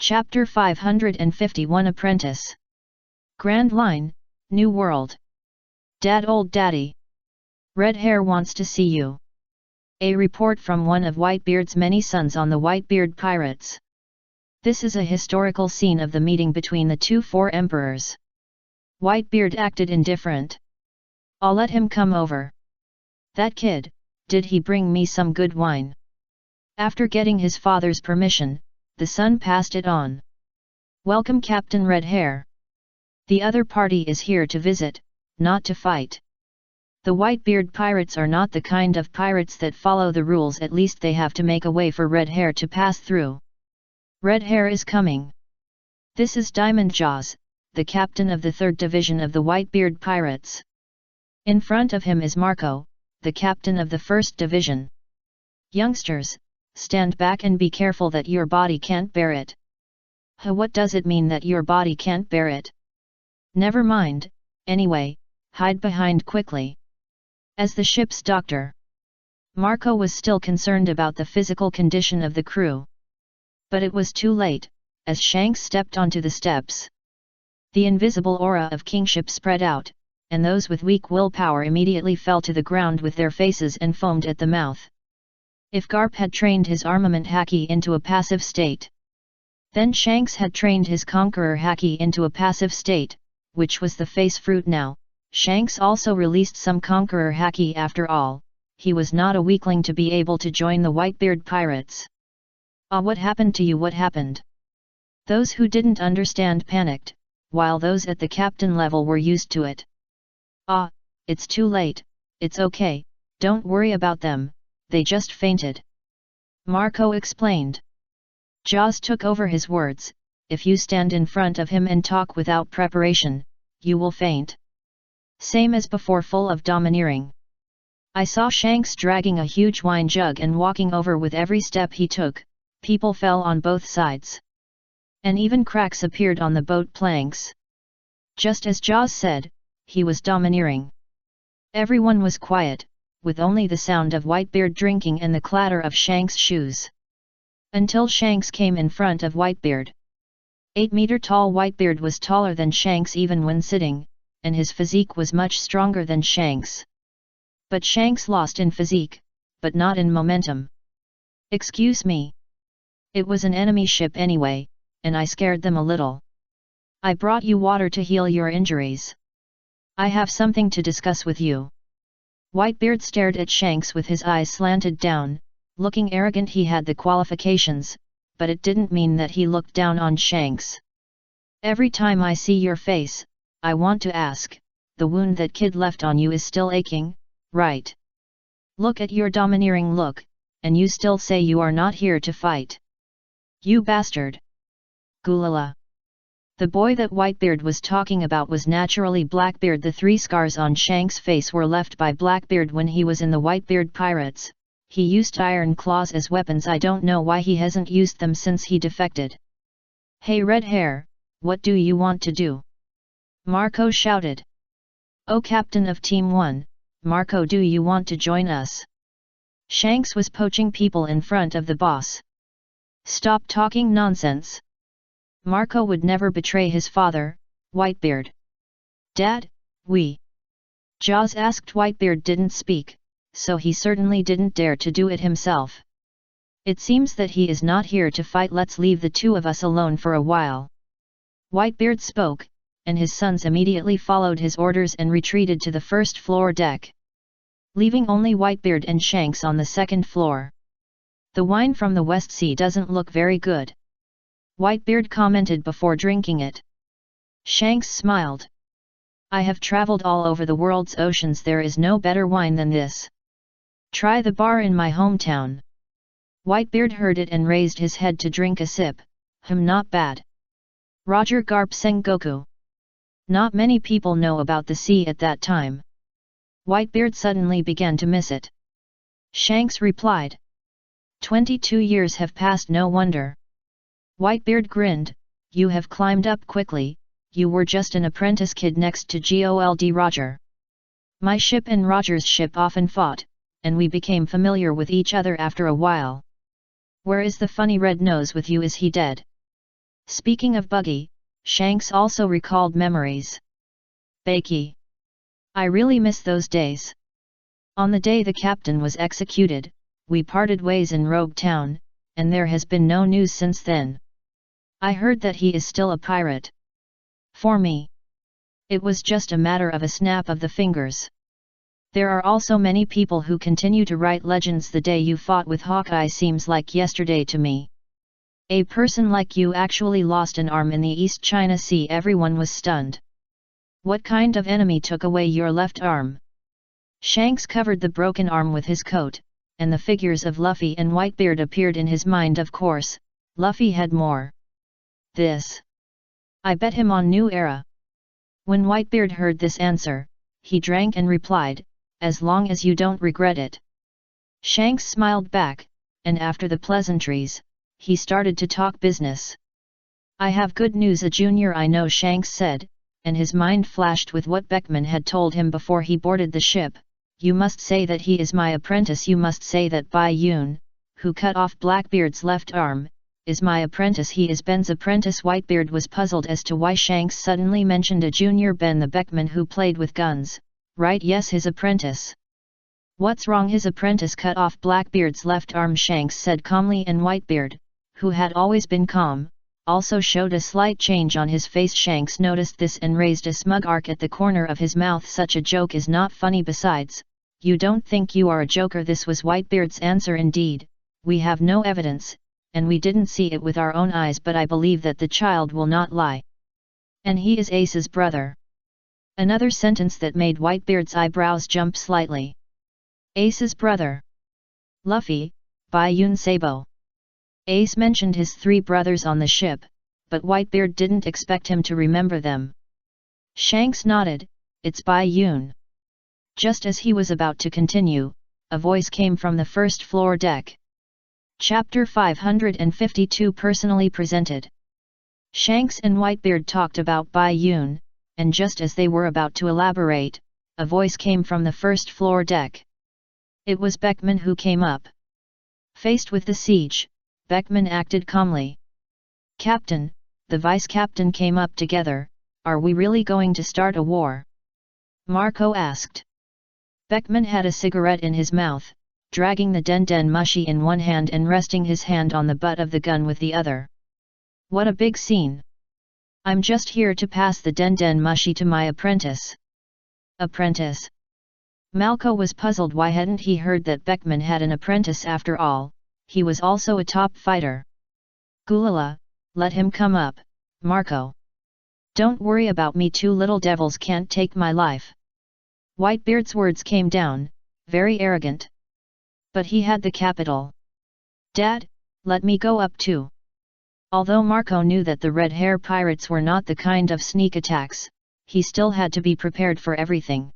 Chapter 551 Apprentice. Grand Line, New World. Dad, old daddy. Red Hair wants to see you. A report from one of Whitebeard's many sons on the Whitebeard pirates. This is a historical scene of the meeting between the four emperors. Whitebeard acted indifferent. I'll let him come over. That kid, did he bring me some good wine? After getting his father's permission, the son passed it on. Welcome, Captain Red Hair. The other party is here to visit, not to fight. The Whitebeard pirates are not the kind of pirates that follow the rules, at least they have to make a way for Red Hair to pass through. Red Hair is coming. This is Diamond Jaws, the captain of the 3rd Division of the Whitebeard pirates. In front of him is Marco, the captain of the 1st Division. Youngsters, stand back and be careful that your body can't bear it. What does it mean that your body can't bear it? Never mind, anyway, hide behind quickly. As the ship's doctor, Marco was still concerned about the physical condition of the crew. But it was too late, as Shanks stepped onto the steps. The invisible aura of kingship spread out, and those with weak willpower immediately fell to the ground with their faces and foamed at the mouth. If Garp had trained his armament Haki into a passive state, then Shanks had trained his Conqueror Haki into a passive state, which was the face fruit now. Shanks also released some Conqueror Haki. After all, he was not a weakling to be able to join the Whitebeard pirates. What happened to you? What happened? Those who didn't understand panicked, while those at the captain level were used to it. It's too late, it's okay, don't worry about them. They just fainted. Marco explained. Jaws took over his words. If you stand in front of him and talk without preparation, you will faint. Same as before, full of domineering. I saw Shanks dragging a huge wine jug and walking over with every step he took. People fell on both sides. And even cracks appeared on the boat planks. Just as Jaws said, he was domineering. Everyone was quiet, with only the sound of Whitebeard drinking and the clatter of Shanks' shoes. Until Shanks came in front of Whitebeard. 8-meter-tall Whitebeard was taller than Shanks even when sitting, and his physique was much stronger than Shanks. But Shanks lost in physique, but not in momentum. Excuse me. It was an enemy ship anyway, and I scared them a little. I brought you water to heal your injuries. I have something to discuss with you. Whitebeard stared at Shanks with his eyes slanted down, looking arrogant. He had the qualifications, but it didn't mean that he looked down on Shanks. Every time I see your face, I want to ask, the wound that kid left on you is still aching, right? Look at your domineering look, and you still say you are not here to fight. You bastard! Gulala. The boy that Whitebeard was talking about was naturally Blackbeard. The 3 scars on Shanks' face were left by Blackbeard when he was in the Whitebeard pirates. He used iron claws as weapons. I don't know why he hasn't used them since he defected. Hey Red Hair, what do you want to do? Marco shouted. Oh, Captain of Team 1, Marco, do you want to join us? Shanks was poaching people in front of the boss. Stop talking nonsense. Marco would never betray his father, Whitebeard. Dad, we. Jaws asked. Whitebeard didn't speak, so he certainly didn't dare to do it himself. It seems that he is not here to fight. Let's leave the 2 of us alone for a while. Whitebeard spoke, and his sons immediately followed his orders and retreated to the 1st floor deck, leaving only Whitebeard and Shanks on the 2nd floor. The wine from the West Sea doesn't look very good, Whitebeard commented before drinking it. Shanks smiled. I have traveled all over the world's oceans. There is no better wine than this. Try the bar in my hometown. Whitebeard heard it and raised his head to drink a sip. Not bad. Roger Garp Sengoku. Not many people know about the sea at that time. Whitebeard suddenly began to miss it. Shanks replied. 22 years have passed, no wonder. Whitebeard grinned. You have climbed up quickly. You were just an apprentice kid next to Gold Roger. My ship and Roger's ship often fought, and we became familiar with each other after a while. Where is the funny red nose with you? Is he dead? Speaking of Buggy, Shanks also recalled memories. Bakey. I really miss those days. On the day the captain was executed, we parted ways in Rogue Town, and there has been no news since then. I heard that he is still a pirate. For me, it was just a matter of a snap of the fingers. There are also many people who continue to write legends. The day you fought with Hawkeye seems like yesterday to me. A person like you actually lost an arm in the East China Sea. Everyone was stunned. What kind of enemy took away your left arm? Shanks covered the broken arm with his coat, and the figures of Luffy and Whitebeard appeared in his mind. Of course, Luffy had more. This. I bet him on New Era. When Whitebeard heard this answer, he drank and replied, as long as you don't regret it. Shanks smiled back, and after the pleasantries, he started to talk business. I have good news. A junior I know, Shanks said, and his mind flashed with what Beckman had told him before he boarded the ship. You must say that he is my apprentice. You must say that Bai Yun, who cut off Blackbeard's left arm, is my apprentice. He is Ben's apprentice. Whitebeard was puzzled as to why Shanks suddenly mentioned a junior. Ben, the Beckman who played with guns, right? Yes, his apprentice. What's wrong? His apprentice cut off Blackbeard's left arm, Shanks said calmly, and Whitebeard, who had always been calm, also showed a slight change on his face. Shanks noticed this and raised a smug arc at the corner of his mouth. Such a joke is not funny. Besides, you don't think you are a joker? This was Whitebeard's answer. Indeed, we have no evidence, and we didn't see it with our own eyes, but I believe that the child will not lie. And he is Ace's brother. Another sentence that made Whitebeard's eyebrows jump slightly. Ace's brother. Luffy, Bai Yun, Sabo. Ace mentioned his three brothers on the ship, but Whitebeard didn't expect him to remember them. Shanks nodded, it's Bai Yun. Just as he was about to continue, a voice came from the first floor deck. Chapter 552 Personally Presented. Shanks and Whitebeard talked about Bai Yun, and just as they were about to elaborate, a voice came from the first floor deck. It was Beckman who came up. Faced with the siege, Beckman acted calmly. Captain, the vice-captain came up together. Are we really going to start a war? Marco asked. Beckman had a cigarette in his mouth, dragging the den mushi in one hand and resting his hand on the butt of the gun with the other. What a big scene! I'm just here to pass the den mushi to my apprentice. Apprentice? Malco was puzzled. Why hadn't he heard that Beckman had an apprentice? After all, he was also a top fighter. Gulala, let him come up, Marco. Don't worry about me. Two little devils can't take my life. Whitebeard's words came down, very arrogant. But he had the capital. Dad, let me go up too. Although Marco knew that the red hair pirates were not the kind of sneak attacks, he still had to be prepared for everything.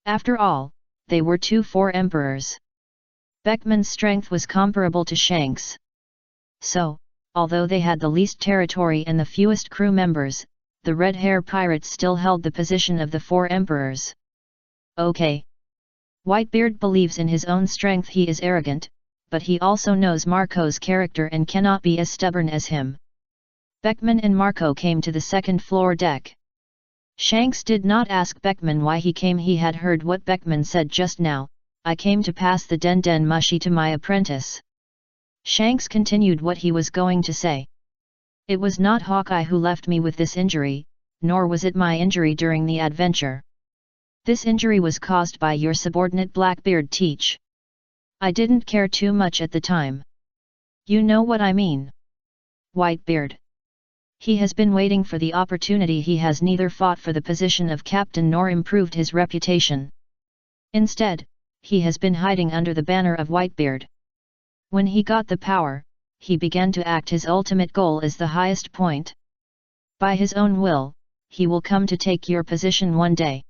After all, they were four emperors. Beckman's strength was comparable to Shanks. So, although they had the least territory and the fewest crew members, the red hair pirates still held the position of the four emperors. Okay. Whitebeard believes in his own strength. He is arrogant, but he also knows Marco's character and cannot be as stubborn as him. Beckman and Marco came to the second floor deck. Shanks did not ask Beckman why he came. He had heard what Beckman said just now. I came to pass the den mushi to my apprentice. Shanks continued what he was going to say. It was not Hawkeye who left me with this injury, nor was it my injury during the adventure. This injury was caused by your subordinate Blackbeard. Teach. I didn't care too much at the time. You know what I mean. Whitebeard. He has been waiting for the opportunity. He has neither fought for the position of captain nor improved his reputation. Instead, he has been hiding under the banner of Whitebeard. When he got the power, he began to act. His ultimate goal is the highest point. By his own will, he will come to take your position one day.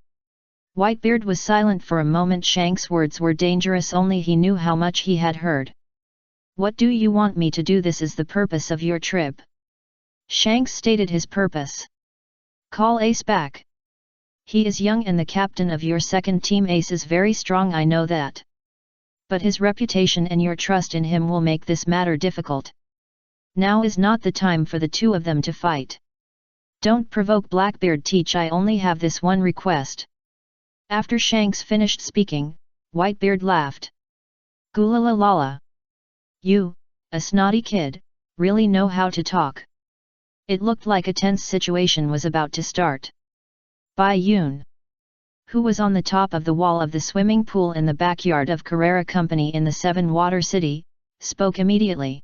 Whitebeard was silent for a moment. Shanks' words were dangerous, only he knew how much he had heard. What do you want me to do? This is the purpose of your trip. Shanks stated his purpose. Call Ace back. He is young and the captain of your second team. Ace is very strong, I know that. But his reputation and your trust in him will make this matter difficult. Now is not the time for the two of them to fight. Don't provoke Blackbeard. Teach, I only have this one request. After Shanks finished speaking, Whitebeard laughed. Gulalalala. You, a snotty kid, really know how to talk. It looked like a tense situation was about to start. Bai Yun, who was on the top of the wall of the swimming pool in the backyard of Carrera Company in the Seven Water City, spoke immediately.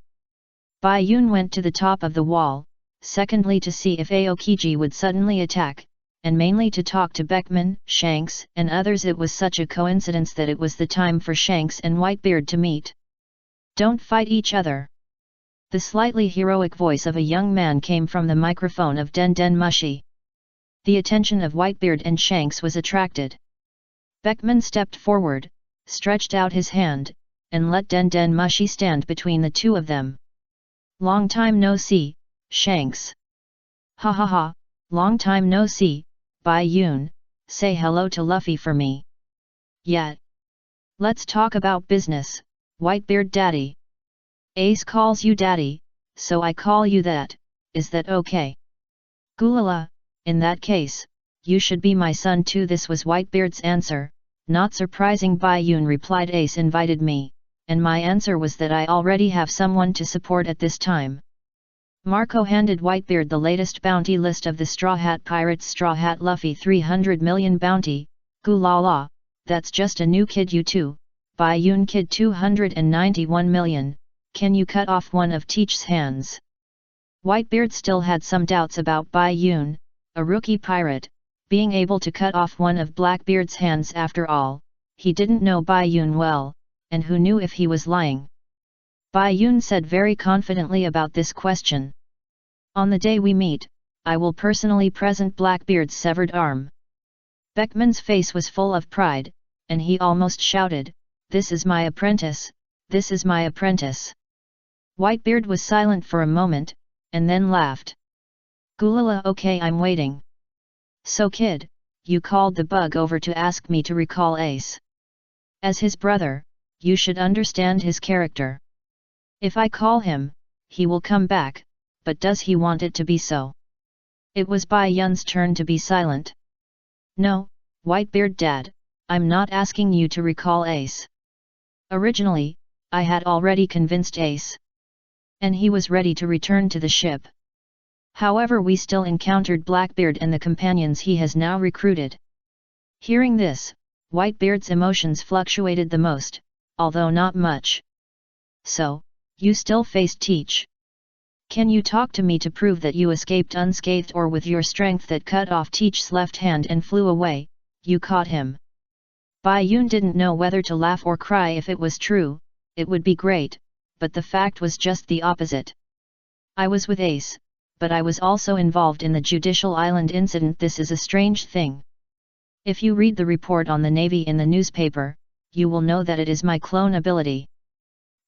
Bai Yun went to the top of the wall, secondly to see if Aokiji would suddenly attack, and mainly to talk to Beckman, Shanks, and others. It was such a coincidence that it was the time for Shanks and Whitebeard to meet. Don't fight each other. The slightly heroic voice of a young man came from the microphone of Den Den Mushi. The attention of Whitebeard and Shanks was attracted. Beckman stepped forward, stretched out his hand, and let Den Den Mushi stand between the two of them. Long time no see, Shanks. Ha ha ha, long time no see, Bai Yun, say hello to Luffy for me. Yet. Let's talk about business, Whitebeard daddy. Ace calls you daddy, so I call you that, is that okay? Gulala, in that case, you should be my son too. This was Whitebeard's answer. Not surprising, Bai Yun replied. Ace invited me, and my answer was that I already have someone to support at this time. Marco handed Whitebeard the latest bounty list of the Straw Hat Pirates. Straw Hat Luffy 300 million bounty, gulala, that's just a new kid. You too, Bai Yun kid 291 million, can you cut off one of Teach's hands? Whitebeard still had some doubts about Bai Yun, a rookie pirate, being able to cut off one of Blackbeard's hands. After all, he didn't know Bai Yun well, and who knew if he was lying? Bai Yun said very confidently about this question. On the day we meet, I will personally present Blackbeard's severed arm. Beckman's face was full of pride, and he almost shouted, "This is my apprentice, this is my apprentice." Whitebeard was silent for a moment, and then laughed. Gulala, okay, I'm waiting. So kid, you called the bug over to ask me to recall Ace. As his brother, you should understand his character. If I call him, he will come back, but does he want it to be so? It was Bai Yun's turn to be silent. No, Whitebeard dad, I'm not asking you to recall Ace. Originally, I had already convinced Ace, and he was ready to return to the ship. However, we still encountered Blackbeard and the companions he has now recruited. Hearing this, Whitebeard's emotions fluctuated the most, although not much. So, you still faced Teach. Can you talk to me to prove that you escaped unscathed, or with your strength that cut off Teach's left hand and flew away, you caught him? Bai Yun didn't know whether to laugh or cry. If it was true, it would be great, but the fact was just the opposite. I was with Ace, but I was also involved in the Judicial Island incident. This is a strange thing. If you read the report on the Navy in the newspaper, you will know that it is my clone ability.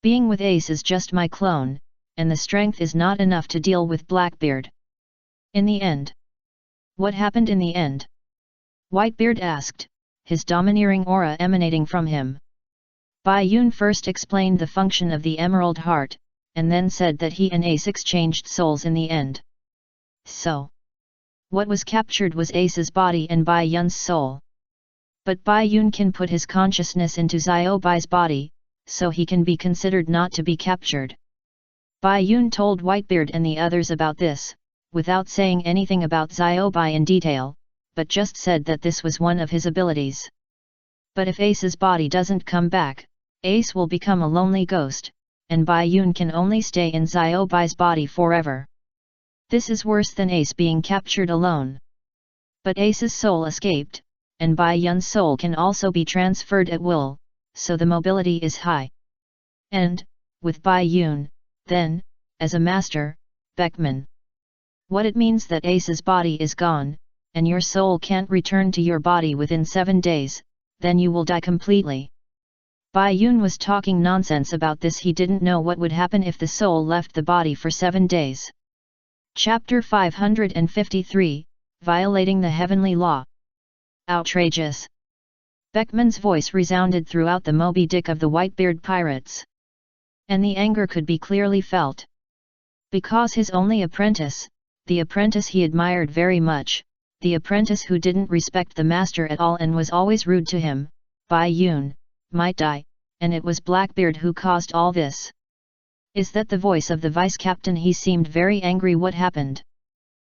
Being with Ace is just my clone, and the strength is not enough to deal with Blackbeard. In the end. What happened in the end? Whitebeard asked, his domineering aura emanating from him. Bai Yun first explained the function of the Emerald Heart, and then said that he and Ace exchanged souls in the end. So, what was captured was Ace's body and Bai Yun's soul. But Bai Yun can put his consciousness into Xiao Bai's body, so he can be considered not to be captured. Bai Yun told Whitebeard and the others about this, without saying anything about Xiao Bai in detail, but just said that this was one of his abilities. But if Ace's body doesn't come back, Ace will become a lonely ghost, and Bai Yun can only stay in Xiao Bai's body forever. This is worse than Ace being captured alone. But Ace's soul escaped, and Bai Yun's soul can also be transferred at will, so the mobility is high. And, with Bai Yun, then, as a master, Beckman. What it means that Ace's body is gone, and your soul can't return to your body within 7 days, then you will die completely. Bai Yun was talking nonsense about this. He didn't know what would happen if the soul left the body for 7 days. Chapter 553, Violating the Heavenly Law. Outrageous! Beckman's voice resounded throughout the Moby Dick of the Whitebeard pirates. And the anger could be clearly felt. Because his only apprentice, the apprentice he admired very much, the apprentice who didn't respect the master at all and was always rude to him, Bai Yun, might die, and it was Blackbeard who caused all this. Is that the voice of the vice-captain? He seemed very angry. What happened?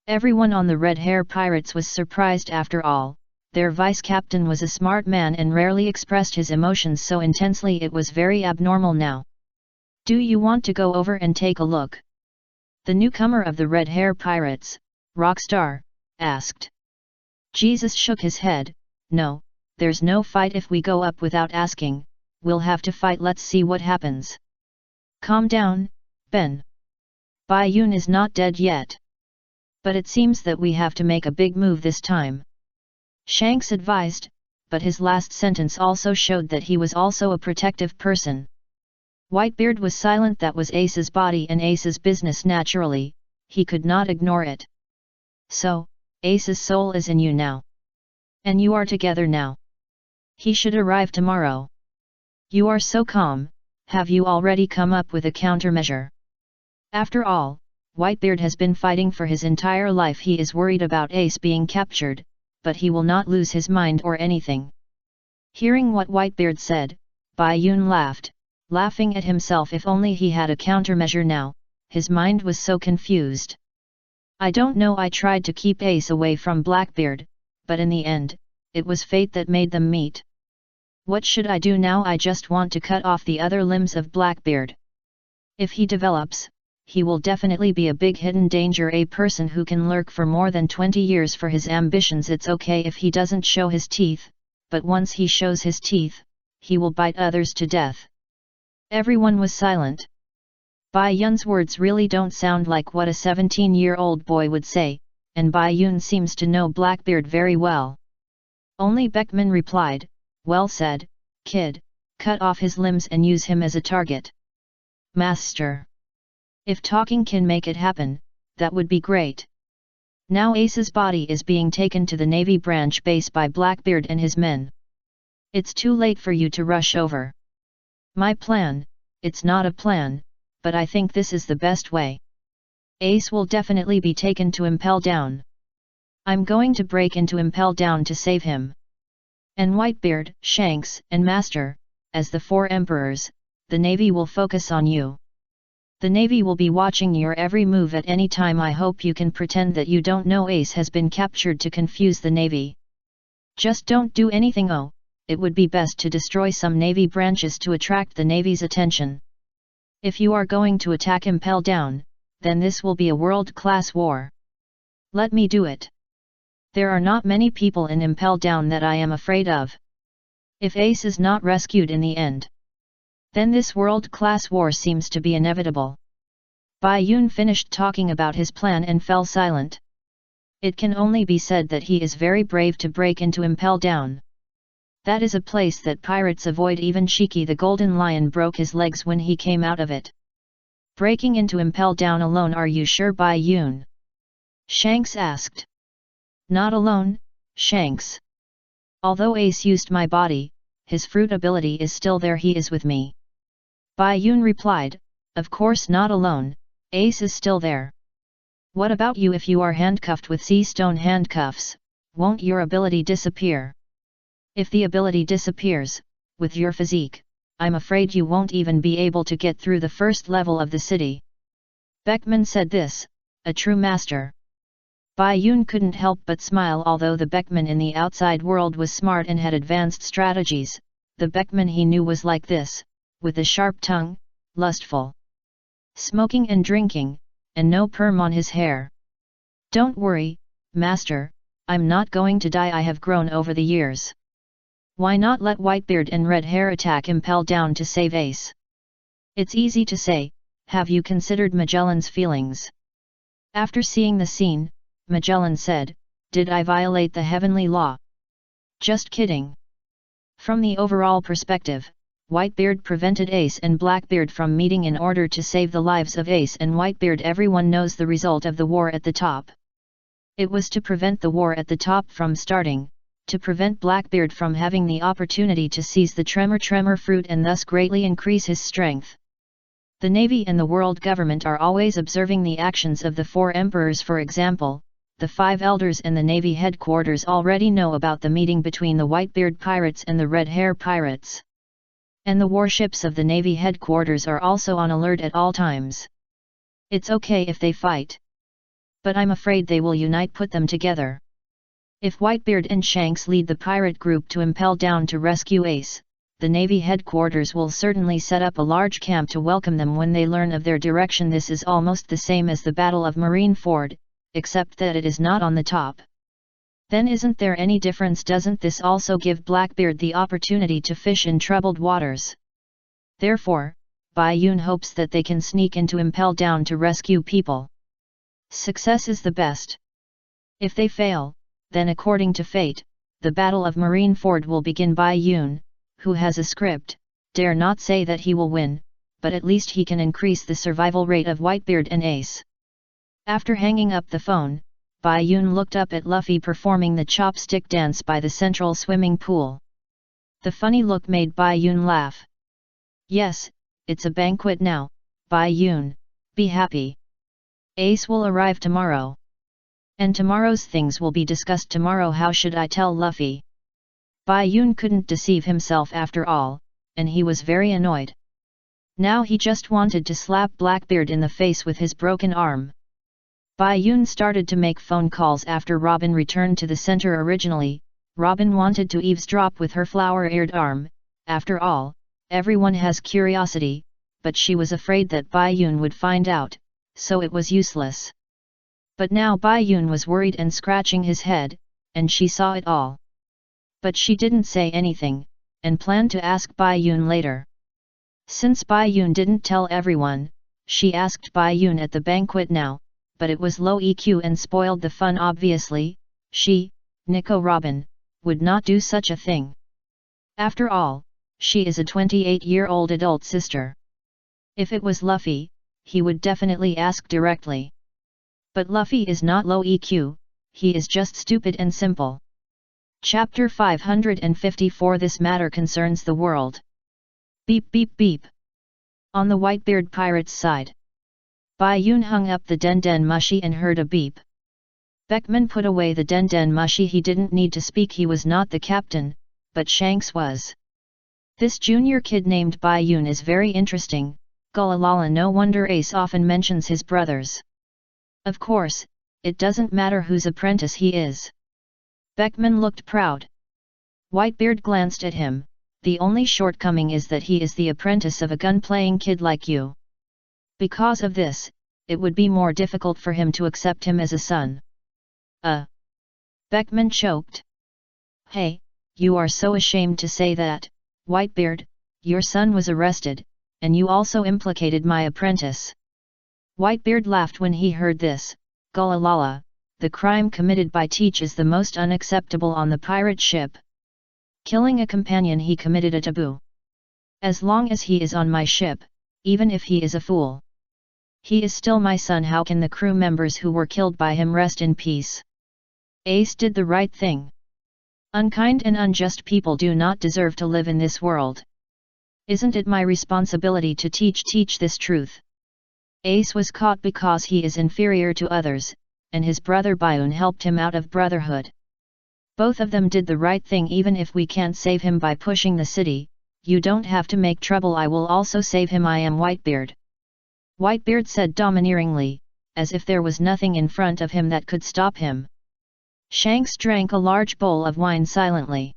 Everyone on the Red Hair Pirates was surprised. After all, their vice-captain was a smart man and rarely expressed his emotions so intensely. It was very abnormal now. Do you want to go over and take a look? The newcomer of the Red Hair Pirates, Rockstar, asked. Jesus shook his head. No, there's no fight if we go up without asking, we'll have to fight. Let's see what happens. Calm down, Ben. Bai Yun is not dead yet. But it seems that we have to make a big move this time. Shanks advised, but his last sentence also showed that he was also a protective person. Whitebeard was silent. That was Ace's body and Ace's business. Naturally, he could not ignore it. So, Ace's soul is in you now. And you are together now. He should arrive tomorrow. You are so calm, have you already come up with a countermeasure? After all, Whitebeard has been fighting for his entire life. He is worried about Ace being captured, but he will not lose his mind or anything. Hearing what Whitebeard said, Bai Yun laughed, laughing at himself. If only he had a countermeasure now, his mind was so confused. I don't know, I tried to keep Ace away from Blackbeard, but in the end, it was fate that made them meet. What should I do now? I just want to cut off the other limbs of Blackbeard. If he develops, he will definitely be a big hidden danger, a person who can lurk for more than 20 years for his ambitions. It's okay if he doesn't show his teeth, but once he shows his teeth, he will bite others to death. Everyone was silent. Bai Yun's words really don't sound like what a 17-year-old boy would say, and Bai Yun seems to know Blackbeard very well. Only Beckman replied, well said, kid, cut off his limbs and use him as a target. Master. If talking can make it happen, that would be great. Now Ace's body is being taken to the Navy branch base by Blackbeard and his men. It's too late for you to rush over. My plan, it's not a plan, but I think this is the best way. Ace will definitely be taken to Impel Down. I'm going to break into Impel Down to save him. And Whitebeard, Shanks, and Master, as the 4 emperors, the Navy will focus on you. The Navy will be watching your every move at any time. I hope you can pretend that you don't know Ace has been captured to confuse the Navy. Just don't do anything. Oh, it would be best to destroy some Navy branches to attract the Navy's attention. If you are going to attack Impel Down, then this will be a world-class war. Let me do it. There are not many people in Impel Down that I am afraid of. If Ace is not rescued in the end, then this world-class war seems to be inevitable. Bai Yun finished talking about his plan and fell silent. It can only be said that he is very brave to break into Impel Down. That is a place that pirates avoid. Even Shiki the Golden Lion broke his legs when he came out of it. Breaking into Impel Down alone? Are you sure, Bai Yun? Shanks asked. Not alone, Shanks. Although Ace used my body, his fruit ability is still there. He is with me. Bai Yun replied, of course not alone, Ace is still there. What about you? If you are handcuffed with sea stone handcuffs, won't your ability disappear? If the ability disappears, with your physique, I'm afraid you won't even be able to get through the first level of the city. Beckman said this, a true master. Bai Yun couldn't help but smile. Although the Beckman in the outside world was smart and had advanced strategies, the Beckman he knew was like this, with a sharp tongue, lustful, smoking and drinking, and no perm on his hair. Don't worry, master, I'm not going to die. I have grown over the years. Why not let Whitebeard and Red Hair attack Impel Down to save Ace? It's easy to say, have you considered Magellan's feelings? After seeing the scene, Magellan said, did I violate the heavenly law? Just kidding. From the overall perspective, Whitebeard prevented Ace and Blackbeard from meeting in order to save the lives of Ace and Whitebeard. Everyone knows the result of the war at the top. It was to prevent the war at the top from starting, to prevent Blackbeard from having the opportunity to seize the tremor fruit and thus greatly increase his strength. The Navy and the world government are always observing the actions of the 4 emperors. For example, the 5 elders and the Navy headquarters already know about the meeting between the Whitebeard pirates and the Red Hair pirates. And the warships of the Navy headquarters are also on alert at all times. It's okay if they fight. But I'm afraid they will unite, put them together. If Whitebeard and Shanks lead the pirate group to impel down to rescue Ace, the Navy headquarters will certainly set up a large camp to welcome them when they learn of their direction. This is almost the same as the Battle of Marineford, except that it is not on the top. Then isn't there any difference? Doesn't this also give Blackbeard the opportunity to fish in troubled waters? Therefore, Bai Yun hopes that they can sneak into impel down to rescue people. Success is the best. If they fail, then according to fate, the Battle of Marineford will begin. Bai Yun, who has a script, dare not say that he will win, but at least he can increase the survival rate of Whitebeard and Ace. After hanging up the phone, Bai Yun looked up at Luffy performing the chopstick dance by the central swimming pool. The funny look made Bai Yun laugh. Yes, it's a banquet now, Bai Yun, be happy. Ace will arrive tomorrow. And tomorrow's things will be discussed tomorrow. How should I tell Luffy? Bai Yun couldn't deceive himself after all, and he was very annoyed. Now he just wanted to slap Blackbeard in the face with his broken arm. Bai Yun started to make phone calls after Robin returned to the center. Originally, Robin wanted to eavesdrop with her flower-eared arm. After all, everyone has curiosity, but she was afraid that Bai Yun would find out, so it was useless. But now Bai Yun was worried and scratching his head, and she saw it all. But she didn't say anything, and planned to ask Bai Yun later. Since Bai Yun didn't tell everyone, she asked Bai Yun at the banquet now, but it was low EQ and spoiled the fun. Obviously, she, Nico Robin, would not do such a thing. After all, she is a 28-year-old adult sister. If it was Luffy, he would definitely ask directly. But Luffy is not low EQ, he is just stupid and simple. Chapter 554. This matter concerns the world. Beep beep beep. On the Whitebeard pirates' side, Bai Yun hung up the Den Den Mushi and heard a beep. Beckman put away the Den Den Mushi. He didn't need to speak, he was not the captain, but Shanks was. This junior kid named Bai Yun is very interesting, Gulalala. No wonder Ace often mentions his brothers. Of course, it doesn't matter whose apprentice he is. Beckman looked proud. Whitebeard glanced at him. The only shortcoming is that he is the apprentice of a gun-playing kid like you. Because of this, it would be more difficult for him to accept him as a son. Beckman choked. Hey, you are so ashamed to say that, Whitebeard. Your son was arrested, and you also implicated my apprentice. Whitebeard laughed when he heard this. Gulalala, the crime committed by Teach is the most unacceptable on the pirate ship. Killing a companion, he committed a taboo. As long as he is on my ship, even if he is a fool, he is still my son. How can the crew members who were killed by him rest in peace? Ace did the right thing. Unkind and unjust people do not deserve to live in this world. Isn't it my responsibility to teach this truth? Ace was caught because he is inferior to others, and his brother Bayun helped him out of brotherhood. Both of them did the right thing. Even if we can't save him by pushing the city, you don't have to make trouble. I will also save him. I am Whitebeard. Whitebeard said domineeringly, as if there was nothing in front of him that could stop him. Shanks drank a large bowl of wine silently.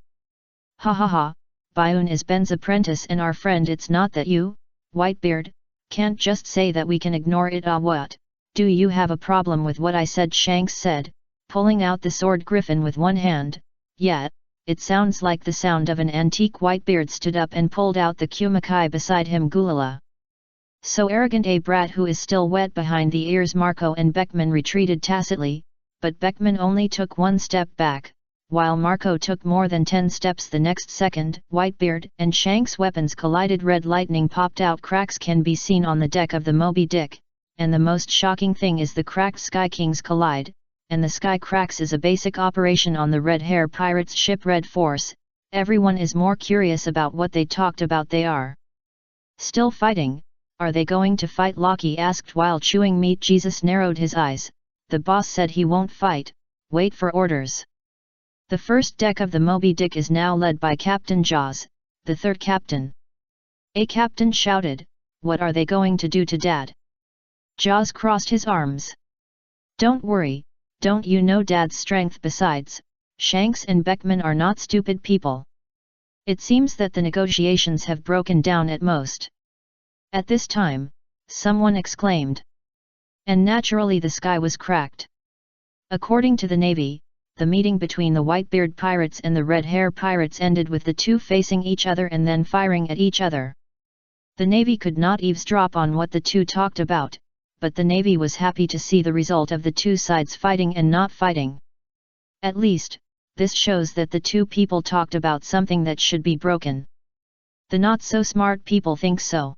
Ha ha ha, Bayun is Ben's apprentice and our friend. It's not that you, Whitebeard, can't just say that we can ignore it. What? Do you have a problem with what I said? Shanks said, pulling out the sword griffin with one hand. Yeah, it sounds like the sound of an antique. Whitebeard stood up and pulled out the kumakai beside him. Gulala. So arrogant, a brat who is still wet behind the ears. Marco and Beckman retreated tacitly, but Beckman only took one step back, while Marco took more than 10 steps. The next second, Whitebeard and Shanks' weapons collided. Red lightning popped out. Cracks can be seen on the deck of the Moby Dick, and the most shocking thing is the cracked Sky Kings collide, and the Sky Cracks is a basic operation on the Red Hair Pirates ship Red Force. Everyone is more curious about what they talked about. They are still fighting, "Are they going to fight?" Loki asked while chewing meat. Jesus narrowed his eyes. "The boss said he won't fight, wait for orders." The first deck of the Moby Dick is now led by Captain Jaws, the third captain. A captain shouted, "What are they going to do to Dad?" Jaws crossed his arms. "Don't worry, don't you know Dad's strength? Besides, Shanks and Beckman are not stupid people. It seems that the negotiations have broken down at most." At this time, someone exclaimed. And naturally the sky was cracked. According to the Navy, the meeting between the Whitebeard pirates and the Red Hair pirates ended with the two facing each other and then firing at each other. The Navy could not eavesdrop on what the two talked about, but the Navy was happy to see the result of the two sides fighting and not fighting. At least, this shows that the two people talked about something that should be broken. The not-so-smart people think so.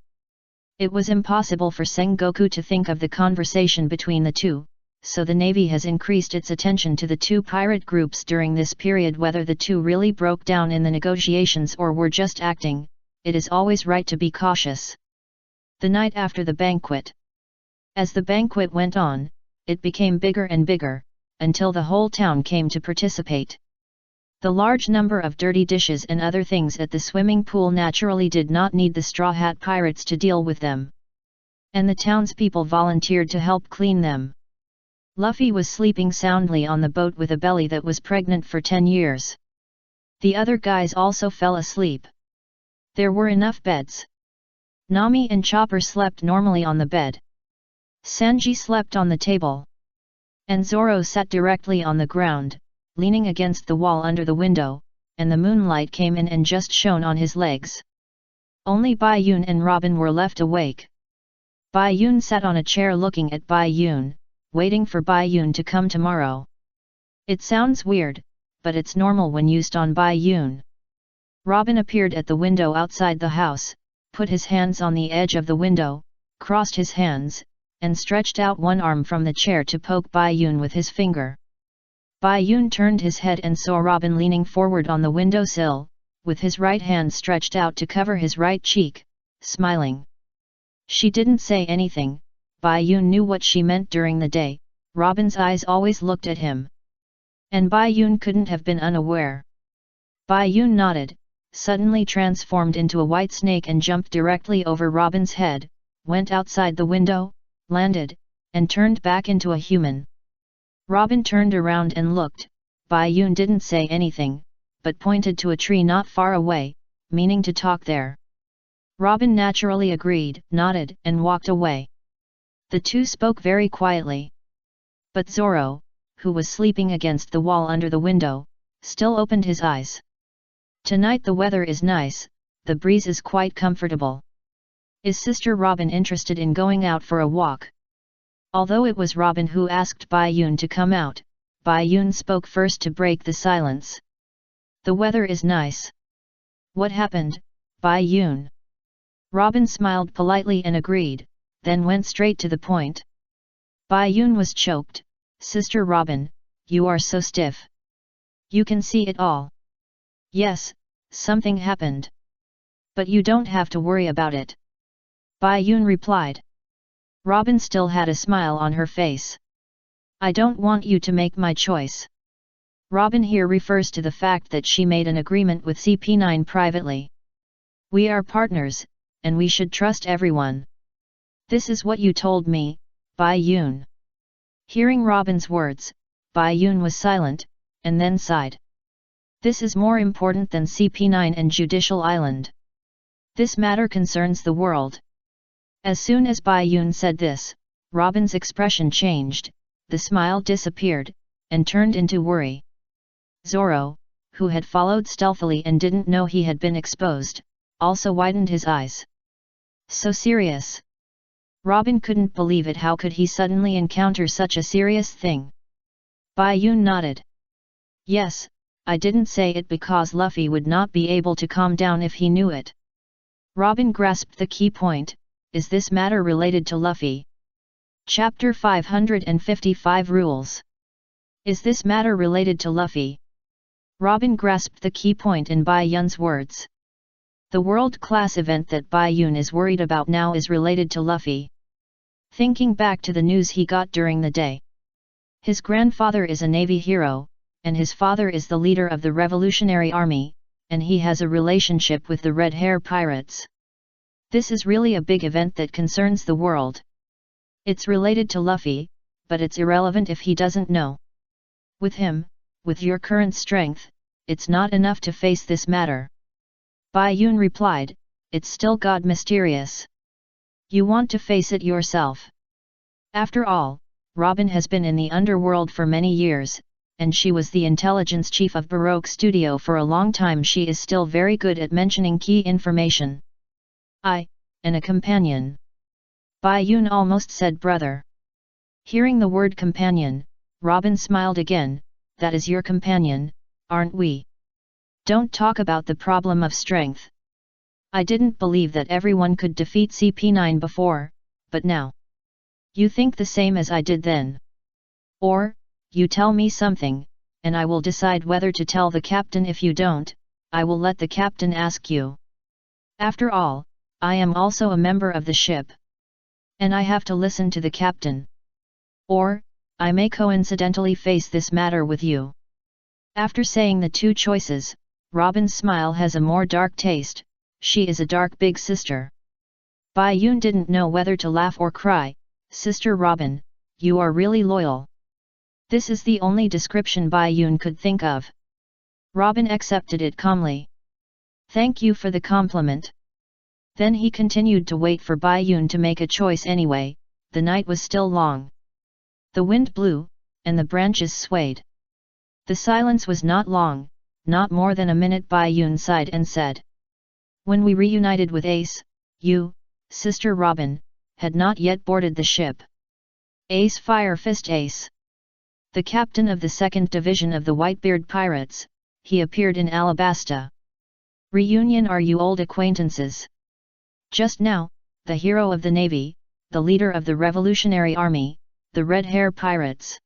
It was impossible for Sengoku to think of the conversation between the two, so the Navy has increased its attention to the two pirate groups during this period. Whether the two really broke down in the negotiations or were just acting, it is always right to be cautious. The night after the banquet. As the banquet went on, it became bigger and bigger, until the whole town came to participate. The large number of dirty dishes and other things at the swimming pool naturally did not need the Straw Hat Pirates to deal with them. And the townspeople volunteered to help clean them. Luffy was sleeping soundly on the boat with a belly that was pregnant for 10 years. The other guys also fell asleep. There were enough beds. Nami and Chopper slept normally on the bed. Sanji slept on the table. And Zoro sat directly on the ground, leaning against the wall under the window, and the moonlight came in and just shone on his legs. Only Bai Yun and Robin were left awake. Bai Yun sat on a chair looking at Bai Yun, waiting for Bai Yun to come tomorrow. It sounds weird, but it's normal when used on Bai Yun. Robin appeared at the window outside the house, put his hands on the edge of the window, crossed his hands, and stretched out one arm from the chair to poke Bai Yun with his finger. Bai Yun turned his head and saw Robin leaning forward on the windowsill, with his right hand stretched out to cover his right cheek, smiling. She didn't say anything. Bai Yun knew what she meant. During the day, Robin's eyes always looked at him. And Bai Yun couldn't have been unaware. Bai Yun nodded, suddenly transformed into a white snake and jumped directly over Robin's head, went outside the window, landed, and turned back into a human. Robin turned around and looked. Bai Yun didn't say anything, but pointed to a tree not far away, meaning to talk there. Robin naturally agreed, nodded, and walked away. The two spoke very quietly. But Zoro, who was sleeping against the wall under the window, still opened his eyes. "Tonight the weather is nice, the breeze is quite comfortable. Is Sister Robin interested in going out for a walk?" Although it was Robin who asked Bai Yun to come out, Bai Yun spoke first to break the silence. "The weather is nice. What happened, Bai Yun?" Robin smiled politely and agreed, then went straight to the point. Bai Yun was choked. "Sister Robin, you are so stiff. You can see it all." "Yes, something happened. But you don't have to worry about it," Bai Yun replied. Robin still had a smile on her face. "I don't want you to make my choice." Robin here refers to the fact that she made an agreement with CP9 privately. "We are partners, and we should trust everyone. This is what you told me, Bai Yun." Hearing Robin's words, Bai Yun was silent, and then sighed. "This is more important than CP9 and Judicial Island. This matter concerns the world." As soon as Bai Yun said this, Robin's expression changed, the smile disappeared, and turned into worry. Zoro, who had followed stealthily and didn't know he had been exposed, also widened his eyes. "So serious?" Robin couldn't believe it. How could he suddenly encounter such a serious thing? Bai Yun nodded. "Yes, I didn't say it because Luffy would not be able to calm down if he knew it." Robin grasped the key point. Is this matter related to Luffy? Chapter 555 Rules. Is this matter related to Luffy? Robin grasped the key point in Bai Yun's words. The world-class event that Bai Yun is worried about now is related to Luffy. Thinking back to the news he got during the day. His grandfather is a Navy hero, and his father is the leader of the Revolutionary Army, and he has a relationship with the Red Hair Pirates. This is really a big event that concerns the world. It's related to Luffy, but it's irrelevant if he doesn't know. With him, with your current strength, it's not enough to face this matter. Bai Yun replied, it's still God mysterious. You want to face it yourself. After all, Robin has been in the underworld for many years, and she was the intelligence chief of Baroque Studio for a long time. She is still very good at mentioning key information. And a companion. Bai Yun almost said brother. Hearing the word companion, Robin smiled again, that is your companion, aren't we? Don't talk about the problem of strength. I didn't believe that everyone could defeat CP9 before, but now. You think the same as I did then. Or, you tell me something, and I will decide whether to tell the captain. If you don't, I will let the captain ask you. After all, I am also a member of the ship. And I have to listen to the captain. Or, I may coincidentally face this matter with you. After saying the two choices, Robin's smile has a more dark taste. She is a dark big sister. Bai Yun didn't know whether to laugh or cry. Sister Robin, you are really loyal. This is the only description Bai Yun could think of. Robin accepted it calmly. Thank you for the compliment. Then he continued to wait for Bai Yun to make a choice anyway. The night was still long. The wind blew, and the branches swayed. The silence was not long, not more than a minute. Bai Yun sighed and said. When we reunited with Ace, you, Sister Robin, had not yet boarded the ship. Ace Fire Fist Ace. The captain of the 2nd Division of the Whitebeard Pirates, he appeared in Alabasta. Reunion. Are you old acquaintances? Just now, the hero of the Navy, the leader of the Revolutionary Army, the Red Hair Pirates.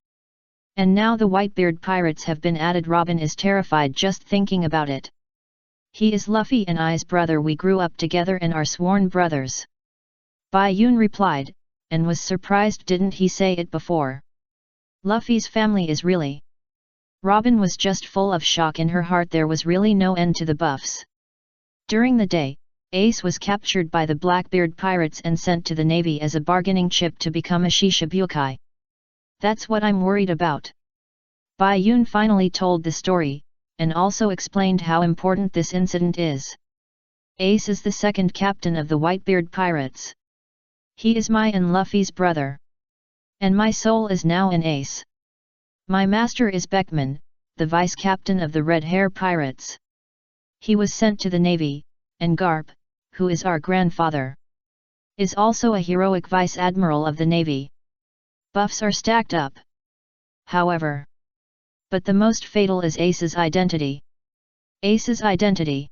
And now the Whitebeard Pirates have been added. Robin is terrified just thinking about it. He is Luffy and I's brother. We grew up together and are sworn brothers. Bai Yun replied, and was surprised. Didn't he say it before? Luffy's family is really... Robin was just full of shock in her heart. There was really no end to the buffs. During the day, Ace was captured by the Blackbeard Pirates and sent to the Navy as a bargaining chip to become a Shishibukai. That's what I'm worried about. Bai Yun finally told the story, and also explained how important this incident is. Ace is the 2nd captain of the Whitebeard Pirates. He is my and Luffy's brother. And my soul is now in Ace. My master is Beckman, the vice captain of the Red Hair Pirates. He was sent to the Navy, and Garp, who is our grandfather, is also a heroic vice admiral of the Navy. Buffs are stacked up. However, but the most fatal is Ace's identity. Ace's identity.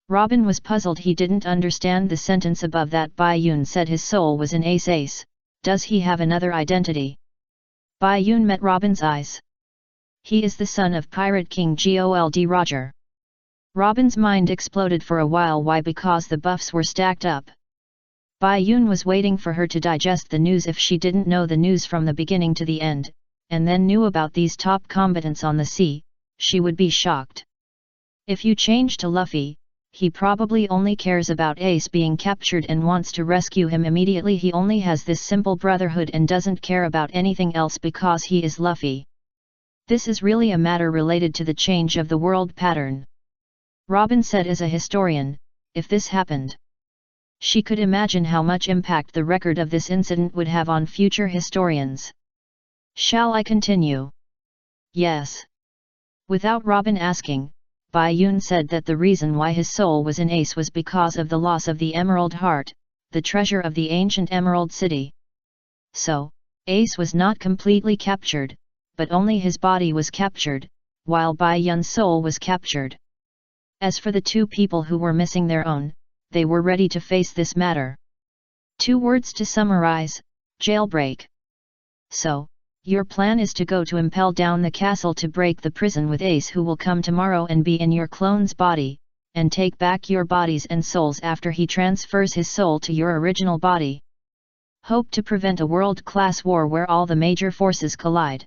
Robin was puzzled. He didn't understand the sentence above that. Bai Yun said his soul was in Ace. Ace, does he have another identity? Bai Yun met Robin's eyes. He is the son of Pirate King Gold Roger. Robin's mind exploded for a while. Why? Because the buffs were stacked up. Bai Yun was waiting for her to digest the news. If she didn't know the news from the beginning to the end, and then knew about these top combatants on the sea, she would be shocked. If you change to Luffy, he probably only cares about Ace being captured and wants to rescue him immediately. He only has this simple brotherhood and doesn't care about anything else because he is Luffy. This is really a matter related to the change of the world pattern. Robin said as a historian, if this happened, she could imagine how much impact the record of this incident would have on future historians. Shall I continue? Yes. Without Robin asking, Bai Yun said that the reason why his soul was in Ace was because of the loss of the Emerald Heart, the treasure of the ancient Emerald City. So, Ace was not completely captured, but only his body was captured, while Bai Yun's soul was captured. As for the two people who were missing their own, they were ready to face this matter. 2 words to summarize: jailbreak. So, your plan is to go to impel down the castle to break the prison with Ace, who will come tomorrow and be in your clone's body, and take back your bodies and souls after he transfers his soul to your original body. Hope to prevent a world-class war where all the major forces collide.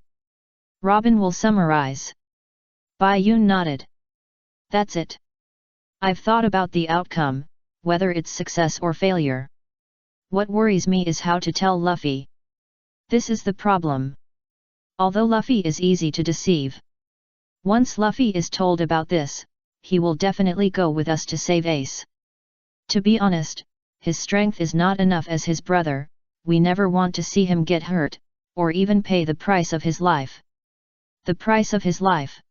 Robin will summarize. Bai Yun nodded. That's it. I've thought about the outcome, whether it's success or failure. What worries me is how to tell Luffy. This is the problem. Although Luffy is easy to deceive. Once Luffy is told about this, he will definitely go with us to save Ace. To be honest, his strength is not enough as his brother, we never want to see him get hurt, or even pay the price of his life. The price of his life.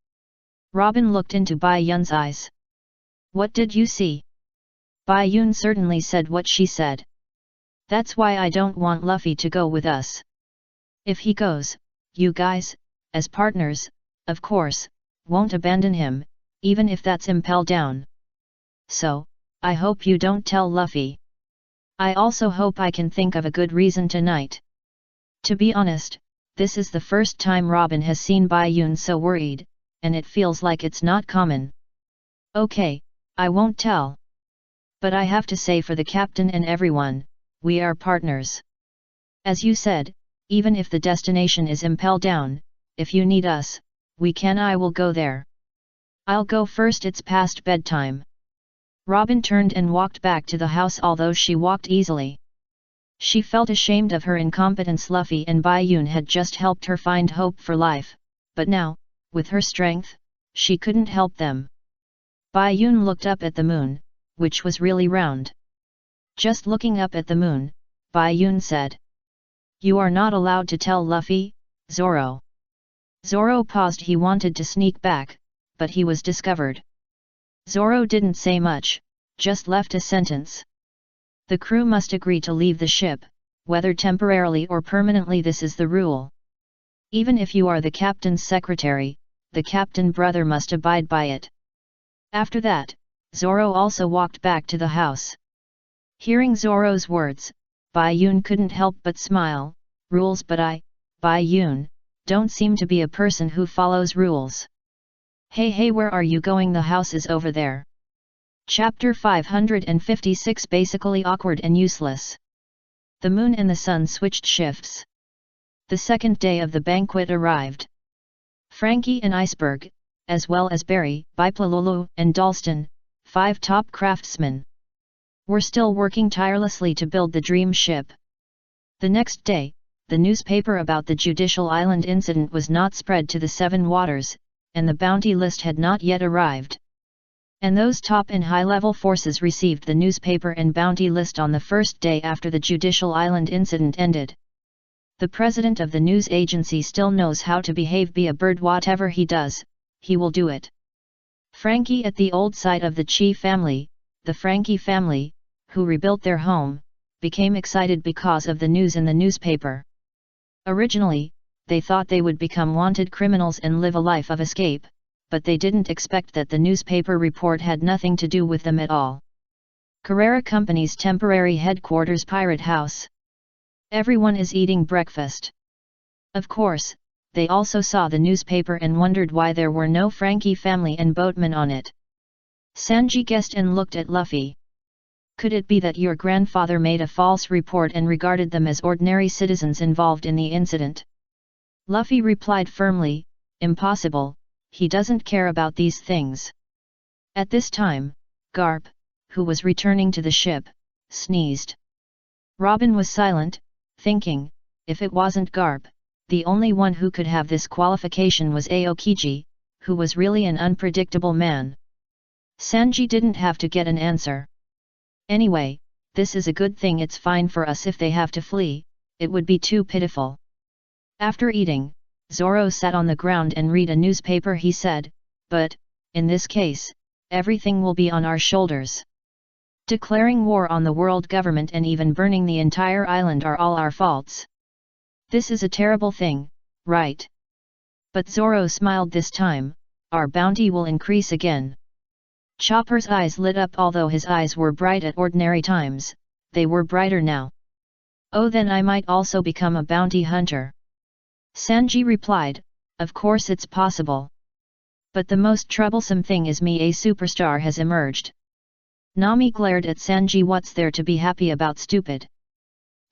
Robin looked into Bai Yun's eyes. What did you see? Bai Yun certainly said what she said. That's why I don't want Luffy to go with us. If he goes, you guys, as partners, of course, won't abandon him, even if that's impelled down. So, I hope you don't tell Luffy. I also hope I can think of a good reason tonight. To be honest, this is the first time Robin has seen Bai Yun so worried, and it feels like it's not common. Okay, I won't tell. But I have to say for the captain and everyone, we are partners. As you said, even if the destination is impelled down, if you need us, I will go there. I'll go first, it's past bedtime. Robin turned and walked back to the house, although she walked easily. She felt ashamed of her incompetence. Luffy and Bai Yun had just helped her find hope for life, but now, with her strength, she couldn't help them. Bai Yun looked up at the moon, which was really round. Just looking up at the moon, Bai Yun said. You are not allowed to tell Luffy, Zoro. Zoro paused. He wanted to sneak back, but he was discovered. Zoro didn't say much, just left a sentence. The crew must agree to leave the ship, whether temporarily or permanently. This is the rule. Even if you are the captain's secretary, the captain brother must abide by it. After that, Zoro also walked back to the house. Hearing Zoro's words, Bai Yun couldn't help but smile. Rules, but Bai Yun, don't seem to be a person who follows rules. Hey, where are you going? The house is over there. Chapter 556. Basically awkward and useless. The moon and the sun switched shifts. The second day of the banquet arrived. Frankie and Iceberg, as well as Barry, Bipalulu, and Dalston, 5 top craftsmen, were still working tirelessly to build the dream ship. The next day, the newspaper about the Judicial Island incident was not spread to the 7 waters, and the bounty list had not yet arrived. And those top and high-level forces received the newspaper and bounty list on the first day after the Judicial Island incident ended. The president of the news agency still knows how to behave. Be a bird. Whatever he does, he will do it. Frankie at the old site of the Chi family, the Frankie family, who rebuilt their home, became excited because of the news in the newspaper. Originally, they thought they would become wanted criminals and live a life of escape, but they didn't expect that the newspaper report had nothing to do with them at all. Carrera Company's temporary headquarters pirate house. Everyone is eating breakfast. Of course, they also saw the newspaper and wondered why there were no Frankie family and boatmen on it. Sanji guessed and looked at Luffy. Could it be that your grandfather made a false report and regarded them as ordinary citizens involved in the incident? Luffy replied firmly, impossible, he doesn't care about these things. At this time, Garp, who was returning to the ship, sneezed. Robin was silent, thinking, if it wasn't Garp, the only one who could have this qualification was Aokiji, who was really an unpredictable man. Sanji didn't have to get an answer. Anyway, this is a good thing. It's fine for us if they have to flee, it would be too pitiful. After eating, Zoro sat on the ground and read a newspaper. He said, but, in this case, everything will be on our shoulders. Declaring war on the world government and even burning the entire island are all our faults. This is a terrible thing, right? But Zoro smiled this time, our bounty will increase again. Chopper's eyes lit up. Although his eyes were bright at ordinary times, they were brighter now. Oh, then I might also become a bounty hunter. Sanji replied, of course it's possible. But the most troublesome thing is me, a superstar has emerged. Nami glared at Sanji. What's there to be happy about, stupid?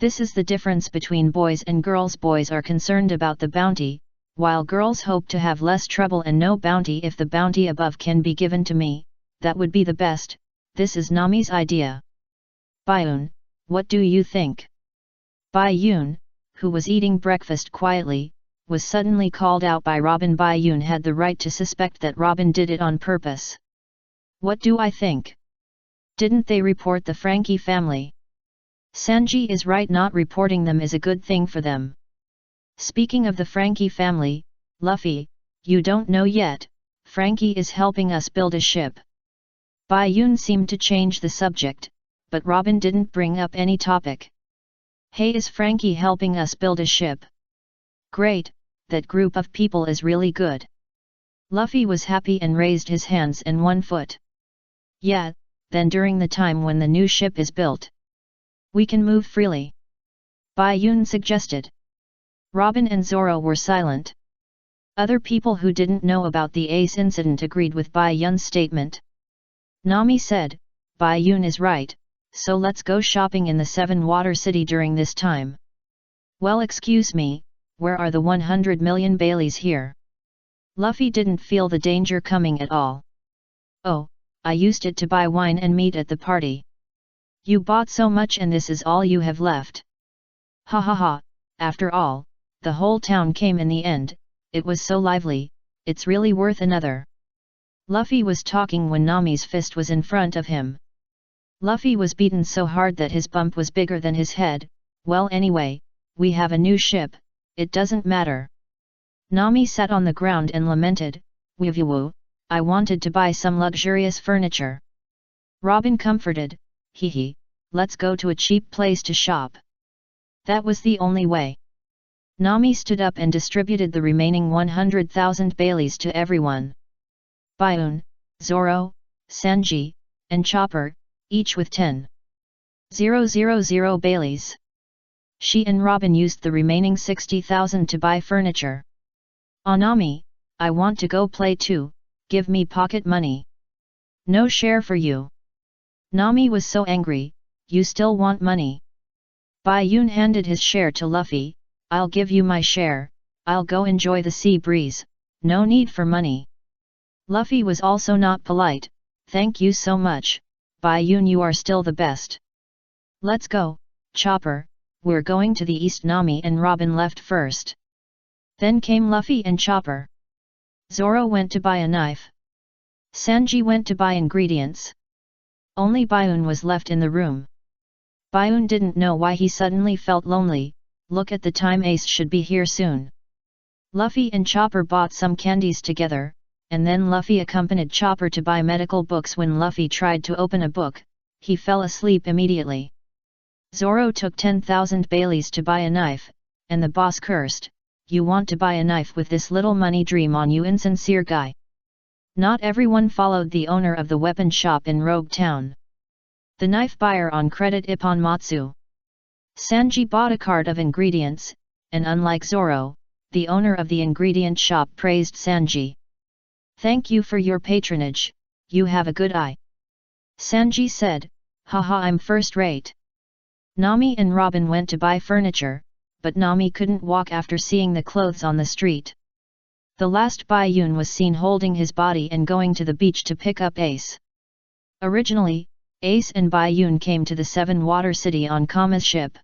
This is the difference between boys and girls. Boys are concerned about the bounty, while girls hope to have less trouble and no bounty. If the bounty above can be given to me, that would be the best. This is Nami's idea. Bayun, what do you think? Bayun, who was eating breakfast quietly, was suddenly called out by Robin. Bayun had the right to suspect that Robin did it on purpose. What do I think? Didn't they report the Frankie family? Sanji is right, not reporting them is a good thing for them. Speaking of the Frankie family, Luffy, you don't know yet, Frankie is helping us build a ship. Bayun seemed to change the subject, but Robin didn't bring up any topic. Hey, is Frankie helping us build a ship? Great, that group of people is really good. Luffy was happy and raised his hands and 1 foot. Yeah, then during the time when the new ship is built, we can move freely. Bayun suggested. Robin and Zoro were silent. Other people who didn't know about the Ace incident agreed with Bayun's statement. Nami said, Bayun is right, so let's go shopping in the 7 Water City during this time. Well, excuse me, where are the 100 million Baileys here? Luffy didn't feel the danger coming at all. Oh, I used it to buy wine and meat at the party. You bought so much and this is all you have left. Ha ha ha, after all, the whole town came in the end, it was so lively, it's really worth another. Luffy was talking when Nami's fist was in front of him. Luffy was beaten so hard that his bump was bigger than his head. Well, anyway, we have a new ship, it doesn't matter. Nami sat on the ground and lamented, Woo, I wanted to buy some luxurious furniture. Robin comforted, hee, let's go to a cheap place to shop. That was the only way. Nami stood up and distributed the remaining 100,000 Baileys to everyone. Bayun, Zoro, Sanji, and Chopper, each with 10,000 Baileys. She and Robin used the remaining 60,000 to buy furniture. Nami, I want to go play too, give me pocket money. No share for you. Nami was so angry, you still want money? Bayun handed his share to Luffy, I'll give you my share, I'll go enjoy the sea breeze, no need for money. Luffy was also not polite, thank you so much, Bayun, you are still the best. Let's go, Chopper, we're going to the east. Nami and Robin left first. Then came Luffy and Chopper. Zoro went to buy a knife. Sanji went to buy ingredients. Only Bayun was left in the room. Bayun didn't know why he suddenly felt lonely. Look at the time, Ace should be here soon. Luffy and Chopper bought some candies together, and then Luffy accompanied Chopper to buy medical books. When Luffy tried to open a book, he fell asleep immediately. Zoro took 10,000 Baileys to buy a knife, and the boss cursed, you want to buy a knife with this little money, dream on, you insincere guy. Not everyone followed the owner of the weapon shop in Rogue Town. The knife buyer on credit, Ippon Matsu. Sanji bought a cart of ingredients, and unlike Zoro, the owner of the ingredient shop praised Sanji. Thank you for your patronage, you have a good eye. Sanji said, haha, I'm first rate. Nami and Robin went to buy furniture, but Nami couldn't walk after seeing the clothes on the street. The last Bayun was seen holding his body and going to the beach to pick up Ace. Originally, Ace and Bayun came to the 7 Water City on Kama's ship.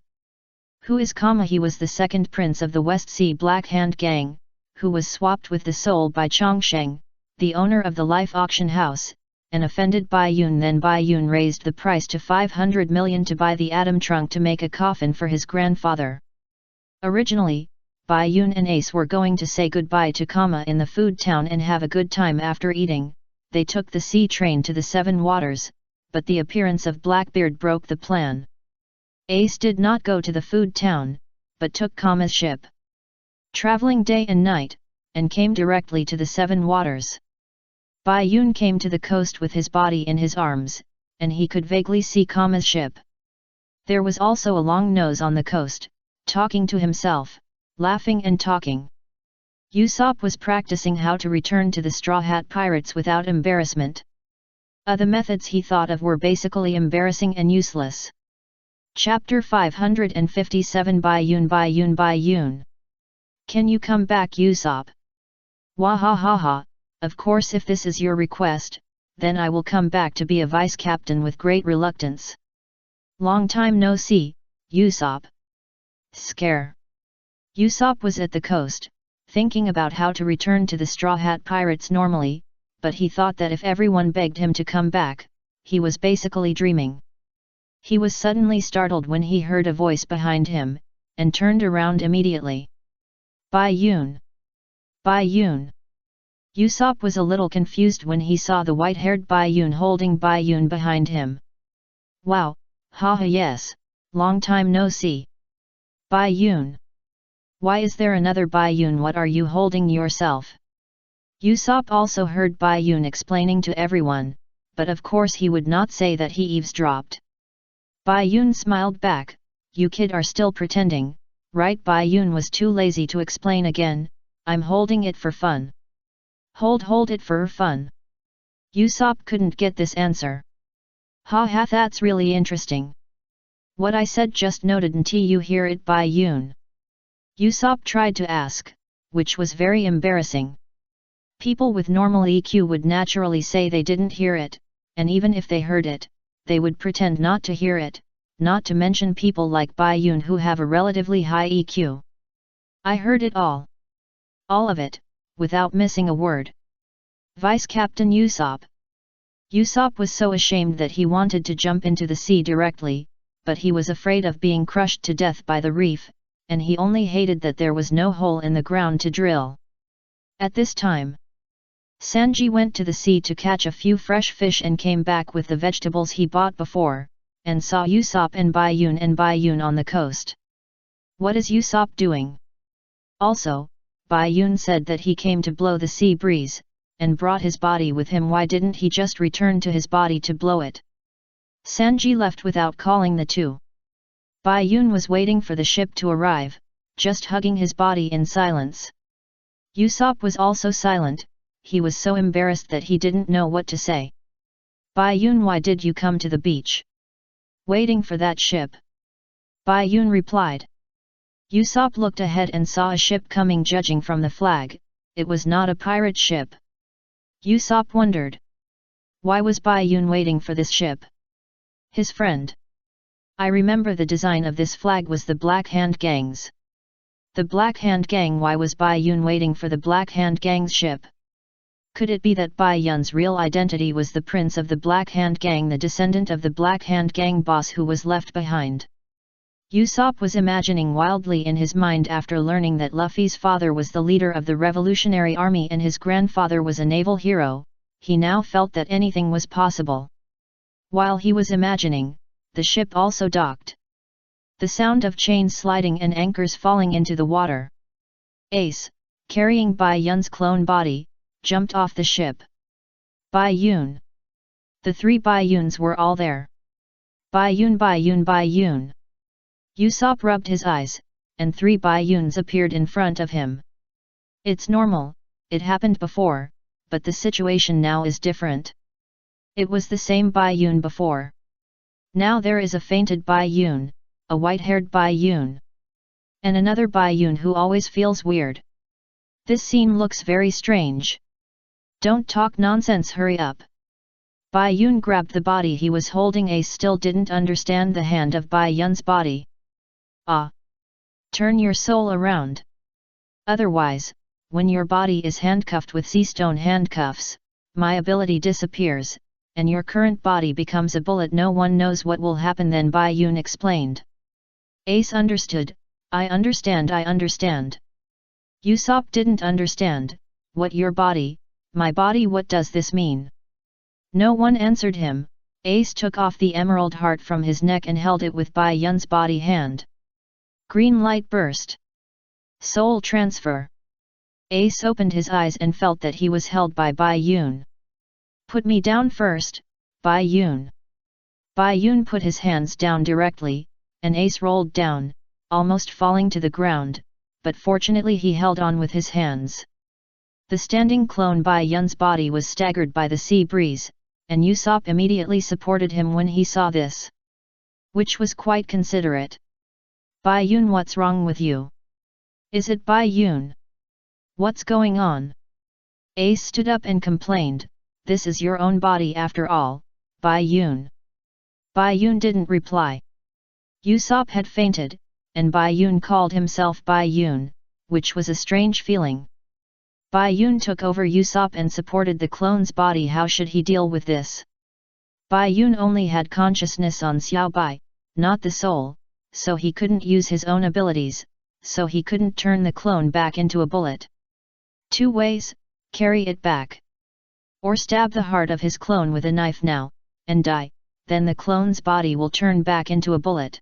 Who is Kama? He was the second prince of the West Sea Black Hand Gang, who was swapped with the soul by Chongsheng, the owner of the Life Auction House, and offended Bayun. Then Bayun raised the price to 500 million to buy the atom trunk to make a coffin for his grandfather. Originally, Bayun and Ace were going to say goodbye to Kama in the food town and have a good time. After eating, they took the sea train to the 7 Waters, but the appearance of Blackbeard broke the plan. Ace did not go to the food town, but took Kama's ship, traveling day and night, and came directly to the 7 Waters. Bayun came to the coast with his body in his arms, and he could vaguely see Kama's ship. There was also a long nose on the coast, talking to himself, laughing and talking. Usopp was practicing how to return to the Straw Hat Pirates without embarrassment. Other methods he thought of were basically embarrassing and useless. Chapter 557 Bayun. Can you come back, Usopp? Wahahaha, of course, if this is your request, then I will come back to be a vice-captain with great reluctance. Long time no see, Usopp. Scare. Usopp was at the coast, thinking about how to return to the Straw Hat Pirates normally, but he thought that if everyone begged him to come back, he was basically dreaming. He was suddenly startled when he heard a voice behind him, and turned around immediately. Bayun. Bayun. Usopp was a little confused when he saw the white-haired Bayun holding Bayun behind him. Wow, haha, yes, long time no see. Bayun. Why is there another Bayun? What are you holding yourself? Usopp also heard Bayun explaining to everyone, but of course he would not say that he eavesdropped. Bayun smiled back, you kid are still pretending, right? Bayun was too lazy to explain again, I'm holding it for fun. Hold it for fun. Usopp couldn't get this answer. Ha, that's really interesting. What I said just noted until you hear it, Bayun. Usopp tried to ask, which was very embarrassing. People with normal EQ would naturally say they didn't hear it, and even if they heard it, they would pretend not to hear it, not to mention people like Bayun who have a relatively high EQ. I heard it all. All of it, without missing a word. Vice-Captain Usopp. Usopp was so ashamed that he wanted to jump into the sea directly, but he was afraid of being crushed to death by the reef, and he only hated that there was no hole in the ground to drill. At this time, Sanji went to the sea to catch a few fresh fish and came back with the vegetables he bought before, and saw Usopp and Bayun on the coast. What is Usopp doing? Also, Bayun said that he came to blow the sea breeze, and brought his body with him. Why didn't he just return to his body to blow it? Sanji left without calling the two. Bayun was waiting for the ship to arrive, just hugging his body in silence. Usopp was also silent, he was so embarrassed that he didn't know what to say. Bayun, why did you come to the beach? Waiting for that ship. Bayun replied. Usopp looked ahead and saw a ship coming. Judging from the flag, it was not a pirate ship. Usopp wondered. Why was Bayun waiting for this ship? His friend. I remember the design of this flag was the Black Hand Gang's. The Black Hand Gang. Why was Bayun waiting for the Black Hand Gang's ship? Could it be that Bayun's real identity was the prince of the Black Hand Gang, the descendant of the Black Hand Gang boss who was left behind? Usopp was imagining wildly in his mind after learning that Luffy's father was the leader of the Revolutionary Army and his grandfather was a naval hero. He now felt that anything was possible. While he was imagining, the ship also docked. The sound of chains sliding and anchors falling into the water. Ace, carrying Bayun's clone body, jumped off the ship. Bayun. The three Bayuns were all there. Bayun. Usopp rubbed his eyes, and three Bayuns appeared in front of him. It's normal, it happened before, but the situation now is different. It was the same Bayun before. Now there is a fainted Bayun, a white-haired Bayun. And another Bayun who always feels weird. This scene looks very strange. Don't talk nonsense, hurry up. Bayun grabbed the body he was holding. Ace still didn't understand the hand of Bayun's body. Ah! Turn your soul around. Otherwise, when your body is handcuffed with sea stone handcuffs, my ability disappears, and your current body becomes a bullet. No one knows what will happen then, Bayun explained. Ace understood. I understand. Usopp didn't understand. What, your body, my body? What does this mean? No one answered him. Ace took off the emerald heart from his neck and held it with Bayun's body hand. Green light burst. Soul transfer. Ace opened his eyes and felt that he was held by Bayun. Put me down first, Bayun. Bayun put his hands down directly, and Ace rolled down, almost falling to the ground, but fortunately he held on with his hands. The standing clone Bai Yun's body was staggered by the sea breeze, and Usopp immediately supported him when he saw this, which was quite considerate. "Bai Yun, what's wrong with you? Is it Bai Yun? What's going on?" Ace stood up and complained, "This is your own body after all, Bai Yun." Bai Yun didn't reply. Usopp had fainted, and Bai Yun called himself Bai Yun, which was a strange feeling. Bai Yun took over Usopp and supported the clone's body. How should he deal with this? Bai Yun only had consciousness on Xiao Bai, not the soul, so he couldn't use his own abilities, so he couldn't turn the clone back into a bullet. Two ways: carry it back, or stab the heart of his clone with a knife now, and die, then the clone's body will turn back into a bullet.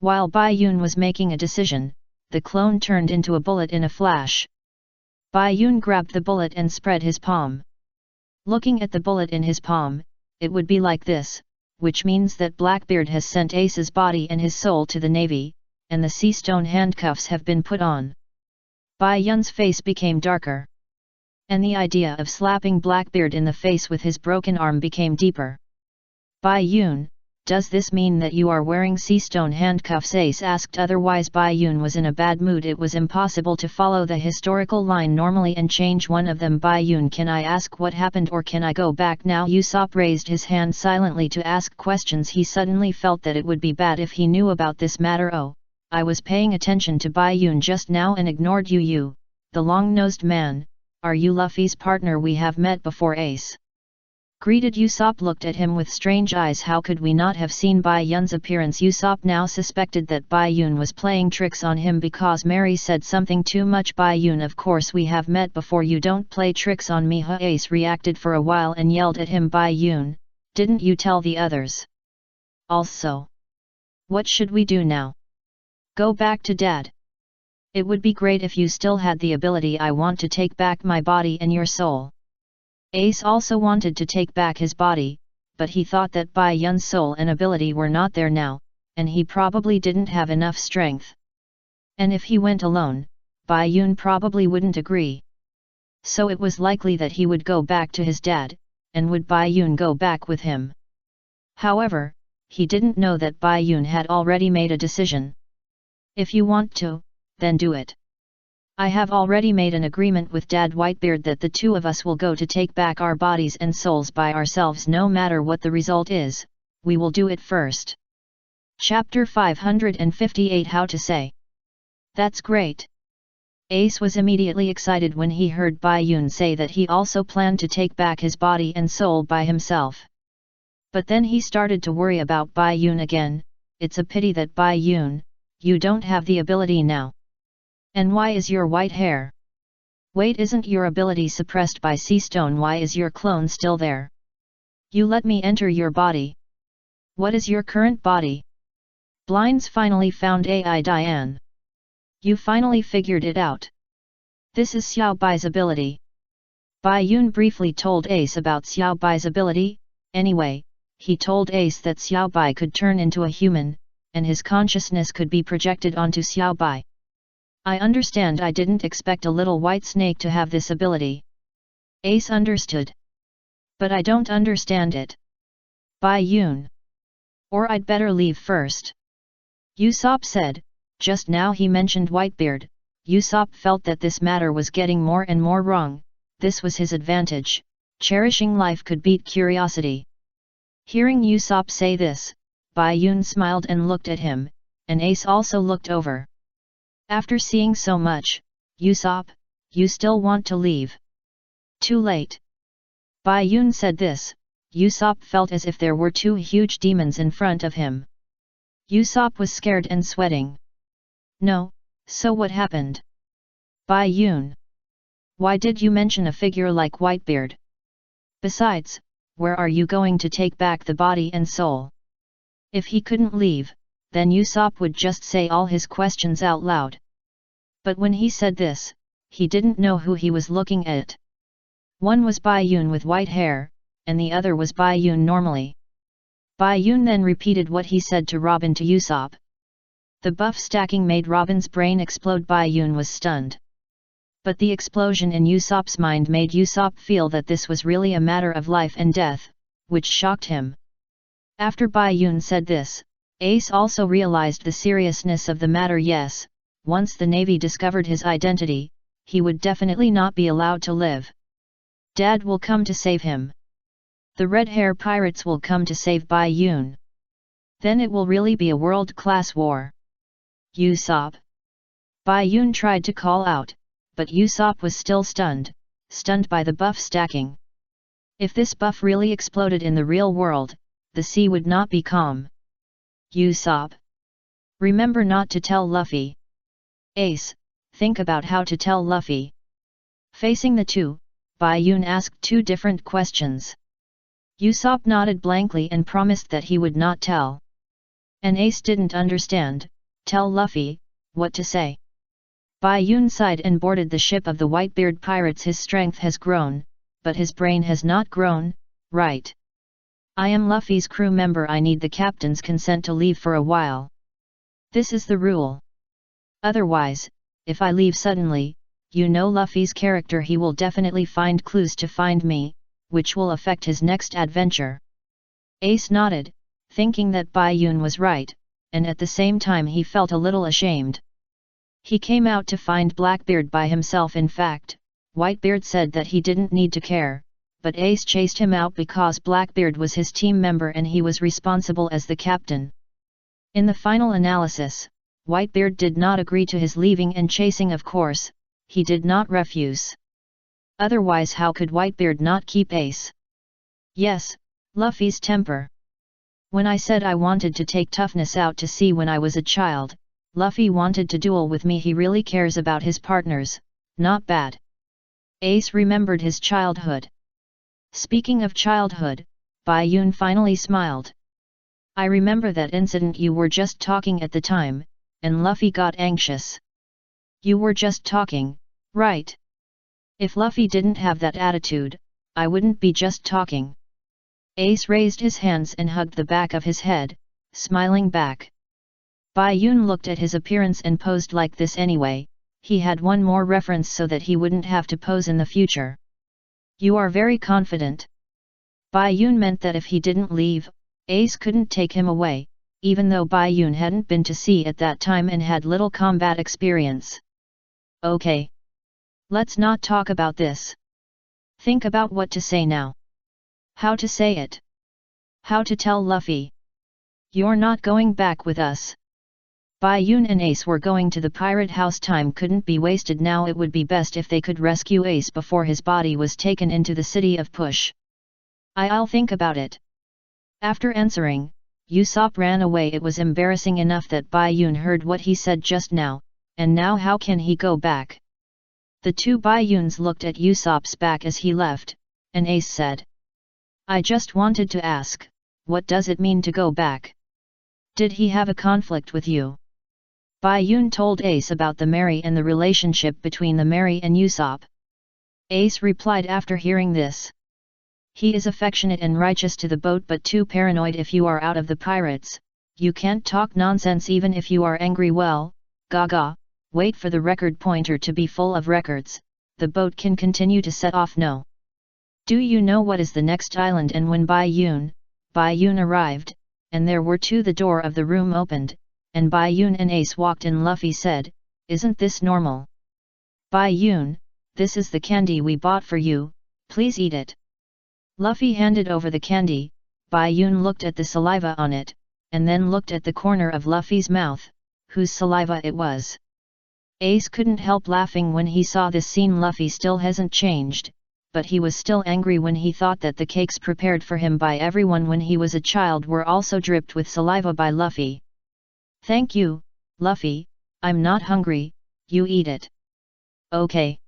While Bai Yun was making a decision, the clone turned into a bullet in a flash. Bai Yun grabbed the bullet and spread his palm. Looking at the bullet in his palm, it would be like this, which means that Blackbeard has sent Ace's body and his soul to the Navy, and the sea stone handcuffs have been put on. Bai Yun's face became darker, and the idea of slapping Blackbeard in the face with his broken arm became deeper. "Bai Yun, does this mean that you are wearing sea stone handcuffs?" Ace asked. Otherwise Bai Yun was in a bad mood. It was impossible to follow the historical line normally and change one of them. "Bai Yun, can I ask what happened, or can I go back now?" Usopp raised his hand silently to ask questions. He suddenly felt that it would be bad if he knew about this matter. "Oh, I was paying attention to Bai Yun just now and ignored you. You, the long-nosed man, are you Luffy's partner? We have met before." Ace greeted Usopp, looked at him with strange eyes. How could we not have seen Bai Yun's appearance? Usopp now suspected that Bai Yun was playing tricks on him because Mary said something too much. "Bai Yun, of course we have met before. You don't play tricks on me." Ace reacted for a while and yelled at him, "Bai Yun, didn't you tell the others? Also, what should we do now? Go back to Dad? It would be great if you still had the ability. I want to take back my body and your soul." Ace also wanted to take back his body, but he thought that Bai Yun's soul and ability were not there now, and he probably didn't have enough strength. And if he went alone, Bai Yun probably wouldn't agree. So it was likely that he would go back to his dad, and would Bai Yun go back with him? However, he didn't know that Bai Yun had already made a decision. "If you want to, then do it. I have already made an agreement with Dad Whitebeard that the two of us will go to take back our bodies and souls by ourselves. No matter what the result is, we will do it first." Chapter 558, How to Say. "That's great." Ace was immediately excited when he heard Bai Yun say that he also planned to take back his body and soul by himself. But then he started to worry about Bai Yun again. "It's a pity that Bai Yun, you don't have the ability now. And why is your white hair? Wait, isn't your ability suppressed by sea stone? Why is your clone still there? You let me enter your body. What is your current body?" Blinds finally found AI Diane. "You finally figured it out. This is Xiao Bai's ability." Bai Yun briefly told Ace about Xiao Bai's ability. Anyway, he told Ace that Xiao Bai could turn into a human, and his consciousness could be projected onto Xiao Bai. "I understand. I didn't expect a little white snake to have this ability." Ace understood. "But I don't understand it. Bai Yun. Or I'd better leave first." Usopp said. Just now he mentioned Whitebeard. Usopp felt that this matter was getting more and more wrong. This was his advantage. Cherishing life could beat curiosity. Hearing Usopp say this, Bai Yun smiled and looked at him, and Ace also looked over. "After seeing so much, Usopp, you still want to leave?" "Too late." Bai Yun said this. Usopp felt as if there were two huge demons in front of him. Usopp was scared and sweating. "No, so what happened?" "Bai Yun, why did you mention a figure like Whitebeard? Besides, where are you going to take back the body and soul?" If he couldn't leave, then Usopp would just say all his questions out loud. But when he said this, he didn't know who he was looking at. One was Bai Yun with white hair, and the other was Bai Yun normally. Bai Yun then repeated what he said to Robin to Usopp. The buff stacking made Robin's brain explode. Bai Yun was stunned. But the explosion in Usopp's mind made Usopp feel that this was really a matter of life and death, which shocked him. After Bai Yun said this, Ace also realized the seriousness of the matter. Yes, once the Navy discovered his identity, he would definitely not be allowed to live. Dad will come to save him. The Red Hair Pirates will come to save Bai Yun. Then it will really be a world-class war. Usopp. Bai Yun tried to call out, but Usopp was still stunned by the buff stacking. If this buff really exploded in the real world, the sea would not be calm. Usopp. Remember not to tell Luffy. Ace, think about how to tell Luffy. Facing the two, Bai Yun asked two different questions. Usopp nodded blankly and promised that he would not tell. And Ace didn't understand. Tell Luffy, what to say. Bai Yun sighed and boarded the ship of the Whitebeard pirates. His strength has grown, but his brain has not grown, right? I am Luffy's crew member. I need the captain's consent to leave for a while. This is the rule. Otherwise, if I leave suddenly, you know Luffy's character, he will definitely find clues to find me, which will affect his next adventure. Ace nodded, thinking that Bai Yun was right, and at the same time he felt a little ashamed. He came out to find Blackbeard by himself. In fact, Whitebeard said that he didn't need to care, but Ace chased him out because Blackbeard was his team member and he was responsible as the captain. In the final analysis, Whitebeard did not agree to his leaving and chasing. Of course, he did not refuse. Otherwise how could Whitebeard not keep Ace? Yes, Luffy's temper. When I said I wanted to take toughness out to sea when I was a child, Luffy wanted to duel with me. He really cares about his partners, not bad. Ace remembered his childhood. Speaking of childhood, Bai Yun finally smiled. I remember that incident. You were just talking at the time, and Luffy got anxious. You were just talking, right? If Luffy didn't have that attitude, I wouldn't be just talking. Ace raised his hands and hugged the back of his head, smiling back. Bai Yun looked at his appearance and posed like this anyway. He had one more reference so that he wouldn't have to pose in the future. You are very confident. Bai Yun meant that if he didn't leave, Ace couldn't take him away, even though Bai Yun hadn't been to sea at that time and had little combat experience. Okay. Let's not talk about this. Think about what to say now. How to say it. How to tell Luffy. You're not going back with us. Bai Yun and Ace were going to the pirate house. Time couldn't be wasted now. It would be best if they could rescue Ace before his body was taken into the city of Push. I'll think about it. After answering, Usopp ran away. It was embarrassing enough that Bai Yun heard what he said just now, and now how can he go back? The two Bai Yuns looked at Usopp's back as he left, and Ace said, I just wanted to ask, what does it mean to go back? Did he have a conflict with you? Bai Yun told Ace about the Mary and the relationship between the Mary and Usopp. Ace replied after hearing this. He is affectionate and righteous to the boat but too paranoid. If you are out of the pirates, you can't talk nonsense even if you are angry. Well, gaga, wait for the record pointer to be full of records, the boat can continue to set off. No. Do you know what is the next island? And when Bai Yun arrived, and there were two, the door of the room opened, and Bai Yun and Ace walked in. Luffy said, isn't this normal? Bai Yun, this is the candy we bought for you, please eat it. Luffy handed over the candy. Bai Yun looked at the saliva on it, and then looked at the corner of Luffy's mouth, whose saliva it was. Ace couldn't help laughing when he saw this scene. Luffy still hasn't changed, but he was still angry when he thought that the cakes prepared for him by everyone when he was a child were also dripped with saliva by Luffy. Thank you, Luffy, I'm not hungry, you eat it. Okay.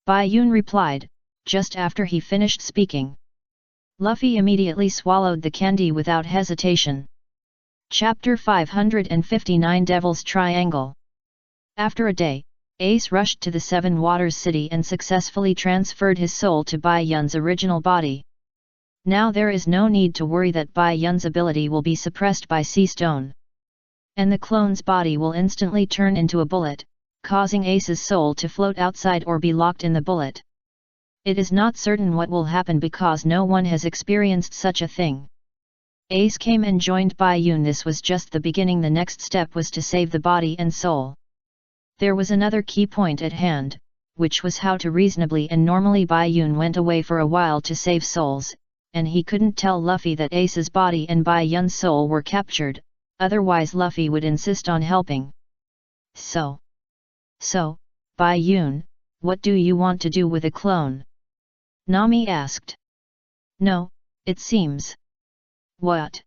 Bai Yun replied, just after he finished speaking. Luffy immediately swallowed the candy without hesitation. Chapter 559 Devil's Triangle. After a day, Ace rushed to the Seven Waters City and successfully transferred his soul to Bai Yun's original body. Now there is no need to worry that Bai Yun's ability will be suppressed by Sea Stone. and the clone's body will instantly turn into a bullet, causing Ace's soul to float outside or be locked in the bullet. It is not certain what will happen because no one has experienced such a thing. Ace came and joined Bai Yun. This was just the beginning. The next step was to save the body and soul. There was another key point at hand, which was how to reasonably and normally. Bai Yun went away for a while to save souls, and he couldn't tell Luffy that Ace's body and Bai Yun's soul were captured, otherwise Luffy would insist on helping. So, Bai Yun, what do you want to do with a clone? Nami asked. No, it seems. What?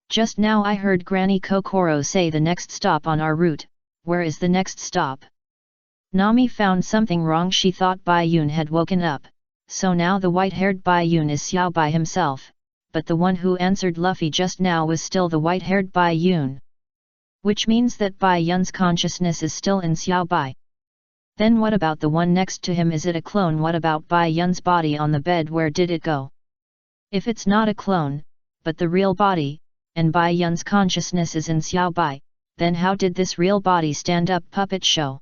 Just now I heard Granny Kokoro say the next stop on our route. Where is the next stop? Nami found something wrong. She thought Bai Yun had woken up, so now the white-haired Bai Yun is Xiao Bai himself, but the one who answered Luffy just now was still the white-haired Bai Yun. Which means that Bai Yun's consciousness is still in Xiao Bai. Then what about the one next to him? Is it a clone? What about Bai Yun's body on the bed? Where did it go? If it's not a clone, but the real body, and Bai Yun's consciousness is in Xiao Bai, then how did this real body stand-up puppet show?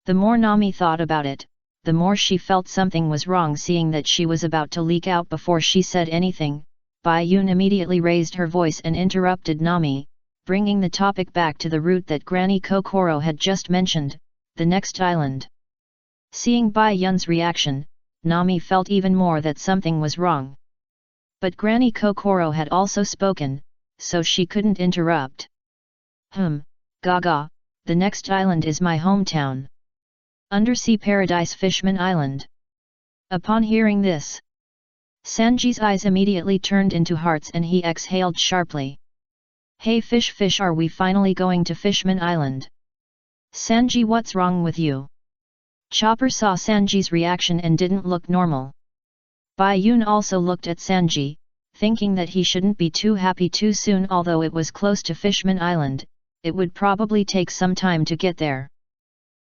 The more Nami thought about it, the more she felt something was wrong. Seeing that she was about to leak out before she said anything, Bai Yun immediately raised her voice and interrupted Nami, bringing the topic back to the route that Granny Kokoro had just mentioned, the next island. Seeing Bai Yun's reaction, Nami felt even more that something was wrong. But Granny Kokoro had also spoken, so she couldn't interrupt. Gaga, the next island is my hometown. Undersea Paradise Fishman Island. Upon hearing this, Sanji's eyes immediately turned into hearts and he exhaled sharply. Hey fish, are we finally going to Fishman Island? Sanji, what's wrong with you? Chopper saw Sanji's reaction and didn't look normal. Bai Yun also looked at Sanji, thinking that he shouldn't be too happy too soon. Although it was close to Fishman Island, it would probably take some time to get there.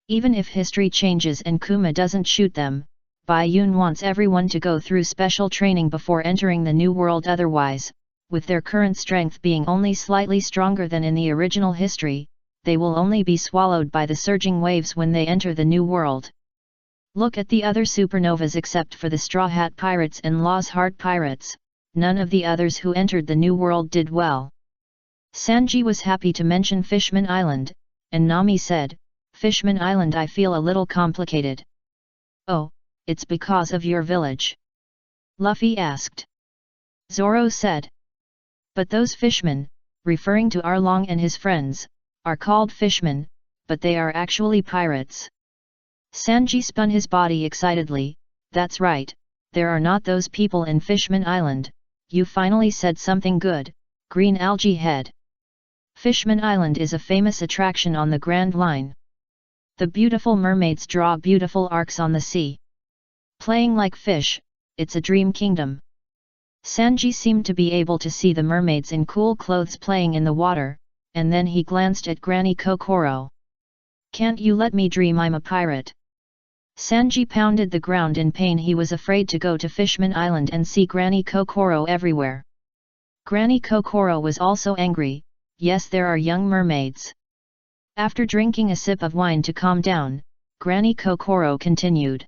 Even if history changes and Kuma doesn't shoot them, Bai Yun wants everyone to go through special training before entering the new world. Otherwise, with their current strength being only slightly stronger than in the original history, they will only be swallowed by the surging waves when they enter the new world. Look at the other supernovas. Except for the Straw Hat Pirates and Law's Heart Pirates, none of the others who entered the new world did well. Sanji was happy to mention Fishman Island, and Nami said, Fishman Island, I feel a little complicated. Oh, it's because of your village? Luffy asked. Zoro said. But those fishmen, referring to Arlong and his friends, are called fishmen, but they are actually pirates. Sanji spun his body excitedly. That's right, there are not those people in Fishman Island. You finally said something good, Green Algae Head. Fishman Island is a famous attraction on the Grand Line. The beautiful mermaids draw beautiful arcs on the sea. Playing like fish, it's a dream kingdom. Sanji seemed to be able to see the mermaids in cool clothes playing in the water, and then he glanced at Granny Kokoro. Can't you let me dream? I'm a pirate. Sanji pounded the ground in pain. He was afraid to go to Fishman Island and see Granny Kokoro everywhere. Granny Kokoro was also angry. Yes, there are young mermaids. After drinking a sip of wine to calm down, Granny Kokoro continued.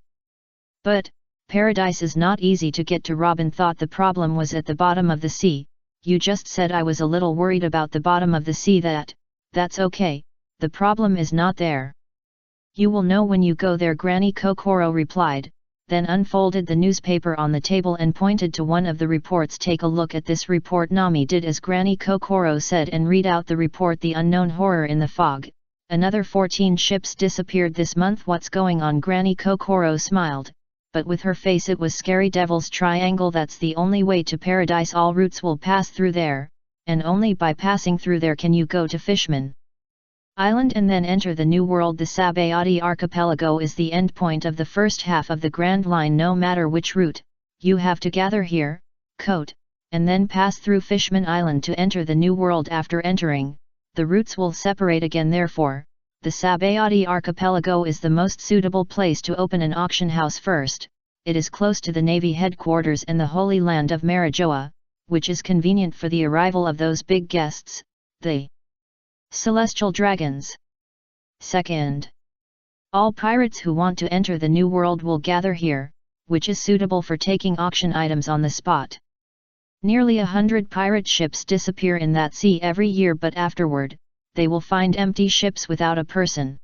But, paradise is not easy to get to. Robin thought the problem was at the bottom of the sea. You just said I was a little worried about the bottom of the sea. That's okay, the problem is not there. You will know when you go there, Granny Kokoro replied, then unfolded the newspaper on the table and pointed to one of the reports. Take a look at this report. Nami did as Granny Kokoro said and read out the report. The unknown horror in the fog. Another 14 ships disappeared this month. What's going on? Granny Kokoro smiled, but with her face it was scary. Devil's Triangle, that's the only way to paradise. All routes will pass through there, and only by passing through there can you go to Fishman Island and then enter the new world. The Sabayati Archipelago is the endpoint of the first half of the Grand Line. No matter which route, you have to gather here, coat, and then pass through Fishman Island to enter the new world. After entering, the routes will separate again. Therefore, the Sabayati Archipelago is the most suitable place to open an auction house first. It is close to the Navy headquarters and the Holy Land of Marijoa, which is convenient for the arrival of those big guests. The Celestial dragons. Second. All pirates who want to enter the New World will gather here, which is suitable for taking auction items on the spot. Nearly 100 pirate ships disappear in that sea every year, but afterward, they will find empty ships without a person.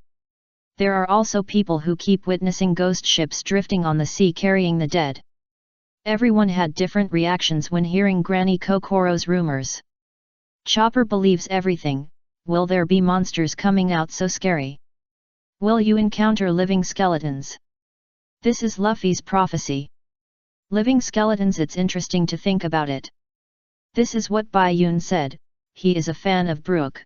There are also people who keep witnessing ghost ships drifting on the sea carrying the dead. Everyone had different reactions when hearing Granny Kokoro's rumors. Chopper believes everything. Will there be monsters coming out so scary? Will you encounter living skeletons? This is Luffy's prophecy. Living skeletons, it's interesting to think about it. This is what Bai Yun said, he is a fan of Brook.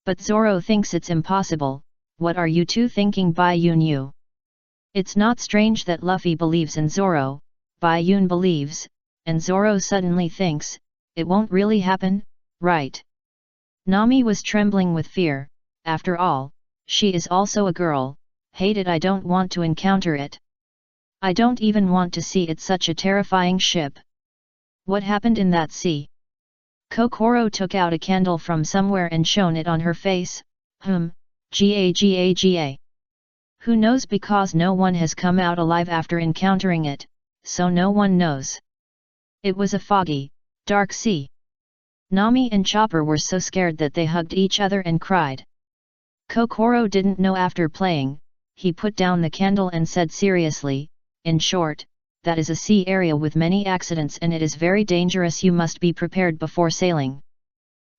But Zoro thinks it's impossible. What are you two thinking, Bai Yun? You? It's not strange that Luffy believes in Zoro, Bai Yun believes, and Zoro suddenly thinks, it won't really happen, right? Nami was trembling with fear. After all, she is also a girl. Hate it, I don't want to encounter it. I don't even want to see it, such a terrifying ship. What happened in that sea? Kokoro took out a candle from somewhere and shone it on her face. Gaga. Who knows, because no one has come out alive after encountering it, so no one knows. It was a foggy, dark sea. Nami and Chopper were so scared that they hugged each other and cried. Kokoro didn't know after playing. He put down the candle and said seriously, in short, that is a sea area with many accidents and it is very dangerous, you must be prepared before sailing.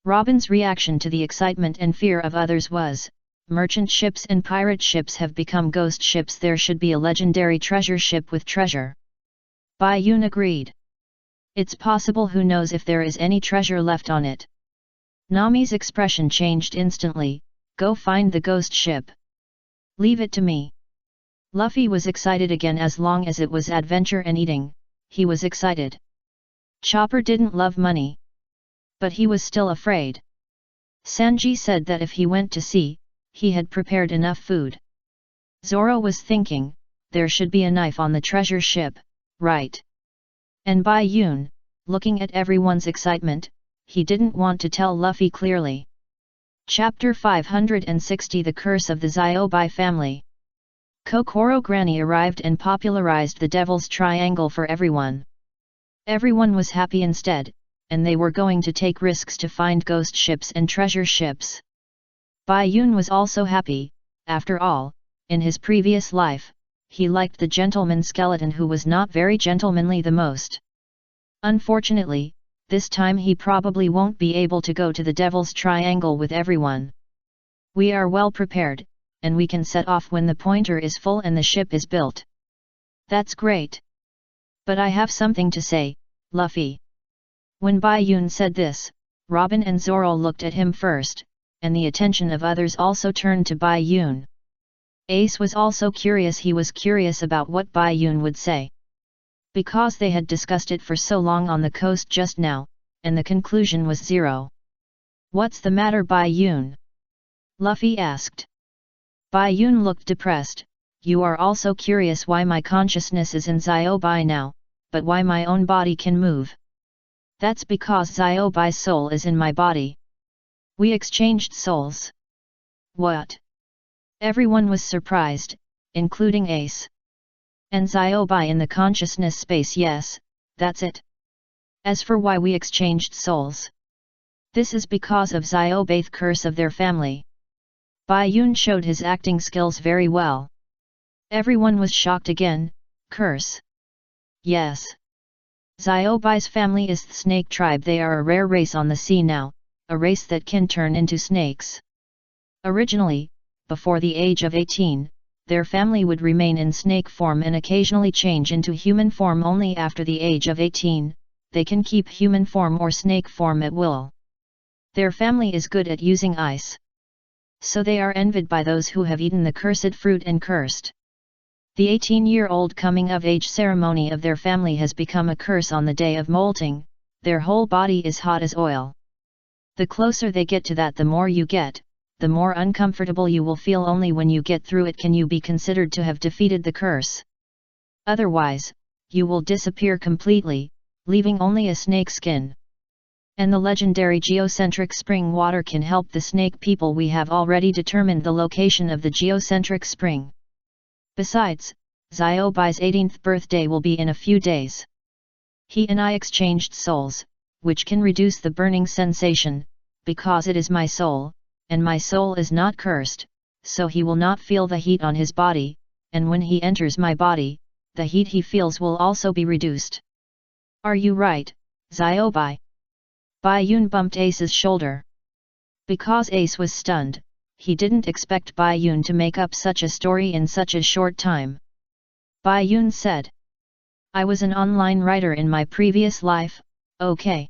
Robin's reaction to the excitement and fear of others was, merchant ships and pirate ships have become ghost ships, there should be a legendary treasure ship with treasure. Bai Yun agreed. It's possible, who knows if there is any treasure left on it. Nami's expression changed instantly, go find the ghost ship. Leave it to me. Luffy was excited again, as long as it was adventure and eating, he was excited. Chopper didn't love money. But he was still afraid. Sanji said that if he went to sea, he had prepared enough food. Zoro was thinking, there should be a knife on the treasure ship, right? And Bai Yun, looking at everyone's excitement, he didn't want to tell Luffy clearly. Chapter 560, The Curse of the Ziobai Family. Kokoro Granny arrived and popularized the Devil's Triangle for everyone. Everyone was happy instead, and they were going to take risks to find ghost ships and treasure ships. Bai Yun was also happy. After all, in his previous life, he liked the gentleman skeleton who was not very gentlemanly the most. Unfortunately, this time he probably won't be able to go to the Devil's Triangle with everyone. We are well prepared, and we can set off when the pointer is full and the ship is built. That's great. But I have something to say, Luffy. When Bai Yun said this, Robin and Zoro looked at him first, and the attention of others also turned to Bai Yun. Ace was also curious, he was curious about what Bai Yun would say. Because they had discussed it for so long on the coast just now, and the conclusion was zero. What's the matter, Bai Yun? Luffy asked. Bai Yun looked depressed. You are also curious why my consciousness is in Ziobai now, but why my own body can move. That's because Ziobai's soul is in my body. We exchanged souls. What? Everyone was surprised, including Ace. And Ziobai in the consciousness space, yes, that's it. As for why we exchanged souls, this is because of Ziobai's curse of their family. Bai Yun showed his acting skills very well. Everyone was shocked again. Curse? Yes. Ziobai's family is the snake tribe. They are a rare race on the sea now, a race that can turn into snakes. Originally, before the age of 18, their family would remain in snake form and occasionally change into human form. Only after the age of 18, they can keep human form or snake form at will. Their family is good at using ice. So they are envied by those who have eaten the cursed fruit and cursed. The 18-year-old coming of age ceremony of their family has become a curse on the day of molting. Their whole body is hot as oil. The closer they get to that, the more you get, the more uncomfortable you will feel. Only when you get through it can you be considered to have defeated the curse. Otherwise, you will disappear completely, leaving only a snake skin. And the legendary geocentric spring water can help the snake people. We have already determined the location of the geocentric spring. Besides, Xiaobai's 18th birthday will be in a few days. He and I exchanged souls, which can reduce the burning sensation, because it is my soul, and my soul is not cursed, so he will not feel the heat on his body, and when he enters my body, the heat he feels will also be reduced. Are you right, Xiaobai? Bai Yun bumped Ace's shoulder. Because Ace was stunned, he didn't expect Bai Yun to make up such a story in such a short time. Bai Yun said, I was an online writer in my previous life, okay.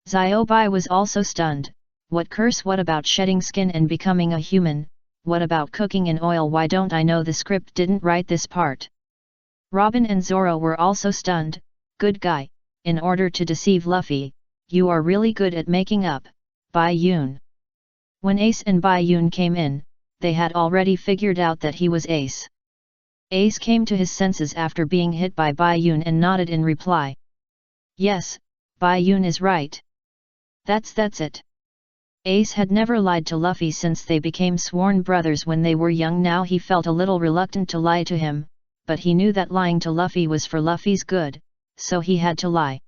Xiaobai was also stunned. What curse? What about shedding skin and becoming a human? What about cooking in oil? Why don't I know the script didn't write this part? Robin and Zoro were also stunned. Good guy, in order to deceive Luffy, you are really good at making up, Bai Yun. When Ace and Bai Yun came in, they had already figured out that he was Ace. Ace came to his senses after being hit by Bai Yun and nodded in reply. Yes, Bai Yun is right. That's it. Ace had never lied to Luffy since they became sworn brothers when they were young. Now he felt a little reluctant to lie to him, but he knew that lying to Luffy was for Luffy's good, so he had to lie.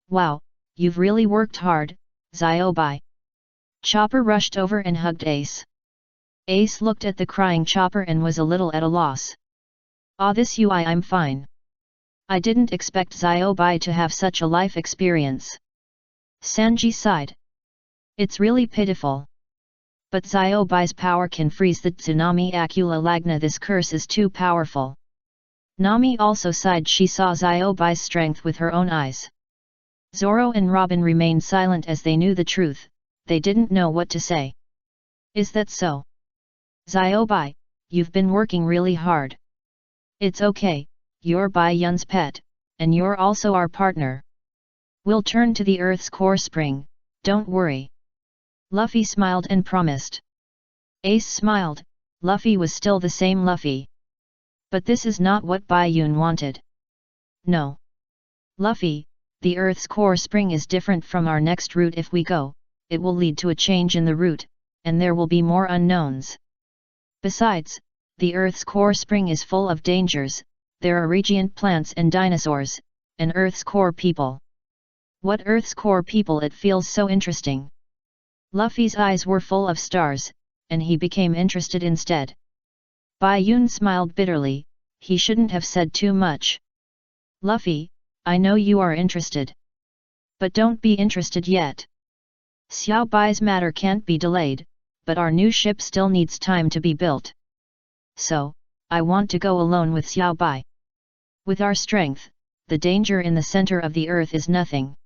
Wow, you've really worked hard, Xiaobai. Chopper rushed over and hugged Ace. Ace looked at the crying Chopper and was a little at a loss. This UI I'm fine. I didn't expect Xiaobai to have such a life experience. Sanji sighed. It's really pitiful. But Xiaobai's power can freeze the tsunami Akula Lagna. This curse is too powerful. Nami also sighed. She saw Xiaobai's strength with her own eyes. Zoro and Robin remained silent as they knew the truth. They didn't know what to say. Is that so? Xiaobai, you've been working really hard. It's okay, you're Bai Yun's pet, and you're also our partner. We'll turn to the Earth's core spring, don't worry. Luffy smiled and promised. Ace smiled. Luffy was still the same Luffy. But this is not what Bai Yun wanted. No. Luffy, the Earth's core spring is different from our next route. If we go, it will lead to a change in the route, and there will be more unknowns. Besides, the Earth's core spring is full of dangers. There are regiant plants and dinosaurs, and Earth's core people. What Earth's core people? It feels so interesting. Luffy's eyes were full of stars, and he became interested instead. Bai Yun smiled bitterly. He shouldn't have said too much. Luffy, I know you are interested. But don't be interested yet. Xiao Bai's matter can't be delayed, but our new ship still needs time to be built. So, I want to go alone with Xiao Bai. With our strength, the danger in the center of the earth is nothing.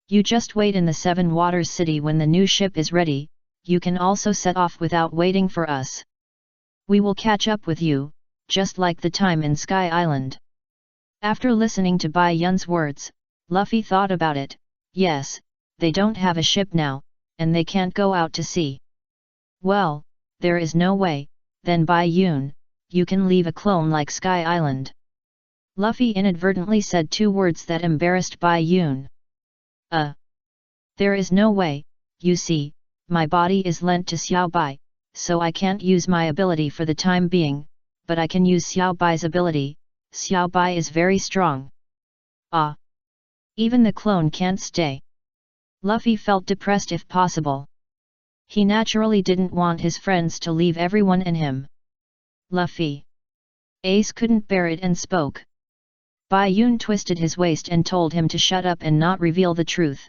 You just wait in the Seven Waters City. When the new ship is ready, you can also set off without waiting for us. We will catch up with you, just like the time in Sky Island. After listening to Bai Yun's words, Luffy thought about it. Yes, they don't have a ship now, and they can't go out to sea. Well, there is no way. Then Bai Yun, you can leave a clone like Sky Island. Luffy inadvertently said two words that embarrassed Bai Yun. There is no way. You see, my body is lent to Xiao Bai, so I can't use my ability for the time being, but I can use Xiao Bai's ability. Xiao Bai is very strong. Even the clone can't stay. Luffy felt depressed if possible. He naturally didn't want his friends to leave everyone and him. Luffy. Ace couldn't bear it and spoke. Bai Yun twisted his waist and told him to shut up and not reveal the truth.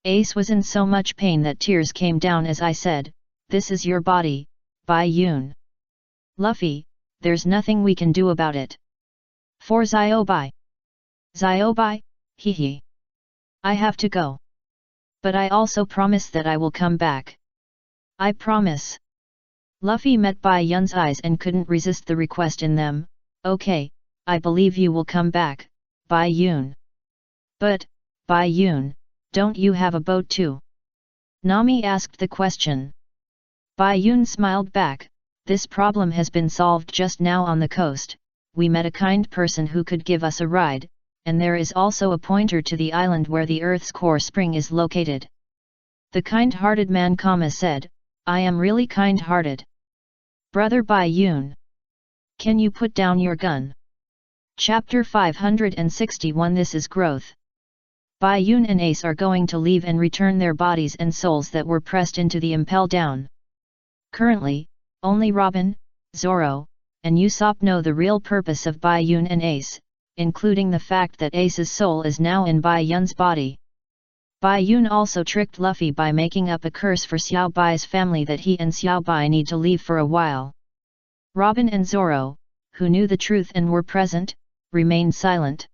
Ace was in so much pain that tears came down as I said, this is your body, Bai Yun. Luffy, there's nothing we can do about it. For Xiaobai. Xiaobai, hee. I have to go. But I also promise that I will come back. I promise. Luffy met Bai Yun's eyes and couldn't resist the request in them. Okay, I believe you will come back, Bai Yun. But, Bai Yun, don't you have a boat too? Nami asked the question. Bai Yun smiled back. This problem has been solved just now on the coast. We met a kind person who could give us a ride, and there is also a pointer to the island where the Earth's core spring is located. The kind-hearted man said, I am really kind-hearted. Brother Bai Yun. Can you put down your gun? Chapter 561 This is growth. Bai Yun and Ace are going to leave and return their bodies and souls that were pressed into the impel down. Currently, only Robin, Zoro, and Usopp know the real purpose of Bai Yun and Ace, including the fact that Ace's soul is now in Bai Yun's body. Bai Yun also tricked Luffy by making up a curse for Xiao Bai's family that he and Xiao Bai need to leave for a while. Robin and Zoro, who knew the truth and were present, remained silent.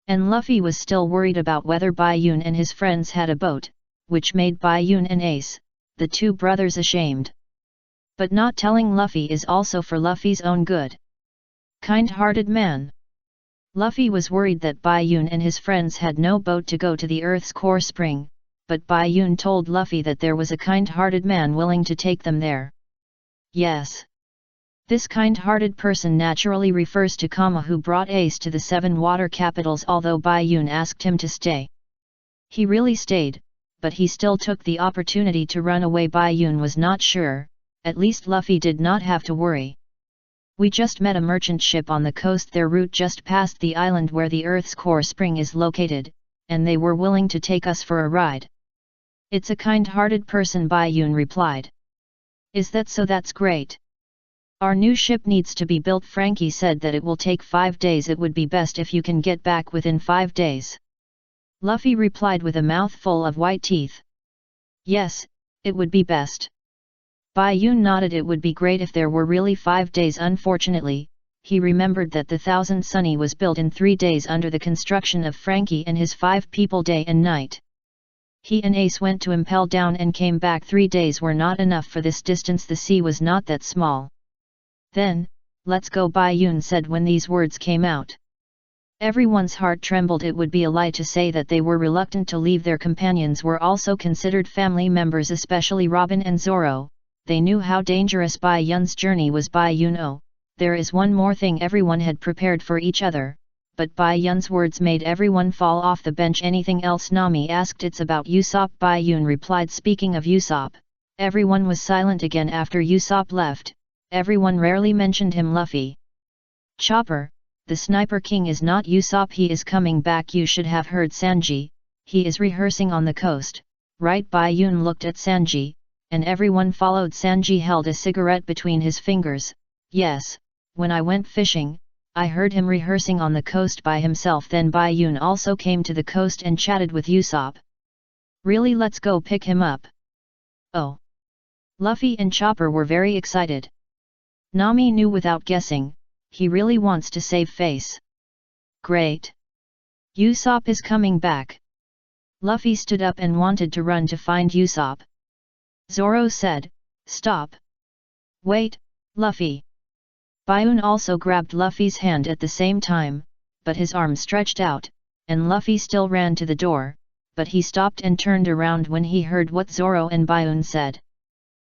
And Luffy was still worried about whether Bai Yun and his friends had a boat, which made Bai Yun and Ace, the two brothers, ashamed. But not telling Luffy is also for Luffy's own good. Kind-hearted man. Luffy was worried that Bai Yun and his friends had no boat to go to the Earth's core spring, but Bai Yun told Luffy that there was a kind-hearted man willing to take them there. Yes. This kind-hearted person naturally refers to Kama, who brought Ace to the 7 water capitals, although Bai Yun asked him to stay. He really stayed, but he still took the opportunity to run away. Bai Yun was not sure, at least Luffy did not have to worry. We just met a merchant ship on the coast. Their route just passed the island where the Earth's core spring is located, and they were willing to take us for a ride. It's a kind-hearted person, Bai Yun replied. Is that so? That's great. Our new ship needs to be built. Frankie said that it will take 5 days. It would be best if you can get back within 5 days. Luffy replied with a mouthful of white teeth. Yes, it would be best. Bai Yun nodded. It would be great if there were really 5 days. Unfortunately, he remembered that the Thousand Sunny was built in 3 days under the construction of Frankie and his 5 people day and night. He and Ace went to Impel Down and came back. 3 days were not enough for this distance. The sea was not that small. Then, let's go, Bai Yun said when these words came out. Everyone's heart trembled. It would be a lie to say that they were reluctant to leave. Their companions were also considered family members, especially Robin and Zoro. They knew how dangerous Bai Yun's journey was. Bai Yun, oh, there is one more thing. Everyone had prepared for each other, but Bai Yun's words made everyone fall off the bench. Anything else? Nami asked. It's about Usopp, Bai Yun replied. Speaking of Usopp, everyone was silent again after Usopp left. Everyone rarely mentioned him. Luffy. Chopper, the Sniper King is not Usopp. He is coming back. You should have heard Sanji. He is rehearsing on the coast, right? Bai Yun looked at Sanji, and everyone followed. Sanji held a cigarette between his fingers. Yes, when I went fishing, I heard him rehearsing on the coast by himself. Then Bai Yun also came to the coast and chatted with Usopp. Really? Let's go pick him up. Oh. Luffy and Chopper were very excited. Nami knew without guessing, he really wants to save face. Great. Usopp is coming back. Luffy stood up and wanted to run to find Usopp. Zoro said, stop. Wait, Luffy. Bai Yun also grabbed Luffy's hand at the same time, but his arm stretched out, and Luffy still ran to the door, but he stopped and turned around when he heard what Zoro and Bai Yun said.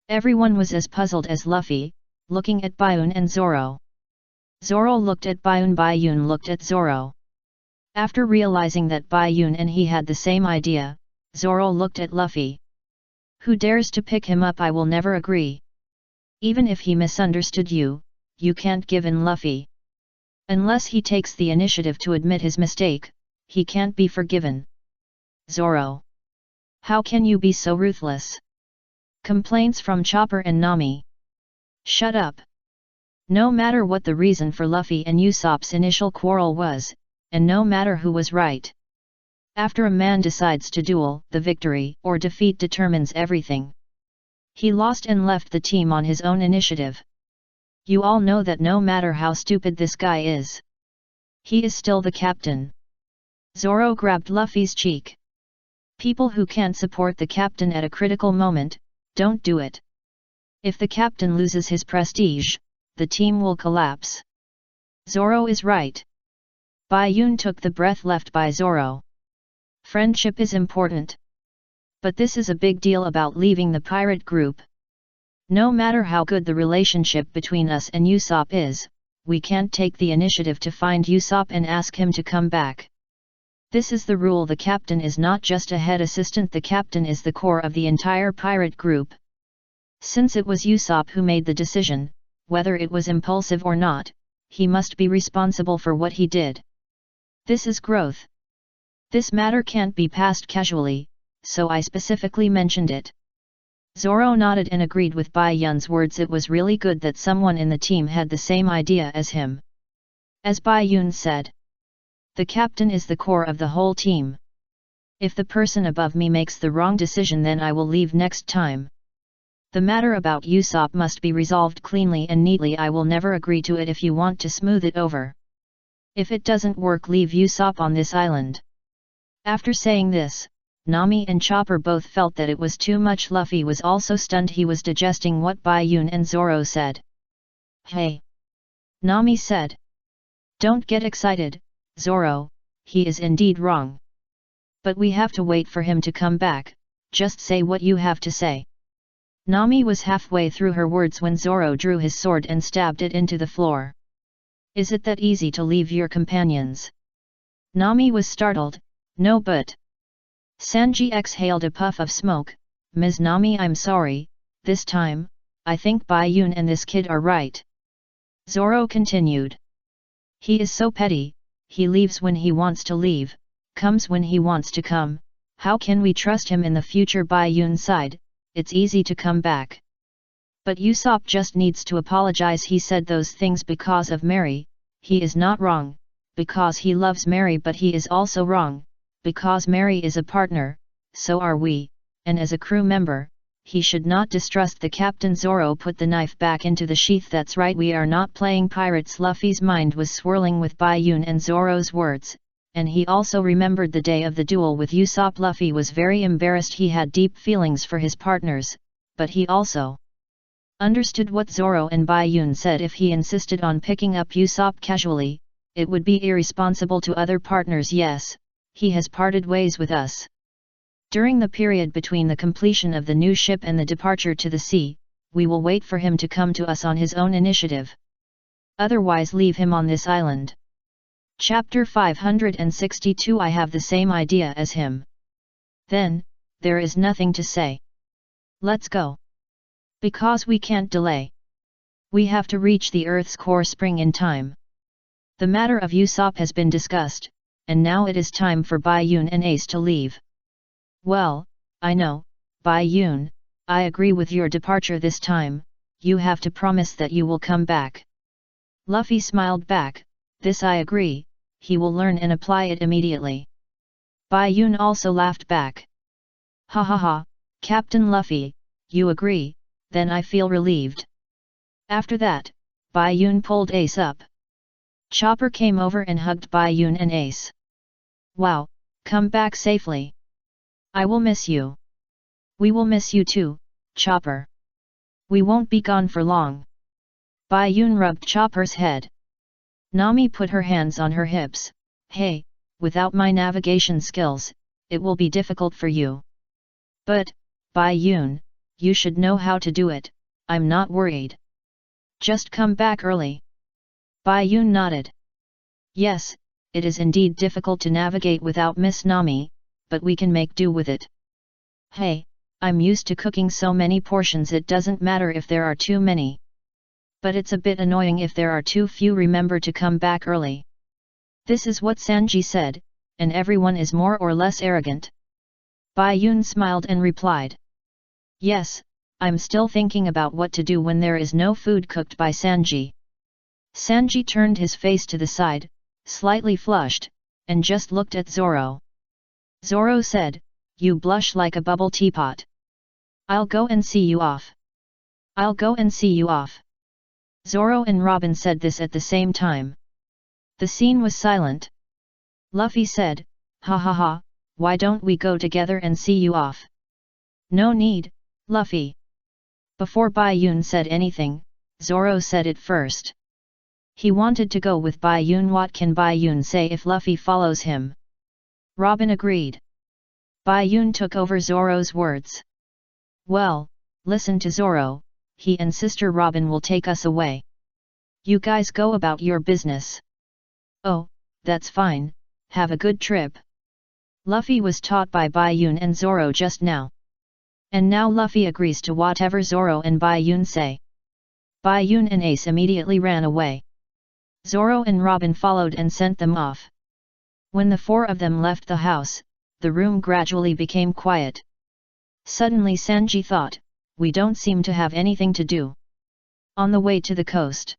Everyone was as puzzled as Luffy, looking at Bai Yun and Zoro. Zoro looked at Bai Yun. Bai Yun looked at Zoro. After realizing that Bai Yun and he had the same idea, Zoro looked at Luffy. Who dares to pick him up? I will never agree. Even if he misunderstood you, you can't give in. Luffy. Unless he takes the initiative to admit his mistake, he can't be forgiven. Zoro. How can you be so ruthless? Complaints from Chopper and Nami. Shut up. No matter what the reason for Luffy and Usopp's initial quarrel was, and no matter who was right. After a man decides to duel, the victory or defeat determines everything. He lost and left the team on his own initiative. You all know that no matter how stupid this guy is, he is still the captain. Zoro grabbed Luffy's cheek. People who can't support the captain at a critical moment, don't do it. If the captain loses his prestige, the team will collapse. Zoro is right. Bai Yun took the breath left by Zoro. Friendship is important. But this is a big deal about leaving the pirate group. No matter how good the relationship between us and Usopp is, we can't take the initiative to find Usopp and ask him to come back. This is the rule. The captain is not just a head assistant, the captain is the core of the entire pirate group. Since it was Usopp who made the decision, whether it was impulsive or not, he must be responsible for what he did. This is growth. This matter can't be passed casually, so I specifically mentioned it. Zoro nodded and agreed with Bai Yun's words. It was really good that someone in the team had the same idea as him. As Bai Yun said, the captain is the core of the whole team. If the person above me makes the wrong decision, then I will leave next time. The matter about Usopp must be resolved cleanly and neatly. I will never agree to it if you want to smooth it over. If it doesn't work, leave Usopp on this island. After saying this, Nami and Chopper both felt that it was too much. Luffy was also stunned. He was digesting what Bai Yun and Zoro said. Hey! Nami said. Don't get excited, Zoro, he is indeed wrong. But we have to wait for him to come back, just say what you have to say. Nami was halfway through her words when Zoro drew his sword and stabbed it into the floor. Is it that easy to leave your companions? Nami was startled. No, but... Sanji exhaled a puff of smoke. Ms. Nami, I'm sorry, this time, I think Bai Yun and this kid are right. Zoro continued. He is so petty, he leaves when he wants to leave, comes when he wants to come. How can we trust him in the future? Bai Yun sighed. It's easy to come back. But Usopp just needs to apologize. He said those things because of Mary. He is not wrong, because he loves Mary, but he is also wrong, because Mary is a partner, so are we, and as a crew member, he should not distrust the captain. Zoro put the knife back into the sheath. That's right, we are not playing pirates. Luffy's mind was swirling with Bai Yun and Zoro's words, and he also remembered the day of the duel with Usopp. Luffy was very embarrassed. He had deep feelings for his partners, but he also understood what Zoro and Bai Yun said. If he insisted on picking up Usopp casually, it would be irresponsible to other partners. Yes, he has parted ways with us. During the period between the completion of the new ship and the departure to the sea, we will wait for him to come to us on his own initiative. Otherwise, leave him on this island. Chapter 562. I have the same idea as him. Then, there is nothing to say. Let's go. Because we can't delay. We have to reach the Earth's core spring in time. The matter of Usopp has been discussed, and now it is time for Bai Yun and Ace to leave. Well, I know, Bai Yun, I agree with your departure this time. You have to promise that you will come back. Luffy smiled back. This I agree, he will learn and apply it immediately. Bai Yun also laughed back. Ha ha ha, Captain Luffy, you agree, then I feel relieved. After that, Bai Yun pulled Ace up. Chopper came over and hugged Bai Yun and Ace. Wow, come back safely. I will miss you. We will miss you too, Chopper. We won't be gone for long. Bai Yun rubbed Chopper's head. Nami put her hands on her hips. Hey, without my navigation skills, it will be difficult for you. But, Bai Yun, you should know how to do it. I'm not worried. Just come back early. Bai Yun nodded. Yes, it is indeed difficult to navigate without Miss Nami, but we can make do with it. Hey, I'm used to cooking so many portions, it doesn't matter if there are too many. But it's a bit annoying if there are too few. Remember to come back early. This is what Sanji said, and everyone is more or less arrogant. Bai Yun smiled and replied. Yes, I'm still thinking about what to do when there is no food cooked by Sanji. Sanji turned his face to the side, slightly flushed, and just looked at Zoro. Zoro said, You blush like a bubble teapot. I'll go and see you off. I'll go and see you off. Zoro and Robin said this at the same time. The scene was silent. Luffy said, Ha ha ha, why don't we go together and see you off? No need, Luffy. Before Bai Yun said anything, Zoro said it first. He wanted to go with Bai Yun. What can Bai Yun say if Luffy follows him? Robin agreed. Bai Yun took over Zoro's words. Well, listen to Zoro, he and Sister Robin will take us away. You guys go about your business. Oh, that's fine, have a good trip, Luffy was taught by Bai Yun and Zoro just now. And now Luffy agrees to whatever Zoro and Bai Yun say. Bai Yun and Ace immediately ran away. Zoro and Robin followed and sent them off. When the four of them left the house, the room gradually became quiet. Suddenly Sanji thought, we don't seem to have anything to do. On the way to the coast,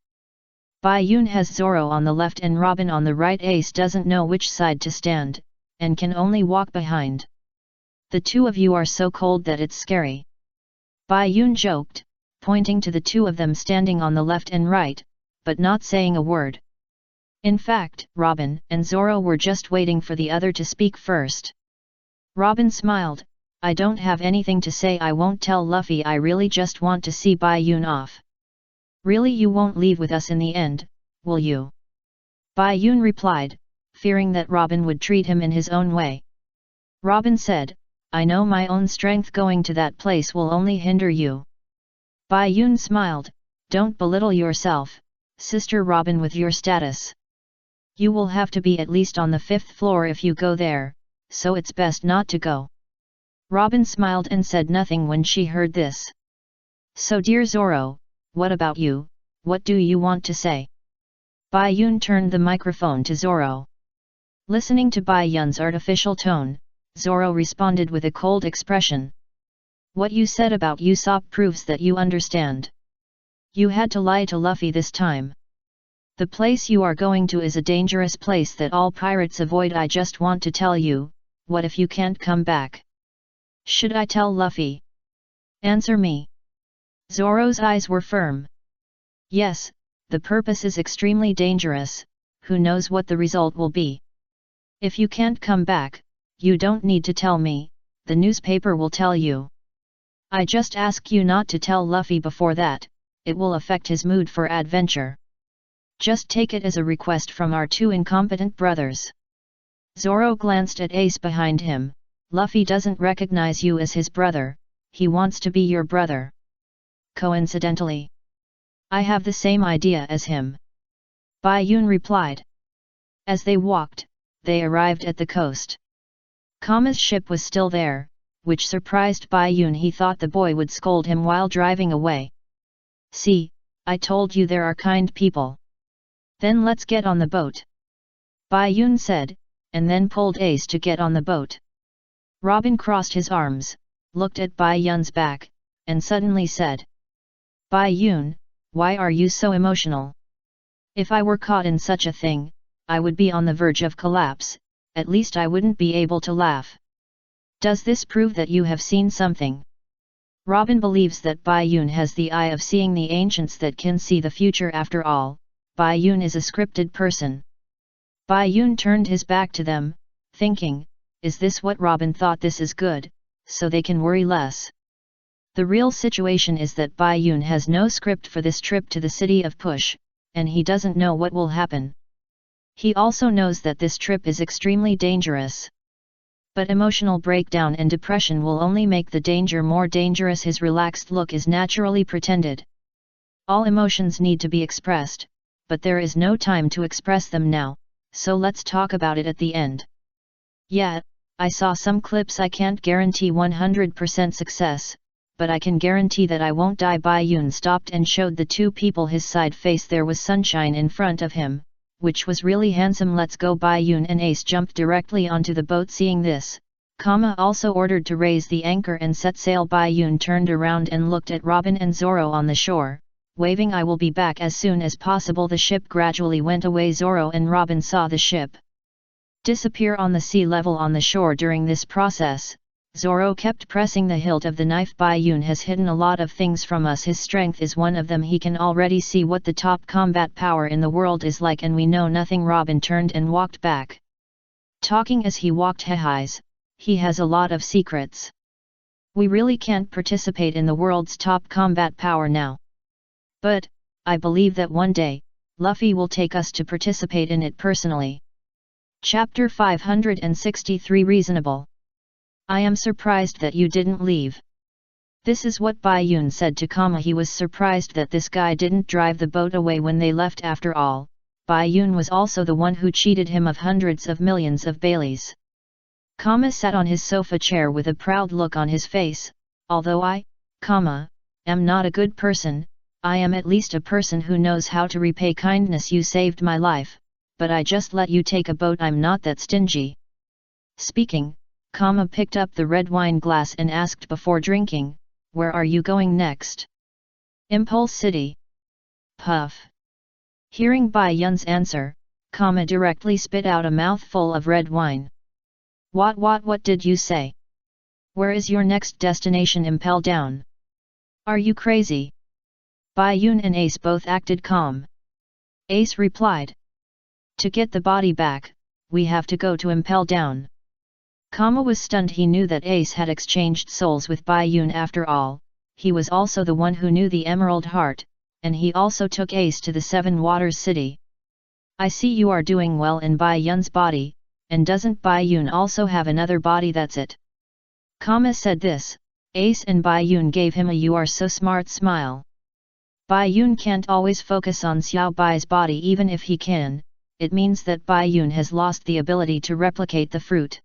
Bai Yun has Zoro on the left and Robin on the right. Ace doesn't know which side to stand, and can only walk behind. The two of you are so cold that it's scary. Bai Yun joked, pointing to the two of them standing on the left and right, but not saying a word. In fact, Robin and Zoro were just waiting for the other to speak first. Robin smiled, I don't have anything to say. I won't tell Luffy. I really just want to see Bai Yun off. Really, you won't leave with us in the end, will you? Bai Yun replied, fearing that Robin would treat him in his own way. Robin said, I know my own strength. Going to that place will only hinder you. Bai Yun smiled, don't belittle yourself, Sister Robin, with your status. You will have to be at least on the 5th floor if you go there, so it's best not to go. Robin smiled and said nothing when she heard this. So dear Zoro, what about you, what do you want to say? Bai Yun turned the microphone to Zoro. Listening to Bai Yun's artificial tone, Zoro responded with a cold expression. What you said about Usopp proves that you understand. You had to lie to Luffy this time. The place you are going to is a dangerous place that all pirates avoid. I just want to tell you, what if you can't come back? Should I tell Luffy? Answer me. Zoro's eyes were firm. Yes, the purpose is extremely dangerous, who knows what the result will be. If you can't come back, you don't need to tell me, the newspaper will tell you. I just ask you not to tell Luffy before that, it will affect his mood for adventure. Just take it as a request from our two incompetent brothers. Zoro glanced at Ace behind him. Luffy doesn't recognize you as his brother, he wants to be your brother. Coincidentally, I have the same idea as him. Bai Yun replied. As they walked, they arrived at the coast. Kama's ship was still there, which surprised Bai Yun. He thought the boy would scold him while driving away. See, I told you there are kind people. Then let's get on the boat. Bai Yun said, and then pulled Ace to get on the boat. Robin crossed his arms, looked at Bai Yun's back, and suddenly said, Bai Yun, why are you so emotional? If I were caught in such a thing, I would be on the verge of collapse, at least I wouldn't be able to laugh. Does this prove that you have seen something? Robin believes that Bai Yun has the eye of seeing, the ancients that can see the future. After all, Bai Yun is a scripted person. Bai Yun turned his back to them, thinking, is this what Robin thought? This is good, so they can worry less. The real situation is that Bai Yun has no script for this trip to the city of Push, and he doesn't know what will happen. He also knows that this trip is extremely dangerous. But emotional breakdown and depression will only make the danger more dangerous. His relaxed look is naturally pretended. All emotions need to be expressed, but there is no time to express them now, so let's talk about it at the end. Yeah, I saw some clips. I can't guarantee 100% success, but I can guarantee that I won't die. Bai Yun stopped and showed the two people his side face. There was sunshine in front of him, which was really handsome. Let's go. Bai Yun and Ace jumped directly onto the boat. Seeing this, Kama also ordered to raise the anchor and set sail. Bai Yun turned around and looked at Robin and Zoro on the shore, waving, I will be back as soon as possible. The ship gradually went away. Zoro and Robin saw the ship disappear on the sea level. On the shore during this process, Zoro kept pressing the hilt of the knife. Bai Yun has hidden a lot of things from us. His strength is one of them. He can already see what the top combat power in the world is like, and we know nothing. Robin turned and walked back, talking as he walked. He has a lot of secrets. We really can't participate in the world's top combat power now. But, I believe that one day, Luffy will take us to participate in it personally. Chapter 563 Reasonable. I am surprised that you didn't leave. This is what Bai Yun said to Kama. He was surprised that this guy didn't drive the boat away when they left. After all, Bai Yun was also the one who cheated him of hundreds of millions of Baileys. Sat on his sofa chair with a proud look on his face. Although I, am not a good person, I am at least a person who knows how to repay kindness. You saved my life, but I just let you take a boat. I'm not that stingy. Speaking, picked up the red wine glass and asked before drinking, where are you going next? Impulse City. Puff. Hearing Bai Yun's answer, directly spit out a mouthful of red wine. What did you say? Where is your next destination? Impel Down. Are you crazy? Bai Yun and Ace both acted calm. Ace replied. To get the body back, we have to go to Impel Down. Was stunned. He knew that Ace had exchanged souls with Bai Yun. After all, he was also the one who knew the Emerald Heart, and he also took Ace to the Seven Waters City. I see you are doing well in Bai Yun's body, and doesn't Bai Yun also have another body? That's it. Said this, Ace and Bai Yun gave him a "you are so smart" smile. Bai Yun can't always focus on Xiao Bai's body. Even if he can, it means that Bai Yun has lost the ability to replicate the fruit.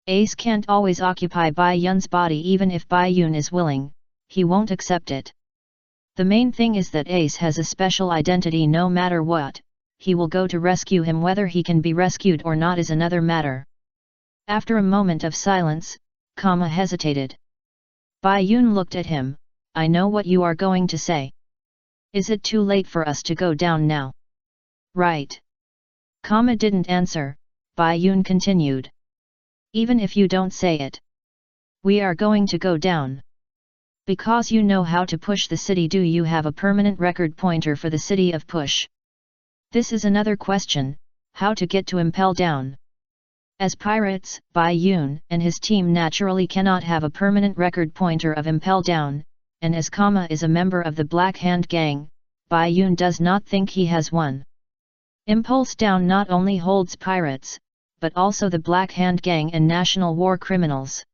Ace can't always occupy Bai Yun's body. Even if Bai Yun is willing, he won't accept it. The main thing is that Ace has a special identity. No matter what, he will go to rescue him. Whether he can be rescued or not is another matter. After a moment of silence, hesitated. Bai Yun looked at him. I know what you are going to say. Is it too late for us to go down now? Right. Didn't answer. Bai Yun continued. Even if you don't say it, we are going to go down. Because you know how to push the city. Do you have a permanent record pointer for the city of Push? This is another question, how to get to Impel Down. As pirates, Bai Yun and his team naturally cannot have a permanent record pointer of Impel Down, and as is a member of the Black Hand Gang, Bai Yun does not think he has one. Impulse Down not only holds pirates, but also the Black Hand Gang and national war criminals.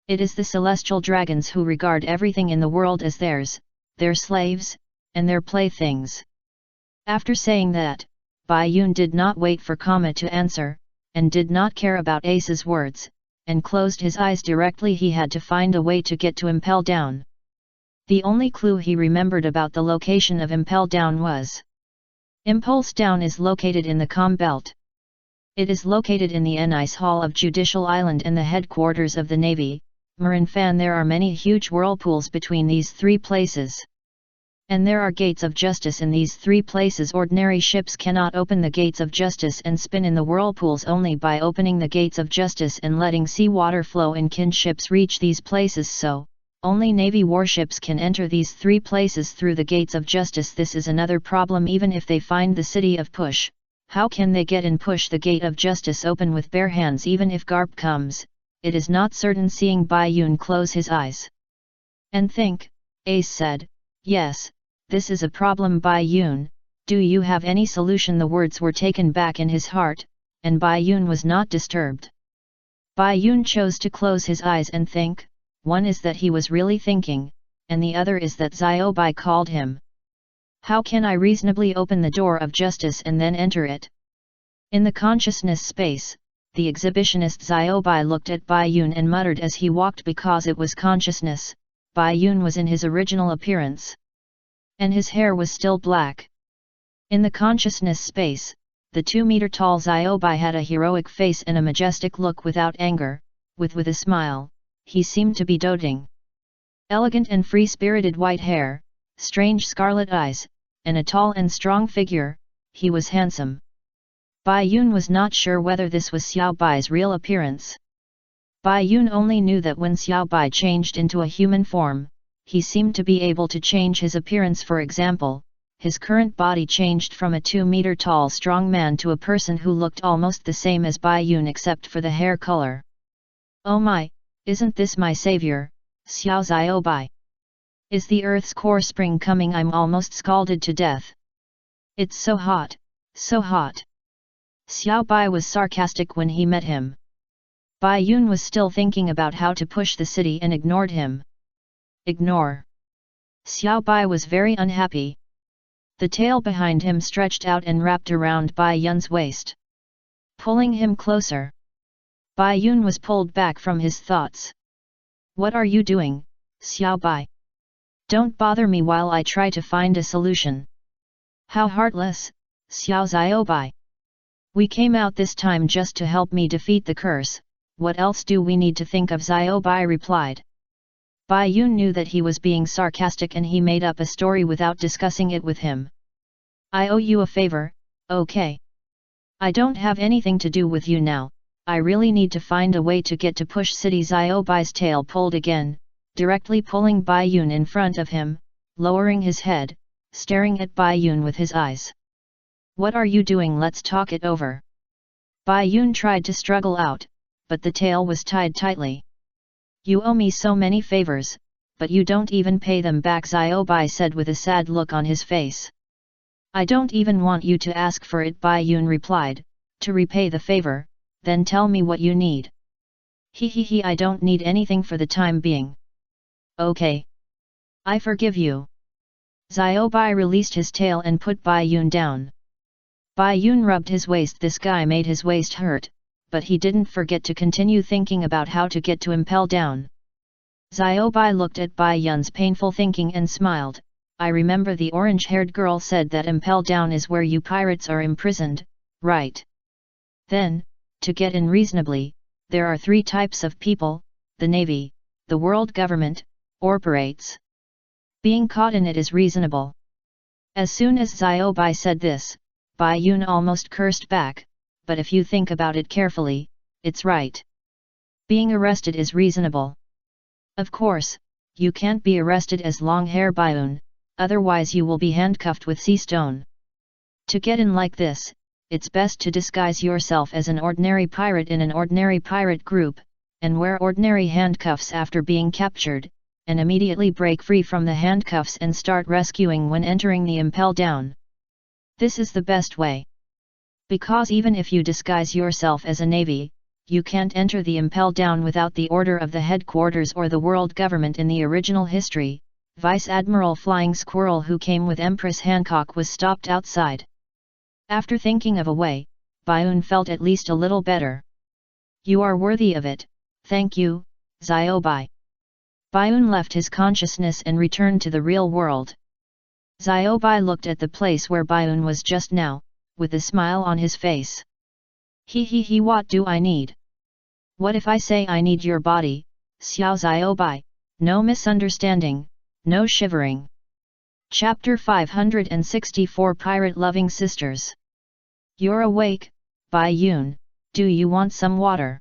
It is the celestial dragons who regard everything in the world as theirs, their slaves, and their playthings. After saying that, Bai Yun did not wait for to answer, and did not care about Ace's words, and closed his eyes directly. He had to find a way to get to Impel Down. The only clue he remembered about the location of Impel Down was Impulse Down is located in the Belt. It is located in the Ice Hall of Judicial Island and the headquarters of the Navy, Marin Fan. There are many huge whirlpools between these three places. And there are gates of justice in these three places. Ordinary ships cannot open the gates of justice and spin in the whirlpools. Only by opening the gates of justice and letting seawater flow in can ships reach these places. So, only Navy warships can enter these three places through the gates of justice. This is another problem. Even if they find the city of Push, how can they get in? Push the gate of justice open with bare hands. Even if Garp comes, it is not certain. Seeing Bai Yun close his eyes and think, Ace said, yes, this is a problem. Bai Yun, do you have any solution? The words were taken back in his heart, and Bai Yun was not disturbed. Bai Yun chose to close his eyes and think. One is that he was really thinking, and the other is that Xiao Bai called him. How can I reasonably open the door of justice and then enter it? In the consciousness space, the exhibitionist Xiao Bai looked at Bai Yun and muttered as he walked. Because it was consciousness, Bai Yun was in his original appearance. And his hair was still black. In the consciousness space, the 2-meter-tall Xiao Bai had a heroic face and a majestic look without anger, with a smile. He seemed to be doting. Elegant and free-spirited white hair, strange scarlet eyes, and a tall and strong figure, he was handsome. Bai Yun was not sure whether this was Xiao Bai's real appearance. Bai Yun only knew that when Xiao Bai changed into a human form, he seemed to be able to change his appearance. For example, his current body changed from a 2-meter-tall strong man to a person who looked almost the same as Bai Yun except for the hair color. Oh my, isn't this my savior, Xiao Bai? Is the Earth's core spring coming? I'm almost scalded to death. It's so hot, so hot. Xiao Bai was sarcastic when he met him. Bai Yun was still thinking about how to push the city and ignored him. Ignore. Xiao Bai was very unhappy. The tail behind him stretched out and wrapped around Bai Yun's waist, pulling him closer. Bai Yun was pulled back from his thoughts. What are you doing, Xiao Bai? Don't bother me while I try to find a solution. How heartless, Xiao Xiaobai. We came out this time just to help me defeat the curse, what else do we need to think of? Xiaobai replied. Bai Yun knew that he was being sarcastic and he made up a story without discussing it with him. I owe you a favor, okay? I don't have anything to do with you now, I really need to find a way to get to Push City. Xiaobai's tail pulled again, directly pulling Bai Yun in front of him, lowering his head, staring at Bai Yun with his eyes. What are you doing? Let's talk it over. Bai Yun tried to struggle out, but the tail was tied tightly. You owe me so many favors, but you don't even pay them back, Xiaobai said with a sad look on his face. I don't even want you to ask for it, Bai Yun replied. To repay the favor, then tell me what you need. He, I don't need anything for the time being. Okay. I forgive you. Xiaobai released his tail and put Bai Yun down. Bai Yun rubbed his waist. This guy made his waist hurt, but he didn't forget to continue thinking about how to get to Impel Down. Xiaobai looked at Bai Yun's painful thinking and smiled. I remember the orange-haired girl said that Impel Down is where you pirates are imprisoned, right? Then, to get in reasonably, there are 3 types of people, the Navy, the world government, or pirates. Being caught in it is reasonable. As soon as Xiaobai said this, Bai Yun almost cursed back, but if you think about it carefully, it's right. Being arrested is reasonable. Of course, you can't be arrested as long-hair Bai Yun, otherwise you will be handcuffed with sea stone. To get in like this, it's best to disguise yourself as an ordinary pirate in an ordinary pirate group, and wear ordinary handcuffs after being captured, and immediately break free from the handcuffs and start rescuing when entering the Impel Down. This is the best way. Because even if you disguise yourself as a navy, you can't enter the Impel Down without the order of the headquarters or the world government. In the original history, Vice Admiral Flying Squirrel, who came with Empress Hancock, was stopped outside. After thinking of a way, Bai Yun felt at least a little better. You are worthy of it, thank you, Xiaobai. Bai Yun left his consciousness and returned to the real world. Xiaobai looked at the place where Bai Yun was just now, with a smile on his face. He, what do I need? What if I say I need your body, Xiao Xiaobai? No misunderstanding, no shivering. Chapter 564 Pirate-Loving Sisters. You're awake, Bai Yun, do you want some water?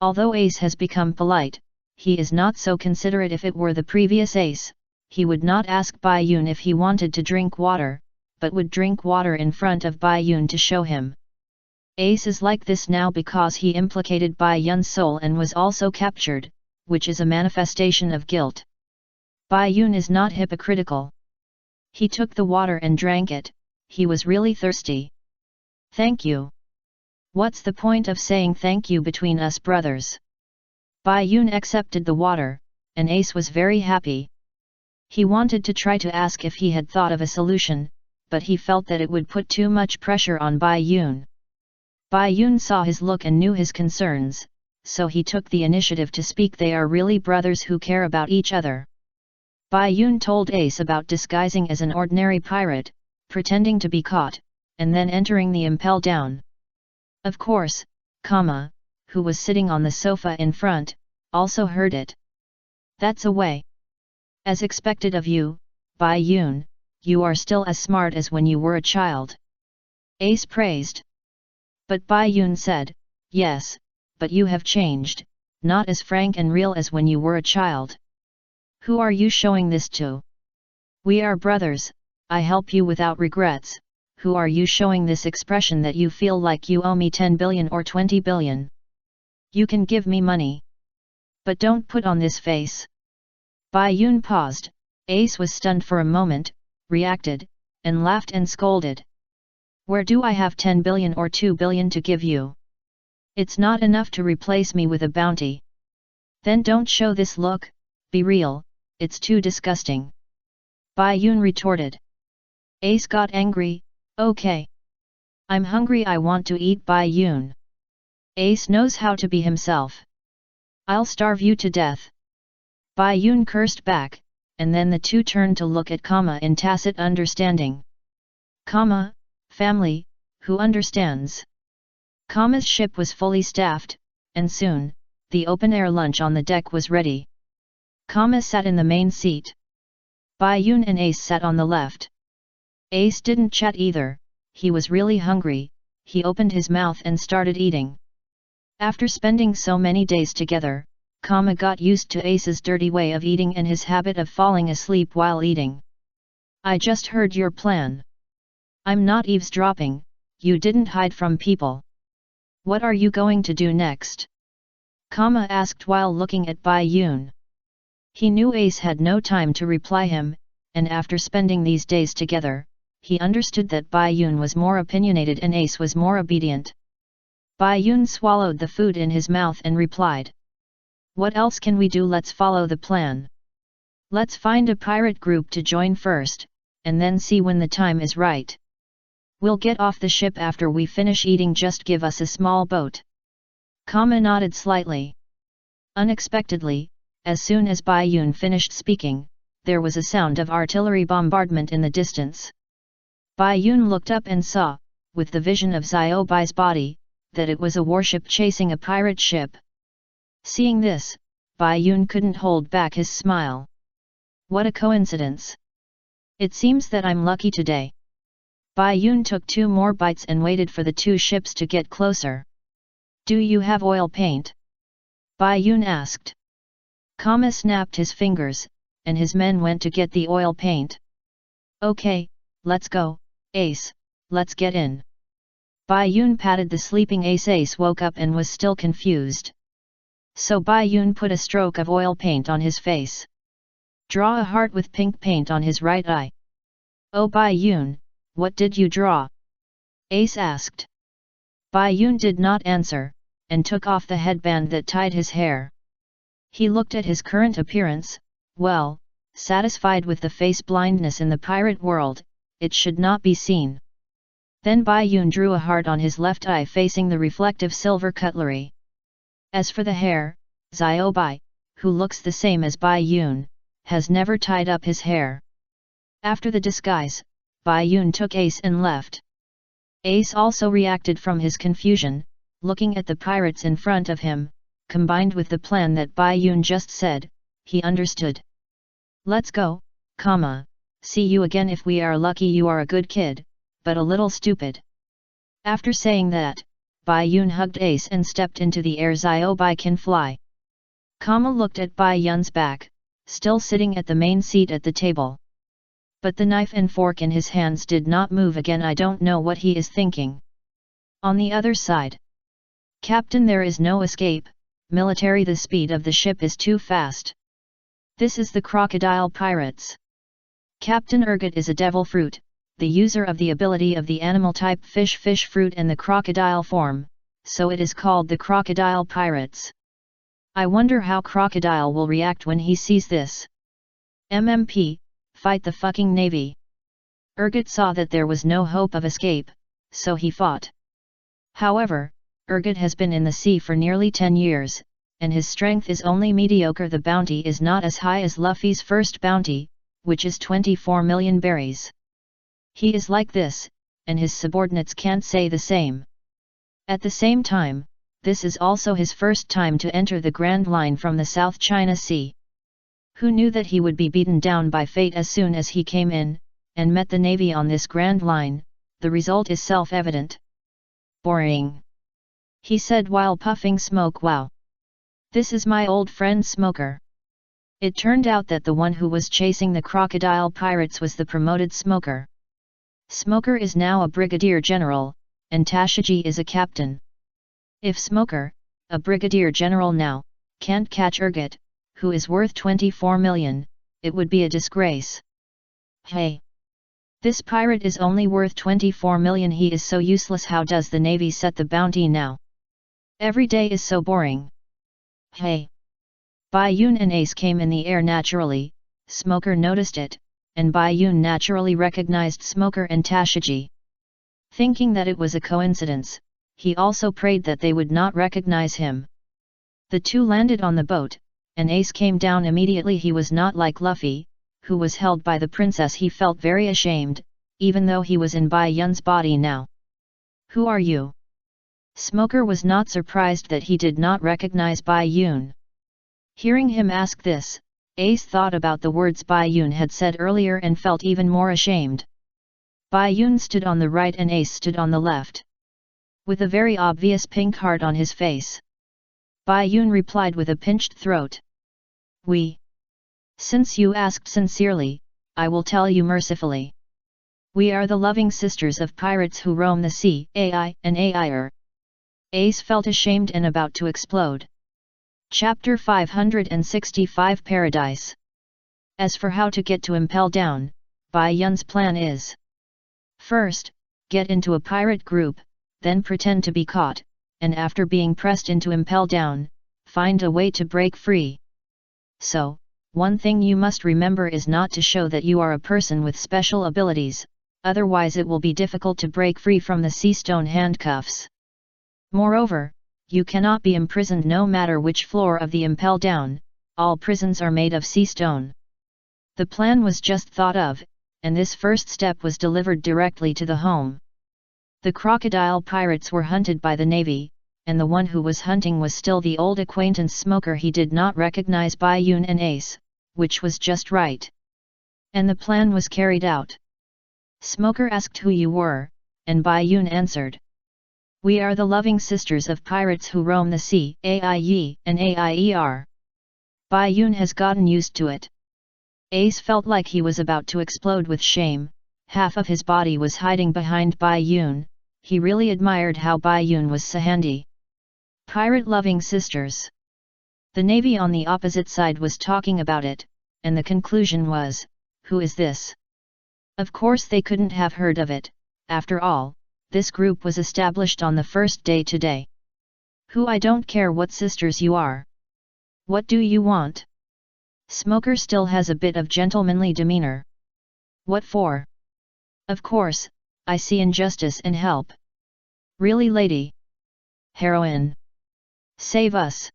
Although Ace has become polite, he is not so considerate. If it were the previous Ace, he would not ask Bai Yun if he wanted to drink water, but would drink water in front of Bai Yun to show him. Ace is like this now because he implicated Bai Yun's soul and was also captured, which is a manifestation of guilt. Bai Yun is not hypocritical. He took the water and drank it, he was really thirsty. Thank you. What's the point of saying thank you between us brothers? Bai Yun accepted the water, and Ace was very happy. He wanted to try to ask if he had thought of a solution, but he felt that it would put too much pressure on Bai Yun. Bai Yun saw his look and knew his concerns, so he took the initiative to speak. They are really brothers who care about each other. Bai Yun told Ace about disguising as an ordinary pirate, pretending to be caught, and then entering the Impel Down. Of course, Kama, who was sitting on the sofa in front, also heard it. That's a way. As expected of you, Bai Yun, you are still as smart as when you were a child. Ace praised. But Bai Yun said, yes, but you have changed, not as frank and real as when you were a child. Who are you showing this to? We are brothers, I help you without regrets. Who are you showing this expression that you feel like you owe me 10 billion or 20 billion? You can give me money. But don't put on this face. Bai Yun paused. Ace was stunned for a moment, reacted, and laughed and scolded. Where do I have 10 billion or 2 billion to give you? It's not enough to replace me with a bounty. Then don't show this look, be real, it's too disgusting. Bai Yun retorted. Ace got angry, okay. I'm hungry, I want to eat. Bai Yun. Ace knows how to be himself. I'll starve you to death. Bai Yun cursed back, and then the two turned to look at Kama in tacit understanding. Kama, family, who understands? Kama's ship was fully staffed, and soon, the open-air lunch on the deck was ready. Kama sat in the main seat. Bai Yun and Ace sat on the left. Ace didn't chat either, he was really hungry, he opened his mouth and started eating. After spending so many days together, Kama got used to Ace's dirty way of eating and his habit of falling asleep while eating. I just heard your plan. I'm not eavesdropping, you didn't hide from people. What are you going to do next? Kama asked while looking at Bai Yun. He knew Ace had no time to reply him, and after spending these days together, he understood that Bai Yun was more opinionated and Ace was more obedient. Bai Yun swallowed the food in his mouth and replied. What else can we do? Let's follow the plan. Let's find a pirate group to join first, and then see when the time is right. We'll get off the ship after we finish eating, just give us a small boat. Kama nodded slightly. Unexpectedly, as soon as Bai Yun finished speaking, there was a sound of artillery bombardment in the distance. Bai Yun looked up and saw, with the vision of Xiao Bai's body, that it was a warship chasing a pirate ship. Seeing this, Bai Yun couldn't hold back his smile. What a coincidence! It seems that I'm lucky today. Bai Yun took 2 more bites and waited for the 2 ships to get closer. Do you have oil paint? Bai Yun asked. Kama snapped his fingers, and his men went to get the oil paint. Okay, let's go, Ace, let's get in. Bai Yun patted the sleeping Ace. Ace woke up and was still confused. So Bai Yun put a stroke of oil paint on his face. Draw a heart with pink paint on his right eye. Oh Bai Yun, what did you draw? Ace asked. Bai Yun did not answer, and took off the headband that tied his hair. He looked at his current appearance, well, satisfied with the face blindness in the pirate world, it should not be seen. Then Bai Yun drew a heart on his left eye facing the reflective silver cutlery. As for the hair, Xiao Bai, who looks the same as Bai Yun, has never tied up his hair. After the disguise, Bai Yun took Ace and left. Ace also reacted from his confusion, looking at the pirates in front of him, combined with the plan that Bai Yun just said, he understood. Let's go, Kama, see you again if we are lucky. You are a good kid, but a little stupid. After saying that, Bai Yun hugged Ace and stepped into the air. Xiao Bai can fly. Kama looked at Bai Yun's back, still sitting at the main seat at the table. But the knife and fork in his hands did not move again. I don't know what he is thinking. On the other side. Captain, there is no escape, military, the speed of the ship is too fast. This is the crocodile pirates. Captain Urgot is a devil fruit, the user of the ability of the animal type fish fruit and the crocodile form, so it is called the crocodile pirates. I wonder how Crocodile will react when he sees this. MMP, fight the fucking navy. Urgot saw that there was no hope of escape, so he fought. However, Urgot has been in the sea for nearly 10 years, and his strength is only mediocre. The bounty is not as high as Luffy's first bounty, which is 24 million berries. He is like this, and his subordinates can't say the same. At the same time, this is also his first time to enter the Grand Line from the South China Sea. Who knew that he would be beaten down by fate as soon as he came in, and met the navy on this Grand Line? The result is self-evident. Boring. He said while puffing smoke. Wow. This is my old friend Smoker. It turned out that the one who was chasing the crocodile pirates was the promoted Smoker. Smoker is now a brigadier general, and Tashiji is a captain. If Smoker, a brigadier general now, can't catch Urgot, who is worth 24 million, it would be a disgrace. Hey! This pirate is only worth 24 million. He is so useless. How does the navy set the bounty now? Every day is so boring. Hey! Bai Yun and Ace came in the air naturally. Smoker noticed it, and Bai Yun naturally recognized Smoker and Tashiji. Thinking that it was a coincidence, he also prayed that they would not recognize him. The two landed on the boat, and Ace came down immediately. He was not like Luffy, who was held by the princess. He felt very ashamed, even though he was in Bai Yun's body now. "Who are you?" Smoker was not surprised that he did not recognize Bai Yun. Hearing him ask this, Ace thought about the words Bai Yun had said earlier and felt even more ashamed. Bai Yun stood on the right and Ace stood on the left, with a very obvious pink heart on his face. Bai Yun replied with a pinched throat. Since you asked sincerely, I will tell you mercifully. We are the loving sisters of pirates who roam the sea, Ai and Ai. Ace felt ashamed and about to explode. Chapter 565 Paradise. As for how to get to Impel Down, Bai Yun's plan is: first, get into a pirate group, then pretend to be caught, and after being pressed into Impel Down, find a way to break free. So, one thing you must remember is not to show that you are a person with special abilities, otherwise it will be difficult to break free from the sea stone handcuffs. Moreover, you cannot be imprisoned no matter which floor of the Impel Down, all prisons are made of sea stone. The plan was just thought of, and this first step was delivered directly to the home. The crocodile pirates were hunted by the navy, and the one who was hunting was still the old acquaintance Smoker. He did not recognize Bai Yun and Ace, which was just right. And the plan was carried out. Smoker asked who you were, and Bai Yun answered. We are the loving sisters of pirates who roam the sea, Ai and Aier. Bai Yun has gotten used to it. Ace felt like he was about to explode with shame. Half of his body was hiding behind Bai Yun. He really admired how Bai Yun was so handy. Pirate-loving sisters. The navy on the opposite side was talking about it, and the conclusion was, who is this? Of course they couldn't have heard of it. After all, this group was established on the first day today. Who? I don't care what sisters you are. What do you want? Smoker still has a bit of gentlemanly demeanor. What for? Of course, I see injustice and help. Really, lady? Heroine. Save us.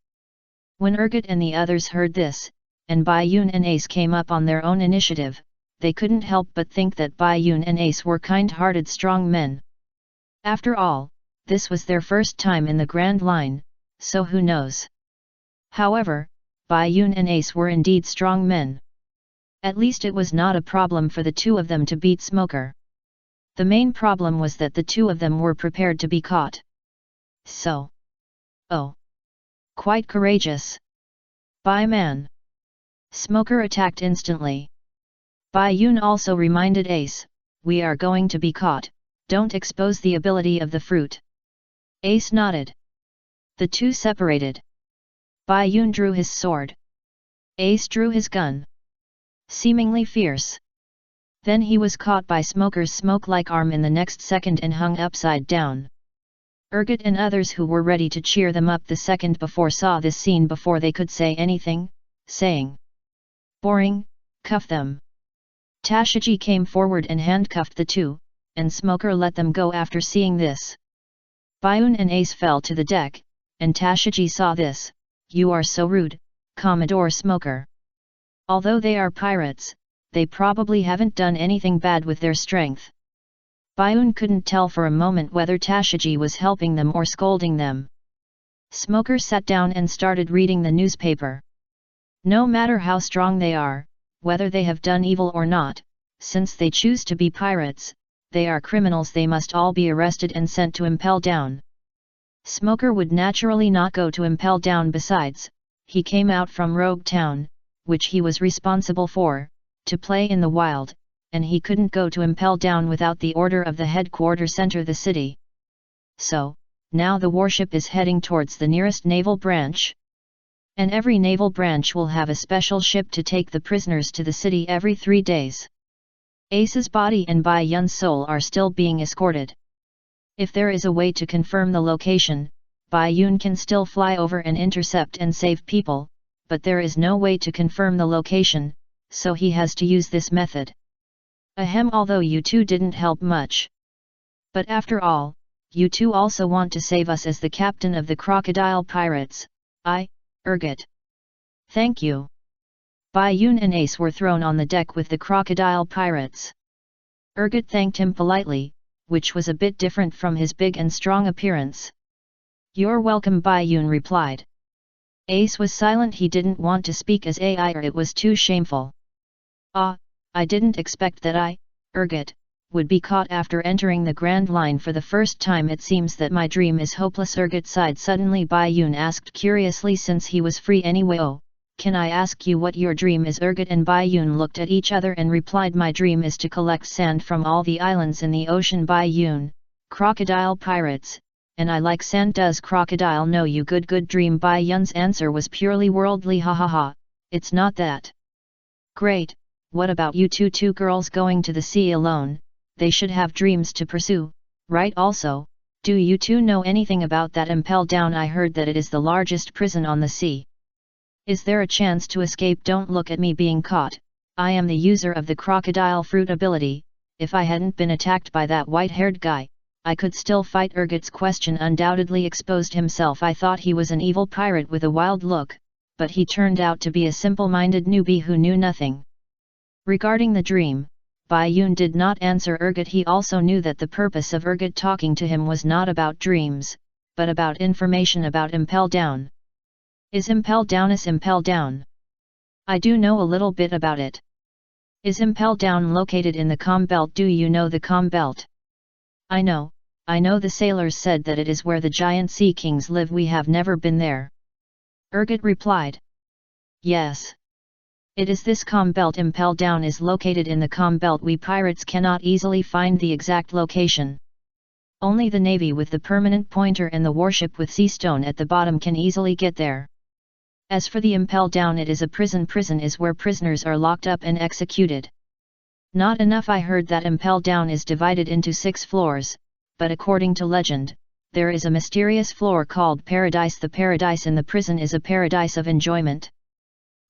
When Urgot and the others heard this, and Bai Yun and Ace came up on their own initiative, they couldn't help but think that Bai Yun and Ace were kind-hearted strong men. After all, this was their first time in the Grand Line, so who knows? However, Bai Yun and Ace were indeed strong men. At least it was not a problem for the two of them to beat Smoker. The main problem was that the two of them were prepared to be caught. So. Oh. Quite courageous. Bai man. Smoker attacked instantly. Bai Yun also reminded Ace, we are going to be caught, don't expose the ability of the fruit. Ace nodded. The two separated. Bai Yun drew his sword. Ace drew his gun. Seemingly fierce. Then he was caught by Smoker's smoke-like arm in the next second and hung upside down. Urgot and others who were ready to cheer them up the second before saw this scene before they could say anything, saying, boring, cuff them. Tashigi came forward and handcuffed the two, and Smoker let them go after seeing this. Bayun and Ace fell to the deck, and Tashigi saw this. You are so rude, Commodore Smoker. Although they are pirates, they probably haven't done anything bad with their strength. Bayun couldn't tell for a moment whether Tashigi was helping them or scolding them. Smoker sat down and started reading the newspaper. No matter how strong they are, whether they have done evil or not, since they choose to be pirates, they are criminals. They must all be arrested and sent to Impel Down. Smoker would naturally not go to Impel Down. Besides, he came out from Rogue Town, which he was responsible for, to play in the wild, and he couldn't go to Impel Down without the order of the headquarters center the city. So, now the warship is heading towards the nearest naval branch. And every naval branch will have a special ship to take the prisoners to the city every 3 days. Ace's body and Bai Yun's soul are still being escorted. If there is a way to confirm the location, Bai Yun can still fly over and intercept and save people, but there is no way to confirm the location, so he has to use this method. Ahem, although you two didn't help much. But after all, you two also want to save us as the captain of the crocodile pirates, Urgot. Thank you. Bai Yun and Ace were thrown on the deck with the crocodile pirates. Urgot thanked him politely, which was a bit different from his big and strong appearance. You're welcome, Bai Yun replied. Ace was silent. He didn't want to speak as AI or it was too shameful. I didn't expect that Urgot, would be caught after entering the Grand Line for the first time. It seems that my dream is hopeless. Urgot sighed. Suddenly Bai Yun asked curiously, since he was free anyway, can I ask you what your dream is? Urgot and Bai Yun looked at each other and replied, my dream is to collect sand from all the islands in the ocean. Bai Yun, crocodile pirates, and I like sand. Does crocodile know you? Good dream. Bai Yun's answer was purely worldly. Ha, it's not that. Great, what about you two girls going to the sea alone? They should have dreams to pursue, right? Also, do you two know anything about that Impel Down? I heard that it is the largest prison on the sea. Is there a chance to escape? Don't look at me being caught. I am the user of the crocodile fruit ability. If I hadn't been attacked by that white-haired guy, I could still fight. Urgot's question undoubtedly exposed himself. I thought he was an evil pirate with a wild look, but he turned out to be a simple-minded newbie who knew nothing. Regarding the dream, Bai Yun did not answer Urgot. He also knew that the purpose of Urgot talking to him was not about dreams, but about information about Impel Down. Is Impel Down? I do know a little bit about it. Is Impel Down located in the Calm Belt? Do you know the Calm Belt? I know the sailors said that it is where the giant sea kings live. We have never been there. Urgot replied. Yes. It is this Calm Belt. Impel Down is located in the Calm Belt. We pirates cannot easily find the exact location. Only the navy with the permanent pointer and the warship with sea stone at the bottom can easily get there. As for the Impel Down, it is a prison. Prison is where prisoners are locked up and executed. Not enough. I heard that Impel Down is divided into 6 floors, but according to legend, there is a mysterious floor called Paradise. The paradise in the prison is a paradise of enjoyment.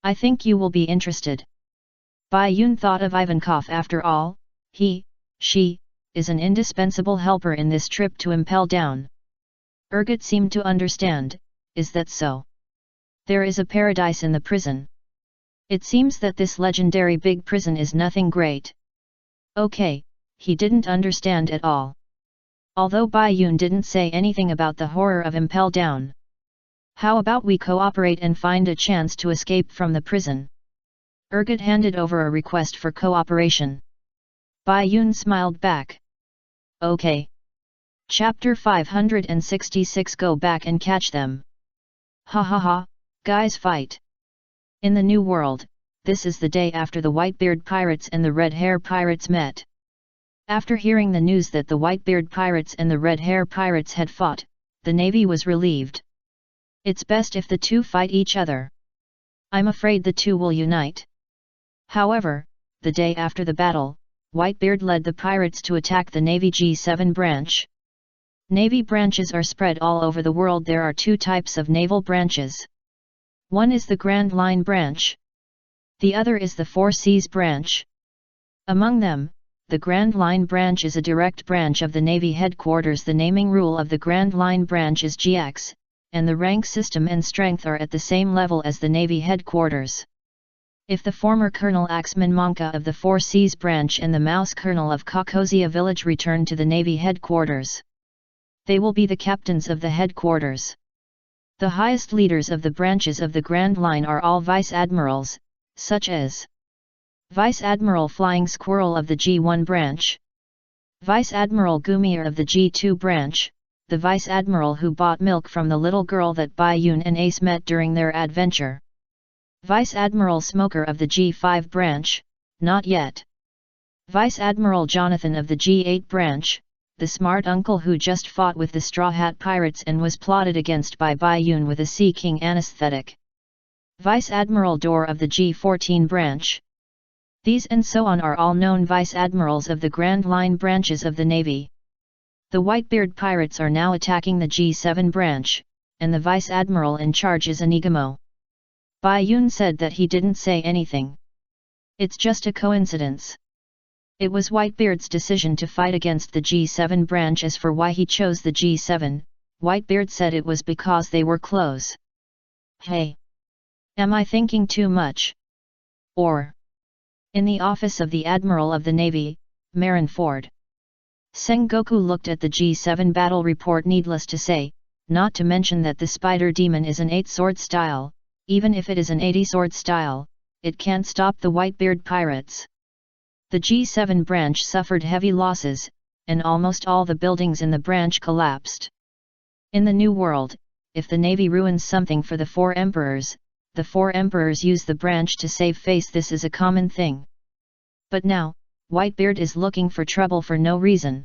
I think you will be interested. Bai Yun thought of Ivankov. After all, she, is an indispensable helper in this trip to Impel Down. Urgot seemed to understand. Is that so? There is a paradise in the prison. It seems that this legendary big prison is nothing great. Okay, he didn't understand at all. Although Bai Yun didn't say anything about the horror of Impel Down. How about we cooperate and find a chance to escape from the prison? Urgot handed over a request for cooperation. Bai Yun smiled back. Okay. Chapter 566. Go back and catch them. Ha, guys fight. In the New World, this is the day after the Whitebeard pirates and the Red Hair pirates met. After hearing the news that the Whitebeard pirates and the Red Hair pirates had fought, the navy was relieved. It's best if the two fight each other. I'm afraid the two will unite. However, the day after the battle, Whitebeard led the pirates to attack the Navy G7 branch. Navy branches are spread all over the world. There are 2 types of naval branches. One is the Grand Line branch. The other is the Four Seas branch. Among them, the Grand Line branch is a direct branch of the Navy headquarters. The naming rule of the Grand Line branch is GX, and the rank system and strength are at the same level as the Navy headquarters. If the former Colonel Axman Monka of the Four Seas branch and the Mouse Colonel of Kokosia village return to the Navy headquarters, they will be the captains of the headquarters. The highest leaders of the branches of the Grand Line are all Vice Admirals, such as Vice Admiral Flying Squirrel of the G1 branch, Vice Admiral Gumier of the G2 branch, the Vice Admiral who bought milk from the little girl that Bai Yun and Ace met during their adventure, Vice Admiral Smoker of the G5 branch, not yet, Vice Admiral Jonathan of the G8 branch, the smart uncle who just fought with the Straw Hat Pirates and was plotted against by Bai Yun with a Sea King anesthetic, Vice Admiral Dor of the G14 branch. These and so on are all known Vice Admirals of the Grand Line branches of the Navy. The Whitebeard pirates are now attacking the G7 branch, and the Vice Admiral in charge is Anigamo. Bai Yun said that he didn't say anything. It's just a coincidence. It was Whitebeard's decision to fight against the G7 branch. As for why he chose the G7, Whitebeard said it was because they were close. Hey! Am I thinking too much? Or? In the office of the Admiral of the Navy, Marineford, Sengoku looked at the G7 battle report. Needless to say, not to mention that the Spider Demon is an 8-sword style, even if it is an 80-sword style, it can't stop the Whitebeard pirates. The G7 branch suffered heavy losses, and almost all the buildings in the branch collapsed. In the New World, if the Navy ruins something for the 4 emperors, the 4 emperors use the branch to save face. This is a common thing. But now, Whitebeard is looking for trouble for no reason.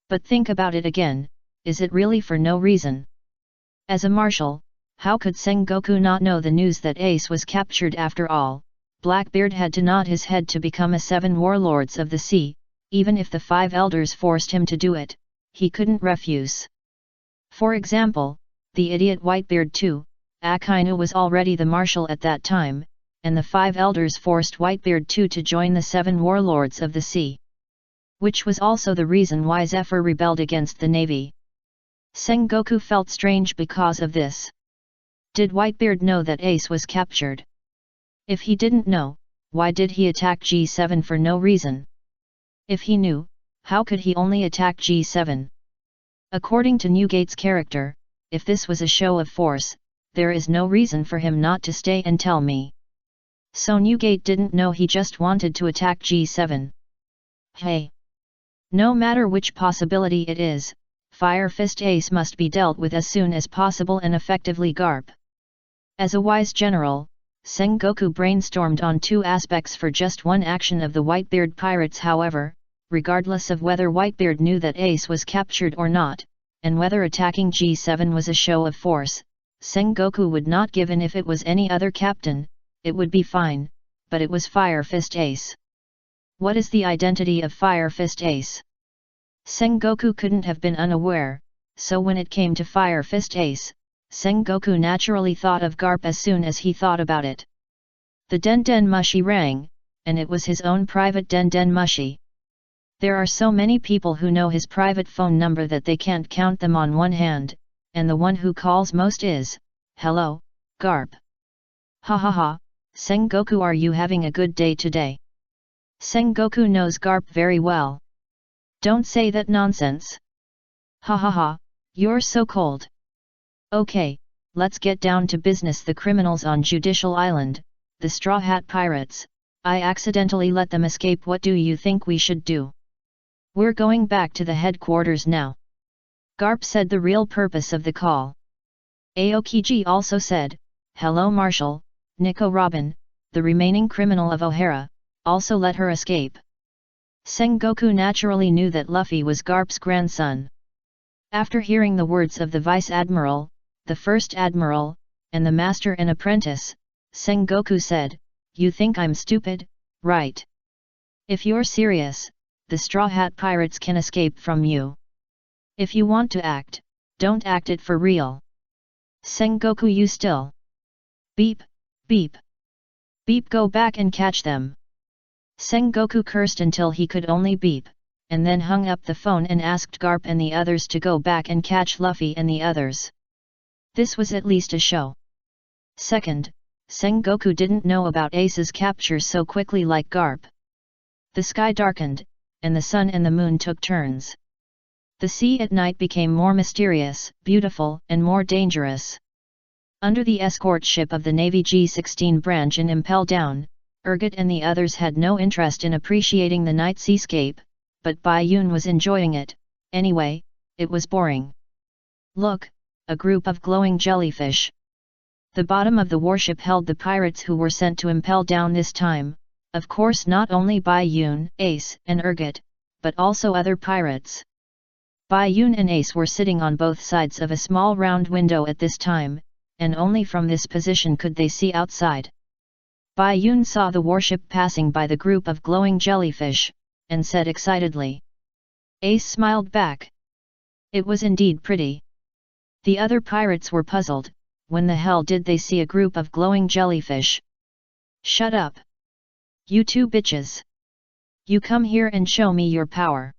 But think about it again, is it really for no reason? As a marshal, how could Sengoku not know the news that Ace was captured? After all, Blackbeard had to nod his head to become a 7 warlords of the sea. Even if the 5 elders forced him to do it, he couldn't refuse. For example, the idiot Whitebeard too, Akainu was already the marshal at that time, and the 5 elders forced Whitebeard too to join the 7 warlords of the sea. Which was also the reason why Zephyr rebelled against the navy. Sengoku felt strange because of this. Did Whitebeard know that Ace was captured? If he didn't know, why did he attack G7 for no reason? If he knew, how could he only attack G7? According to Newgate's character, if this was a show of force, there is no reason for him not to stay and tell me. So Newgate didn't know, he just wanted to attack G7. Hey! No matter which possibility it is, Fire Fist Ace must be dealt with as soon as possible and effectively. Garp. As a wise general, Sengoku brainstormed on 2 aspects for just one action of the Whitebeard pirates. However, regardless of whether Whitebeard knew that Ace was captured or not, and whether attacking G7 was a show of force, Sengoku would not give in. If it was any other captain, it would be fine, but it was Fire Fist Ace. What is the identity of Fire Fist Ace? Sengoku couldn't have been unaware, so when it came to Fire Fist Ace, Sengoku naturally thought of Garp as soon as he thought about it. The Den Den Mushi rang, and it was his own private Den Den Mushi. There are so many people who know his private phone number that they can't count them on one hand, and the one who calls most is, "Hello, Garp." Ha ha ha, Sengoku, are you having a good day today? Sengoku knows Garp very well. Don't say that nonsense. Ha ha ha, you're so cold. Okay, let's get down to business. The criminals on Judicial Island, the Straw Hat Pirates, I accidentally let them escape. What do you think we should do? We're going back to the headquarters now. Garp said the real purpose of the call. Aokiji also said, "Hello Marshal, Nico Robin, the remaining criminal of O'Hara, also let her escape." Sengoku naturally knew that Luffy was Garp's grandson. After hearing the words of the Vice Admiral, the First Admiral, and the Master and Apprentice, Sengoku said, "You think I'm stupid, right? If you're serious, the Straw Hat Pirates can escape from you. If you want to act, don't act it for real. Sengoku, you still. Beep, beep. Beep, go back and catch them." Sengoku cursed until he could only beep, and then hung up the phone and asked Garp and the others to go back and catch Luffy and the others. This was at least a show. Second, Sengoku didn't know about Ace's capture so quickly like Garp. The sky darkened, and the sun and the moon took turns. The sea at night became more mysterious, beautiful, and more dangerous. Under the escort ship of the Navy G16 branch in Impel Down, Urgot and the others had no interest in appreciating the night seascape, but Bai Yun was enjoying it. Anyway, it was boring. Look, a group of glowing jellyfish. The bottom of the warship held the pirates who were sent to Impel Down this time, of course not only Bai Yun, Ace, and Urgot, but also other pirates. Bai Yun and Ace were sitting on both sides of a small round window at this time, and only from this position could they see outside. Bai Yun saw the warship passing by the group of glowing jellyfish, and said excitedly. Ace smiled back. It was indeed pretty. The other pirates were puzzled. When the hell did they see a group of glowing jellyfish? Shut up! You two bitches! You come here and show me your power.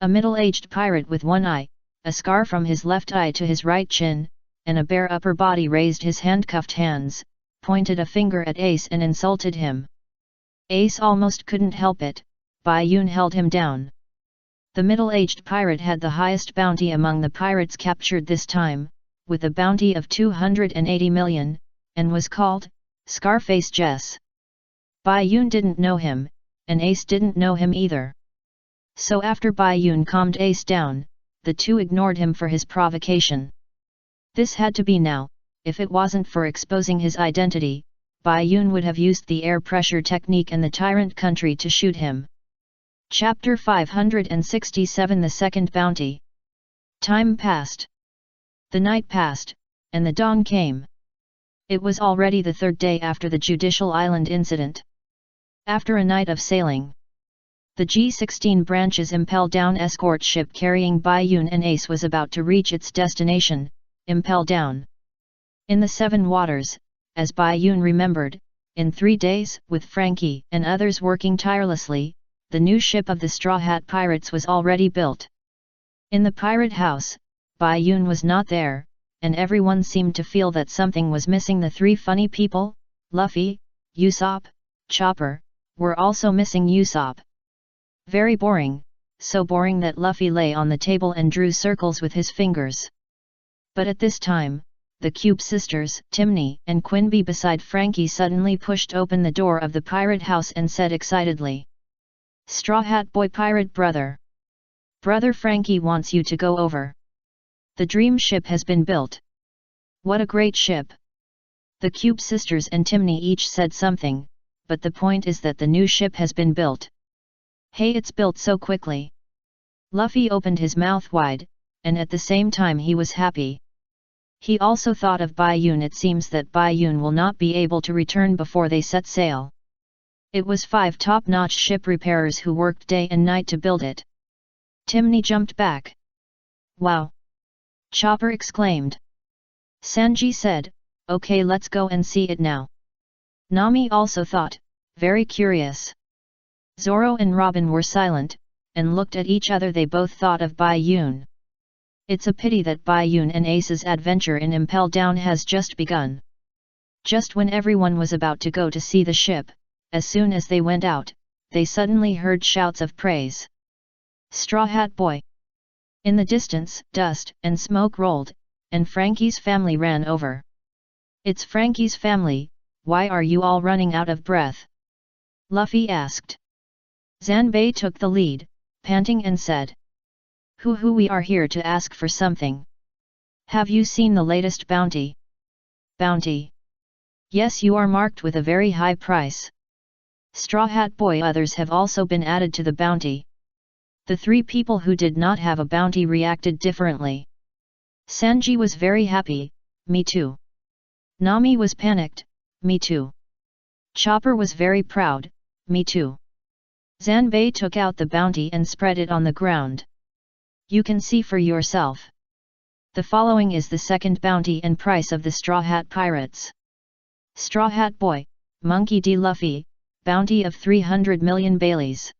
A middle-aged pirate with one eye, a scar from his left eye to his right chin, and a bare upper body raised his handcuffed hands, pointed a finger at Ace and insulted him. Ace almost couldn't help it. Bai Yun held him down. The middle-aged pirate had the highest bounty among the pirates captured this time, with a bounty of 280 million, and was called Scarface Jess. Bai Yun didn't know him, and Ace didn't know him either. So after Bai Yun calmed Ace down, the two ignored him for his provocation. This had to be now. If it wasn't for exposing his identity, Bai Yun would have used the air pressure technique in the tyrant country to shoot him. Chapter 567 The Second Bounty. Time passed. The night passed, and the dawn came. It was already the third day after the Judicial Island incident. After a night of sailing, the G-16 Branch's Impel Down escort ship carrying Bai Yun and Ace was about to reach its destination, Impel Down. In the Seven Waters, as Bai Yun remembered, in 3 days, with Frankie and others working tirelessly, the new ship of the Straw Hat Pirates was already built. In the pirate house, Bai Yun was not there, and everyone seemed to feel that something was missing. The three funny people, Luffy, Usopp, Chopper, were also missing. Usopp. Very boring, so boring that Luffy lay on the table and drew circles with his fingers. But at this time, the Cube sisters, Timney and Quinby beside Frankie suddenly pushed open the door of the pirate house and said excitedly, "Straw Hat Boy Pirate Brother! Brother Frankie wants you to go over. The dream ship has been built. What a great ship!" The Cube sisters and Timney each said something, but the point is that the new ship has been built. Hey, it's built so quickly. Luffy opened his mouth wide, and at the same time he was happy. He also thought of Bai Yun. It seems that Bai Yun will not be able to return before they set sail. It was 5 top-notch ship repairers who worked day and night to build it. Timney jumped back. "Wow!" Chopper exclaimed. Sanji said, "Okay, let's go and see it now." Nami also thought, very curious. Zoro and Robin were silent, and looked at each other. They both thought of Bai Yun. It's a pity that Bai Yun and Ace's adventure in Impel Down has just begun. Just when everyone was about to go to see the ship, as soon as they went out, they suddenly heard shouts of praise. "Straw Hat Boy!" In the distance, dust and smoke rolled, and Frankie's family ran over. "It's Frankie's family, why are you all running out of breath?" Luffy asked. Zanbei took the lead, panting and said, We are here to ask for something. Have you seen the latest bounty?" "Bounty? Yes, you are marked with a very high price. Straw Hat Boy." Others have also been added to the bounty. The 3 people who did not have a bounty reacted differently. Sanji was very happy, "Me too." Nami was panicked, "Me too." Chopper was very proud, "Me too." Zanbei took out the bounty and spread it on the ground. You can see for yourself. The following is the second bounty and price of the Straw Hat Pirates. Straw Hat Boy, Monkey D. Luffy, bounty of 300 million Baileys.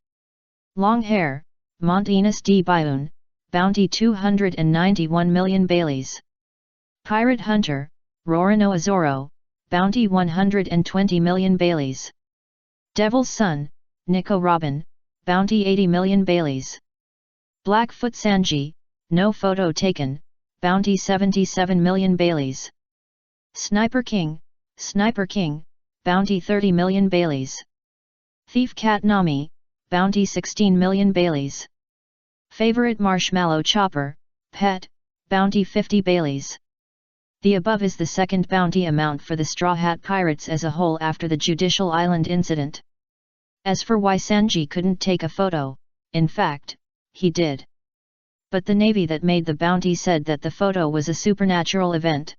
Long Hair, Montinus D. Baiun, bounty 291 million Baileys. Pirate Hunter, Rorano Azoro, bounty 120 million Baileys. Devil's Son, Nico Robin, bounty 80 million Baileys. Blackfoot Sanji, no photo taken, bounty 77 million Baileys. Sniper King, bounty 30 million Baileys. Thief Cat Nami, bounty 16 million Baileys. Favorite Marshmallow Chopper, Pet, bounty 50 Baileys. The above is the second bounty amount for the Straw Hat Pirates as a whole after the Judicial Island incident. As for why Sanji couldn't take a photo, in fact, he did. But the navy that made the bounty said that the photo was a supernatural event.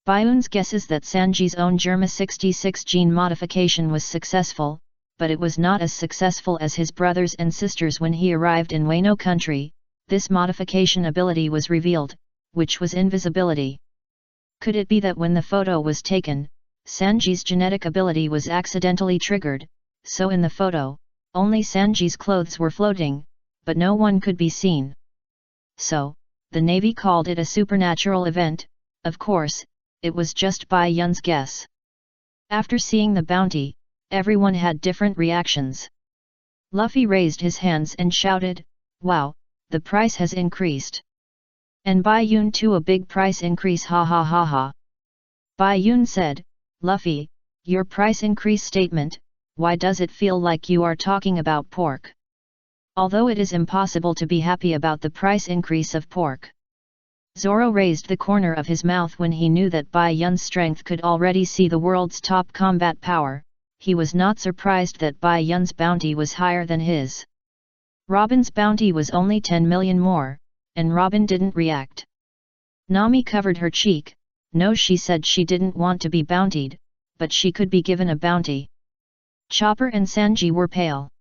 Baiun's guess is that Sanji's own Germa 66 gene modification was successful, but it was not as successful as his brothers and sisters when he arrived in Wano country. This modification ability was revealed, which was invisibility. Could it be that when the photo was taken, Sanji's genetic ability was accidentally triggered, so in the photo, Only Sanji's clothes were floating, but no one could be seen. So, the Navy called it a supernatural event. Of course, it was just Bai Yun's guess. After seeing the bounty, everyone had different reactions. Luffy raised his hands and shouted, "Wow, the price has increased." And Bai Yun too, a big price increase, ha ha ha ha. Bai Yun said, "Luffy, your price increase statement, why does it feel like you are talking about pork? Although it is impossible to be happy about the price increase of pork." Zoro raised the corner of his mouth when he knew that Bai Yun's strength could already see the world's top combat power. He was not surprised that Bai Yun's bounty was higher than his. Robin's bounty was only 10 million more, and Robin didn't react. Nami covered her cheek. No, she said she didn't want to be bountied, but she could be given a bounty. Chopper and Sanji were pale.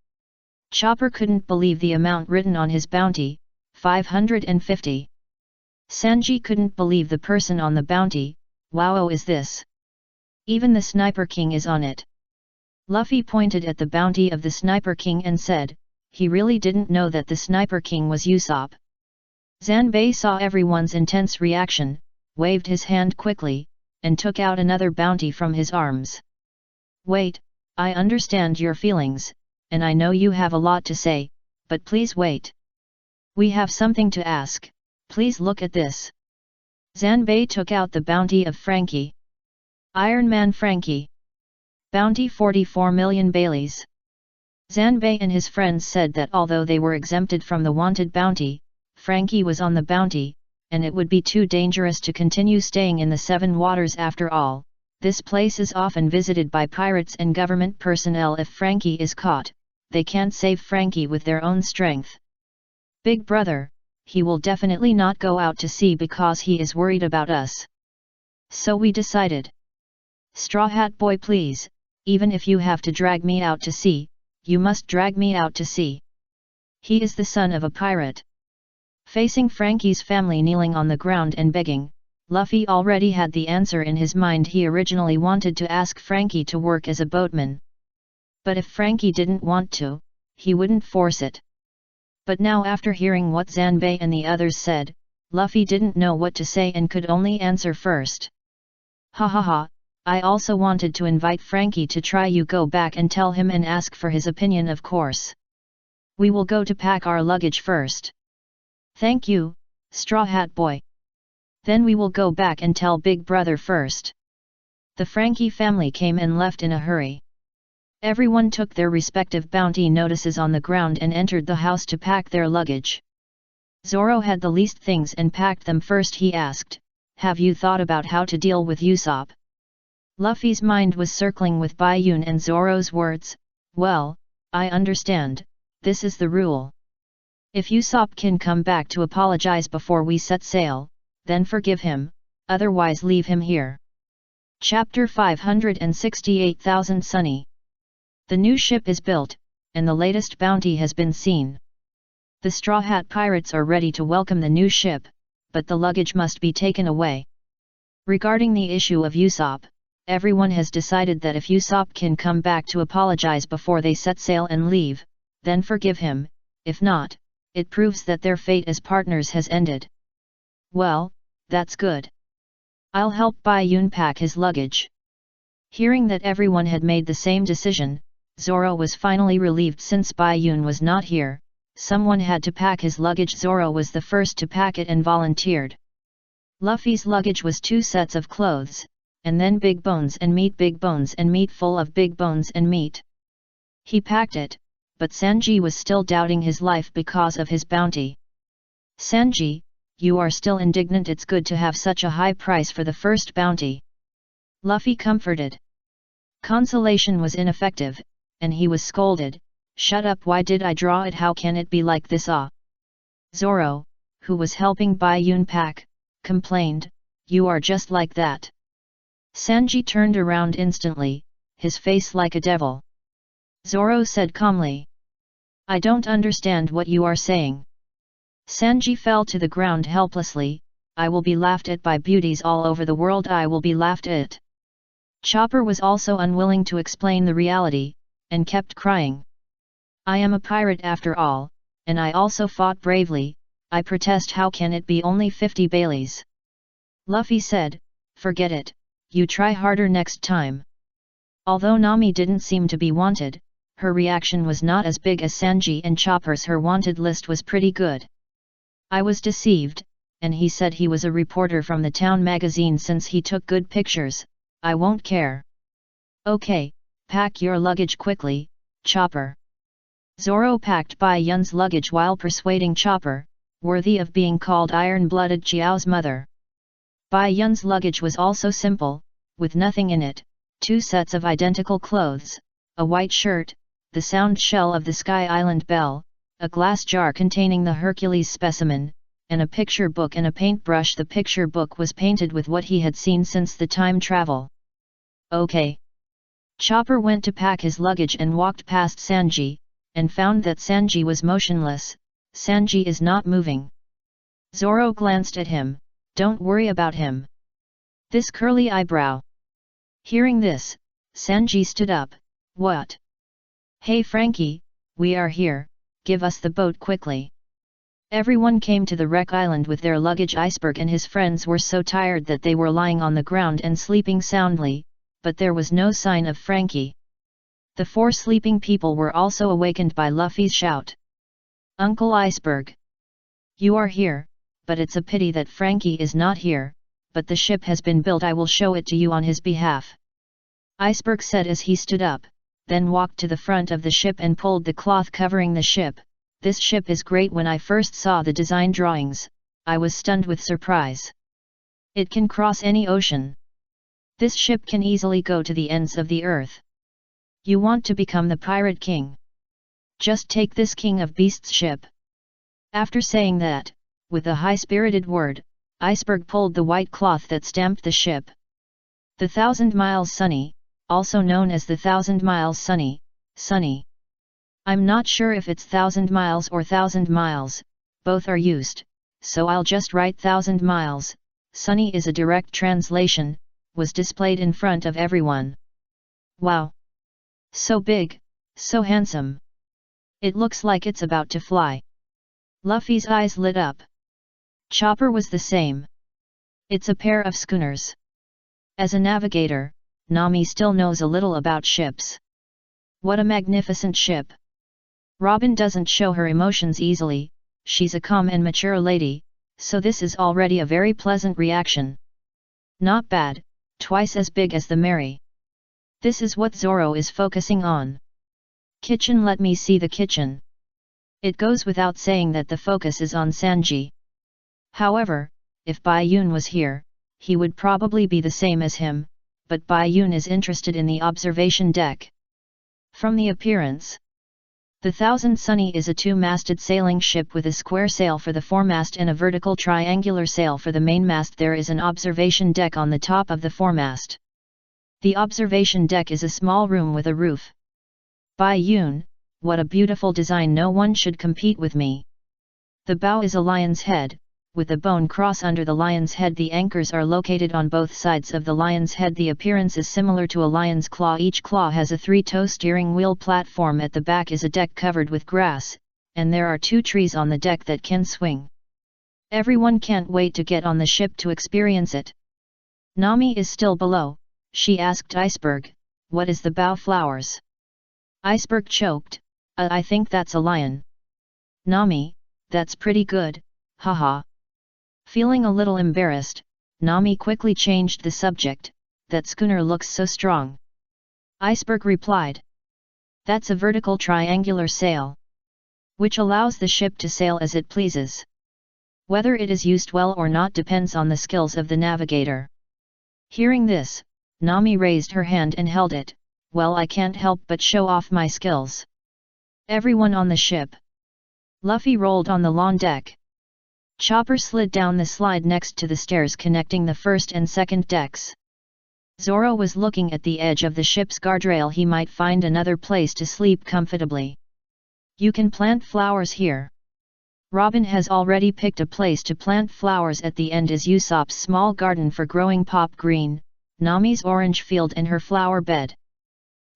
Chopper couldn't believe the amount written on his bounty, 550. Sanji couldn't believe the person on the bounty. Wow, is this? Even the Sniper King is on it. Luffy pointed at the bounty of the Sniper King and said, he really didn't know that the Sniper King was Usopp. Zanbei saw everyone's intense reaction, waved his hand quickly, and took out another bounty from his arms. "Wait, I understand your feelings, and I know you have a lot to say, but please wait. We have something to ask, please look at this." Zanbei took out the bounty of Frankie. Iron Man Frankie. Bounty 44 million Baileys. Zanbei and his friends said that although they were exempted from the wanted bounty, Frankie was on the bounty, and it would be too dangerous to continue staying in the Seven Waters after all. This place is often visited by pirates and government personnel. If Frankie is caught, they can't save Frankie with their own strength. Big brother, he will definitely not go out to sea because he is worried about us. So we decided. Straw Hat Boy, please, even if you have to drag me out to sea, you must drag me out to sea. He is the son of a pirate. Facing Frankie's family kneeling on the ground and begging, Luffy already had the answer in his mind. He originally wanted to ask Frankie to work as a boatman. But if Frankie didn't want to, he wouldn't force it. But now, after hearing what Zanbei and the others said, Luffy didn't know what to say and could only answer first. "Ha ha ha, I also wanted to invite Frankie to try. You go back and tell him and ask for his opinion, of course. We will go to pack our luggage first." "Thank you, Straw Hat Boy. Then we will go back and tell Big Brother first." The Frankie family came and left in a hurry. Everyone took their respective bounty notices on the ground and entered the house to pack their luggage. Zoro had the least things and packed them first. He asked, "Have you thought about how to deal with Usopp?" Luffy's mind was circling with Bai Yun and Zoro's words. "Well, I understand, this is the rule. If Usopp can come back to apologize before we set sail, then forgive him, otherwise leave him here." Chapter 568,000 Sunny. The new ship is built, and the latest bounty has been seen. The Straw Hat Pirates are ready to welcome the new ship, but the luggage must be taken away. Regarding the issue of Usopp, everyone has decided that if Usopp can come back to apologize before they set sail and leave, then forgive him. If not, it proves that their fate as partners has ended. "Well, that's good. I'll help Bai Yun pack his luggage." Hearing that everyone had made the same decision, Zoro was finally relieved. Since Bai Yun was not here, someone had to pack his luggage. Zoro was the first to pack it and volunteered. Luffy's luggage was 2 sets of clothes, and then big bones and meat full of big bones and meat. He packed it, but Sanji was still doubting his life because of his bounty. "Sanji, you are still indignant. It's good to have such a high price for the first bounty." Luffy comforted. Consolation was ineffective, and he was scolded, "Shut up, why did I draw it? How can it be like this?" Zoro, who was helping Bai Yun pack, complained, "You are just like that." Sanji turned around instantly, his face like a devil. Zoro said calmly, "I don't understand what you are saying." Sanji fell to the ground helplessly. "I will be laughed at by beauties all over the world. I will be laughed at." Chopper was also unwilling to explain the reality, and kept crying. I am a pirate after all, and I also fought bravely. I protest, how can it be only 50 Baileys? Luffy said, forget it, you try harder next time. Although Nami didn't seem to be wanted, her reaction was not as big as Sanji and Chopper's. Her wanted list was pretty good. I was deceived, and he said he was a reporter from the town magazine since he took good pictures. I won't care. Okay, pack your luggage quickly, Chopper. Zoro packed Bai Yun's luggage while persuading Chopper, worthy of being called iron-blooded Chiao's mother. Bai Yun's luggage was also simple, with nothing in it: 2 sets of identical clothes, a white shirt, the sound shell of the Sky Island bell, a glass jar containing the Hercules specimen, and a picture book and a paintbrush. The picture book was painted with what he had seen since the time travel. Okay. Chopper went to pack his luggage and walked past Sanji, and found that Sanji was motionless. Sanji is not moving. Zoro glanced at him. Don't worry about him. This curly eyebrow. Hearing this, Sanji stood up. What? Hey Frankie, we are here, give us the boat quickly. Everyone came to the wreck island with their luggage. Iceberg and his friends were so tired that they were lying on the ground and sleeping soundly, but there was no sign of Frankie. The 4 sleeping people were also awakened by Luffy's shout. Uncle Iceberg! You are here, but it's a pity that Frankie is not here, but the ship has been built. I will show it to you on his behalf. Iceberg said as he stood up, then walked to the front of the ship and pulled the cloth covering the ship. This ship is great. When I first saw the design drawings, I was stunned with surprise. It can cross any ocean. This ship can easily go to the ends of the earth. You want to become the Pirate King? Just take this King of Beasts ship. After saying that, with a high-spirited word, Iceberg pulled the white cloth that stamped the ship. The 1,000 Miles Sunny, also known as the 1,000 Miles Sunny, Sunny. I'm not sure if it's 1,000 miles or 1,000 miles, both are used, so I'll just write 1,000 miles. Sunny is a direct translation, was displayed in front of everyone. Wow! So big, so handsome. It looks like it's about to fly. Luffy's eyes lit up. Chopper was the same. It's a pair of schooners. As a navigator, Nami still knows a little about ships. What a magnificent ship! Robin doesn't show her emotions easily, she's a calm and mature lady, so this is already a very pleasant reaction. Not bad, twice as big as the Mary. This is what Zoro is focusing on. Kitchen, let me see the kitchen. It goes without saying that the focus is on Sanji. However, if Bai Yun was here, he would probably be the same as him, but Bai Yun is interested in the observation deck. From the appearance, the 1,000 Sunny is a 2-masted sailing ship with a square sail for the foremast and a vertical triangular sail for the mainmast. There is an observation deck on the top of the foremast. The observation deck is a small room with a roof. Bai Yun, what a beautiful design! No one should compete with me. The bow is a lion's head, with a bone cross under the lion's head. The anchors are located on both sides of the lion's head. The appearance is similar to a lion's claw. Each claw has a 3-toe steering wheel platform. At the back is a deck covered with grass, and there are 2 trees on the deck that can swing. Everyone can't wait to get on the ship to experience it. Nami is still below. She asked Iceberg, what is the bow flowers? Iceberg choked, I think that's a lion. Nami, that's pretty good, haha. Feeling a little embarrassed, Nami quickly changed the subject. That schooner looks so strong. Iceberg replied. That's a vertical triangular sail, which allows the ship to sail as it pleases. Whether it is used well or not depends on the skills of the navigator. Hearing this, Nami raised her hand and held it. Well, I can't help but show off my skills. Everyone on the ship. Luffy rolled on the lawn deck. Chopper slid down the slide next to the stairs connecting the first and second decks. Zoro was looking at the edge of the ship's guardrail. He might find another place to sleep comfortably. You can plant flowers here. Robin has already picked a place to plant flowers. At the end is Usopp's small garden for growing pop green, Nami's orange field and her flower bed.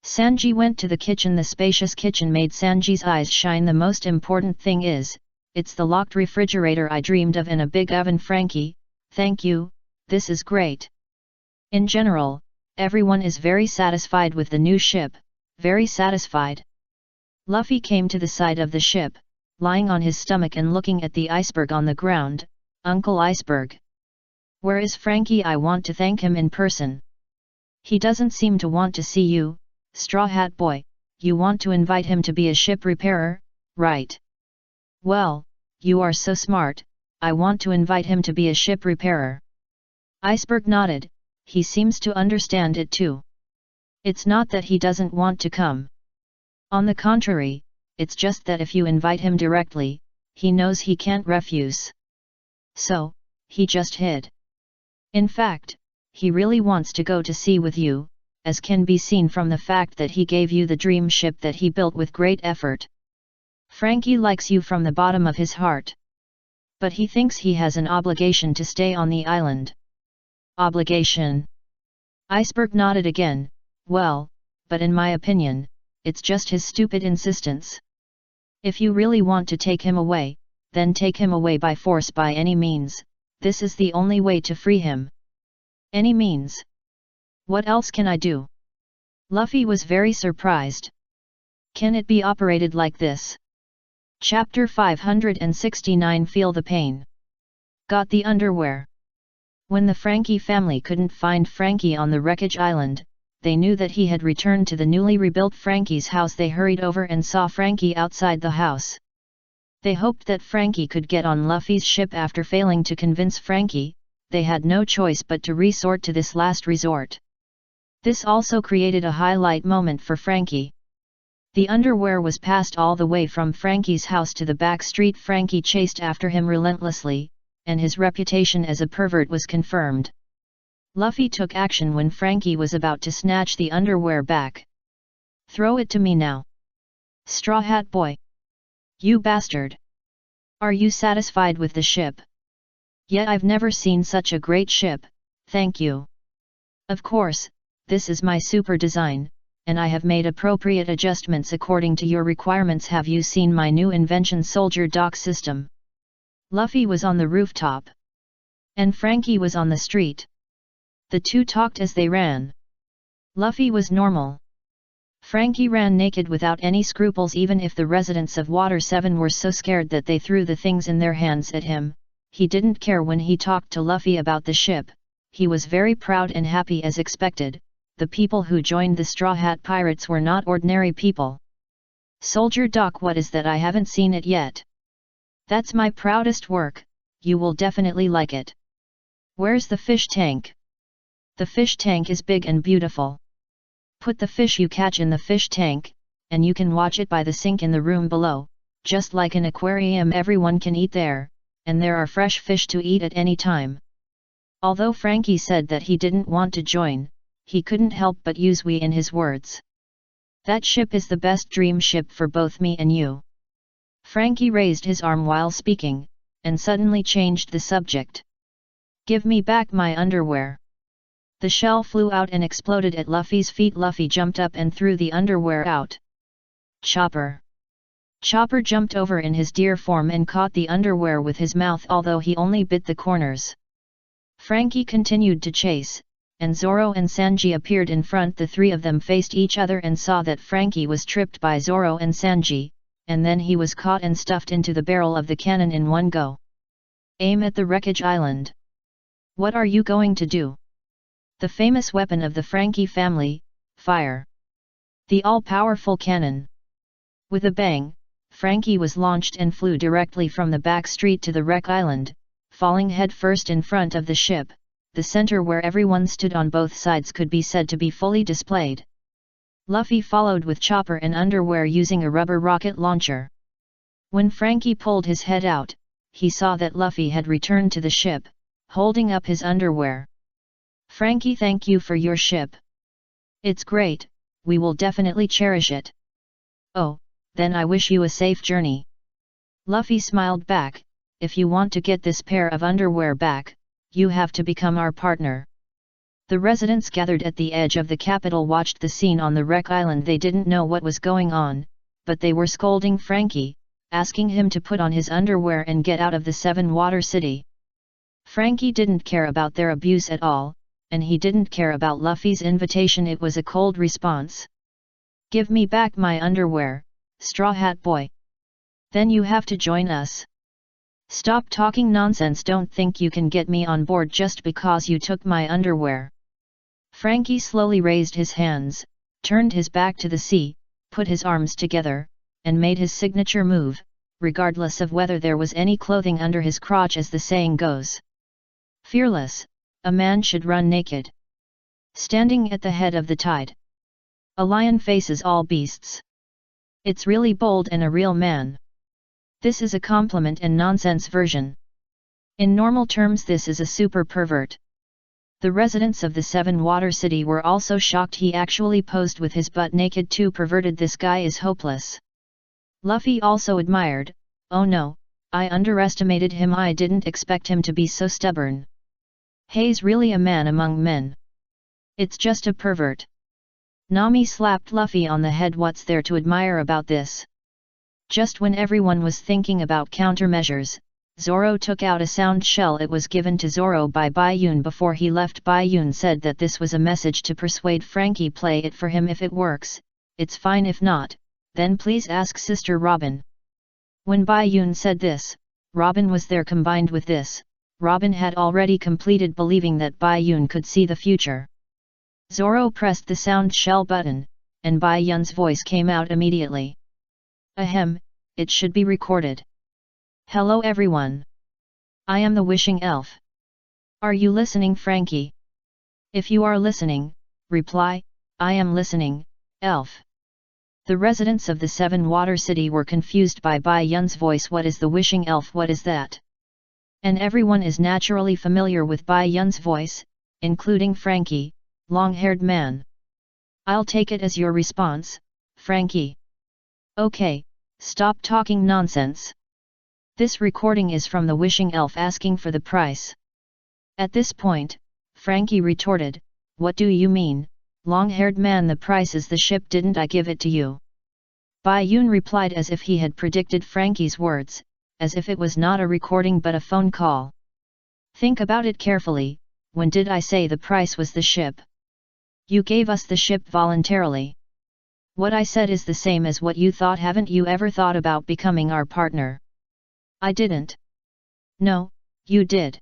Sanji went to the kitchen. The spacious kitchen made Sanji's eyes shine. The most important thing is, it's the locked refrigerator I dreamed of and a big oven. Frankie, thank you, this is great. In general, everyone is very satisfied with the new ship, very satisfied. Luffy came to the side of the ship, lying on his stomach and looking at the iceberg on the ground. Uncle Iceberg. Where is Frankie? I want to thank him in person. He doesn't seem to want to see you, Straw Hat Boy. You want to invite him to be a ship repairer, right? Well, you are so smart, I want to invite him to be a ship repairer. Iceberg nodded, he seems to understand it too. It's not that he doesn't want to come. On the contrary, it's just that if you invite him directly, he knows he can't refuse. So, he just hid. In fact, he really wants to go to sea with you, as can be seen from the fact that he gave you the dream ship that he built with great effort. Frankie likes you from the bottom of his heart. But he thinks he has an obligation to stay on the island. Obligation? Iceberg nodded again. Well, but in my opinion, it's just his stupid insistence. If you really want to take him away, then take him away by force by any means. This is the only way to free him. Any means? What else can I do? Luffy was very surprised. Can it be operated like this? Chapter 569 Feel the Pain. Got the underwear. When the Frankie family couldn't find Frankie on the wreckage island, they knew that he had returned to the newly rebuilt Frankie's house. They hurried over and saw Frankie outside the house. They hoped that Frankie could get on Luffy's ship. After failing to convince Frankie, they had no choice but to resort to this last resort. This also created a highlight moment for Frankie. The underwear was passed all the way from Frankie's house to the back street. Frankie chased after him relentlessly, and his reputation as a pervert was confirmed. Luffy took action when Frankie was about to snatch the underwear back. Throw it to me now. Straw Hat Boy. You bastard. Are you satisfied with the ship? Yet I've never seen such a great ship, thank you. Of course, this is my super design, and I have made appropriate adjustments according to your requirements. Have you seen my new invention, Soldier Dock System? Luffy was on the rooftop. And Frankie was on the street. The two talked as they ran. Luffy was normal. Frankie ran naked without any scruples. Even if the residents of Water 7 were so scared that they threw the things in their hands at him, he didn't care. When he talked to Luffy about the ship, he was very proud and happy. As expected, the people who joined the Straw Hat Pirates were not ordinary people. Soldier Dock, what is that? I haven't seen it yet. That's my proudest work, you will definitely like it. Where's the fish tank? The fish tank is big and beautiful. Put the fish you catch in the fish tank, and you can watch it by the sink in the room below, just like an aquarium. Everyone can eat there, and there are fresh fish to eat at any time. Although Frankie said that he didn't want to join, he couldn't help but use "we" in his words. That ship is the best dream ship for both me and you. Frankie raised his arm while speaking, and suddenly changed the subject. Give me back my underwear. The shell flew out and exploded at Luffy's feet. Luffy jumped up and threw the underwear out. Chopper. Chopper jumped over in his deer form and caught the underwear with his mouth, although he only bit the corners. Frankie continued to chase, and Zoro and Sanji appeared in front. The three of them faced each other and saw that Frankie was tripped by Zoro and Sanji, and then he was caught and stuffed into the barrel of the cannon in one go. Aim at the wreckage island. What are you going to do? The famous weapon of the Frankie family, fire. The all-powerful cannon. With a bang, Frankie was launched and flew directly from the back street to the wreck island, falling head-first in front of the ship. The center where everyone stood on both sides could be said to be fully displayed. Luffy followed with Chopper and underwear using a rubber rocket launcher. When Frankie pulled his head out, he saw that Luffy had returned to the ship, holding up his underwear. Frankie, thank you for your ship. It's great, we will definitely cherish it. Oh, then I wish you a safe journey. Luffy smiled back, if you want to get this pair of underwear back, you have to become our partner. The residents gathered at the edge of the capital watched the scene on the wreck island. They didn't know what was going on, but they were scolding Frankie, asking him to put on his underwear and get out of the Seven Water City. Frankie didn't care about their abuse at all, and he didn't care about Luffy's invitation. It was a cold response. "Give me back my underwear, Straw Hat Boy. Then you have to join us. Stop talking nonsense. Don't think you can get me on board just because you took my underwear." Frankie slowly raised his hands, turned his back to the sea, put his arms together, and made his signature move, regardless of whether there was any clothing under his crotch, as the saying goes. Fearless, a man should run naked. Standing at the head of the tide. A lion faces all beasts. It's really bold and a real man. This is a compliment and nonsense version. In normal terms, this is a super pervert. The residents of the Seven Water City were also shocked. He actually posed with his butt naked. Too perverted. This guy is hopeless. Luffy also admired. "Oh no, I underestimated him. I didn't expect him to be so stubborn. He's really a man among men. It's just a pervert." Nami slapped Luffy on the head. "What's there to admire about this?" Just when everyone was thinking about countermeasures, Zoro took out a sound shell. It was given to Zoro by Bayun before he left. Bayun said that this was a message to persuade Frankie. "Play it for him. If it works, it's fine. If not, then please ask Sister Robin." When Bayun said this, Robin was there. Combined with this, Robin had already completed believing that Bayun could see the future. Zoro pressed the sound shell button, and Bayun's voice came out immediately. "Ahem, it should be recorded. Hello everyone. I am the Wishing Elf. Are you listening, Frankie? If you are listening, reply, 'I am listening, Elf.'" The residents of the Seven Water City were confused by Bayun's voice. What is the Wishing Elf? What is that? And everyone is naturally familiar with Bayun's voice, including Frankie, long-haired man. "I'll take it as your response, Frankie. Okay, stop talking nonsense. This recording is from the Wishing Elf asking for the price." At this point, Frankie retorted, "What do you mean, long-haired man? The price is the ship. Didn't I give it to you?" Bayun replied as if he had predicted Frankie's words, as if it was not a recording but a phone call. "Think about it carefully. When did I say the price was the ship? You gave us the ship voluntarily. What I said is the same as what you thought. Haven't you ever thought about becoming our partner?" "I didn't." "No, you did.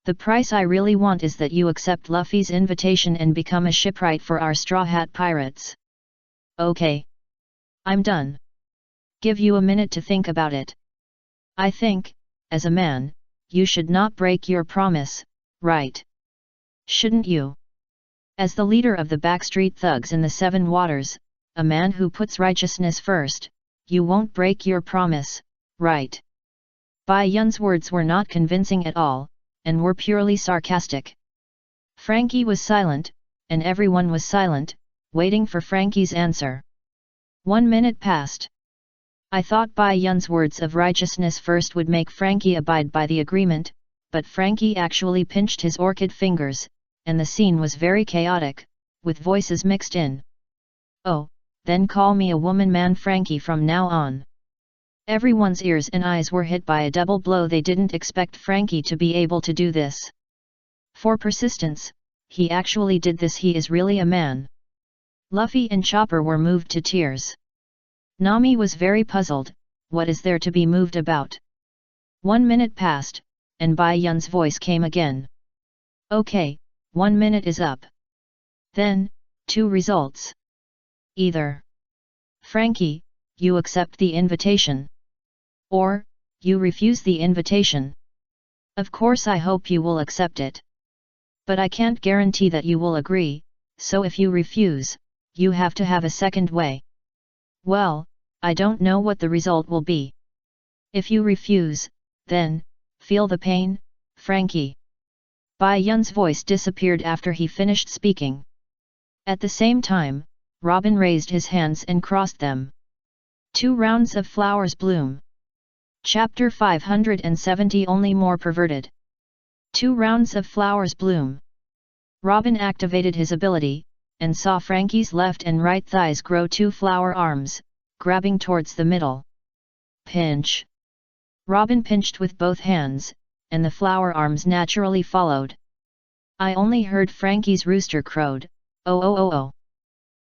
The price I really want is that you accept Luffy's invitation and become a shipwright for our Straw Hat Pirates." "Okay. I'm done. Give you a minute to think about it. I think, as a man, you should not break your promise, right? Shouldn't you? As the leader of the Backstreet Thugs in the Seven Waters, a man who puts righteousness first, you won't break your promise, right?" Bayun's words were not convincing at all, and were purely sarcastic. Frankie was silent, and everyone was silent, waiting for Frankie's answer. 1 minute passed. I thought Bayun's words of righteousness first would make Frankie abide by the agreement, but Frankie actually pinched his orchid fingers, and the scene was very chaotic, with voices mixed in. "Oh, then call me a woman, man, Frankie, from now on." Everyone's ears and eyes were hit by a double blow. They didn't expect Frankie to be able to do this. For persistence, he actually did this. He is really a man. Luffy and Chopper were moved to tears. Nami was very puzzled. What is there to be moved about? 1 minute passed, and Bayun's voice came again. "Okay, 1 minute is up. Then, 2 results. Either Frankie, you accept the invitation. Or, you refuse the invitation. Of course I hope you will accept it. But I can't guarantee that you will agree, so if you refuse, you have to have a second way. Well, I don't know what the result will be. If you refuse, then, feel the pain, Frankie." Bayun's voice disappeared after he finished speaking. At the same time, Robin raised his hands and crossed them. 2 rounds of flowers bloom. Chapter 570. Only more perverted. 2 rounds of flowers bloom. Robin activated his ability, and saw Frankie's left and right thighs grow two flower arms, grabbing towards the middle. Pinch! Robin pinched with both hands, and the flower arms naturally followed. I only heard Frankie's rooster crowed, "Oh oh oh oh."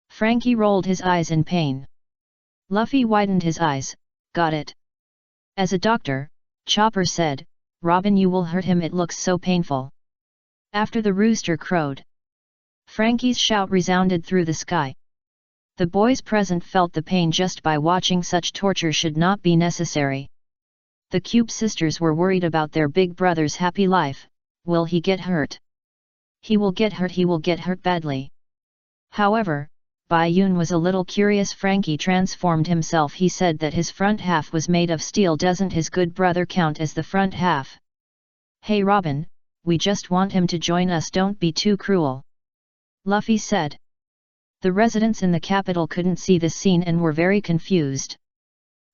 Frankie rolled his eyes in pain. Luffy widened his eyes, "Got it." As a doctor, Chopper said, "Robin, you will hurt him, it looks so painful." After the rooster crowed, Frankie's shout resounded through the sky. The boys present felt the pain just by watching. Such torture should not be necessary. The Cube sisters were worried about their big brother's happy life. Will he get hurt? He will get hurt badly. However, Bai Yun was a little curious. Frankie transformed himself. He said that his front half was made of steel. Doesn't his good brother count as the front half? Hey Robin, we just want him to join us, don't be too cruel. Luffy said. The residents in the capital couldn't see this scene and were very confused.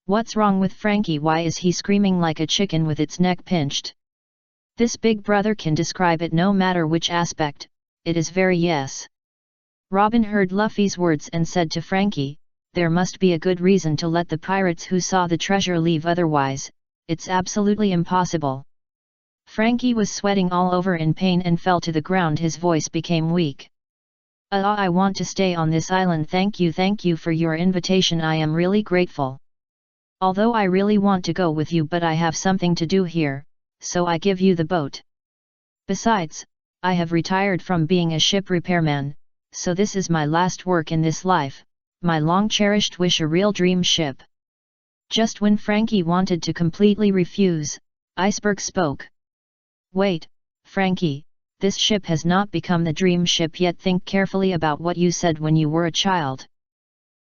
What's wrong with Frankie? Why is he screaming like a chicken with its neck pinched? This big brother can describe it no matter which aspect, it is very yes. Robin heard Luffy's words and said to Frankie, there must be a good reason to let the pirates who saw the treasure leave, otherwise, it's absolutely impossible. Frankie was sweating all over in pain and fell to the ground. His voice became weak. I want to stay on this island. Thank you for your invitation. I am really grateful. Although I really want to go with you, but I have something to do here, so I give you the boat. Besides, I have retired from being a ship repairman, so this is my last work in this life, my long-cherished wish, a real dream ship. Just when Frankie wanted to completely refuse, Iceberg spoke. Wait, Frankie, this ship has not become the dream ship yet. Think carefully about what you said when you were a child.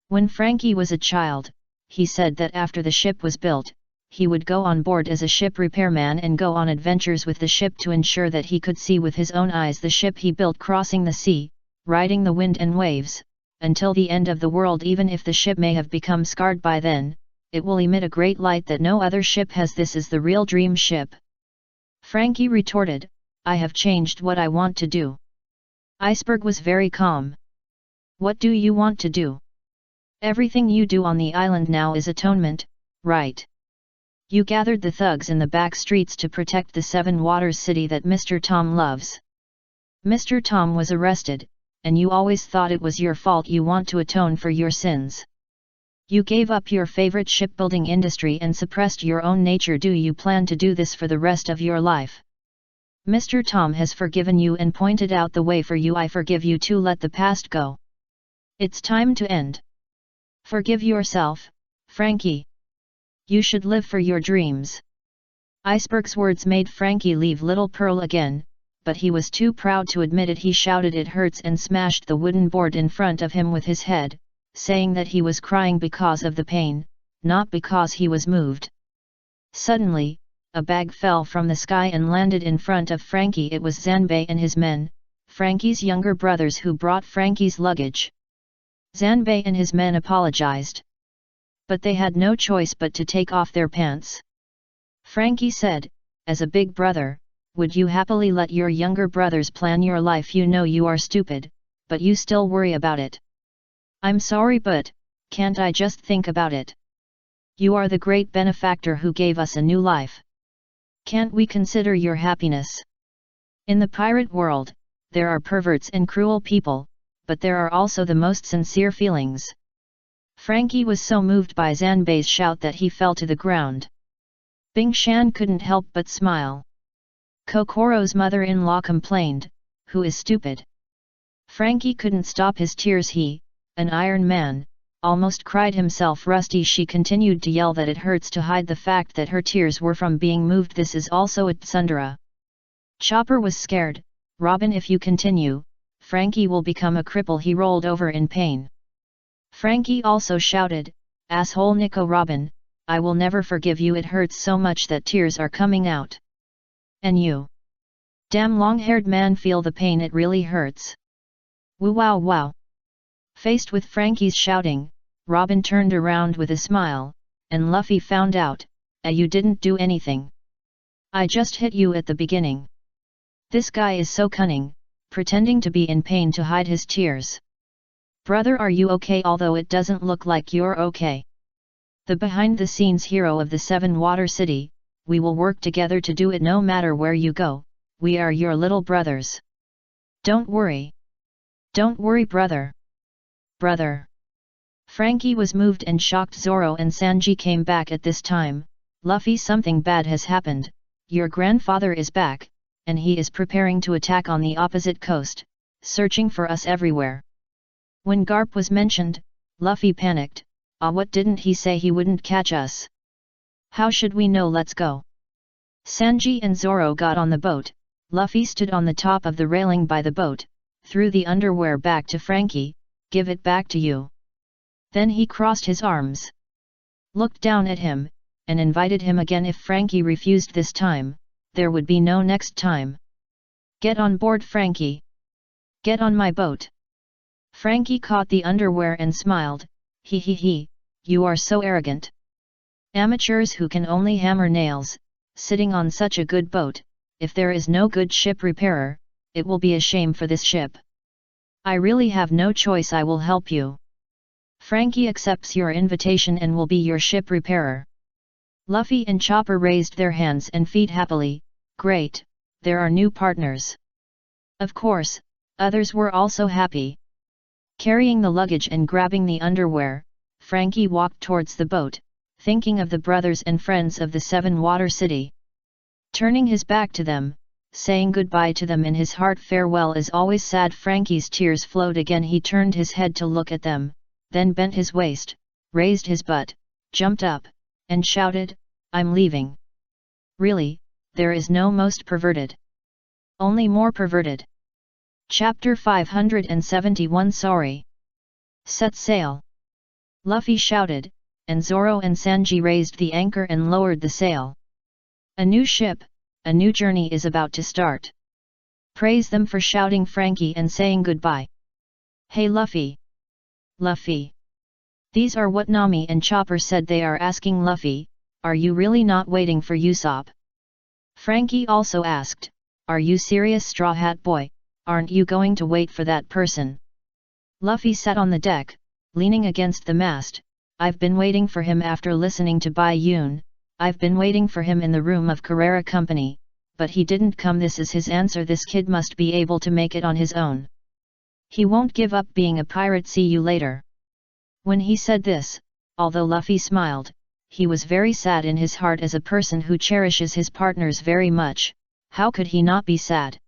When Frankie was a child, he said that after the ship was built, he would go on board as a ship repairman and go on adventures with the ship to ensure that he could see with his own eyes the ship he built crossing the sea, riding the wind and waves, until the end of the world. Even if the ship may have become scarred by then, it will emit a great light that no other ship has. This is the real dream ship. Frankie retorted, I have changed what I want to do. Iceberg was very calm. What do you want to do? Everything you do on the island now is atonement, right? You gathered the thugs in the back streets to protect the Seven Waters city that Mr. Tom loves. Mr. Tom was arrested, and you always thought it was your fault. You want to atone for your sins. You gave up your favorite shipbuilding industry and suppressed your own nature. Do you plan to do this for the rest of your life? Mr. Tom has forgiven you and pointed out the way for you. I forgive you too. Let the past go. It's time to end. Forgive yourself, Frankie. You should live for your dreams. Iceberg's words made Frankie leave Little Pearl again, but he was too proud to admit it. He shouted it hurts and smashed the wooden board in front of him with his head, saying that he was crying because of the pain, not because he was moved. Suddenly, a bag fell from the sky and landed in front of Frankie. It was Zanbei and his men, Frankie's younger brothers, who brought Frankie's luggage. Zanbei and his men apologized. But they had no choice but to take off their pants. Frankie said, as a big brother, would you happily let your younger brothers plan your life? You know you are stupid, but you still worry about it. I'm sorry, but can't I just think about it? You are the great benefactor who gave us a new life. Can't we consider your happiness? In the pirate world, there are perverts and cruel people, but there are also the most sincere feelings. Frankie was so moved by Zanbei's shout that he fell to the ground. Bing Shan couldn't help but smile. Kokoro's mother-in-law complained, who is stupid? Frankie couldn't stop his tears. He, an Iron Man, almost cried himself. Rusty, she continued to yell that it hurts to hide the fact that her tears were from being moved. This is also a tsundere. Chopper was scared. Robin, if you continue, Frankie will become a cripple. He rolled over in pain. Frankie also shouted, asshole Nico. Robin, I will never forgive you. It hurts so much that tears are coming out. And you? Damn long-haired man, feel the pain, it really hurts. Woo wow wow. Faced with Frankie's shouting, Robin turned around with a smile, and Luffy found out, you didn't do anything. I just hit you at the beginning. This guy is so cunning, pretending to be in pain to hide his tears. "Brother, are you okay? Although it doesn't look like you're okay. The behind-the-scenes hero of the Seven Water City, we will work together to do it no matter where you go, we are your little brothers. Don't worry. Don't worry, brother. Brother." Frankie was moved and shocked. Zoro and Sanji came back at this time. "Luffy, something bad has happened, your grandfather is back, and he is preparing to attack on the opposite coast, searching for us everywhere." When Garp was mentioned, Luffy panicked. What didn't he say he wouldn't catch us? How should we know? Let's go." Sanji and Zoro got on the boat. Luffy stood on the top of the railing by the boat, threw the underwear back to Frankie. "Give it back to you." Then he crossed his arms, looked down at him, and invited him again. If Frankie refused this time, there would be no next time. "Get on board, Frankie. Get on my boat." Frankie caught the underwear and smiled. He, you are so arrogant. Amateurs who can only hammer nails, sitting on such a good boat. If there is no good ship repairer, it will be a shame for this ship. I really have no choice. I will help you." Frankie accepts your invitation and will be your ship repairer. Luffy and Chopper raised their hands and feet happily. Great, there are new partners. Of course, others were also happy. Carrying the luggage and grabbing the underwear, Frankie walked towards the boat, thinking of the brothers and friends of the Seven Water City. Turning his back to them, saying goodbye to them in his heart. Farewell is always sad. Frankie's tears flowed again. He turned his head to look at them, then bent his waist, raised his butt, jumped up, and shouted, "I'm leaving." Really, there is no most perverted. Only more perverted. Chapter 571. Sorry. Set sail. Luffy shouted, and Zoro and Sanji raised the anchor and lowered the sail. A new ship, a new journey is about to start. Praise them for shouting Frankie and saying goodbye. "Hey Luffy! Luffy! These are what Nami and Chopper said." They are asking Luffy, "Are you really not waiting for Usopp?" Frankie also asked, "Are you serious, Straw Hat Boy? Aren't you going to wait for that person?" Luffy sat on the deck, leaning against the mast. "I've been waiting for him after listening to Bai Yun. I've been waiting for him in the room of Carrera Company, but he didn't come." This is his answer. This kid must be able to make it on his own. He won't give up being a pirate. See you later. When he said this, although Luffy smiled, he was very sad in his heart. As a person who cherishes his partners very much, how could he not be sad?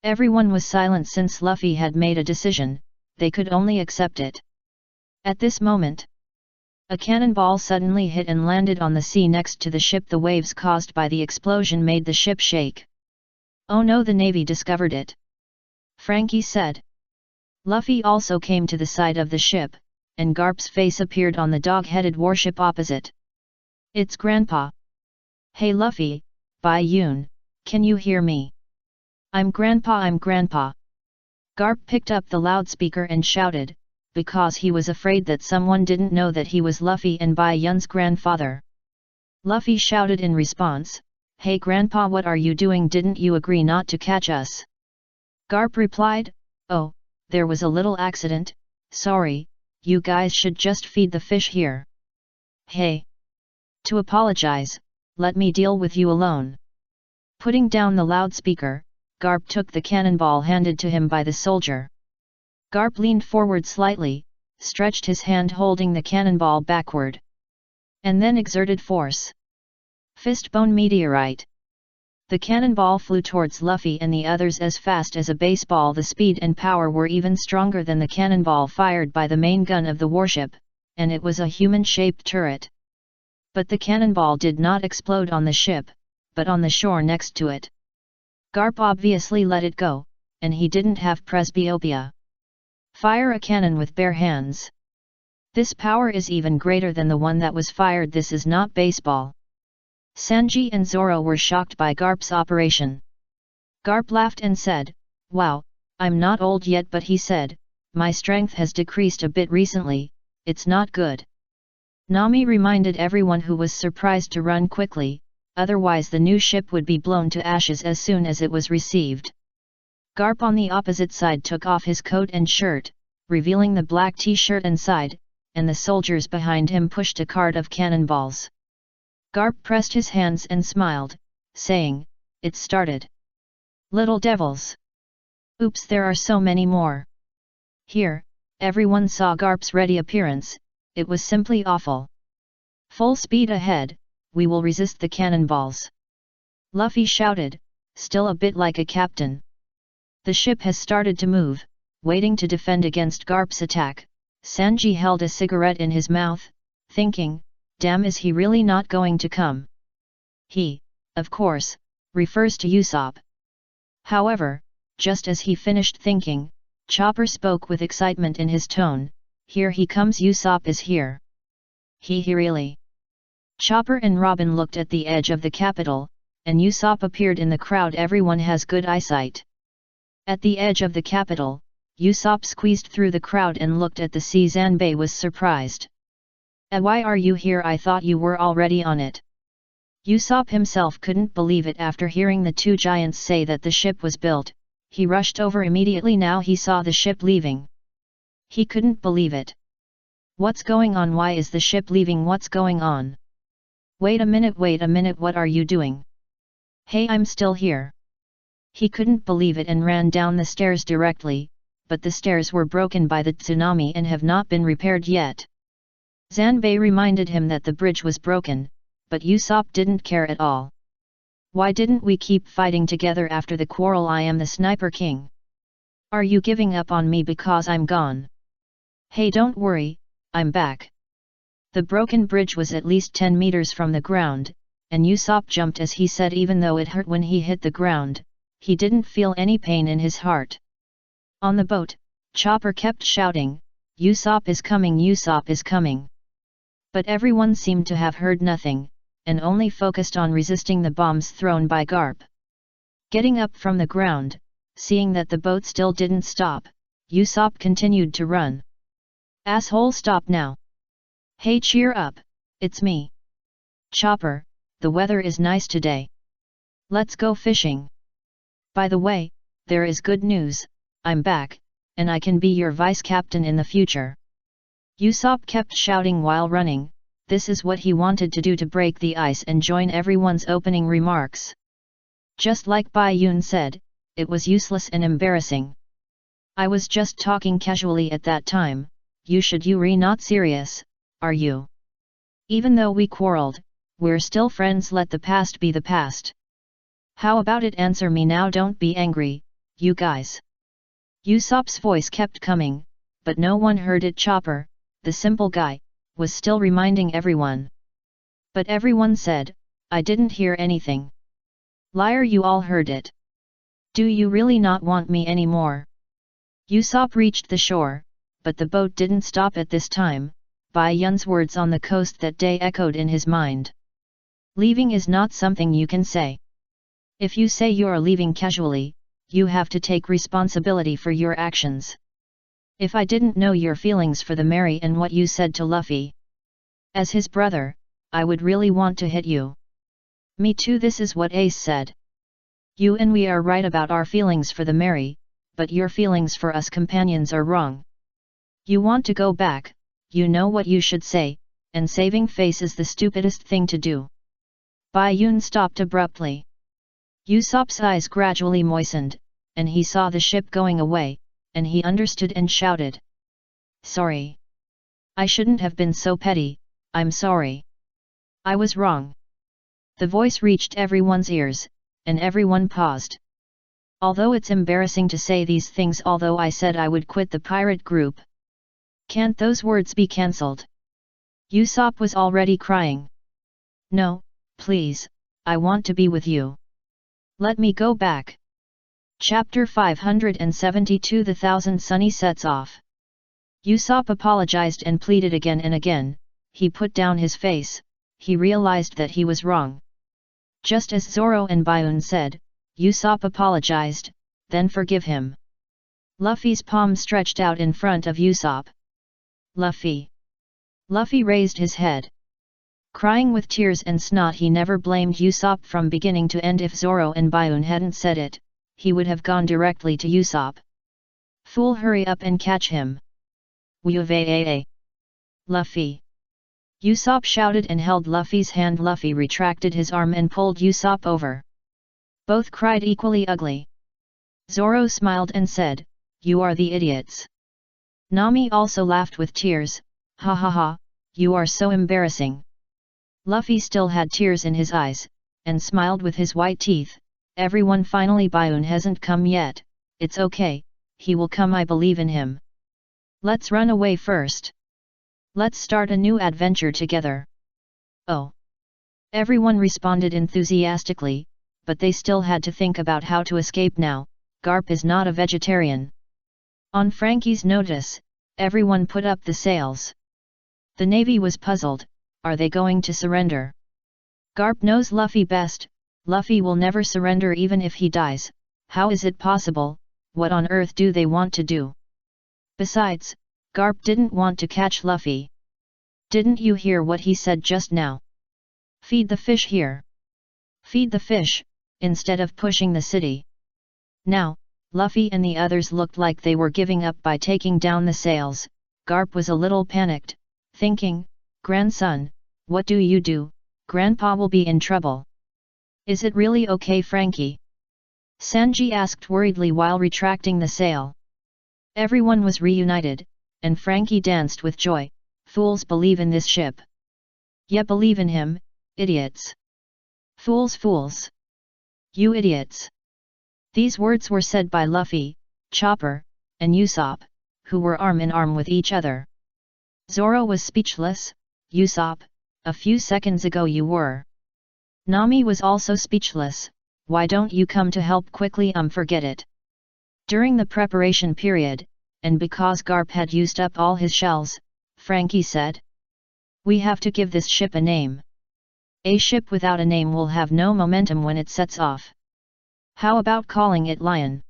Everyone was silent since Luffy had made a decision. They could only accept it. At this moment, a cannonball suddenly hit and landed on the sea next to the ship. The waves caused by the explosion made the ship shake. "Oh no, the Navy discovered it," Frankie said. Luffy also came to the side of the ship, and Garp's face appeared on the dog-headed warship opposite. "It's Grandpa." "Hey Luffy, Bai Yun, can you hear me?" I'm Grandpa." Garp picked up the loudspeaker and shouted, because he was afraid that someone didn't know that he was Luffy and Bai Yun's grandfather. Luffy shouted in response, "Hey Grandpa, what are you doing? Didn't you agree not to catch us?" Garp replied, "Oh, there was a little accident, sorry, you guys should just feed the fish here." "Hey! To apologize, let me deal with you alone." Putting down the loudspeaker, Garp took the cannonball handed to him by the soldier. Garp leaned forward slightly, stretched his hand holding the cannonball backward, and then exerted force. Fistbone meteorite. The cannonball flew towards Luffy and the others as fast as a baseball. The speed and power were even stronger than the cannonball fired by the main gun of the warship, and it was a human-shaped turret. But the cannonball did not explode on the ship, but on the shore next to it. Garp obviously let it go, and he didn't have presbyopia. Fire a cannon with bare hands. This power is even greater than the one that was fired. This is not baseball. Sanji and Zoro were shocked by Garp's operation. Garp laughed and said, "Wow, I'm not old yet," but he said, "My strength has decreased a bit recently, it's not good." Nami reminded everyone, who was surprised to run quickly, otherwise the new ship would be blown to ashes as soon as it was received. Garp on the opposite side took off his coat and shirt, revealing the black t-shirt inside, and the soldiers behind him pushed a cart of cannonballs. Garp pressed his hands and smiled, saying, "It started. Little devils. Oops, there are so many more." Here, everyone saw Garp's ready appearance. It was simply awful. "Full speed ahead, we will resist the cannonballs," Luffy shouted, still a bit like a captain. The ship has started to move, waiting to defend against Garp's attack. Sanji held a cigarette in his mouth, thinking, damn, is he really not going to come? He, of course, refers to Usopp. However, just as he finished thinking, Chopper spoke with excitement in his tone, "Here he comes, Usopp is here." He really? Chopper and Robin looked at the edge of the capital, and Usopp appeared in the crowd. Everyone has good eyesight. At the edge of the capital, Usopp squeezed through the crowd and looked at the sea. Zanbei was surprised. "Why are you here? I thought you were already on it." Usopp himself couldn't believe it after hearing the two giants say that the ship was built. He rushed over immediately. Now he saw the ship leaving. He couldn't believe it. "What's going on? Why is the ship leaving? What's going on? Wait a minute, what are you doing? Hey, I'm still here." He couldn't believe it and ran down the stairs directly, but the stairs were broken by the tsunami and have not been repaired yet. Zanbei reminded him that the bridge was broken, but Usopp didn't care at all. "Why didn't we keep fighting together after the quarrel? I am the Sniper King. Are you giving up on me because I'm gone? Hey, don't worry, I'm back." The broken bridge was at least 10 meters from the ground, and Usopp jumped as he said even though it hurt when he hit the ground, he didn't feel any pain in his heart. On the boat, Chopper kept shouting, "Usopp is coming, Usopp is coming." But everyone seemed to have heard nothing, and only focused on resisting the bombs thrown by Garp. Getting up from the ground, seeing that the boat still didn't stop, Usopp continued to run. "Asshole, stop now. Hey, cheer up, it's me. Chopper, the weather is nice today. Let's go fishing. By the way, there is good news, I'm back, and I can be your vice captain in the future." Usopp kept shouting while running. This is what he wanted to do to break the ice and join everyone's opening remarks. Just like Bai Yun said, it was useless and embarrassing. "I was just talking casually at that time. You're not serious, are you? Even though we quarreled, we're still friends. Let the past be the past. How about it? Answer me now, don't be angry, you guys." Usopp's voice kept coming, but no one heard it. Chopper, the simple guy, was still reminding everyone. But everyone said, "I didn't hear anything." "Liar, you all heard it. Do you really not want me anymore?" Usopp reached the shore, but the boat didn't stop at this time. Bai Yun's words on the coast that day echoed in his mind. "Leaving is not something you can say. If you say you're leaving casually, you have to take responsibility for your actions. If I didn't know your feelings for the Mary and what you said to Luffy, as his brother, I would really want to hit you." "Me too," this is what Ace said. "You and we are right about our feelings for the Mary, but your feelings for us companions are wrong. You want to go back, you know what you should say, and saving face is the stupidest thing to do." Bai Yun stopped abruptly. Usopp's eyes gradually moistened, and he saw the ship going away, and he understood and shouted, "Sorry. I shouldn't have been so petty, I'm sorry. I was wrong." The voice reached everyone's ears, and everyone paused. "Although it's embarrassing to say these things, although I said I would quit the pirate group. Can't those words be cancelled?" Usopp was already crying. "No, please, I want to be with you. Let me go back." Chapter 572 The Thousand Sunny Sets Off. Usopp apologized and pleaded again and again. He put down his face, he realized that he was wrong. Just as Zoro and Bayun said, Usopp apologized, then forgive him. Luffy's palm stretched out in front of Usopp. "Luffy." Luffy raised his head. Crying with tears and snot, he never blamed Usopp from beginning to end. If Zoro and Bayun hadn't said it, he would have gone directly to Usopp. "Fool, hurry up and catch him! Wuvaa! Luffy!" Usopp shouted and held Luffy's hand. Luffy retracted his arm and pulled Usopp over. Both cried equally ugly. Zoro smiled and said, "You are the idiots." Nami also laughed with tears, "Ha ha ha, you are so embarrassing." Luffy still had tears in his eyes, and smiled with his white teeth. "Everyone, finally Byakugan hasn't come yet, it's okay, he will come, I believe in him. Let's run away first. Let's start a new adventure together." "Oh!" Everyone responded enthusiastically, but they still had to think about how to escape now. Garp is not a vegetarian. On Frankie's notice, everyone put up the sails. The Navy was puzzled. Are they going to surrender? Garp knows Luffy best. Luffy will never surrender even if he dies. How is it possible? What on earth do they want to do? Besides, Garp didn't want to catch Luffy. Didn't you hear what he said just now? Feed the fish here. Feed the fish, instead of pushing the city. Now, Luffy and the others looked like they were giving up by taking down the sails. Garp was a little panicked, thinking, "Grandson, what do you do? Grandpa will be in trouble." "Is it really okay, Frankie?" Sanji asked worriedly while retracting the sail. Everyone was reunited, and Frankie danced with joy. "Fools believe in this ship." "Yeah, believe in him, idiots." "Fools, fools. You idiots." These words were said by Luffy, Chopper, and Usopp, who were arm in arm with each other. Zoro was speechless. "Usopp, a few seconds ago you were." Nami was also speechless. "Why don't you come to help quickly? Forget it." During the preparation period, and because Garp had used up all his shells, Frankie said, "We have to give this ship a name. A ship without a name will have no momentum when it sets off. How about calling it Lion?"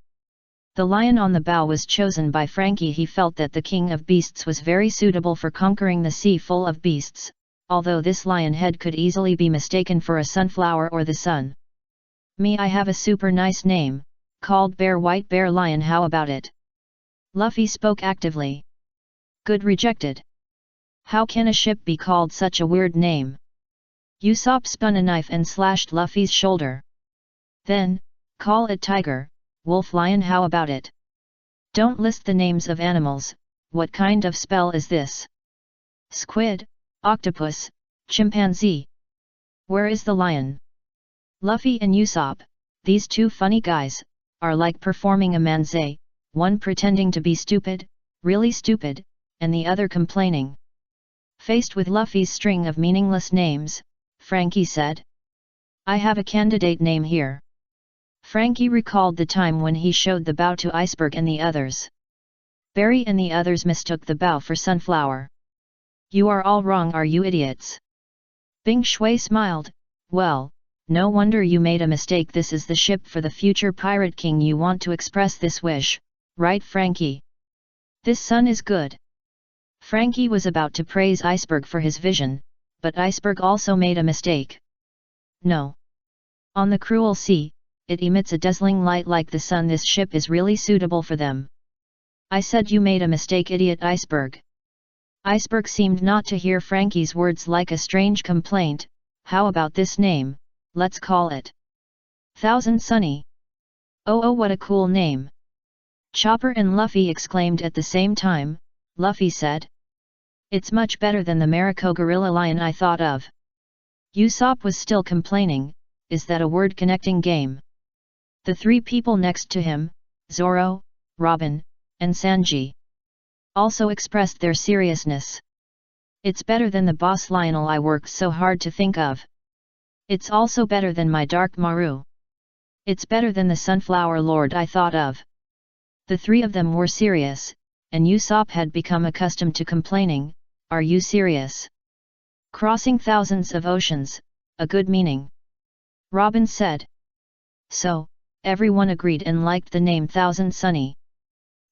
The lion on the bow was chosen by Frankie. He felt that the King of Beasts was very suitable for conquering the sea full of beasts, although this lion head could easily be mistaken for a sunflower or the sun. "Me, I have a super nice name, called Bear White Bear Lion. How about it?" Luffy spoke actively. "Good, rejected. How can a ship be called such a weird name?" Usopp spun a knife and slashed Luffy's shoulder. "Then, call it Tiger, Wolf, Lion. How about it? Don't list the names of animals. What kind of spell is this? Squid, octopus, chimpanzee. Where is the lion?" Luffy and Usopp, these two funny guys, are like performing a manzai, one pretending to be stupid, really stupid, and the other complaining. Faced with Luffy's string of meaningless names, Frankie said, "I have a candidate name here." Frankie recalled the time when he showed the bow to Iceberg and the others. Barry and the others mistook the bow for sunflower. "You are all wrong, are you idiots?" Bing Shui smiled. "Well, no wonder you made a mistake. This is the ship for the future Pirate King. You want to express this wish, right, Frankie? This sun is good." Frankie was about to praise Iceberg for his vision, but Iceberg also made a mistake. "No. On the cruel sea, it emits a dazzling light like the sun. This ship is really suitable for them." "I said you made a mistake, idiot Iceberg." Iceberg seemed not to hear Frankie's words like a strange complaint. "How about this name? Let's call it Thousand Sunny." Oh, what a cool name!" Chopper and Luffy exclaimed at the same time. Luffy said, "It's much better than the Mariko Gorilla Lion I thought of." Usopp was still complaining, "Is that a word connecting game?" The three people next to him, Zoro, Robin, and Sanji, also expressed their seriousness. "It's better than the boss Lionel I worked so hard to think of. It's also better than my Dark Maru. It's better than the Sunflower Lord I thought of." The three of them were serious, and Usopp had become accustomed to complaining. "Are you serious? Crossing thousands of oceans, a good meaning," Robin said. So, everyone agreed and liked the name Thousand Sunny.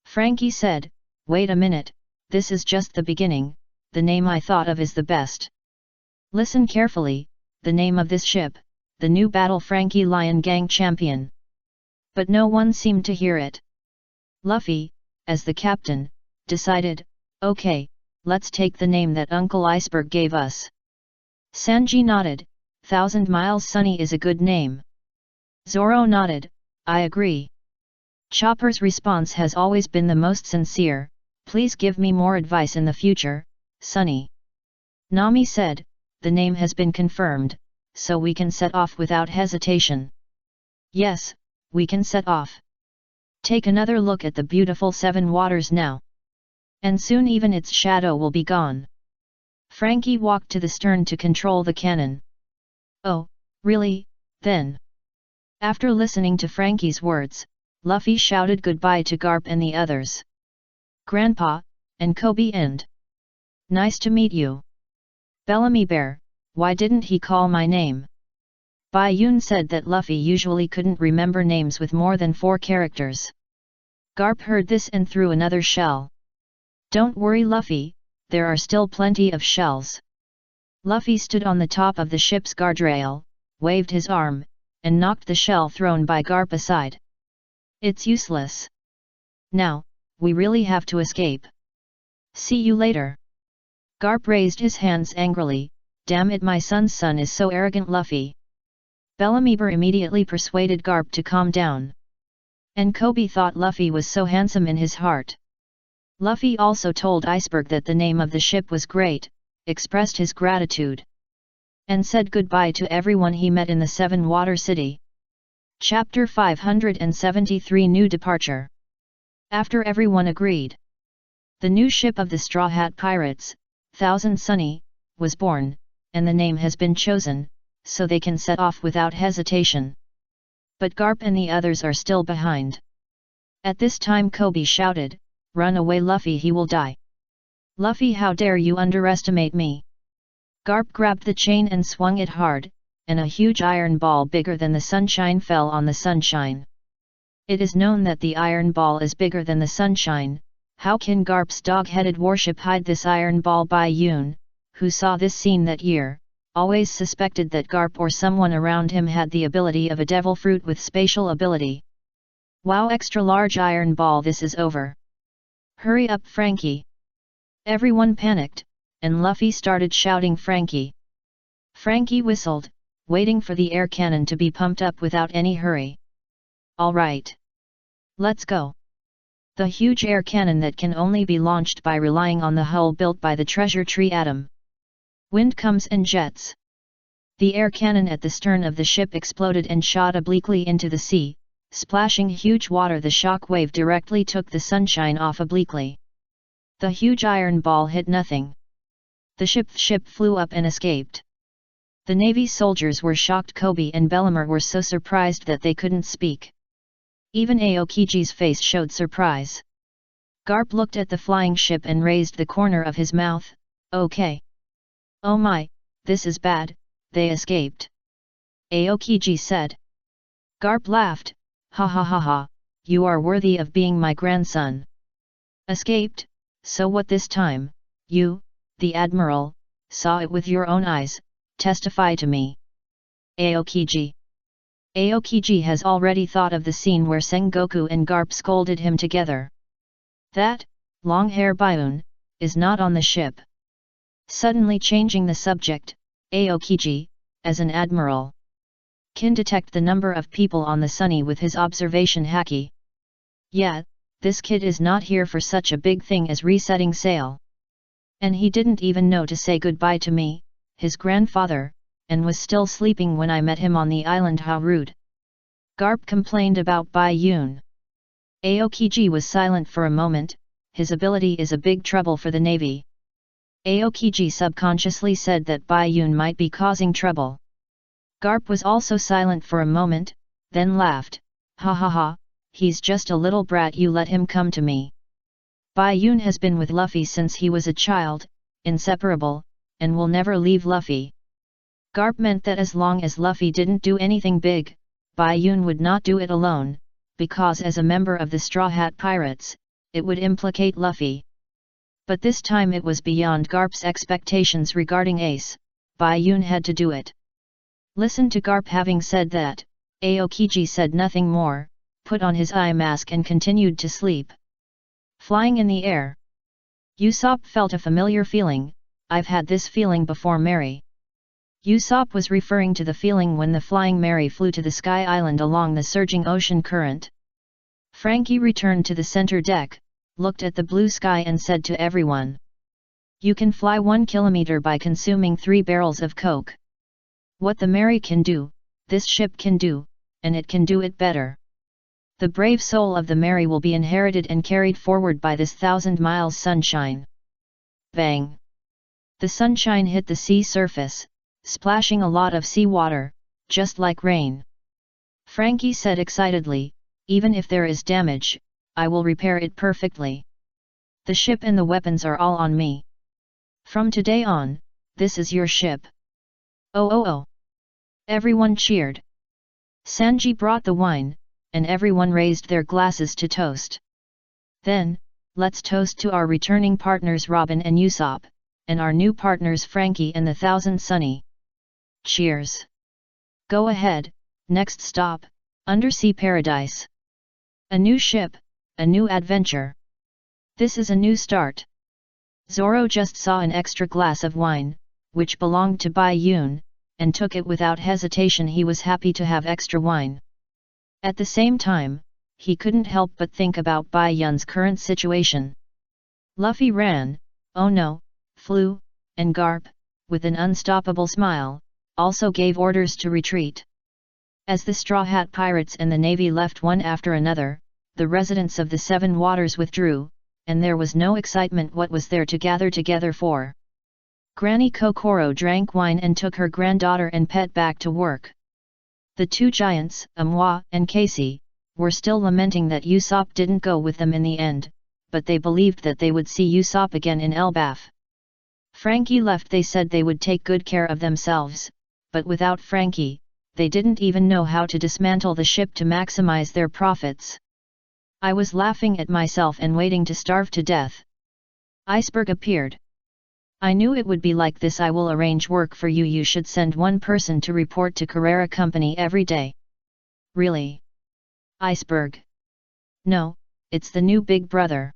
Frankie said, "Wait a minute, this is just the beginning, the name I thought of is the best. Listen carefully, the name of this ship, the new Battle Frankie Lion Gang Champion." But no one seemed to hear it. Luffy, as the captain, decided, "Okay, let's take the name that Uncle Iceberg gave us." Sanji nodded, "1,000 Miles Sunny is a good name." Zoro nodded, "I agree." Chopper's response has always been the most sincere, "Please give me more advice in the future, Sunny." Nami said, "The name has been confirmed, so we can set off without hesitation." "Yes, we can set off. Take another look at the beautiful Seven Waters now. And soon even its shadow will be gone." Frankie walked to the stern to control the cannon. "Oh, really, then?" After listening to Frankie's words, Luffy shouted goodbye to Garp and the others. "Grandpa, and Kobe and nice to meet you." "Bellamy Bear, why didn't he call my name?" Bai Yun said that Luffy usually couldn't remember names with more than 4 characters. Garp heard this and threw another shell. "Don't worry Luffy, there are still plenty of shells." Luffy stood on the top of the ship's guardrail, waved his arm, and knocked the shell thrown by Garp aside. "It's useless. Now, we really have to escape. See you later." Garp raised his hands angrily, "Damn it, my son's son is so arrogant." Luffy. Bellamy Bear immediately persuaded Garp to calm down. And Kobe thought Luffy was so handsome in his heart. Luffy also told Iceberg that the name of the ship was great, expressed his gratitude, and said goodbye to everyone he met in the Seven Water City. Chapter 573 New Departure. After everyone agreed, the new ship of the Straw Hat Pirates, Thousand Sunny, was born, and the name has been chosen, so they can set off without hesitation. But Garp and the others are still behind. At this time Kobe shouted, "Run away Luffy, he will die." "Luffy, how dare you underestimate me?" Garp grabbed the chain and swung it hard, and a huge iron ball bigger than the sunshine fell on the sunshine. It is known that the iron ball is bigger than the sunshine. How can Garp's dog-headed warship hide this iron ball? Bai Yun, who saw this scene that year, always suspected that Garp or someone around him had the ability of a devil fruit with spatial ability. "Wow, extra large iron ball, this is over. Hurry up Frankie." Everyone panicked, and Luffy started shouting Frankie. Frankie whistled, waiting for the air cannon to be pumped up without any hurry. "All right. Let's go." The huge air cannon that can only be launched by relying on the hull built by the treasure tree atom. Wind comes and jets. The air cannon at the stern of the ship exploded and shot obliquely into the sea, splashing huge water. The shock wave directly took the sunshine off obliquely. The huge iron ball hit nothing. The ship flew up and escaped. The Navy soldiers were shocked. Kobe and Bellamy were so surprised that they couldn't speak. Even Aokiji's face showed surprise. Garp looked at the flying ship and raised the corner of his mouth. "Okay. Oh my, this is bad, they escaped," Aokiji said. Garp laughed, "Ha ha ha ha, you are worthy of being my grandson." "Escaped? So what this time? You, the Admiral, saw it with your own eyes, testify to me." Aokiji. Aokiji has already thought of the scene where Sengoku and Garp scolded him together. That, long-hair Baiun, is not on the ship. Suddenly changing the subject, Aokiji, as an admiral, can detect the number of people on the Sunny with his observation haki. Yeah, this kid is not here for such a big thing as resetting sail. And he didn't even know to say goodbye to me, his grandfather, and was still sleeping when I met him on the island. How rude. Garp complained about Bai Yun. Aokiji was silent for a moment. His ability is a big trouble for the Navy. Aokiji subconsciously said that Bai Yun might be causing trouble. Garp was also silent for a moment, then laughed, "Ha ha ha, he's just a little brat, you let him come to me." Bai Yun has been with Luffy since he was a child, inseparable, and will never leave Luffy. Garp meant that as long as Luffy didn't do anything big, Bai Yun would not do it alone, because as a member of the Straw Hat Pirates, it would implicate Luffy. But this time it was beyond Garp's expectations regarding Ace. Bai Yun had to do it. Listen to Garp. Having said that, Aokiji said nothing more, put on his eye mask and continued to sleep. Flying in the air. Usopp felt a familiar feeling. I've had this feeling before, Mary. Usopp was referring to the feeling when the Flying Mary flew to the Sky Island along the surging ocean current. Frankie returned to the center deck, looked at the blue sky and said to everyone, "You can fly 1 kilometer by consuming 3 barrels of coke. What the Mary can do, this ship can do, and it can do it better. The brave soul of the Mary will be inherited and carried forward by this 1,000 miles sunshine." Bang! The sunshine hit the sea surface, splashing a lot of seawater, just like rain. Frankie said excitedly, "Even if there is damage, I will repair it perfectly. The ship and the weapons are all on me. From today on, this is your ship." "Oh oh oh!" Everyone cheered. Sanji brought the wine, and everyone raised their glasses to toast. "Then, let's toast to our returning partners Robin and Usopp, and our new partners Frankie and the Thousand Sunny." Cheers! "Go ahead, next stop, Undersea Paradise. A new ship, a new adventure. This is a new start." Zoro just saw an extra glass of wine, which belonged to Bai Yun, and took it without hesitation. He was happy to have extra wine. At the same time, he couldn't help but think about Bai Yun's current situation. Luffy ran, oh no, flew, and Garp, with an unstoppable smile, also gave orders to retreat. As the Straw Hat Pirates and the Navy left one after another, the residents of the Seven Waters withdrew, and there was no excitement. What was there to gather together for? Granny Kokoro drank wine and took her granddaughter and pet back to work. The two giants, Amwa and Casey, were still lamenting that Usopp didn't go with them in the end, but they believed that they would see Usopp again in Elbaf. Frankie left. They said they would take good care of themselves, but without Frankie, they didn't even know how to dismantle the ship to maximize their profits. "I was laughing at myself and waiting to starve to death. Iceberg appeared. I knew it would be like this. I will arrange work for you. You should send one person to report to Carrera Company every day." "Really? Iceberg?" "No, it's the new big brother."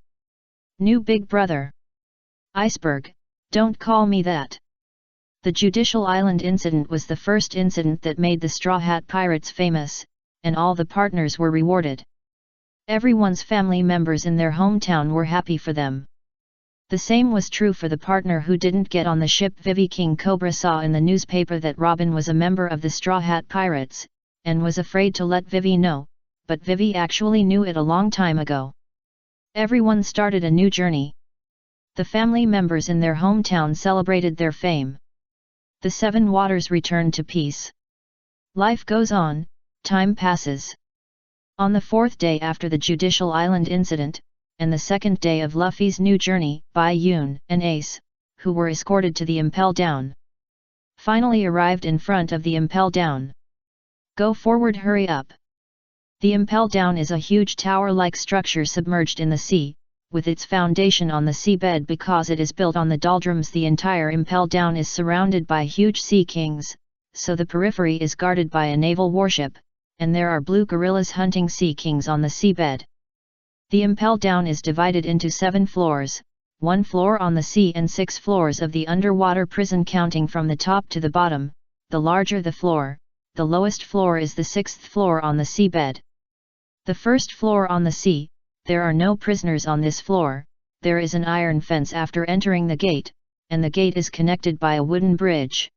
"New big brother? Iceberg, don't call me that." The Judicial Island incident was the first incident that made the Straw Hat Pirates famous, and all the partners were rewarded. Everyone's family members in their hometown were happy for them. The same was true for the partner who didn't get on the ship. Vivi. King Cobra saw in the newspaper that Robin was a member of the Straw Hat Pirates, and was afraid to let Vivi know, but Vivi actually knew it a long time ago. Everyone started a new journey. The family members in their hometown celebrated their fame. The Seven Waters returned to peace. Life goes on, time passes. On the 4th day after the Judicial Island incident, and the 2nd day of Luffy's new journey, Bai Yun and Ace, who were escorted to the Impel Down, finally arrived in front of the Impel Down. "Go forward, hurry up." The Impel Down is a huge tower-like structure submerged in the sea, with its foundation on the seabed because it is built on the doldrums. The entire Impel Down is surrounded by huge sea kings, so the periphery is guarded by a naval warship, and there are blue gorillas hunting sea kings on the seabed. The Impel Down is divided into 7 floors, 1 floor on the sea and 6 floors of the underwater prison. Counting from the top to the bottom, the larger the floor, the lowest floor is the 6th floor on the seabed. The first floor on the sea, there are no prisoners on this floor. There is an iron fence after entering the gate, and the gate is connected by a wooden bridge.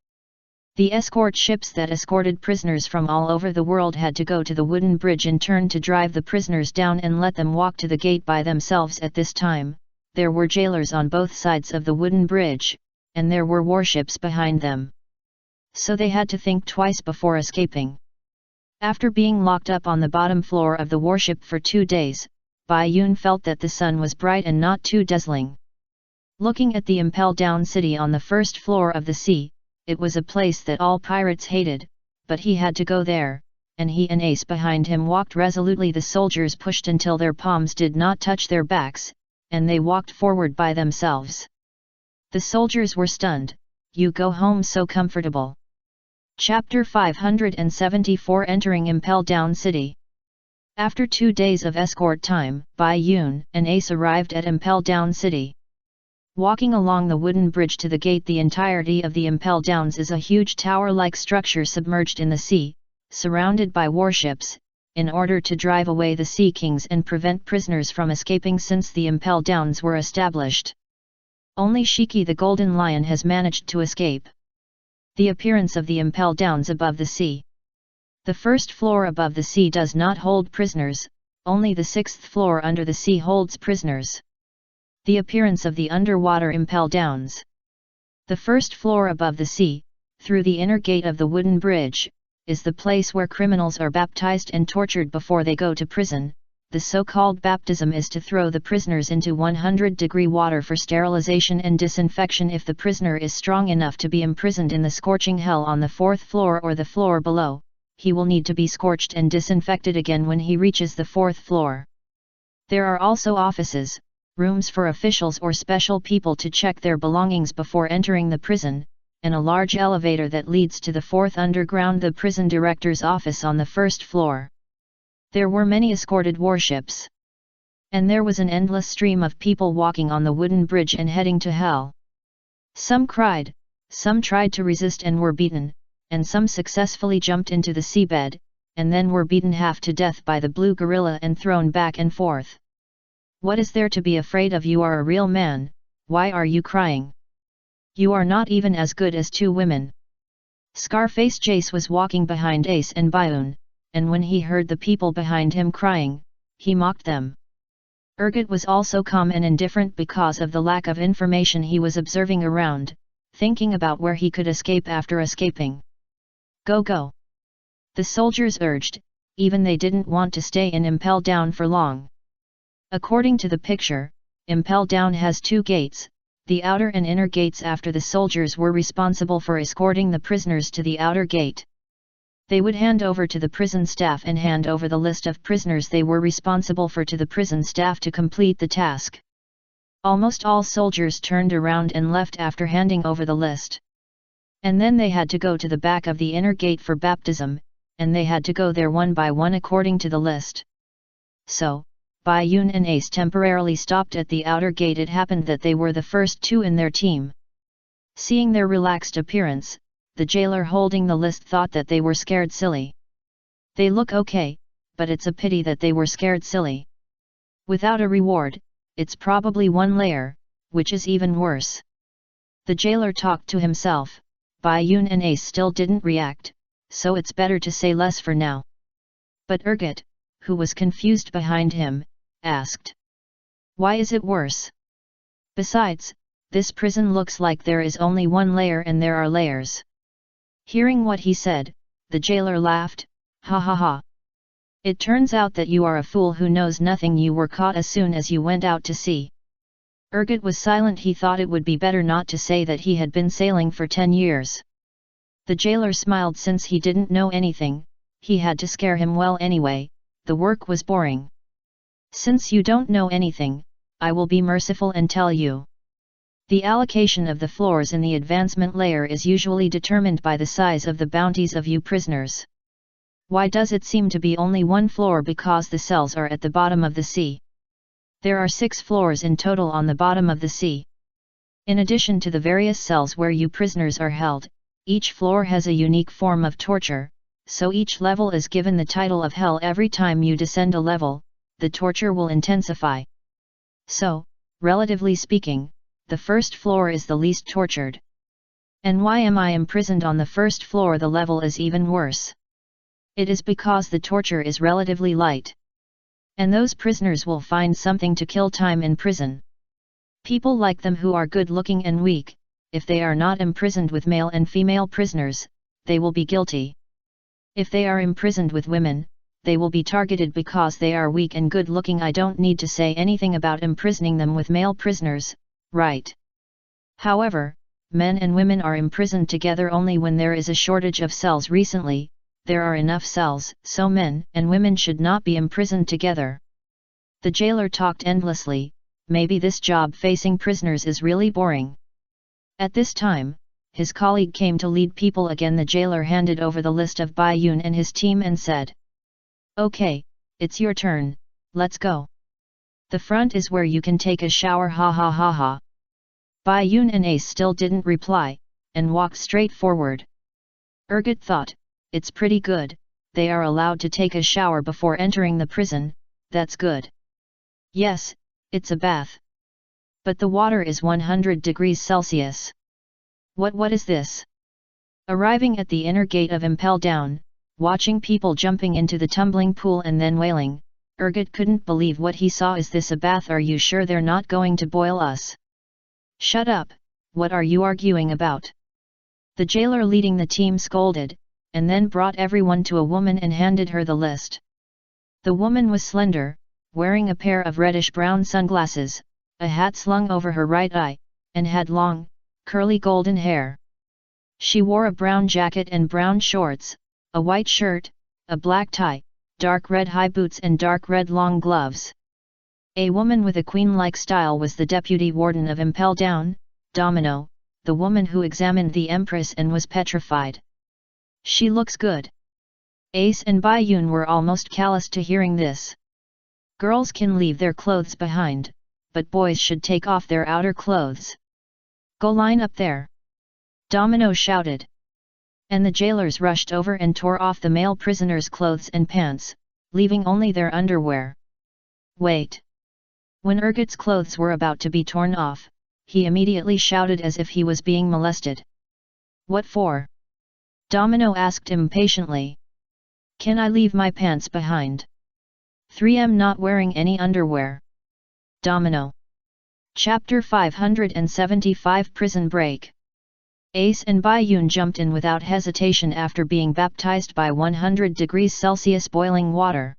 The escort ships that escorted prisoners from all over the world had to go to the wooden bridge in turn to drive the prisoners down and let them walk to the gate by themselves. At this time, there were jailers on both sides of the wooden bridge, and there were warships behind them. So they had to think twice before escaping. After being locked up on the bottom floor of the warship for 2 days, Bai Yun felt that the sun was bright and not too dazzling. Looking at the Impel Down city on the first floor of the sea, it was a place that all pirates hated, but he had to go there, and he and Ace behind him walked resolutely. The soldiers pushed until their palms did not touch their backs, and they walked forward by themselves. The soldiers were stunned. "You go home so comfortable." Chapter 574. Entering Impel Down City. After 2 days of escort time, Bai Yun and Ace arrived at Impel Down City. Walking along the wooden bridge to the gate, the entirety of the Impel Downs is a huge tower-like structure submerged in the sea, surrounded by warships, in order to drive away the Sea Kings and prevent prisoners from escaping since the Impel Downs were established. Only Shiki the Golden Lion has managed to escape. The appearance of the Impel Downs above the sea. The first floor above the sea does not hold prisoners, only the 6th floor under the sea holds prisoners. The appearance of the underwater Impel Downs. The first floor above the sea, through the inner gate of the wooden bridge, is the place where criminals are baptized and tortured before they go to prison. The so-called baptism is to throw the prisoners into 100-degree water for sterilization and disinfection. If the prisoner is strong enough to be imprisoned in the scorching hell on the 4th floor or the floor below, he will need to be scorched and disinfected again when he reaches the 4th floor. There are also offices, rooms for officials or special people to check their belongings before entering the prison, and a large elevator that leads to the 4th underground, the prison director's office on the 1st floor. There were many escorted warships. And there was an endless stream of people walking on the wooden bridge and heading to hell. Some cried, some tried to resist and were beaten, and some successfully jumped into the seabed, and then were beaten half to death by the blue gorilla and thrown back and forth. What is there to be afraid of? You are a real man, why are you crying? You are not even as good as 2 women. Scarface Jace was walking behind Ace and Bayun, and when he heard the people behind him crying, he mocked them. Urgot was also calm and indifferent because of the lack of information he was observing around, thinking about where he could escape after escaping. Go go! The soldiers urged, even they didn't want to stay in Impel Down for long. According to the picture, Impel Down has 2 gates, the outer and inner gates. After the soldiers were responsible for escorting the prisoners to the outer gate. They would hand over to the prison staff and hand over the list of prisoners they were responsible for to the prison staff to complete the task. Almost all soldiers turned around and left after handing over the list. And then they had to go to the back of the inner gate for baptism, and they had to go there one by one according to the list. So, Bai Yun and Ace temporarily stopped at the outer gate. It happened that they were the first 2 in their team. Seeing their relaxed appearance, the jailer holding the list thought that they were scared silly. They look okay, but it's a pity that they were scared silly. Without a reward, it's probably 1 layer, which is even worse. The jailer talked to himself. Bai Yun and Ace still didn't react, so it's better to say less for now. But Urgot, who was confused behind him, asked. Why is it worse? Besides, this prison looks like there is only 1 layer and there are layers. Hearing what he said, the jailer laughed, ha ha ha. It turns out that you are a fool who knows nothing. You were caught as soon as you went out to sea. Urgot was silent. He thought it would be better not to say that he had been sailing for 10 years. The jailer smiled. Since he didn't know anything, he had to scare him well anyway. The work was boring. Since you don't know anything, I will be merciful and tell you. The allocation of the floors in the advancement layer is usually determined by the size of the bounties of you prisoners. Why does it seem to be only 1 floor? Because the cells are at the bottom of the sea. There are 6 floors in total on the bottom of the sea. In addition to the various cells where you prisoners are held, each floor has a unique form of torture, so each level is given the title of hell. Every time you descend a level, the torture will intensify. So, relatively speaking, the first floor is the least tortured. And why am I imprisoned on the first floor? The level is even worse. It is because the torture is relatively light. And those prisoners will find something to kill time in prison. People like them who are good looking and weak, if they are not imprisoned with male and female prisoners, they will be guilty. If they are imprisoned with women, they will be targeted because they are weak and good looking. I don't need to say anything about imprisoning them with male prisoners, right? However, men and women are imprisoned together only when there is a shortage of cells. Recently, there are enough cells, so men and women should not be imprisoned together. The jailer talked endlessly. Maybe this job facing prisoners is really boring. At this time, his colleague came to lead people again. The jailer handed over the list of Bai Yun and his team and said, Okay, it's your turn, let's go. The front is where you can take a shower, ha ha ha ha. Bai Yun and Ace still didn't reply, and walked straight forward. Urgot thought, it's pretty good, they are allowed to take a shower before entering the prison, that's good. Yes, it's a bath. But the water is 100 degrees Celsius. What is this? Arriving at the inner gate of Impel Down, watching people jumping into the tumbling pool and then wailing, Urgot couldn't believe what he saw. Is this a bath? Are you sure they're not going to boil us? Shut up, what are you arguing about? The jailer leading the team scolded, and then brought everyone to a woman and handed her the list. The woman was slender, wearing a pair of reddish-brown sunglasses, a hat slung over her right eye, and had long, curly golden hair. She wore a brown jacket and brown shorts, a white shirt, a black tie, dark red high boots and dark red long gloves. A woman with a queen-like style was the deputy warden of Impel Down, Domino, the woman who examined the Empress and was petrified. She looks good. Ace and Bai Yun were almost calloused to hearing this. Girls can leave their clothes behind, but boys should take off their outer clothes. Go line up there! Domino shouted. And the jailers rushed over and tore off the male prisoners' clothes and pants, leaving only their underwear. Wait! When Urgot's clothes were about to be torn off, he immediately shouted as if he was being molested. What for? Domino asked impatiently. Can I leave my pants behind? 3M not wearing any underwear. Domino. Chapter 575 Prison Break. Ace and Bai Yun jumped in without hesitation after being baptized by 100 degrees Celsius boiling water.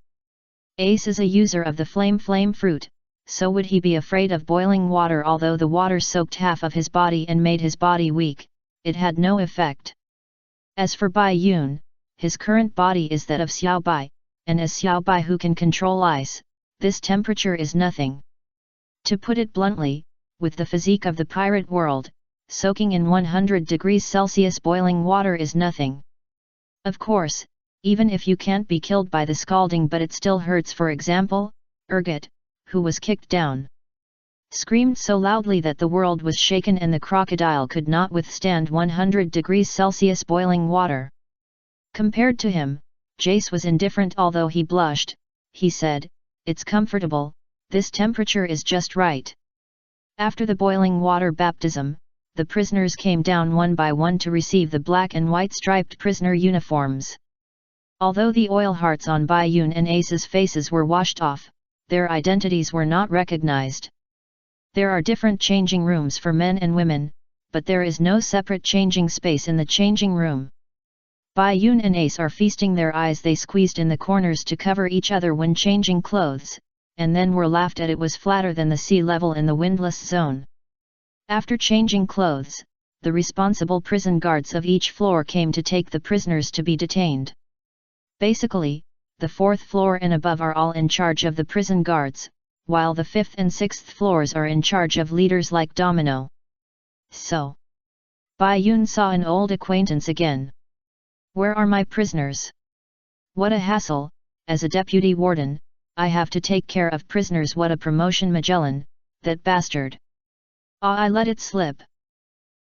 Ace is a user of the flame fruit, so would he be afraid of boiling water? Although the water soaked half of his body and made his body weak, it had no effect. As for Bai Yun, his current body is that of Xiao Bai, and as Xiao Bai who can control ice, this temperature is nothing. To put it bluntly, with the physique of the pirate world, soaking in 100 degrees Celsius boiling water is nothing. Of course, even if you can't be killed by the scalding, but it still hurts. For example, Urgot, who was kicked down, screamed so loudly that the world was shaken and the crocodile could not withstand 100 degrees Celsius boiling water. Compared to him, Jace was indifferent. Although he blushed, he said, "It's comfortable, this temperature is just right." After the boiling water baptism, the prisoners came down one by one to receive the black and white striped prisoner uniforms. Although the oil hearts on Bai Yun and Ace's faces were washed off, their identities were not recognized. There are different changing rooms for men and women, but there is no separate changing space in the changing room. Bai Yun and Ace are feasting their eyes. They squeezed in the corners to cover each other when changing clothes, and then were laughed at. It was flatter than the sea level in the windless zone. After changing clothes, the responsible prison guards of each floor came to take the prisoners to be detained. Basically, the 4th floor and above are all in charge of the prison guards, while the 5th and 6th floors are in charge of leaders like Domino. So, Bai Yun saw an old acquaintance again. Where are my prisoners? What a hassle, as a deputy warden, I have to take care of prisoners. What a promotion, Magellan, that bastard. I let it slip.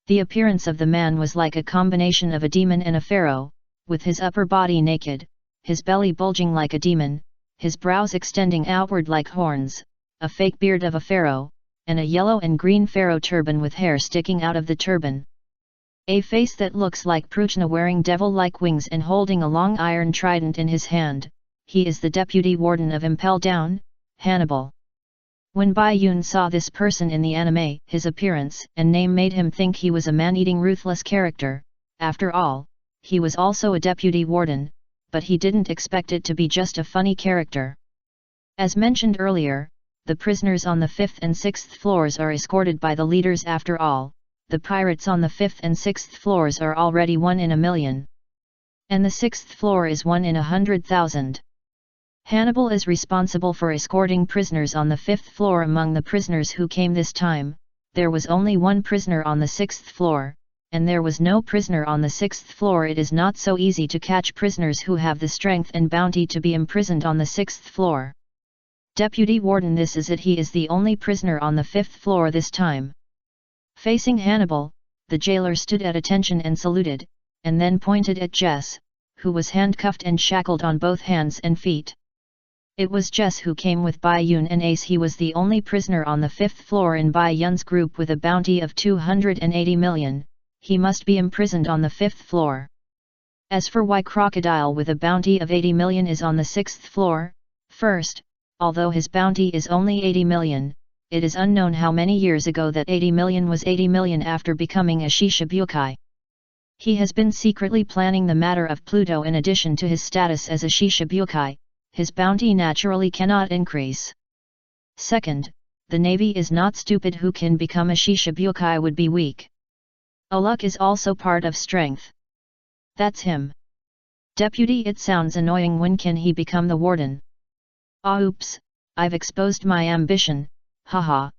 The appearance of the man was like a combination of a demon and a pharaoh, with his upper body naked, his belly bulging like a demon, his brows extending outward like horns, a fake beard of a pharaoh, and a yellow and green pharaoh turban with hair sticking out of the turban. A face that looks like Pruchna wearing devil-like wings and holding a long iron trident in his hand. He is the deputy warden of Impel Down, Hannibal. When Bai Yun saw this person in the anime, his appearance and name made him think he was a man-eating ruthless character. After all, he was also a deputy warden, but he didn't expect it to be just a funny character. As mentioned earlier, the prisoners on the 5th and 6th floors are escorted by the leaders. After all, the pirates on the 5th and 6th floors are already 1 in a million. And the 6th floor is 1 in 100,000. Hannibal is responsible for escorting prisoners on the 5th floor. Among the prisoners who came this time, there was only one prisoner on the 6th floor, and there was no prisoner on the 6th floor. It is not so easy to catch prisoners who have the strength and bounty to be imprisoned on the 6th floor. Deputy Warden, this is it. He is the only prisoner on the 5th floor this time. Facing Hannibal, the jailer stood at attention and saluted, and then pointed at Jess, who was handcuffed and shackled on both hands and feet. It was Jess who came with Bai Yun and Ace. He was the only prisoner on the 5th floor in Bai Yun's group with a bounty of 280 million, he must be imprisoned on the 5th floor. As for why Crocodile with a bounty of 80 million is on the 6th floor, first, although his bounty is only 80 million, it is unknown how many years ago that 80 million was 80 million after becoming a Shishibukai. He has been secretly planning the matter of Pluto. In addition to his status as a Shishibukai, his bounty naturally cannot increase. Second, the navy is not stupid. Who can become a Shishibukai would be weak. A luck is also part of strength. That's him. Deputy, it sounds annoying. When can he become the warden? Oops, I've exposed my ambition, haha.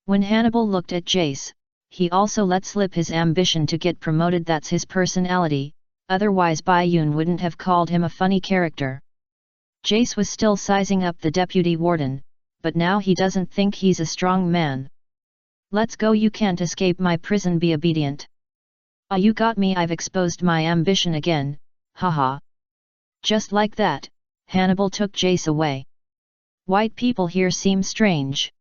When Hannibal looked at Jace, he also let slip his ambition to get promoted. That's his personality, otherwise Bai Yun wouldn't have called him a funny character. Jace was still sizing up the deputy warden, but now he doesn't think he's a strong man. Let's go, you can't escape my prison, be obedient. You got me, I've exposed my ambition again, haha. Just like that, Hannibal took Jace away. White people here seem strange.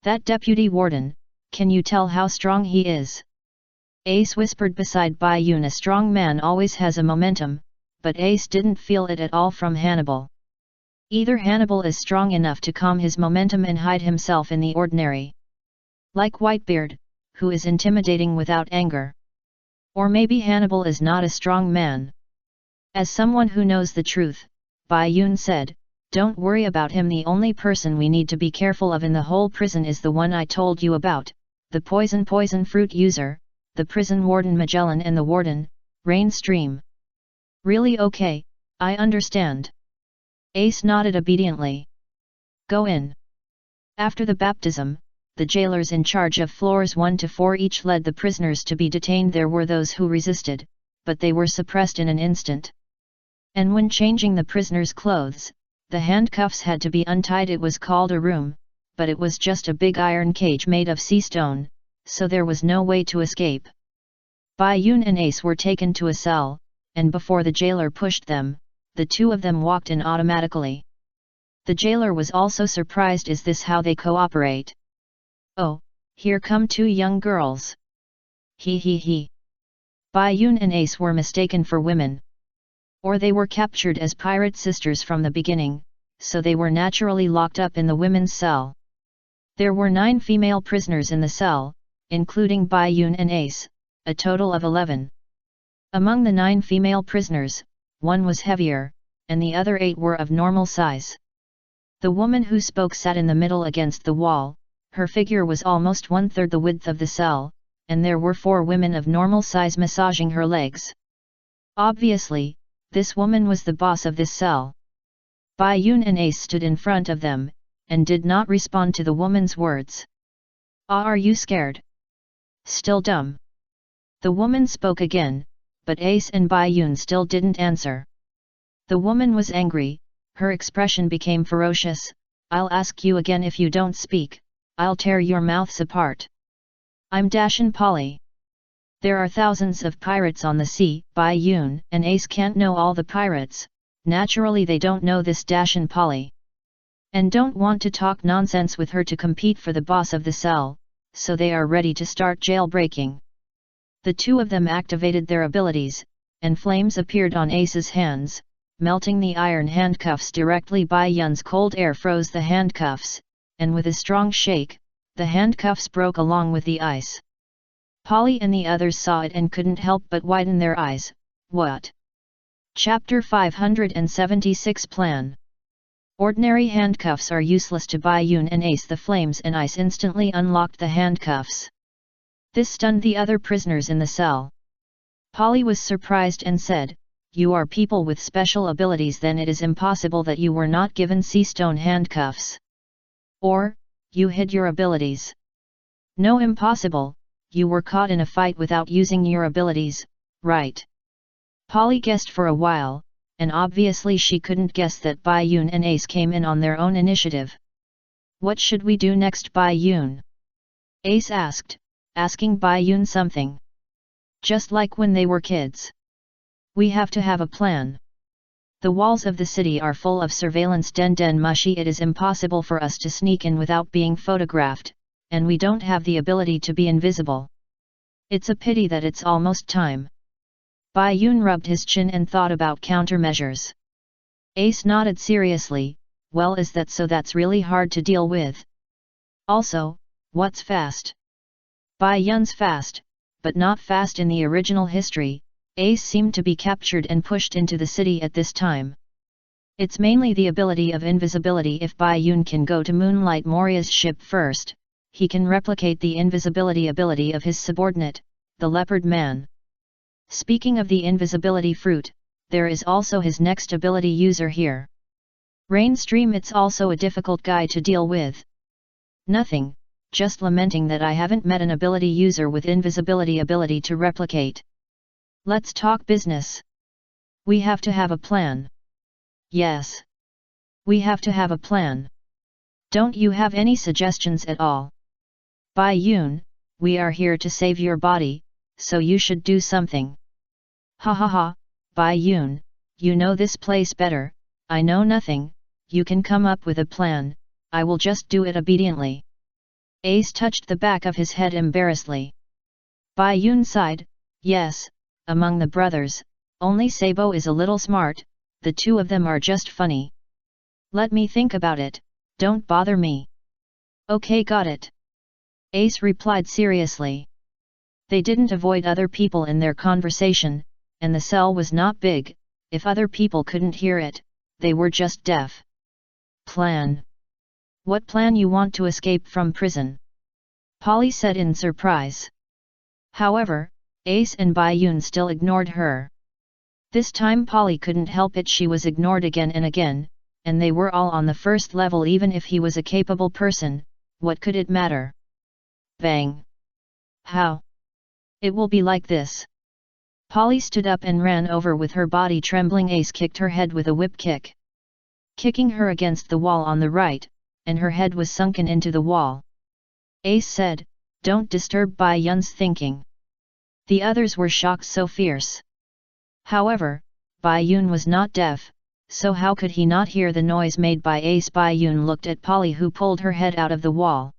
That deputy warden, can you tell how strong he is? Ace whispered beside Bai Yun. A strong man always has a momentum, but Ace didn't feel it at all from Hannibal. Either Hannibal is strong enough to calm his momentum and hide himself in the ordinary, like Whitebeard, who is intimidating without anger. Or maybe Hannibal is not a strong man. As someone who knows the truth, Bai Yun said, don't worry about him. The only person we need to be careful of in the whole prison is the one I told you about, the poison fruit user, the prison warden Magellan, and the warden, Rainstream. Really? Okay, I understand. Ace nodded obediently. Go in. After the baptism, the jailers in charge of floors 1 to 4 each led the prisoners to be detained. There were those who resisted, but they were suppressed in an instant. And when changing the prisoners' clothes, the handcuffs had to be untied. It was called a room, but it was just a big iron cage made of sea stone, so there was no way to escape. Bai Yun and Ace were taken to a cell, and before the jailer pushed them, the two of them walked in automatically. The jailer was also surprised. Is this how they cooperate? Oh, here come 2 young girls. He. Bai Yun and Ace were mistaken for women. Or they were captured as pirate sisters from the beginning, so they were naturally locked up in the women's cell. There were 9 female prisoners in the cell, including Bai Yun and Ace, a total of 11. Among the 9 female prisoners, 1 was heavier, and the other 8 were of normal size. The woman who spoke sat in the middle against the wall. Her figure was almost 1/3 the width of the cell, and there were 4 women of normal size massaging her legs. Obviously, this woman was the boss of this cell. Bai Yun and Ace stood in front of them, and did not respond to the woman's words. Are you scared? Still dumb? The woman spoke again, but Ace and Bai Yun still didn't answer. The woman was angry, her expression became ferocious. I'll ask you again. If you don't speak, I'll tear your mouths apart. I'm Dashin Polly. There are thousands of pirates on the sea. Bai Yun and Ace can't know all the pirates, naturally they don't know this Dashin Polly. And don't want to talk nonsense with her to compete for the boss of the cell, so they are ready to start jailbreaking. The 2 of them activated their abilities, and flames appeared on Ace's hands, melting the iron handcuffs directly. Bai Yun's cold air froze the handcuffs, and with a strong shake, the handcuffs broke along with the ice. Polly and the others saw it and couldn't help but widen their eyes. What? Chapter 576 Plan. Ordinary handcuffs are useless to Bai Yun and Ace. The flames and ice instantly unlocked the handcuffs. This stunned the other prisoners in the cell. Polly was surprised and said, "You are people with special abilities, then it is impossible that you were not given sea stone handcuffs. Or, you hid your abilities." "No, impossible," you were caught in a fight without using your abilities, right? Polly guessed for a while, and obviously she couldn't guess that Bai Yun and Ace came in on their own initiative. What should we do next, Bai Yun? Ace asked, asking Bai Yun something. Just like when they were kids. We have to have a plan. The walls of the city are full of surveillance den mushi. It is impossible for us to sneak in without being photographed, and we don't have the ability to be invisible. It's a pity that it's almost time. Bai Yun rubbed his chin and thought about countermeasures. Ace nodded seriously, well, is that so? That's really hard to deal with. Also, what's fast? Bai Yun's fast, but not fast in the original history. Ace seemed to be captured and pushed into the city at this time. It's mainly the ability of invisibility. If Bai Yun can go to Moonlight Moria's ship first, he can replicate the invisibility ability of his subordinate, the Leopard Man. Speaking of the invisibility fruit, there is also his next ability user here. Rainstream. It's also a difficult guy to deal with. Nothing, just lamenting that I haven't met an ability user with invisibility ability to replicate. Let's talk business. We have to have a plan. Yes. We have to have a plan. Don't you have any suggestions at all? Bai Yun, we are here to save your body, so you should do something. Ha ha ha, Bai Yun, you know this place better, I know nothing, you can come up with a plan, I will just do it obediently. Ace touched the back of his head embarrassedly. Bai Yun sighed, yes. Among the brothers, only Sabo is a little smart, the two of them are just funny. Let me think about it, don't bother me. Okay, got it. Ace replied seriously. They didn't avoid other people in their conversation, and the cell was not big. If other people couldn't hear it, they were just deaf. Plan. What plan you want to escape from prison? Polly said in surprise. However, Ace and Bai Yun still ignored her. This time Polly couldn't help it, she was ignored again and again, and they were all on the first level. Even if he was a capable person, what could it matter? Bang! How? It will be like this. Polly stood up and ran over with her body trembling. Ace kicked her head with a whip kick, kicking her against the wall on the right, and her head was sunken into the wall. Ace said, "Don't disturb Bai Yun's thinking." The others were shocked so fierce. However, Bai Yun was not deaf, so how could he not hear the noise made by Ace? Bai Yun looked at Polly, who pulled her head out of the wall.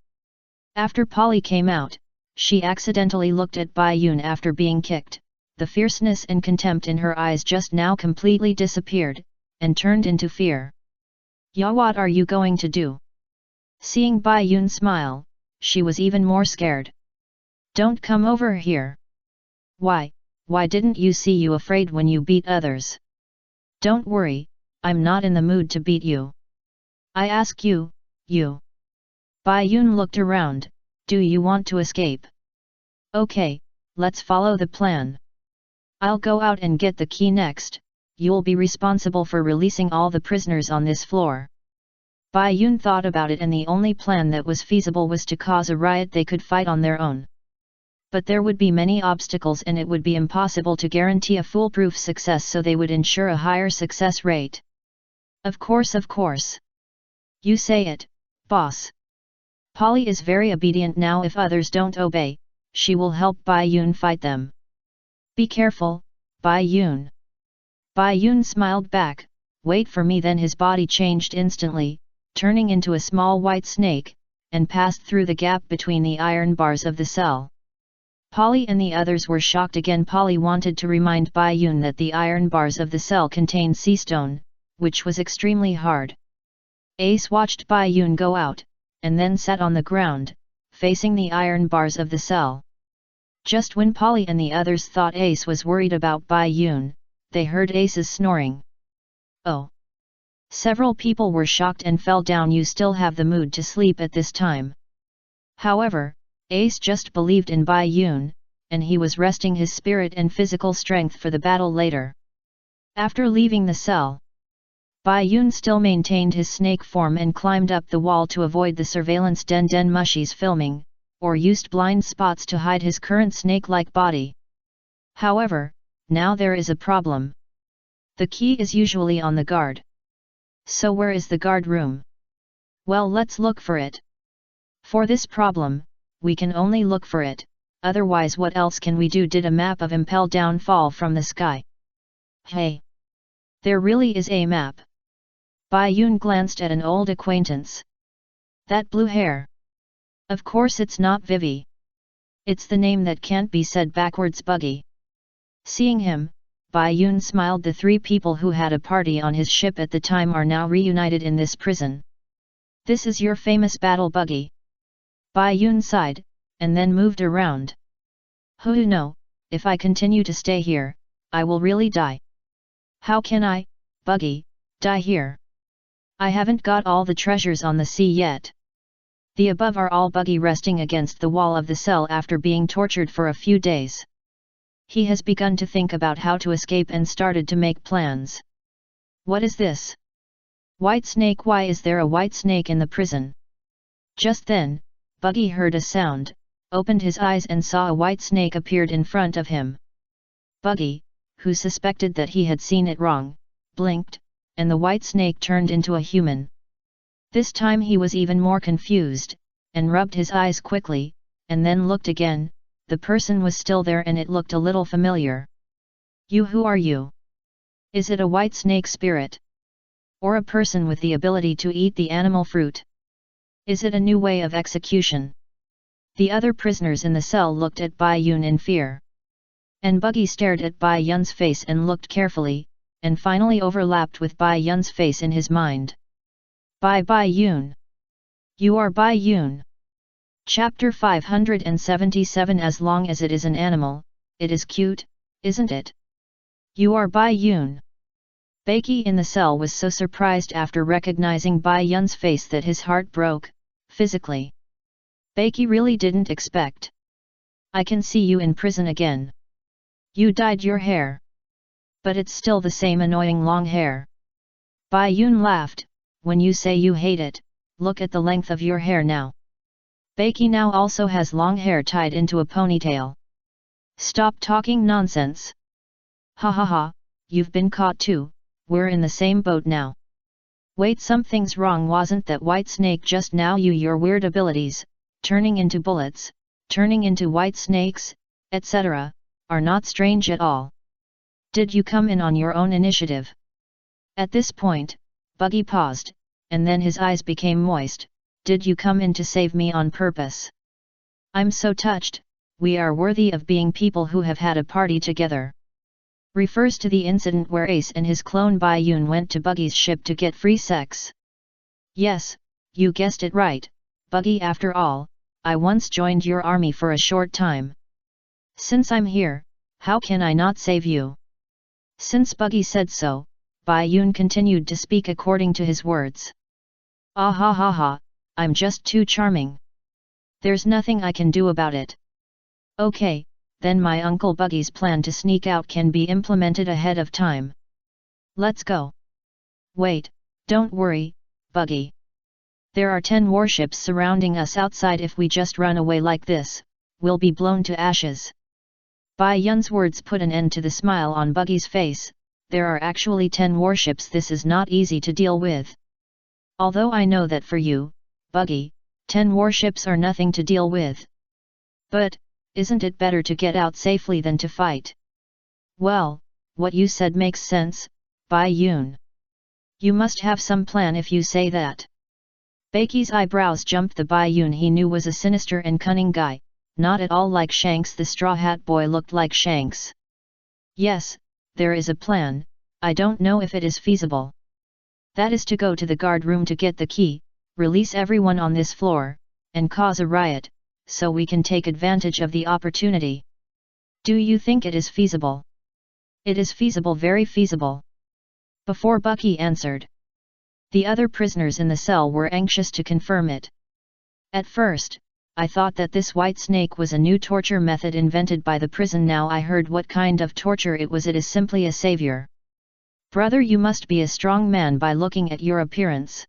After Polly came out, she accidentally looked at Bai Yun after being kicked. The fierceness and contempt in her eyes just now completely disappeared, and turned into fear. "Ya, what are you going to do?" Seeing Bai Yun smile, she was even more scared. "Don't come over here." Why didn't you see you afraid when you beat others? Don't worry, I'm not in the mood to beat you. I ask you. Bai Yun looked around, do you want to escape? Okay, let's follow the plan. I'll go out and get the key next, you'll be responsible for releasing all the prisoners on this floor. Bai Yun thought about it, and the only plan that was feasible was to cause a riot they could fight on their own. But there would be many obstacles and it would be impossible to guarantee a foolproof success, so they would ensure a higher success rate. Of course. You say it, boss. Polly is very obedient now. If others don't obey, she will help Bai Yun fight them. Be careful, Bai Yun. Bai Yun smiled back, wait for me. Then his body changed instantly, turning into a small white snake, and passed through the gap between the iron bars of the cell. Polly and the others were shocked again. Polly wanted to remind Bai Yun that the iron bars of the cell contained sea stone, which was extremely hard. Ace watched Bai Yun go out, and then sat on the ground, facing the iron bars of the cell. Just when Polly and the others thought Ace was worried about Bai Yun, they heard Ace's snoring. Oh! Several people were shocked and fell down. You still have the mood to sleep at this time. However, Ace just believed in Bai Yun, and he was resting his spirit and physical strength for the battle later. After leaving the cell, Bai Yun still maintained his snake form and climbed up the wall to avoid the surveillance den mushis filming, or used blind spots to hide his current snake-like body. However, now there is a problem. The key is usually on the guard. So where is the guard room? Well, let's look for it. For this problem, we can only look for it, otherwise what else can we do? Did a map of Impel Down fall from the sky? Hey! There really is a map. Bai Yun glanced at an old acquaintance. That blue hair. Of course it's not Vivi. It's the name that can't be said backwards, Buggy. Seeing him, Bai Yun smiled. The three people who had a party on his ship at the time are now reunited in this prison. This is your famous battle, Buggy. Bai Yun sighed, and then moved around. Who no, if I continue to stay here, I will really die. How can I, Buggy, die here? I haven't got all the treasures on the sea yet. The above are all Buggy resting against the wall of the cell after being tortured for a few days. He has begun to think about how to escape and started to make plans. What is this? White snake? Why is there a white snake in the prison? Just then, Buggy heard a sound, opened his eyes and saw a white snake appeared in front of him. Buggy, who suspected that he had seen it wrong, blinked, and the white snake turned into a human. This time he was even more confused, and rubbed his eyes quickly, and then looked again. The person was still there and it looked a little familiar. You, who are you? Is it a white snake spirit? Or a person with the ability to eat the animal fruit? Is it a new way of execution? The other prisoners in the cell looked at Bai Yun in fear. And Buggy stared at Bai Yun's face and looked carefully, and finally overlapped with Bai Yun's face in his mind. Bai Yun. You are Bai Yun. Chapter 577. As long as it is an animal, it is cute, isn't it? You are Bai Yun. Beiki in the cell was so surprised after recognizing Bai Yun's face that his heart broke, physically. Beiki really didn't expect. I can see you in prison again. You dyed your hair. But it's still the same annoying long hair. Bai Yun laughed. When you say you hate it, look at the length of your hair now. Beiki now also has long hair tied into a ponytail. Stop talking nonsense. Ha ha ha, you've been caught too, we're in the same boat now. Wait, something's wrong. Wasn't that white snake just now you? Your weird abilities, turning into bullets, turning into white snakes, etc., are not strange at all. Did you come in on your own initiative? At this point, Buggy paused, and then his eyes became moist. Did you come in to save me on purpose? I'm so touched. We are worthy of being people who have had a party together. Refers to the incident where Ace and his clone Bai Yun went to Buggy's ship to get free sex. Yes, you guessed it right, Buggy. After all, I once joined your army for a short time. Since I'm here, how can I not save you? Since Buggy said so, Bai Yun continued to speak according to his words. Ah ha ha ha, I'm just too charming. There's nothing I can do about it. Okay, then my Uncle Buggy's plan to sneak out can be implemented ahead of time. Let's go. Wait, don't worry, Buggy. There are 10 warships surrounding us outside. If we just run away like this, we'll be blown to ashes. Bai Yun's words put an end to the smile on Buggy's face. There are actually 10 warships. This is not easy to deal with. Although I know that for you, Buggy, 10 warships are nothing to deal with. But, isn't it better to get out safely than to fight? Well, what you said makes sense, Bai Yun. You must have some plan if you say that. Beiki's eyebrows jumped. The Bai Yun he knew was a sinister and cunning guy, not at all like Shanks. The Straw Hat Boy looked like Shanks. Yes, there is a plan. I don't know if it is feasible. That is to go to the guard room to get the key, release everyone on this floor, and cause a riot, so we can take advantage of the opportunity. Do you think it is feasible? It is feasible, very feasible. Before Bucky answered, the other prisoners in the cell were anxious to confirm it. At first, I thought that this white snake was a new torture method invented by the prison. Now I heard what kind of torture it was. It is simply a savior. Brother, you must be a strong man by looking at your appearance.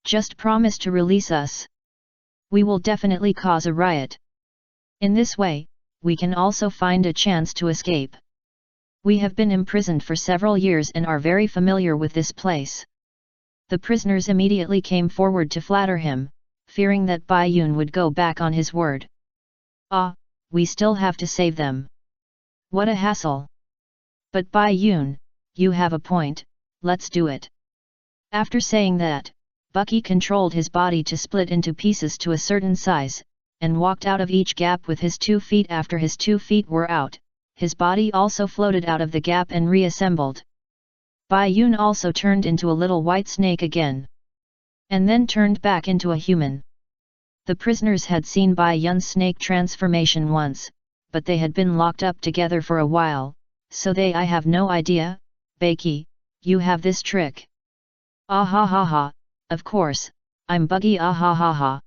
Just promise to release us. We will definitely cause a riot. In this way, we can also find a chance to escape. We have been imprisoned for several years and are very familiar with this place. The prisoners immediately came forward to flatter him, fearing that Bai Yun would go back on his word. Ah, we still have to save them. What a hassle. But Bai Yun, you have a point, let's do it. After saying that, Bucky controlled his body to split into pieces to a certain size, and walked out of each gap with his 2 feet. After his 2 feet were out, his body also floated out of the gap and reassembled. Bai Yun also turned into a little white snake again. And then turned back into a human. The prisoners had seen Bai Yun's snake transformation once, but they had been locked up together for a while, so I have no idea. Becky, you have this trick. Ah ha ha ha, of course, I'm Buggy, ah ha ha ha.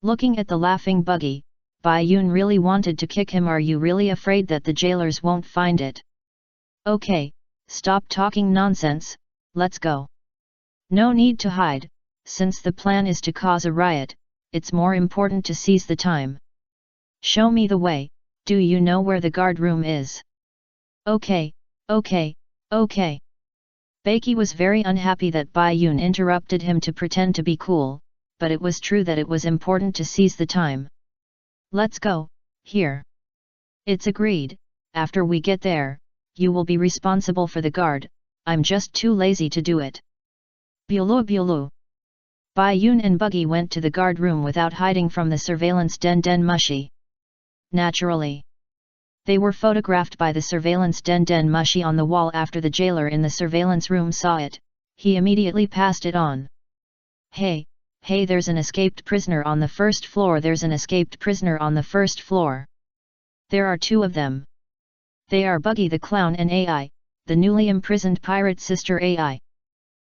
Looking at the laughing Buggy, Bai Yun really wanted to kick him. Are you really afraid that the jailers won't find it? Okay, stop talking nonsense, let's go. No need to hide, since the plan is to cause a riot, it's more important to seize the time. Show me the way, do you know where the guard room is? Okay, okay, okay. Becky was very unhappy that Bai Yun interrupted him to pretend to be cool, but it was true that it was important to seize the time. Let's go, here. It's agreed, after we get there, you will be responsible for the guard, I'm just too lazy to do it. Bulu bulu. Bai Yun and Buggy went to the guard room without hiding from the surveillance den Mushi. Naturally. They were photographed by the surveillance den Mushi on the wall. After the jailer in the surveillance room saw it, he immediately passed it on. Hey, there's an escaped prisoner on the first floor. There's an escaped prisoner on the first floor. There are 2 of them. They are Buggy the clown and AI, the newly imprisoned pirate sister AI.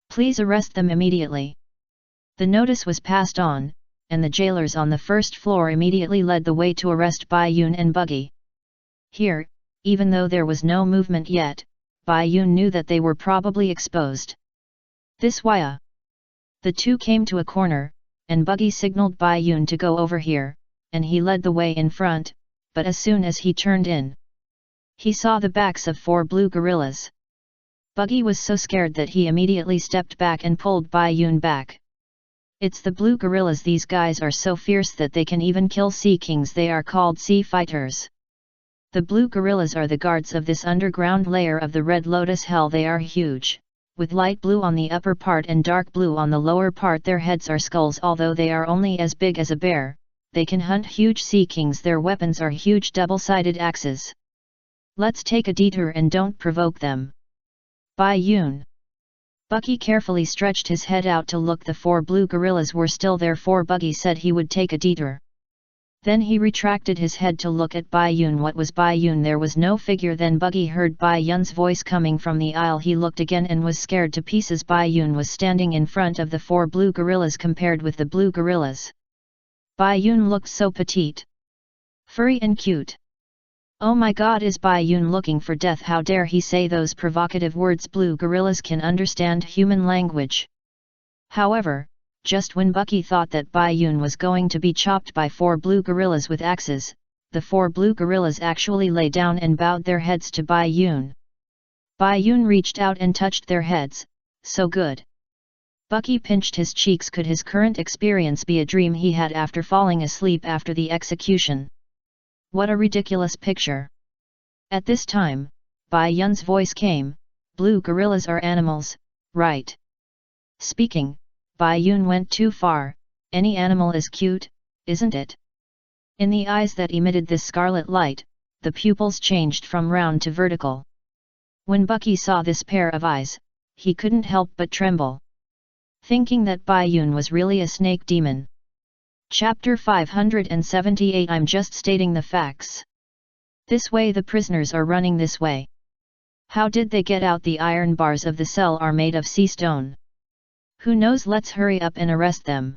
Please arrest them immediately. The notice was passed on, and the jailers on the first floor immediately led the way to arrest Bai Yun and Buggy. Here, even though there was no movement yet, Bai Yun knew that they were probably exposed. This why. The 2 came to a corner, and Buggy signaled Bai Yun to go over here, and he led the way in front, but as soon as he turned in, he saw the backs of 4 blue gorillas. Buggy was so scared that he immediately stepped back and pulled Bai Yun back. It's the blue gorillas. These guys are so fierce that they can even kill sea kings. They are called sea fighters. The blue gorillas are the guards of this underground layer of the Red Lotus Hell. They are huge, with light blue on the upper part and dark blue on the lower part. Their heads are skulls. Although they are only as big as a bear, they can hunt huge sea kings. Their weapons are huge double-sided axes. Let's take a detour and don't provoke them. Bai Yun. Buggy carefully stretched his head out to look. The 4 blue gorillas were still there. Buggy said he would take a detour. Then he retracted his head to look at Bai Yun. What was Bai Yun? There was no figure. Then Buggy heard Bai Yun's voice coming from the aisle. He looked again and was scared to pieces. Bai Yun was standing in front of the 4 blue gorillas. Compared with the blue gorillas, Bai Yun looked so petite, furry and cute. Oh my god, is Bai Yun looking for death? How dare he say those provocative words? Blue gorillas can understand human language. However, just when Buggy thought that Bai Yun was going to be chopped by 4 blue gorillas with axes, the 4 blue gorillas actually lay down and bowed their heads to Bai Yun. Bai Yun reached out and touched their heads. So good. Buggy pinched his cheeks. Could his current experience be a dream he had after falling asleep after the execution? What a ridiculous picture. At this time, Bai Yun's voice came. Blue gorillas are animals, right? Speaking, Bai Yun went too far. Any animal is cute, isn't it? In the eyes that emitted this scarlet light, the pupils changed from round to vertical. When Buggy saw this pair of eyes, he couldn't help but tremble, thinking that Bai Yun was really a snake demon. Chapter 578. I'm just stating the facts. This way the prisoners are running this way. How did they get out? The iron bars of the cell are made of sea stone. Who knows? Let's hurry up and arrest them.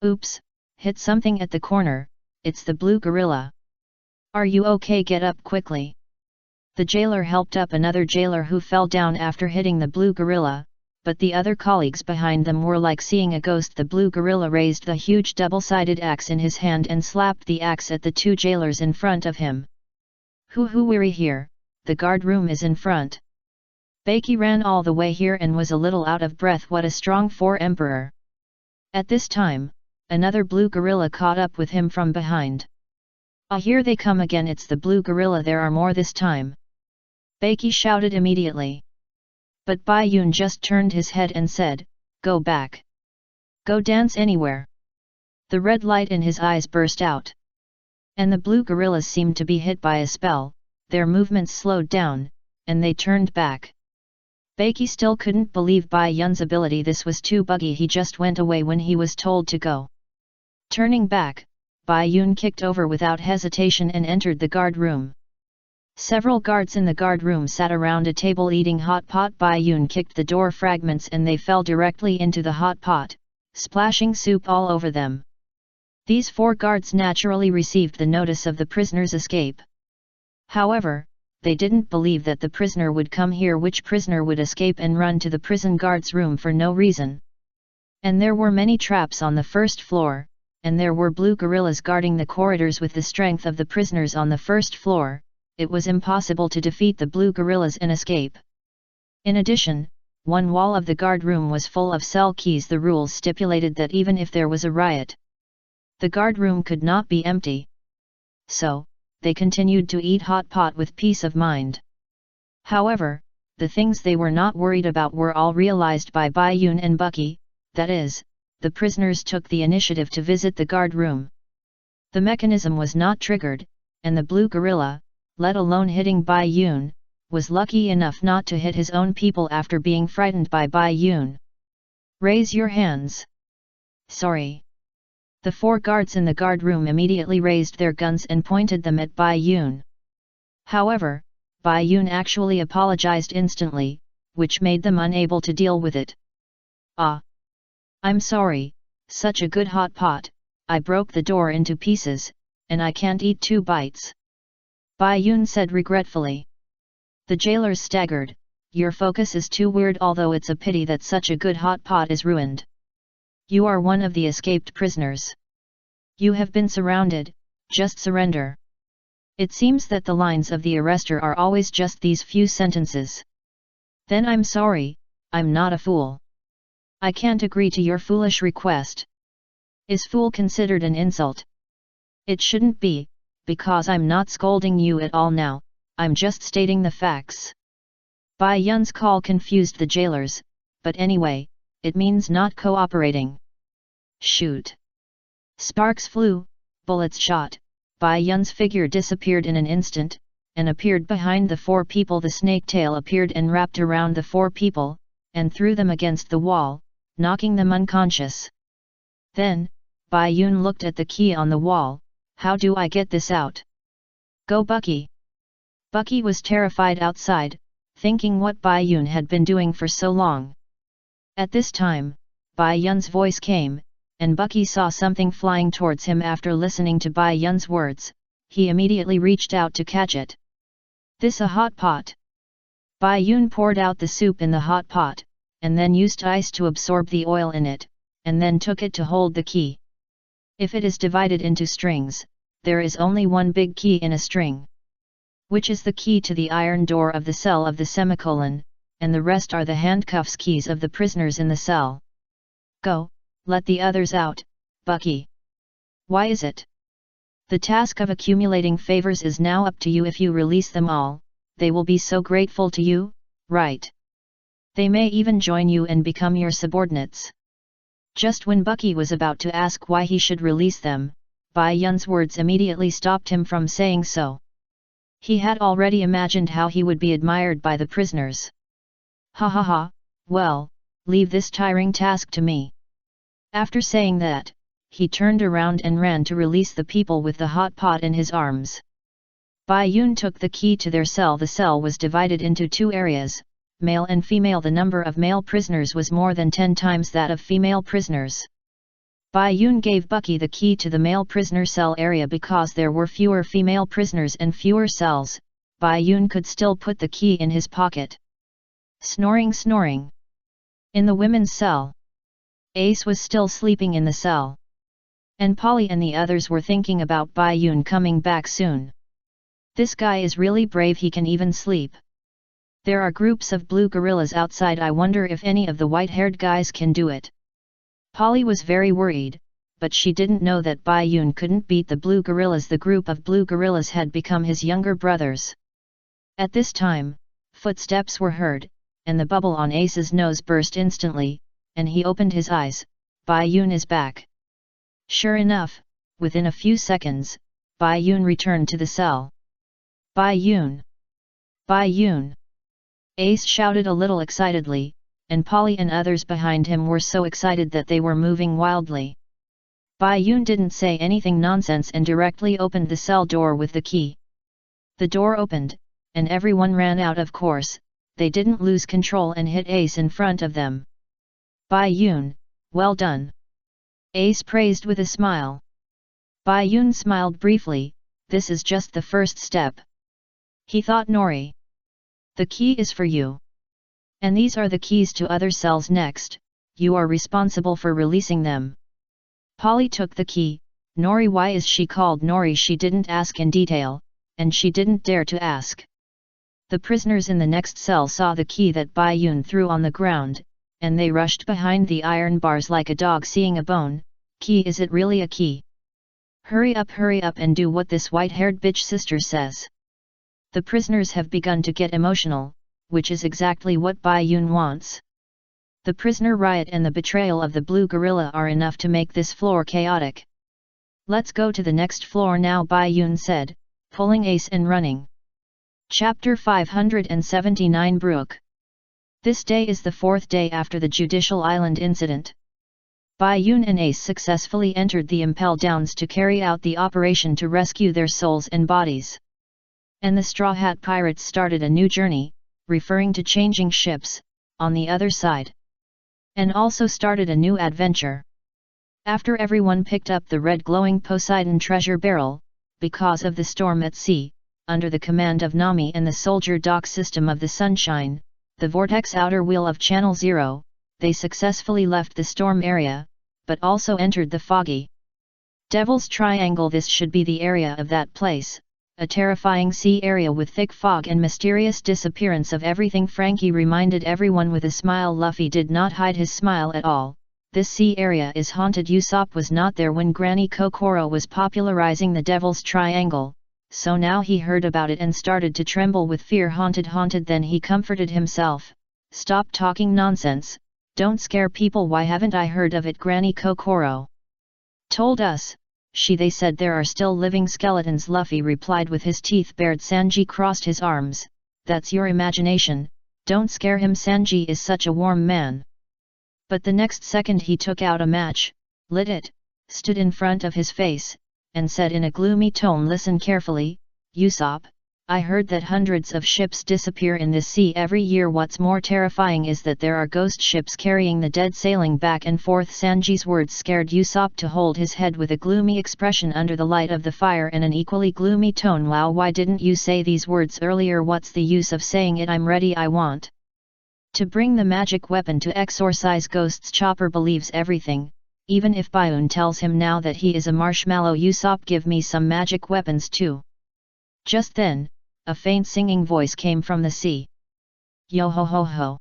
Oops, hit something at the corner, it's the blue gorilla. Are you okay? Get up quickly. The jailer helped up another jailer who fell down after hitting the blue gorilla, but the other colleagues behind them were like seeing a ghost. The blue gorilla raised the huge double-sided axe in his hand and slapped the axe at the two jailers in front of him. Hoo weary here, the guard room is in front. Baki ran all the way here and was a little out of breath. What a strong emperor. At this time, another blue gorilla caught up with him from behind. Ah, here they come again. It's the blue gorilla. There are more this time. Baki shouted immediately. But Bai Yun just turned his head and said, "Go back. Go dance anywhere." The red light in his eyes burst out. And the blue gorillas seemed to be hit by a spell, their movements slowed down, and they turned back. Baki still couldn't believe Bai Yun's ability. This was too buggy. He just went away when he was told to go. Turning back, Bai Yun kicked over without hesitation and entered the guard room. Several guards in the guard room sat around a table eating hot pot. Bai Yun kicked the door fragments and they fell directly into the hot pot, splashing soup all over them. These 4 guards naturally received the notice of the prisoner's escape. However, they didn't believe that the prisoner would come here. Which prisoner would escape and run to the prison guard's room for no reason? And there were many traps on the first floor, and there were blue gorillas guarding the corridors. With the strength of the prisoners on the first floor, it was impossible to defeat the blue gorillas and escape. In addition, one wall of the guard room was full of cell keys. The rules stipulated that even if there was a riot, the guard room could not be empty. So, they continued to eat hot pot with peace of mind. However, the things they were not worried about were all realized by Bai Yun and Baki, that is, the prisoners took the initiative to visit the guard room. The mechanism was not triggered, and the blue gorilla, let alone hitting Bai Yun, was lucky enough not to hit his own people after being frightened by Bai Yun. "Raise your hands." "Sorry." The 4 guards in the guard room immediately raised their guns and pointed them at Bai Yun. However, Bai Yun actually apologized instantly, which made them unable to deal with it. "Ah. I'm sorry, such a good hot pot, I broke the door into pieces, and I can't eat 2 bites. Bai Yun said regretfully. The jailers staggered. "Your focus is too weird, although it's a pity that such a good hot pot is ruined. You are one of the escaped prisoners. You have been surrounded, just surrender." It seems that the lines of the arrestor are always just these few sentences. "Then I'm sorry, I'm not a fool. I can't agree to your foolish request." Is fool considered an insult? It shouldn't be, because I'm not scolding you at all now, I'm just stating the facts. Bai Yun's call confused the jailers, but anyway, it means not cooperating. Shoot! Sparks flew, bullets shot, Bai Yun's figure disappeared in an instant, and appeared behind the 4 people. The snake tail appeared and wrapped around the 4 people, and threw them against the wall, knocking them unconscious. Then, Bai Yun looked at the key on the wall. "How do I get this out? Go Baki!" Baki was terrified outside, thinking what Bai Yun had been doing for so long. At this time, Bai Yun's voice came, and Baki saw something flying towards him. After listening to Bai Yun's words, he immediately reached out to catch it. "This a hot pot?" Bai Yun poured out the soup in the hot pot, and then used ice to absorb the oil in it, and then took it to hold the key. If it is divided into strings, there is only one big key in a string, which is the key to the iron door of the cell of the semicolon, and the rest are the handcuffs keys of the prisoners in the cell. "Go, let the others out, Baki." "Why is it?" "The task of accumulating favors is now up to you. If you release them all, they will be so grateful to you, right? They may even join you and become your subordinates." Just when Baki was about to ask why he should release them, Bai Yun's words immediately stopped him from saying so. He had already imagined how he would be admired by the prisoners. "Ha ha ha, well, leave this tiring task to me." After saying that, he turned around and ran to release the people with the hot pot in his arms. Bai Yun took the key to their cell. The cell was divided into 2 areas, male and female. The number of male prisoners was more than 10 times that of female prisoners. Bai Yun gave Baki the key to the male prisoner cell area because there were fewer female prisoners and fewer cells. Bai Yun could still put the key in his pocket. Snoring. In the women's cell, Ace was still sleeping in the cell. And Polly and the others were thinking about Bai Yun coming back soon. This guy is really brave, he can even sleep. There are groups of blue gorillas outside, I wonder if any of the white-haired guys can do it. Polly was very worried, but she didn't know that Bai Yun couldn't beat the blue gorillas. The group of blue gorillas had become his younger brothers. At this time, footsteps were heard, and the bubble on Ace's nose burst instantly, and he opened his eyes. Bai Yun is back. Sure enough, within a few seconds, Bai Yun returned to the cell. Bai Yun! Bai Yun! Ace shouted a little excitedly, and Polly and others behind him were so excited that they were moving wildly. Bai Yun didn't say anything nonsense and directly opened the cell door with the key. The door opened, and everyone ran out. Of course, they didn't lose control and hit Ace in front of them. Bai Yun, well done! Ace praised with a smile. Bai Yun smiled briefly, this is just the first step. He thought, Nori. The key is for you. And these are the keys to other cells next, you are responsible for releasing them. Polly took the key. Nori, why is she called Nori? She didn't ask in detail, and she didn't dare to ask. The prisoners in the next cell saw the key that Bai Yun threw on the ground, and they rushed behind the iron bars like a dog seeing a bone. Key, is it really a key? Hurry up and do what this white-haired bitch sister says. The prisoners have begun to get emotional, which is exactly what Bai Yun wants. The prisoner riot and the betrayal of the blue gorilla are enough to make this floor chaotic. Let's go to the next floor now, Bai Yun said, pulling Ace and running. Chapter 579 Brook. This day is the fourth day after the Judicial Island incident. Bai Yun and Ace successfully entered the Impel Downs to carry out the operation to rescue their souls and bodies. And the Straw Hat Pirates started a new journey, referring to changing ships, on the other side. And also started a new adventure. After everyone picked up the red glowing Poseidon treasure barrel, because of the storm at sea, under the command of Nami and the soldier dock system of the Sunshine, the Vortex outer wheel of Channel Zero, they successfully left the storm area, but also entered the foggy Devil's Triangle. This should be the area of that place, a terrifying sea area with thick fog and mysterious disappearance of everything. Frankie reminded everyone with a smile. Luffy did not hide his smile at all. This sea area is haunted. Usopp was not there when Granny Kokoro was popularizing the Devil's Triangle, so now he heard about it and started to tremble with fear. Haunted. Then he comforted himself. Stop talking nonsense, don't scare people. Why haven't I heard of it? Granny Kokoro told us. They said there are still living skeletons. Luffy replied with his teeth bared. Sanji crossed his arms. That's your imagination, don't scare him. Sanji is such a warm man. But the next second he took out a match, lit it, stood in front of his face, and said in a gloomy tone, listen carefully, Usopp, I heard that hundreds of ships disappear in this sea every year. What's more terrifying is that there are ghost ships carrying the dead sailing back and forth. Sanji's words scared Usopp to hold his head with a gloomy expression under the light of the fire and an equally gloomy tone. Wow, why didn't you say these words earlier? What's the use of saying it? I'm ready. I want to bring the magic weapon to exorcise ghosts. Chopper believes everything, even if Bayun tells him now that he is a marshmallow. Usopp, give me some magic weapons too. Just then, a faint singing voice came from the sea. Yo ho ho ho!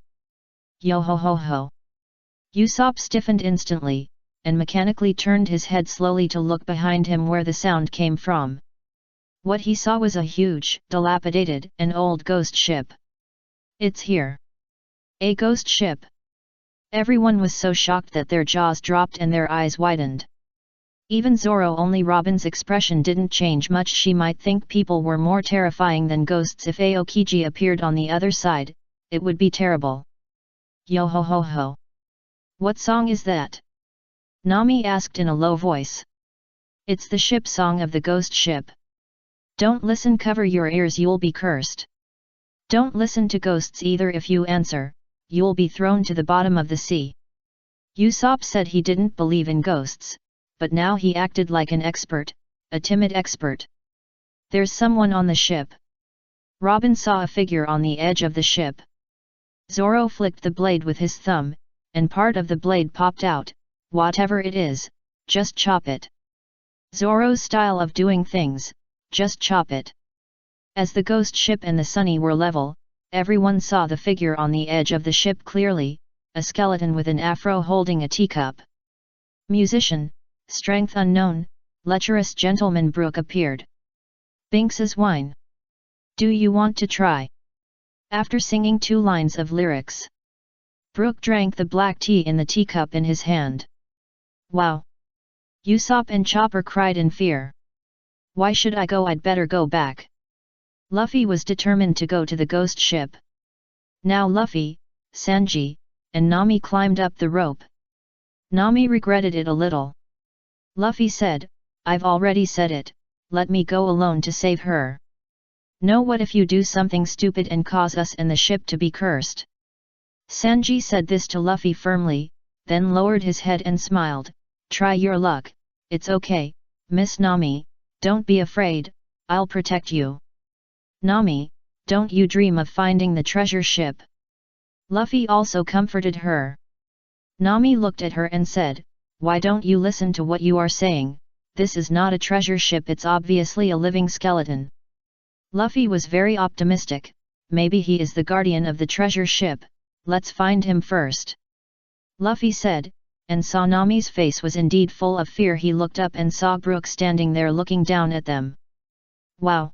Yo ho ho ho! Usopp stiffened instantly, and mechanically turned his head slowly to look behind him where the sound came from. What he saw was a huge, dilapidated, and old ghost ship. It's here! A ghost ship! Everyone was so shocked that their jaws dropped and their eyes widened. Even Zoro, only Robin's expression didn't change much. She might think people were more terrifying than ghosts. If Aokiji appeared on the other side, it would be terrible. Yo ho ho ho! What song is that? Nami asked in a low voice. It's the ship song of the ghost ship. Don't listen, cover your ears, you'll be cursed. Don't listen to ghosts either. If you answer, you'll be thrown to the bottom of the sea. Usopp said he didn't believe in ghosts, but now he acted like an expert, a timid expert. There's someone on the ship. Robin saw a figure on the edge of the ship. Zoro flicked the blade with his thumb, and part of the blade popped out. Whatever it is, just chop it. Zoro's style of doing things, just chop it. As the ghost ship and the Sunny were level, everyone saw the figure on the edge of the ship clearly, a skeleton with an afro holding a teacup. Musician, strength unknown, lecherous gentleman Brook appeared. Binks's wine. Do you want to try? After singing 2 lines of lyrics, Brook drank the black tea in the teacup in his hand. Wow! Usopp and Chopper cried in fear. Why should I go? I'd better go back. Luffy was determined to go to the ghost ship. Now Luffy, Sanji, and Nami climbed up the rope. Nami regretted it a little. Luffy said, I've already said it, let me go alone to save her. No, what if you do something stupid and cause us and the ship to be cursed? Sanji said this to Luffy firmly, then lowered his head and smiled, try your luck, it's okay, Miss Nami, don't be afraid, I'll protect you. Nami, don't you dream of finding the treasure ship. Luffy also comforted her. Nami looked at her and said, why don't you listen to what you are saying, this is not a treasure ship, it's obviously a living skeleton. Luffy was very optimistic, maybe he is the guardian of the treasure ship, let's find him first. Luffy said, and saw Nami's face was indeed full of fear. He looked up and saw Brook standing there looking down at them. Wow!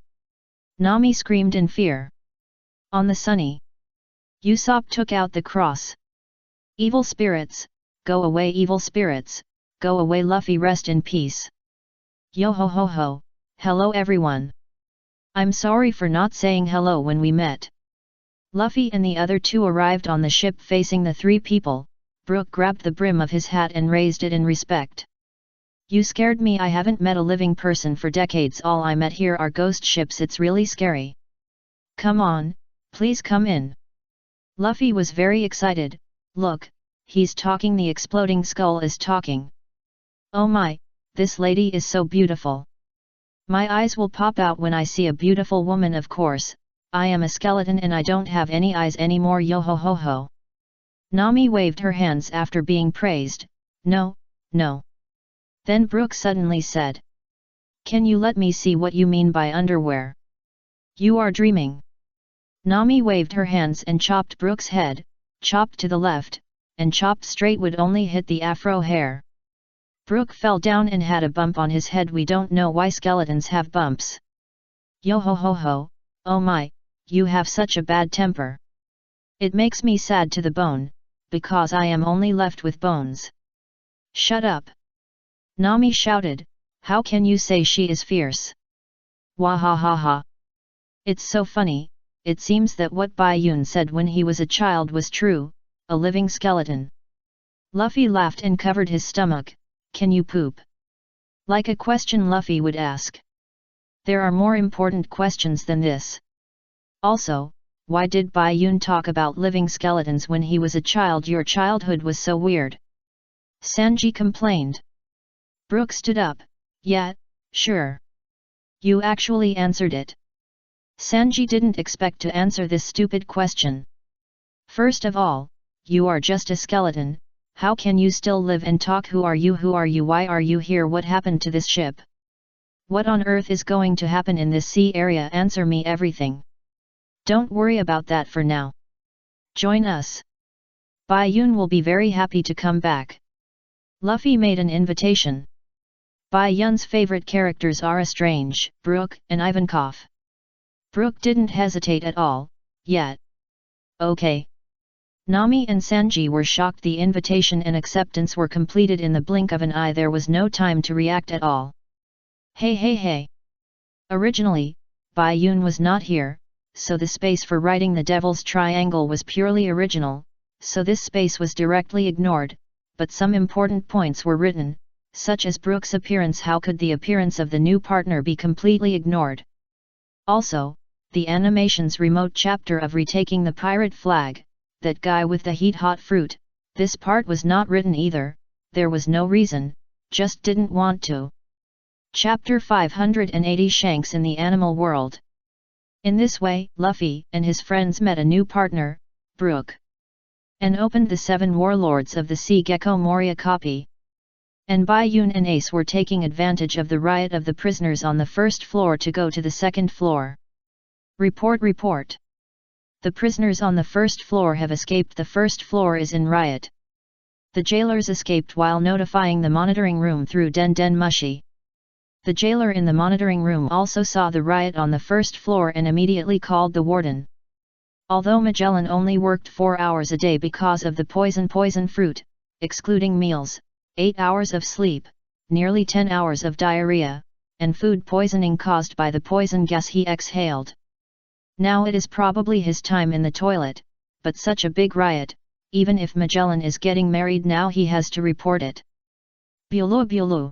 Nami screamed in fear. On the Sunny, Usopp took out the cross. Evil spirits, go away, evil spirits, go away. Luffy, rest in peace. Yo ho ho ho, hello everyone. I'm sorry for not saying hello when we met. Luffy and the other 2 arrived on the ship facing the 3 people. Brook grabbed the brim of his hat and raised it in respect. You scared me, I haven't met a living person for decades, all I met here are ghost ships, it's really scary. Come on, please come in. Luffy was very excited, look, he's talking, the exploding skull is talking. Oh my, this lady is so beautiful. My eyes will pop out when I see a beautiful woman. Of course, I am a skeleton and I don't have any eyes anymore, yo ho ho ho. Nami waved her hands after being praised, no, no. Then Brook suddenly said, can you let me see what you mean by underwear? You are dreaming. Nami waved her hands and chopped Brook's head, chopped to the left, and chopped straight would only hit the afro hair. Brook fell down and had a bump on his head. We don't know why skeletons have bumps. Yo ho ho ho, oh my, you have such a bad temper. It makes me sad to the bone, because I am only left with bones. Shut up! Nami shouted, how can you say she is fierce? Wah ha ha ha. It's so funny, it seems that what Bayun said when he was a child was true, a living skeleton. Luffy laughed and covered his stomach, can you poop? Like a question Luffy would ask. There are more important questions than this. Also, why did Bayun talk about living skeletons when he was a child? Your childhood was so weird. Sanji complained. Brook stood up, yeah, sure. You actually answered it. Sanji didn't expect to answer this stupid question. First of all, you are just a skeleton, how can you still live and talk? Who are you? Why are you here? What happened to this ship? What on earth is going to happen in this sea area? Answer me everything. Don't worry about that for now. Join us. Bayun will be very happy to come back. Luffy made an invitation. Bayun's favorite characters are Strange, Brook, and Ivankov. Brook didn't hesitate at all, yet. Okay. Nami and Sanji were shocked. The invitation and acceptance were completed in the blink of an eye. There was no time to react at all. Hey. Originally, Bayun was not here, so the space for writing the Devil's Triangle was purely original, so this space was directly ignored, but some important points were written, such as Brook's appearance. How could the appearance of the new partner be completely ignored? Also, the animation's remote chapter of retaking the pirate flag, that guy with the heat-hot fruit, this part was not written either, there was no reason, just didn't want to. Chapter 580 Shanks in the Animal World. In this way, Luffy and his friends met a new partner, Brook. and opened the 7 warlords of the Sea Gecko Moria copy. And Bai Yun and Ace were taking advantage of the riot of the prisoners on the first floor to go to the second floor. Report. The prisoners on the first floor have escaped. The first floor is in riot. The jailers escaped while notifying the monitoring room through Den Den Mushi. The jailer in the monitoring room also saw the riot on the first floor and immediately called the warden. Although Magellan only worked 4 hours a day because of the poison fruit, excluding meals, 8 hours of sleep, nearly 10 hours of diarrhea, and food poisoning caused by the poison gas he exhaled. Now it is probably his time in the toilet, but such a big riot, even if Magellan is getting married now he has to report it. Bulu.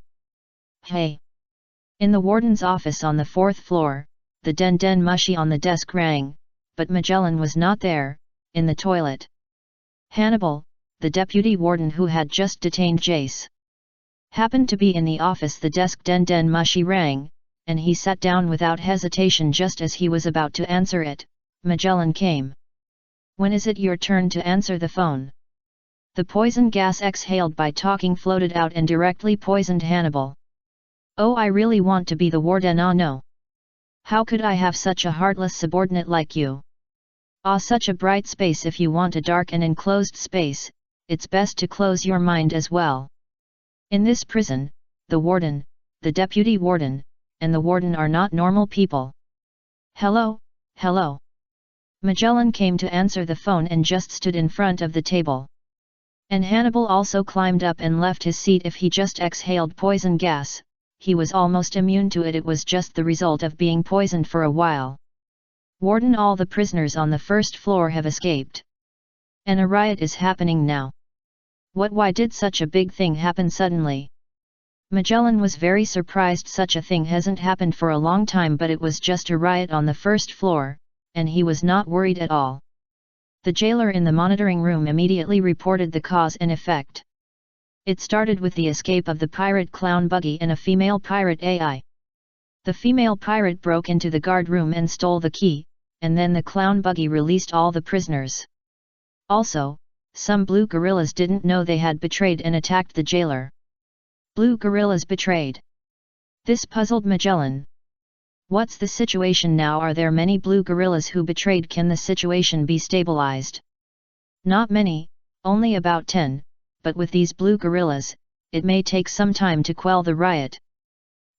Hey! In the warden's office on the 4th floor, the Den Den Mushi on the desk rang, but Magellan was not there, in the toilet. Hannibal, the deputy warden who had just detained Jace, happened to be in the office. The desk Den Den Mushi rang, and he sat down without hesitation. Just as he was about to answer it, Magellan came. When is it your turn to answer the phone? The poison gas exhaled by talking floated out and directly poisoned Hannibal. Oh, I really want to be the warden. Ah no. How could I have such a heartless subordinate like you? Ah, such a bright space. If you want a dark and enclosed space, it's best to close your mind as well. In this prison, the warden, the deputy warden, and the warden are not normal people. Hello. Magellan came to answer the phone and just stood in front of the table. And Hannibal also climbed up and left his seat. If he just exhaled poison gas, he was almost immune to it. It was just the result of being poisoned for a while. Warden, all the prisoners on the first floor have escaped. And a riot is happening now. Why did such a big thing happen suddenly? Magellan was very surprised. Such a thing hasn't happened for a long time, but it was just a riot on the first floor, and he was not worried at all. The jailer in the monitoring room immediately reported the cause and effect. It started with the escape of the pirate clown Buggy and a female pirate AI. The female pirate broke into the guard room and stole the key, and then the clown Buggy released all the prisoners. Also, some blue gorillas didn't know they had betrayed and attacked the jailer. Blue gorillas betrayed. This puzzled Magellan. What's the situation now? Are there many blue gorillas who betrayed? Can the situation be stabilized? Not many, only about 10, but with these blue gorillas, it may take some time to quell the riot.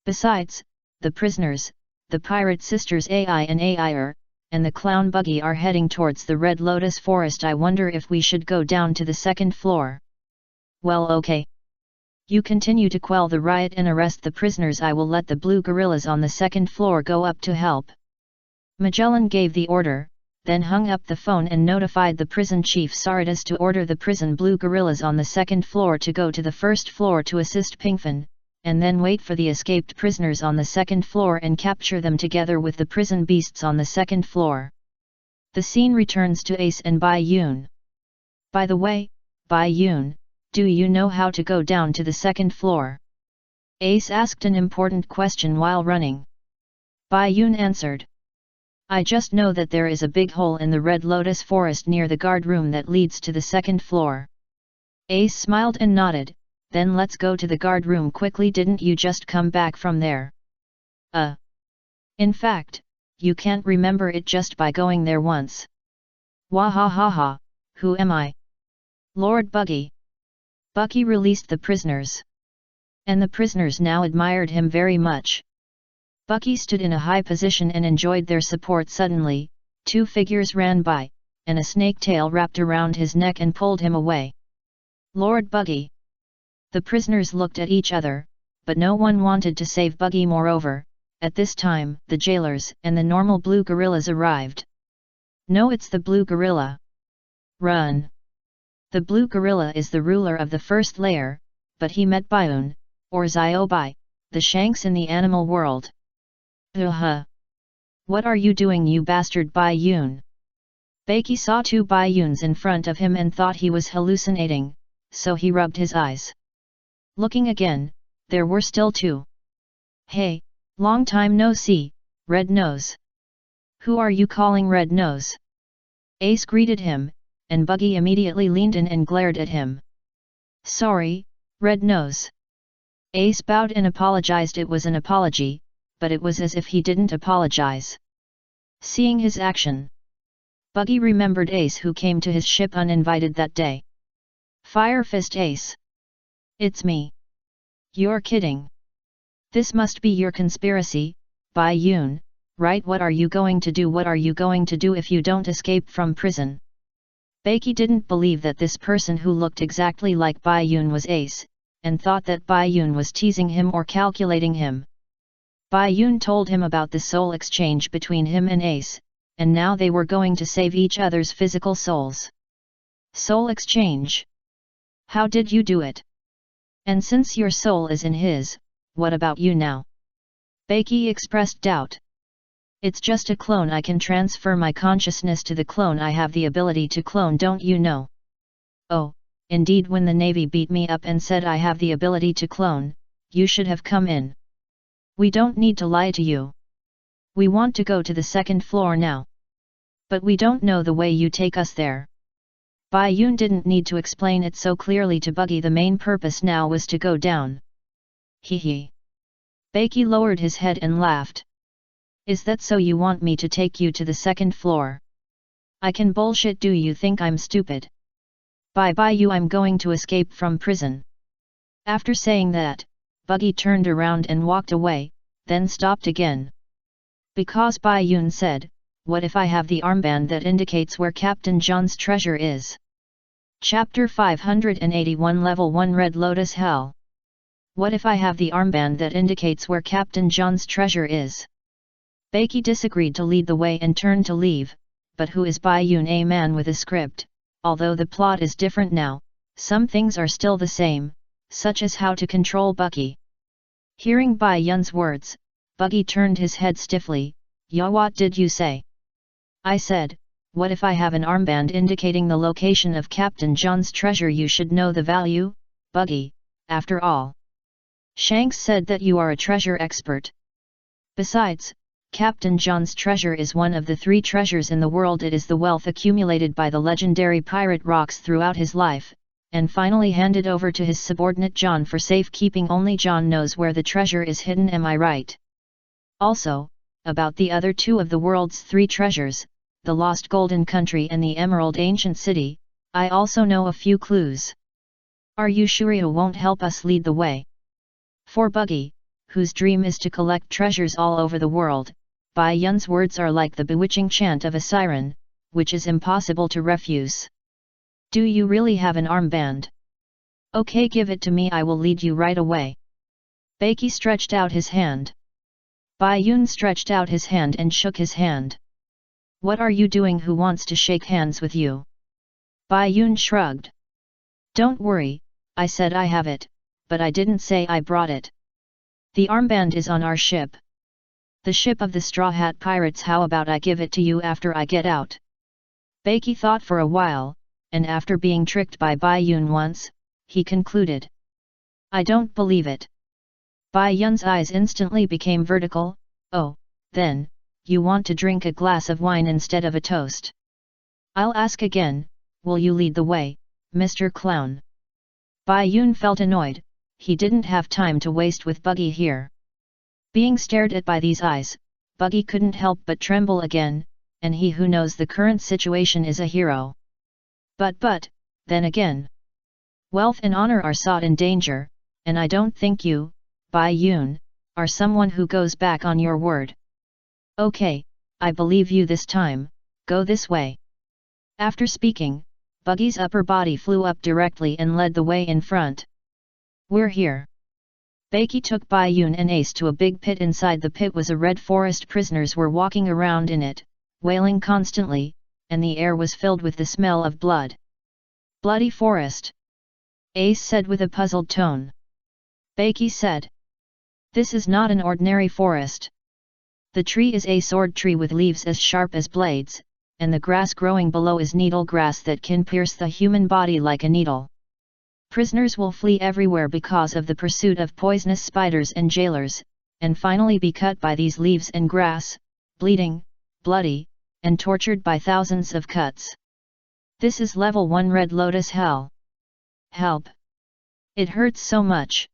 Besides, the prisoners, the pirate sisters AI and AIer, and the clown Buggy are heading towards the Red Lotus Forest. I wonder if we should go down to the second floor. Well, okay. You continue to quell the riot and arrest the prisoners. I will let the blue gorillas on the second floor go up to help. Magellan gave the order, then hung up the phone and notified the prison chief Sardis to order the prison blue gorillas on the second floor to go to the first floor to assist Pinkfin, and then wait for the escaped prisoners on the second floor and capture them together with the prison beasts on the second floor. The scene returns to Ace and Bai Yun. By the way, Bai Yun, do you know how to go down to the second floor? Ace asked an important question while running. Bai Yun answered. I just know that there is a big hole in the Red Lotus Forest near the guard room that leads to the second floor. Ace smiled and nodded. Then let's go to the guard room quickly. Didn't you just come back from there? In fact, you can't remember it just by going there once. Wahahaha, who am I? Lord Buggy. Buggy released the prisoners. And the prisoners now admired him very much. Buggy stood in a high position and enjoyed their support. Suddenly, 2 figures ran by, and a snake tail wrapped around his neck and pulled him away. Lord Buggy. The prisoners looked at each other, but no one wanted to save Buggy. Moreover, at this time, the jailers and the normal blue gorillas arrived. No, it's the blue gorilla. Run! The blue gorilla is the ruler of the first layer, but he met Baiun, or Ziobai, the Shanks in the animal world. What are you doing, you bastard Baiun? Baki saw 2 Baiuns in front of him and thought he was hallucinating, so he rubbed his eyes. Looking again, there were still 2. Hey, long time no see, Red Nose. Who are you calling Red Nose? Ace greeted him, and Buggy immediately leaned in and glared at him. "Sorry, Red Nose." Ace bowed and apologized. It was an apology, but it was as if he didn't apologize. Seeing his action, Buggy remembered Ace, who came to his ship uninvited that day. "Fire Fist Ace. It's me." "You're kidding. This must be your conspiracy, Bai Yun, right? What are you going to do? What are you going to do if you don't escape from prison?" Becky didn't believe that this person who looked exactly like Bai Yun was Ace, and thought that Bai Yun was teasing him or calculating him. Bai Yun told him about the soul exchange between him and Ace, and now they were going to save each other's physical souls. Soul exchange? How did you do it? And since your soul is in his, what about you now? Becky expressed doubt. "It's just a clone. I can transfer my consciousness to the clone. I have the ability to clone, don't you know?" "Oh, indeed. When the Navy beat me up and said I have the ability to clone, you should have come in. We don't need to lie to you. We want to go to the second floor now. But we don't know the way you take us there." Bai Yun didn't need to explain it so clearly to Buggy. The main purpose now was to go down. "Hee hee." Becky lowered his head and laughed. "Is that so? You want me to take you to the second floor? I can bullshit. Do you think I'm stupid? Bye you, I'm going to escape from prison." After saying that, Buggy turned around and walked away, then stopped again. Because Bai Yun said, "What if I have the armband that indicates where Captain John's treasure is?" Chapter 581 Level 1 Red Lotus Hell. What if I have the armband that indicates where Captain John's treasure is? Becky disagreed to lead the way and turned to leave, but who is Bai Yun? A man with a script. Although the plot is different now, some things are still the same, such as how to control Buggy. Hearing Bai Yun's words, Buggy turned his head stiffly. "Ya, what did you say?" "I said, what if I have an armband indicating the location of Captain John's treasure? You should know the value, Buggy, after all. Shanks said that you are a treasure expert. Besides, Captain John's treasure is one of the 3 treasures in the world. It is the wealth accumulated by the legendary pirate Rocks throughout his life, and finally handed over to his subordinate John for safekeeping. Only John knows where the treasure is hidden, am I right? Also, about the other 2 of the world's 3 treasures, the Lost Golden Country and the Emerald Ancient City, I also know a few clues. Are you sure you won't help us lead the way?" For Buggy, whose dream is to collect treasures all over the world, Bai Yun's words are like the bewitching chant of a siren, which is impossible to refuse. "Do you really have an armband? Okay, give it to me. I will lead you right away." Becky stretched out his hand. Bai Yun stretched out his hand and shook his hand. "What are you doing? Who wants to shake hands with you?" Bai Yun shrugged. "Don't worry, I said I have it, but I didn't say I brought it. The armband is on our ship. The ship of the Straw Hat Pirates. How about I give it to you after I get out?" Becky thought for a while, and after being tricked by Bai Yun once, he concluded. "I don't believe it." Bai Yun's eyes instantly became vertical. "Oh, then, you want to drink a glass of wine instead of a toast? I'll ask again, will you lead the way, Mr. Clown?" Bai Yun felt annoyed. He didn't have time to waste with Buggy here. Being stared at by these eyes, Buggy couldn't help but tremble again, and he who knows the current situation is a hero. But, then again, wealth and honor are sought in danger, and I don't think you, Bai Yun, are someone who goes back on your word. Okay, I believe you this time, go this way. After speaking, Buggy's upper body flew up directly and led the way in front. "We're here." Becky took Bai Yun and Ace to a big pit. Inside the pit was a red forest. Prisoners were walking around in it, wailing constantly, and the air was filled with the smell of blood. "Bloody forest," Ace said with a puzzled tone. Becky said, "This is not an ordinary forest. The tree is a sword tree with leaves as sharp as blades, and the grass growing below is needle grass that can pierce the human body like a needle. Prisoners will flee everywhere because of the pursuit of poisonous spiders and jailers, and finally be cut by these leaves and grass, bleeding, bloody, and tortured by thousands of cuts. This is level 1 Red Lotus Hell. Help! It hurts so much.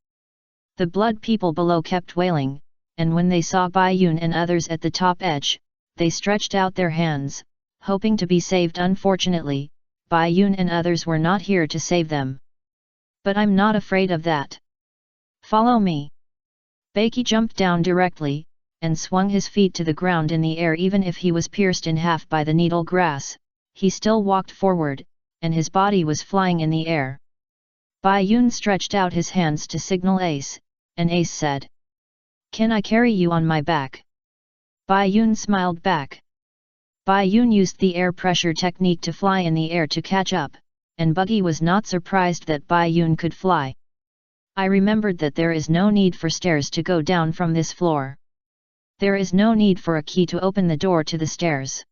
The blood people below kept wailing, and when they saw Bai Yun and others at the top edge, they stretched out their hands, hoping to be saved. Unfortunately, Bai Yun and others were not here to save them. But I'm not afraid of that. Follow me. Beiki jumped down directly, and swung his feet to the ground in the air. Even if he was pierced in half by the needle grass, he still walked forward, and his body was flying in the air. Bai Yun stretched out his hands to signal Ace, and Ace said, "Can I carry you on my back?" Bai Yun smiled back. Bai Yun used the air pressure technique to fly in the air to catch up, and Buggy was not surprised that Bai Yun could fly. I remembered that there is no need for stairs to go down from this floor. There is no need for a key to open the door to the stairs.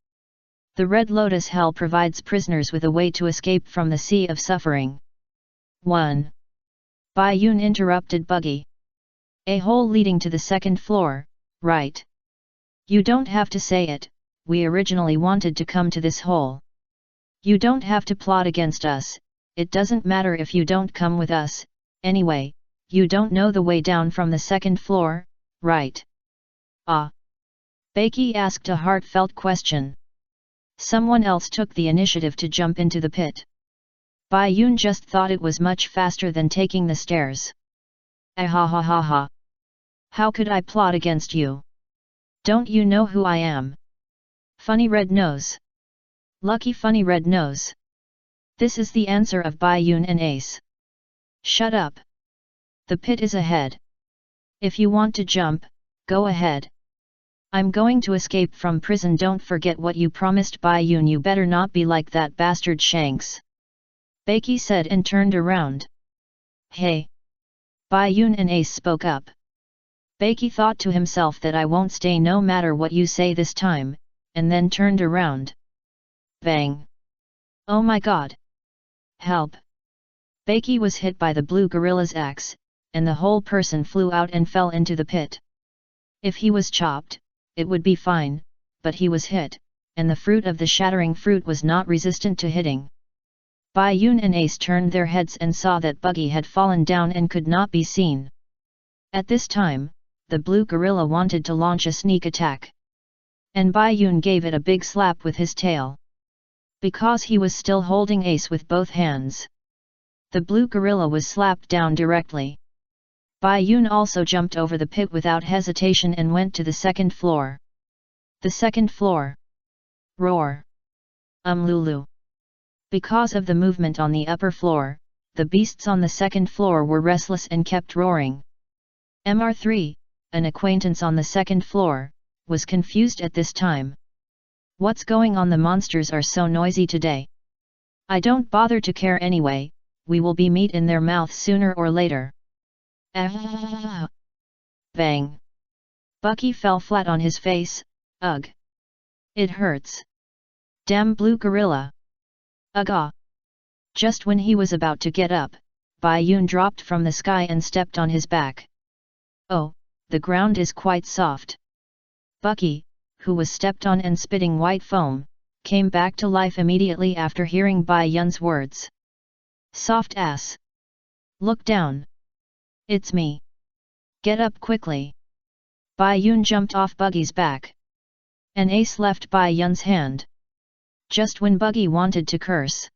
The Red Lotus Hell provides prisoners with a way to escape from the sea of suffering. 1. Bai Yun interrupted Buggy. A hole leading to the second floor, right? You don't have to say it, we originally wanted to come to this hole. You don't have to plot against us, it doesn't matter if you don't come with us, anyway, you don't know the way down from the second floor, right? Ah. Beiki asked a heartfelt question. Someone else took the initiative to jump into the pit. Bai Yun just thought it was much faster than taking the stairs. Ah ha ha ha ha. How could I plot against you? Don't you know who I am? Funny red nose. Lucky funny red nose. This is the answer of Bai Yun and Ace. Shut up. The pit is ahead. If you want to jump, go ahead. I'm going to escape from prison. Don't forget what you promised Bai Yun. You better not be like that bastard Shanks. Beiki said and turned around. Hey! Bai Yun and Ace spoke up. Beiki thought to himself that I won't stay no matter what you say this time, and then turned around. Bang! Oh my god! Help! Beiki was hit by the blue gorilla's axe, and the whole person flew out and fell into the pit. If he was chopped, it would be fine, but he was hit, and the fruit of the shattering fruit was not resistant to hitting. Bai Yun and Ace turned their heads and saw that Buggy had fallen down and could not be seen. At this time, the blue gorilla wanted to launch a sneak attack. And Bai Yun gave it a big slap with his tail. Because he was still holding Ace with both hands. The blue gorilla was slapped down directly. Bai Yun also jumped over the pit without hesitation and went to the second floor. The second floor. Roar. Lulu. Because of the movement on the upper floor, the beasts on the second floor were restless and kept roaring. Mr3, an acquaintance on the second floor, was confused at this time. What's going on? The monsters are so noisy today. I don't bother to care anyway, we will be meat in their mouth sooner or later. Ah! Bang! Bucky fell flat on his face. Ugh! It hurts. Damn blue gorilla! Ugh! Just when he was about to get up, Bai Yun dropped from the sky and stepped on his back. Oh, the ground is quite soft. Bucky, who was stepped on and spitting white foam, came back to life immediately after hearing Bai Yun's words. Soft ass! Look down! It's me! Get up quickly! Bai Yun jumped off Buggy's back. An ace left Bai Yun's hand. Just when Buggy wanted to curse.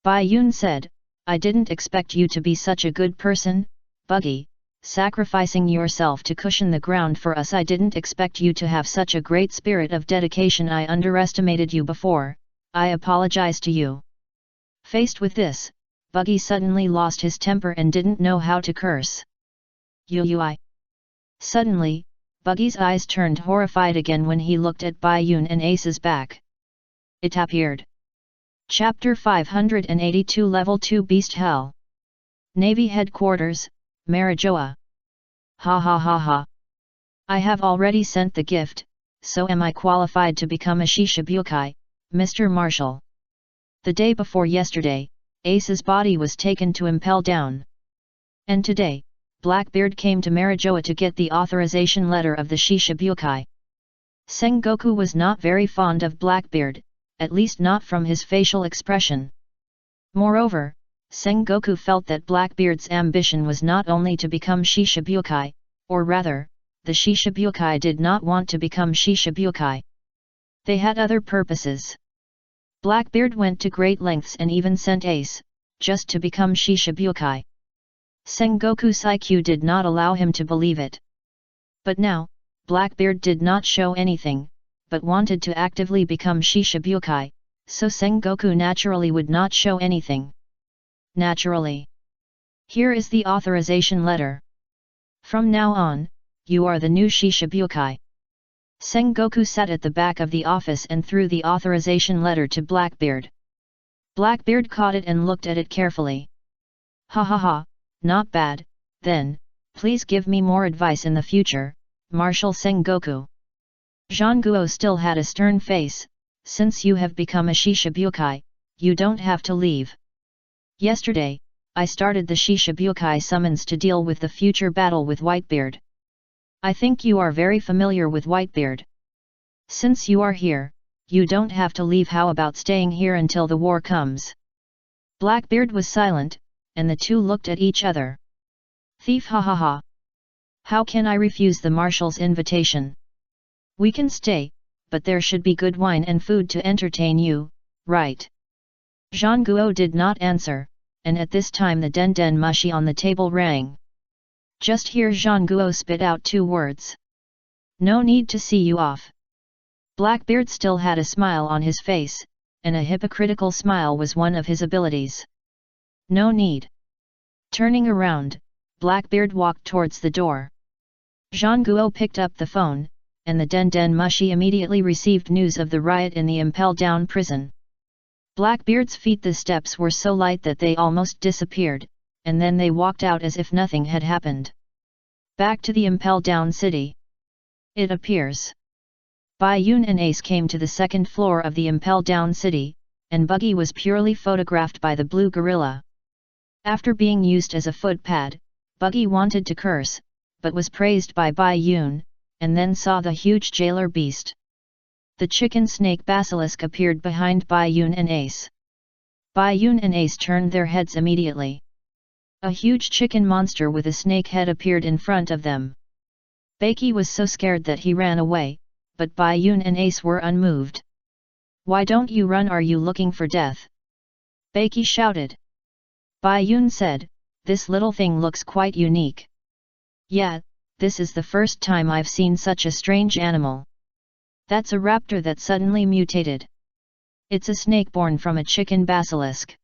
Bai Yun said, I didn't expect you to be such a good person, Buggy, sacrificing yourself to cushion the ground for us. I didn't expect you to have such a great spirit of dedication. I underestimated you before, I apologize to you. Faced with this, Buggy suddenly lost his temper and didn't know how to curse. Yui. Suddenly, Buggy's eyes turned horrified again when he looked at Bai Yun and Ace's back. It appeared. Chapter 582 Level 2 Beast Hell. Navy Headquarters, Marijoa. Ha ha ha ha. I have already sent the gift, so am I qualified to become a Shishibukai, Mr. Marshal. The day before yesterday, Ace's body was taken to impel down. And today, Blackbeard came to Marijoa to get the authorization letter of the Shishibukai. Sengoku was not very fond of Blackbeard, at least not from his facial expression. Moreover, Sengoku felt that Blackbeard's ambition was not only to become Shishibukai, or rather, the Shishibukai did not want to become Shishibukai. They had other purposes. Blackbeard went to great lengths and even sent Ace, just to become Shishibukai. Sengoku's IQ did not allow him to believe it. But now, Blackbeard did not show anything, but wanted to actively become Shishibukai, so Sengoku naturally would not show anything. Naturally. Here is the authorization letter. From now on, you are the new Shishibukai. Sengoku sat at the back of the office and threw the authorization letter to Blackbeard. Blackbeard caught it and looked at it carefully. Ha ha ha, not bad, then, please give me more advice in the future, Marshal Sengoku. Zhanguo still had a stern face. Since you have become a Shishibukai, you don't have to leave. Yesterday, I started the Shishibukai summons to deal with the future battle with Whitebeard. I think you are very familiar with Whitebeard. Since you are here, you don't have to leave. How about staying here until the war comes? Blackbeard was silent, and the two looked at each other. Thief, ha ha ha. How can I refuse the Marshal's invitation? We can stay, but there should be good wine and food to entertain you, right? Zhanguo did not answer, and at this time the den mushi on the table rang. Just here Zhanguo spit out two words. No need to see you off. Blackbeard still had a smile on his face, and a hypocritical smile was one of his abilities. No need. Turning around, Blackbeard walked towards the door. Zhanguo picked up the phone, and the den mushi immediately received news of the riot in the Impel Down prison. Blackbeard's feet, the steps were so light that they almost disappeared, and then they walked out as if nothing had happened. Back to the Impel Down city. It appears. Bai Yun and Ace came to the second floor of the Impel Down city, and Buggy was purely photographed by the blue gorilla. After being used as a footpad, Buggy wanted to curse, but was praised by Bai Yun, and then saw the huge jailer beast. The chicken snake basilisk appeared behind Bai Yun and Ace. Bai Yun and Ace turned their heads immediately. A huge chicken monster with a snake head appeared in front of them. Beiki was so scared that he ran away, but Bai Yun and Ace were unmoved. Why don't you run? Are you looking for death? Beiki shouted. Bai Yun said, this little thing looks quite unique. Yeah, this is the first time I've seen such a strange animal. That's a raptor that suddenly mutated. It's a snake born from a chicken basilisk.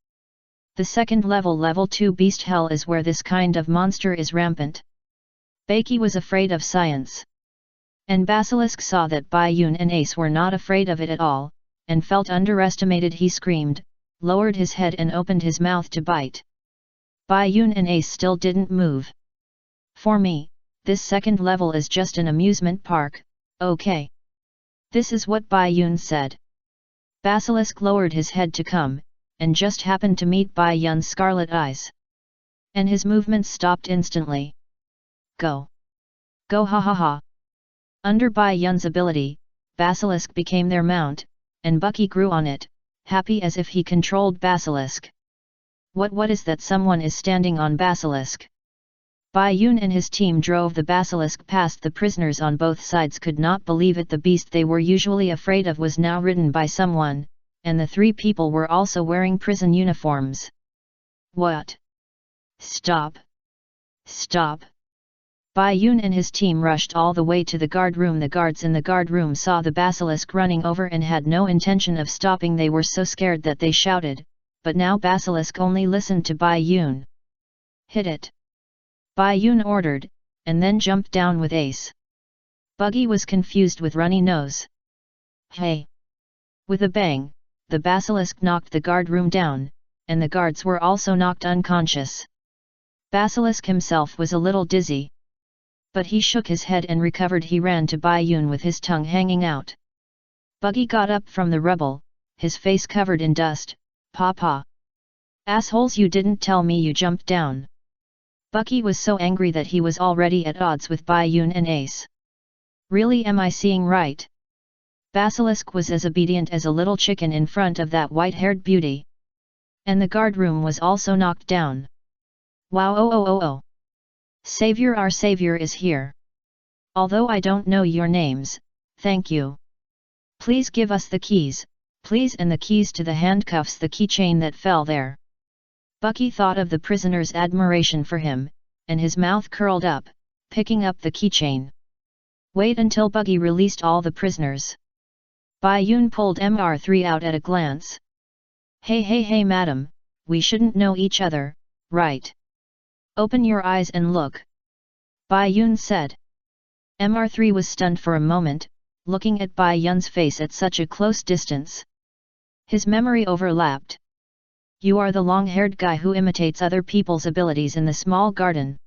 The second level 2 beast hell is where this kind of monster is rampant. Beiki was afraid of science. And Basilisk saw that Bai Yun and Ace were not afraid of it at all, and felt underestimated. He screamed, lowered his head and opened his mouth to bite. Bai Yun and Ace still didn't move. For me, this second level is just an amusement park, okay? This is what Bai Yun said. Basilisk lowered his head to come, and just happened to meet Bai Yun's scarlet eyes. And his movements stopped instantly. Go! Go, ha ha ha! Under Bai Yun's ability, Basilisk became their mount, and Bucky grew on it, happy as if he controlled Basilisk. What is that? Someone is standing on Basilisk. Bai Yun and his team drove the Basilisk past the prisoners on both sides. Could not believe it. The beast they were usually afraid of was now ridden by someone, and the three people were also wearing prison uniforms. What? Stop! Stop! Bai Yun and his team rushed all the way to the guard room. The guards in the guard room saw the basilisk running over and had no intention of stopping. They were so scared that they shouted, but now Basilisk only listened to Bai Yun. Hit it! Bai Yun ordered, and then jumped down with Ace. Buggy was confused with runny nose. Hey! With a bang, the basilisk knocked the guard room down, and the guards were also knocked unconscious. Basilisk himself was a little dizzy. But he shook his head and recovered. He ran to Bai Yun with his tongue hanging out. Buggy got up from the rubble, his face covered in dust. Papa! Assholes, you didn't tell me you jumped down. Bucky was so angry that he was already at odds with Bai Yun and Ace. Really, am I seeing right? Basilisk was as obedient as a little chicken in front of that white-haired beauty. And the guard room was also knocked down. Wow, oh oh oh oh. Savior, our savior is here. Although I don't know your names, thank you. Please give us the keys, please, and the keys to the handcuffs, the keychain that fell there. Bucky thought of the prisoner's admiration for him, and his mouth curled up, picking up the keychain. Wait until Buggy released all the prisoners. Bai Yun pulled MR3 out at a glance. Hey madam, we shouldn't know each other, right? Open your eyes and look. Bai Yun said. MR3 was stunned for a moment, looking at Bai Yun's face at such a close distance. His memory overlapped. You are the long-haired guy who imitates other people's abilities in the small garden.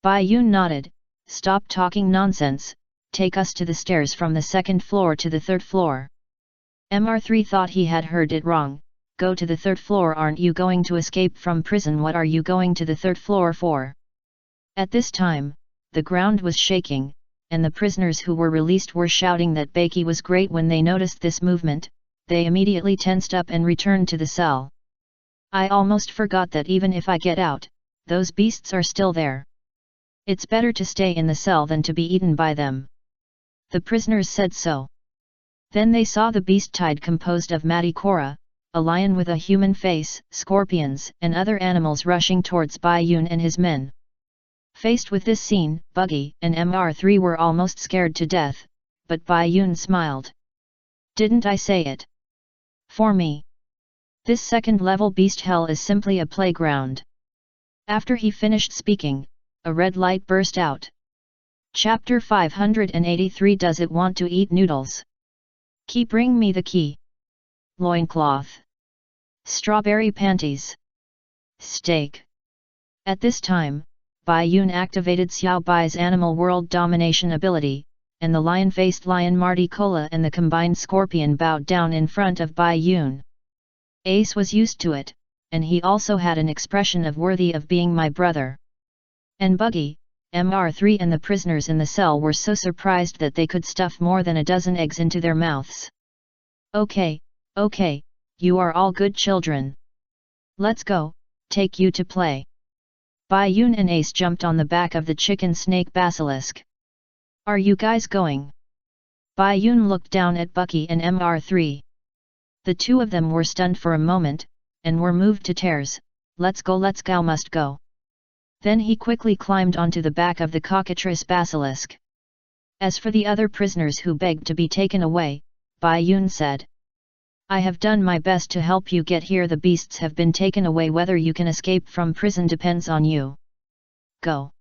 Bai Yun nodded. Stop talking nonsense, take us to the stairs from the second floor to the third floor. MR3 thought he had heard it wrong. Go to the third floor? Aren't you going to escape from prison? What are you going to the third floor for? At this time, the ground was shaking, and the prisoners who were released were shouting that Bakey was great. When they noticed this movement, they immediately tensed up and returned to the cell. I almost forgot that even if I get out, those beasts are still there. It's better to stay in the cell than to be eaten by them. The prisoners said so. Then they saw the beast tide composed of Matikora, a lion with a human face, scorpions, and other animals rushing towards Bai Yun and his men. Faced with this scene, Buggy and MR3 were almost scared to death, but Bai Yun smiled. Didn't I say it? For me. This second-level beast hell is simply a playground. After he finished speaking, a red light burst out. Chapter 583. Does it want to eat noodles? Key, bring me the key. Loincloth. Strawberry panties. Steak. At this time, Bai Yun activated Xiao Bai's animal world domination ability, and the lion-faced lion Marty Cola and the combined scorpion bowed down in front of Bai Yun. Ace was used to it, and he also had an expression of worthy of being my brother. And Buggy, MR3 and the prisoners in the cell were so surprised that they could stuff more than a dozen eggs into their mouths. Okay, you are all good children. Let's go, take you to play. Bai Yun and Ace jumped on the back of the chicken snake basilisk. Are you guys going? Bai Yun looked down at Bucky and MR3. The two of them were stunned for a moment, and were moved to tears. Let's go, must go. Then he quickly climbed onto the back of the cockatrice basilisk. As for the other prisoners who begged to be taken away, Bai Yun said. I have done my best to help you get here. The beasts have been taken away. Whether you can escape from prison depends on you. Go!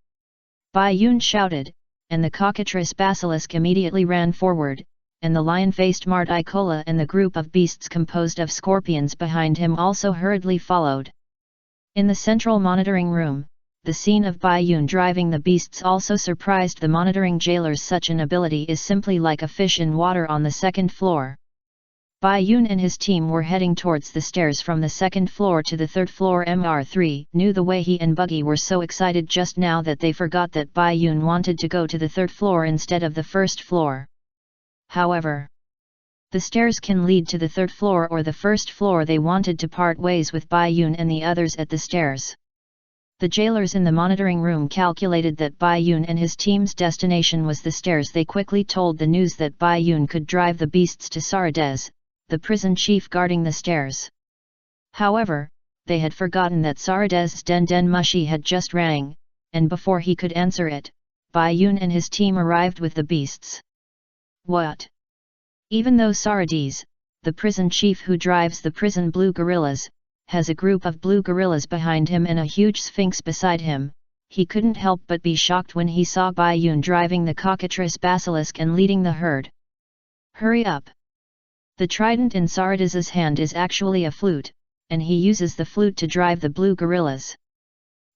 Bai Yun shouted, and the cockatrice basilisk immediately ran forward, and the lion-faced Marty Cola and the group of beasts composed of scorpions behind him also hurriedly followed. In the central monitoring room, the scene of Bai Yun driving the beasts also surprised the monitoring jailers. Such an ability is simply like a fish in water on the second floor. Bai Yun and his team were heading towards the stairs from the second floor to the third floor. MR3 knew the way he and Buggy were so excited just now that they forgot that Bai Yun wanted to go to the third floor instead of the first floor. However, the stairs can lead to the third floor or the first floor. They wanted to part ways with Bai Yun and the others at the stairs. The jailers in the monitoring room calculated that Bai Yun and his team's destination was the stairs. They quickly told the news that Bai Yun could drive the beasts to Sarades, the prison chief guarding the stairs. However, they had forgotten that Saradez's den mushi had just rang, and before he could answer it, Bai Yun and his team arrived with the beasts. What? Even though Sarades, the prison chief who drives the prison blue gorillas, has a group of blue gorillas behind him and a huge sphinx beside him, he couldn't help but be shocked when he saw Bai Yun driving the cockatrice basilisk and leading the herd. Hurry up! The trident in Saradez's hand is actually a flute, and he uses the flute to drive the blue gorillas.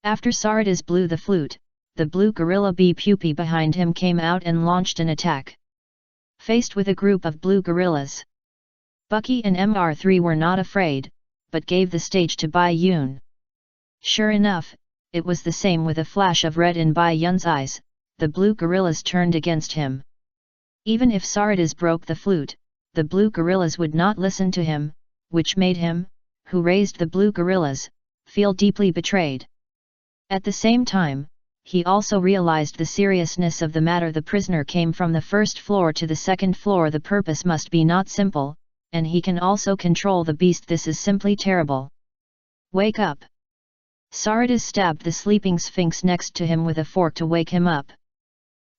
After Saradez blew the flute, the blue gorilla B pupae behind him came out and launched an attack. Faced with a group of blue gorillas, Bucky and MR3 were not afraid, but gave the stage to Bai Yun. Sure enough, it was the same. With a flash of red in Bai Yun's eyes, the blue gorillas turned against him. Even if Saradez broke the flute, the blue gorillas would not listen to him, which made him, who raised the blue gorillas, feel deeply betrayed. At the same time, he also realized the seriousness of the matter. The prisoner came from the first floor to the second floor. The purpose must be not simple, and he can also control the beast. This is simply terrible. Wake up! Sardis stabbed the sleeping Sphinx next to him with a fork to wake him up.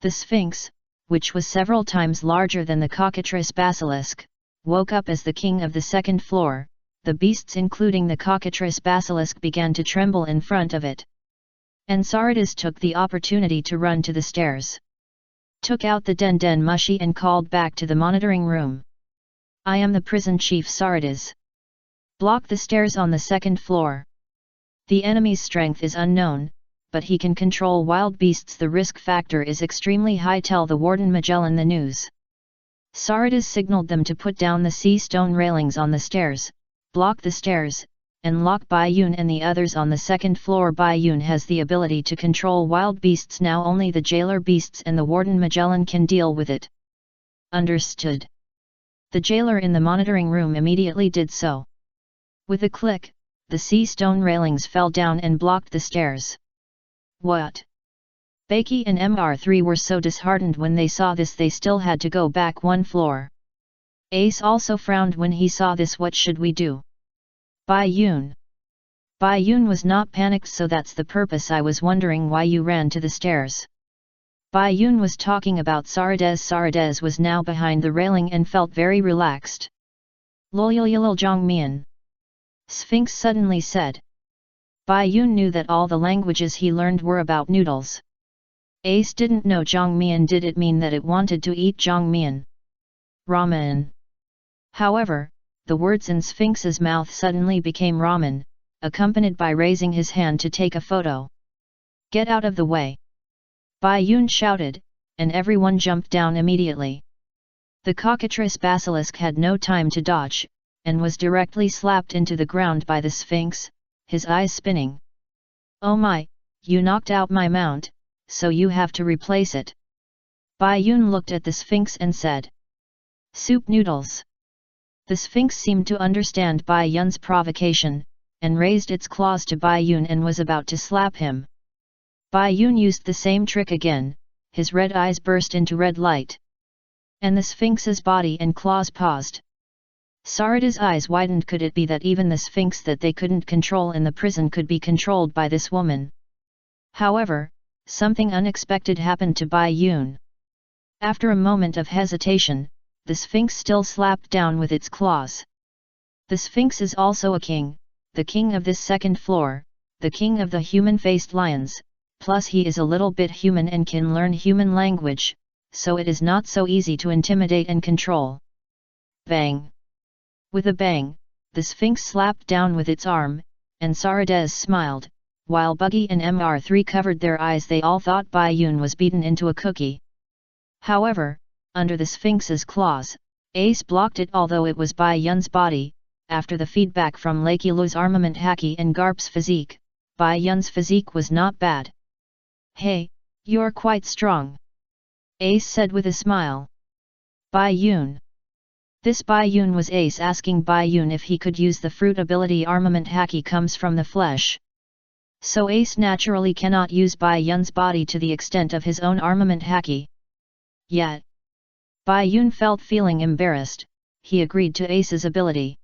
The Sphinx, which was several times larger than the cockatrice basilisk, woke up as the king of the second floor. The beasts including the cockatrice basilisk began to tremble in front of it. And Sardis took the opportunity to run to the stairs. Took out the den mushi and called back to the monitoring room. I am the prison chief Sardis. Block the stairs on the second floor. The enemy's strength is unknown, but he can control wild beasts. The risk factor is extremely high. Tell the Warden Magellan the news. Sardis signaled them to put down the sea stone railings on the stairs, block the stairs, and lock Bayun and the others on the second floor. Bayun has the ability to control wild beasts now. Only the jailer beasts and the Warden Magellan can deal with it. Understood. The jailer in the monitoring room immediately did so. With a click, the sea stone railings fell down and blocked the stairs. What? Baki and MR3 were so disheartened when they saw this. They still had to go back one floor. Ace also frowned when he saw this. What should we do? Bayun. Bayun was not panicked. So that's the purpose. I was wondering why you ran to the stairs. Bayun was talking about Sardis. Sardis was now behind the railing and felt very relaxed. Loyal Zhongmian. Sphinx suddenly said. Bayun knew that all the languages he learned were about noodles. Ace didn't know Zhongmian. Did it mean that it wanted to eat Zhongmian? Ramen. However, the words in Sphinx's mouth suddenly became ramen, accompanied by raising his hand to take a photo. Get out of the way! Bayun shouted, and everyone jumped down immediately. The cockatrice basilisk had no time to dodge, and was directly slapped into the ground by the Sphinx, his eyes spinning. Oh my, you knocked out my mount, so you have to replace it. Bayun looked at the Sphinx and said. Soup noodles. The Sphinx seemed to understand Bayun's provocation, and raised its claws to Bayun and was about to slap him. Bayun used the same trick again, his red eyes burst into red light. And the Sphinx's body and claws paused. Sardis' eyes widened. Could it be that even the Sphinx that they couldn't control in the prison could be controlled by this woman? However, something unexpected happened to Bayun. After a moment of hesitation, the Sphinx still slapped down with its claws. The Sphinx is also a king, the king of this second floor, the king of the human-faced lions, plus he is a little bit human and can learn human language, so it is not so easy to intimidate and control. Bang! With a bang, the Sphinx slapped down with its arm, and Sardis smiled, while Buggy and MR3 covered their eyes. They all thought Bayun was beaten into a cookie. However, under the Sphinx's claws, Ace blocked it. Although it was Bayun's body, after the feedback from Lakey Lu's armament haki and Garp's physique, Bayun's physique was not bad. Hey, you're quite strong. Ace said with a smile. Bayun. This Bayun was Ace asking Bayun if he could use the fruit ability. Armament haki comes from the flesh. So Ace naturally cannot use Bayun's body to the extent of his own armament haki. Yet, Bayun felt feeling embarrassed. He agreed to Ace's ability.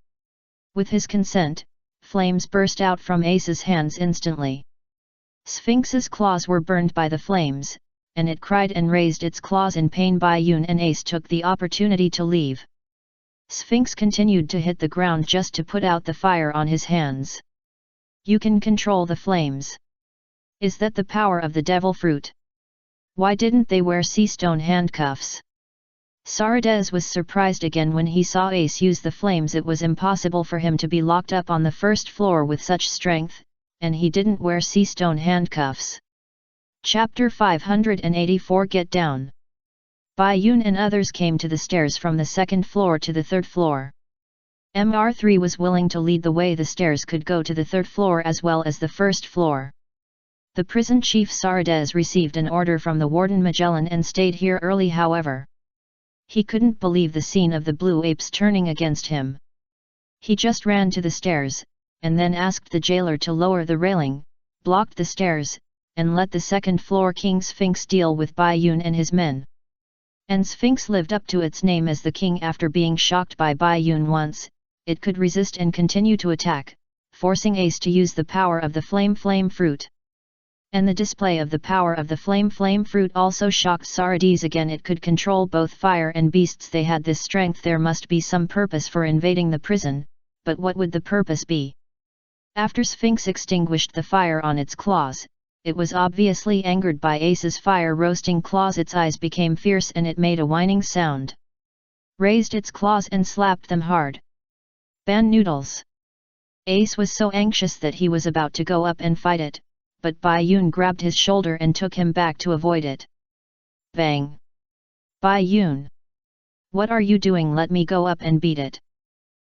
With his consent, flames burst out from Ace's hands instantly. Sphinx's claws were burned by the flames, and it cried and raised its claws in pain. Bayun and Ace took the opportunity to leave. Sphinx continued to hit the ground just to put out the fire on his hands. You can control the flames. Is that the power of the devil fruit? Why didn't they wear sea stone handcuffs? Sardis was surprised again when he saw Ace use the flames. It was impossible for him to be locked up on the first floor with such strength, and he didn't wear sea stone handcuffs. Chapter 584 Get Down. Bayun and others came to the stairs from the second floor to the third floor. MR3 was willing to lead the way. The stairs could go to the third floor as well as the first floor. The prison chief Sardis received an order from the Warden Magellan and stayed here early. However, He couldn't believe the scene of the blue apes turning against him. He just ran to the stairs, and then asked the jailer to lower the railing, blocked the stairs, and let the second-floor King Sphinx deal with Bai Yun and his men. And Sphinx lived up to its name as the king. After being shocked by Bai Yun once, it could resist and continue to attack, forcing Ace to use the power of the flame fruit. And the display of the power of the flame fruit also shocked Sarades again. It could control both fire and beasts. They had this strength. There must be some purpose for invading the prison, but what would the purpose be? After Sphinx extinguished the fire on its claws, it was obviously angered by Ace's fire-roasting claws. Its eyes became fierce and it made a whining sound. Raised its claws and slapped them hard. Ban noodles! Ace was so anxious that he was about to go up and fight it, but Bai Yun grabbed his shoulder and took him back to avoid it. Bang! Bai Yun! What are you doing? Let me go up and beat it.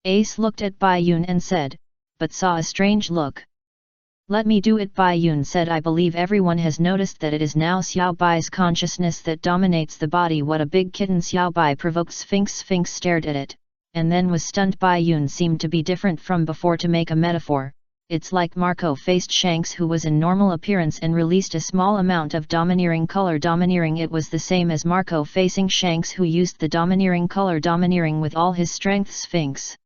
Ace looked at Bai Yun and said, but saw a strange look. Let me do it, Bai Yun said. I believe everyone has noticed that it is now Xiao Bai's consciousness that dominates the body. What a big kitten! Xiao Bai provoked Sphinx. Sphinx stared at it, and then was stunned. Bai Yun seemed to be different from before. To make a metaphor, it's like Marco faced Shanks, who was in normal appearance and released a small amount of domineering color. Domineering, it was the same as Marco facing Shanks, who used the domineering color. Domineering with all his strength. Sphinx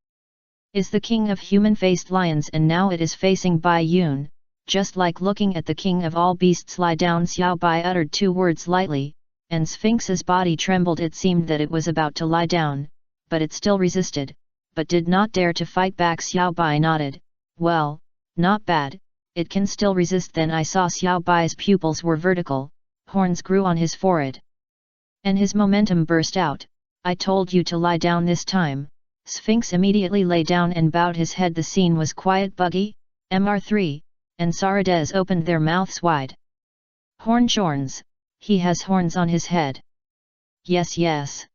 is the king of human-faced lions, and now it is facing Bai Yun, just like looking at the king of all beasts. Lie down. Xiao Bai uttered 2 words lightly, and Sphinx's body trembled. It seemed that it was about to lie down, but it still resisted, but did not dare to fight back. Xiao Bai nodded. Well, not bad, it can still resist then. I saw Xiao Bai's pupils were vertical, horns grew on his forehead, and his momentum burst out. I told you to lie down this time. Sphinx immediately lay down and bowed his head. The scene was quiet. Buggy, Mr3, and Sarades opened their mouths wide. Horns, he has horns on his head. Yes.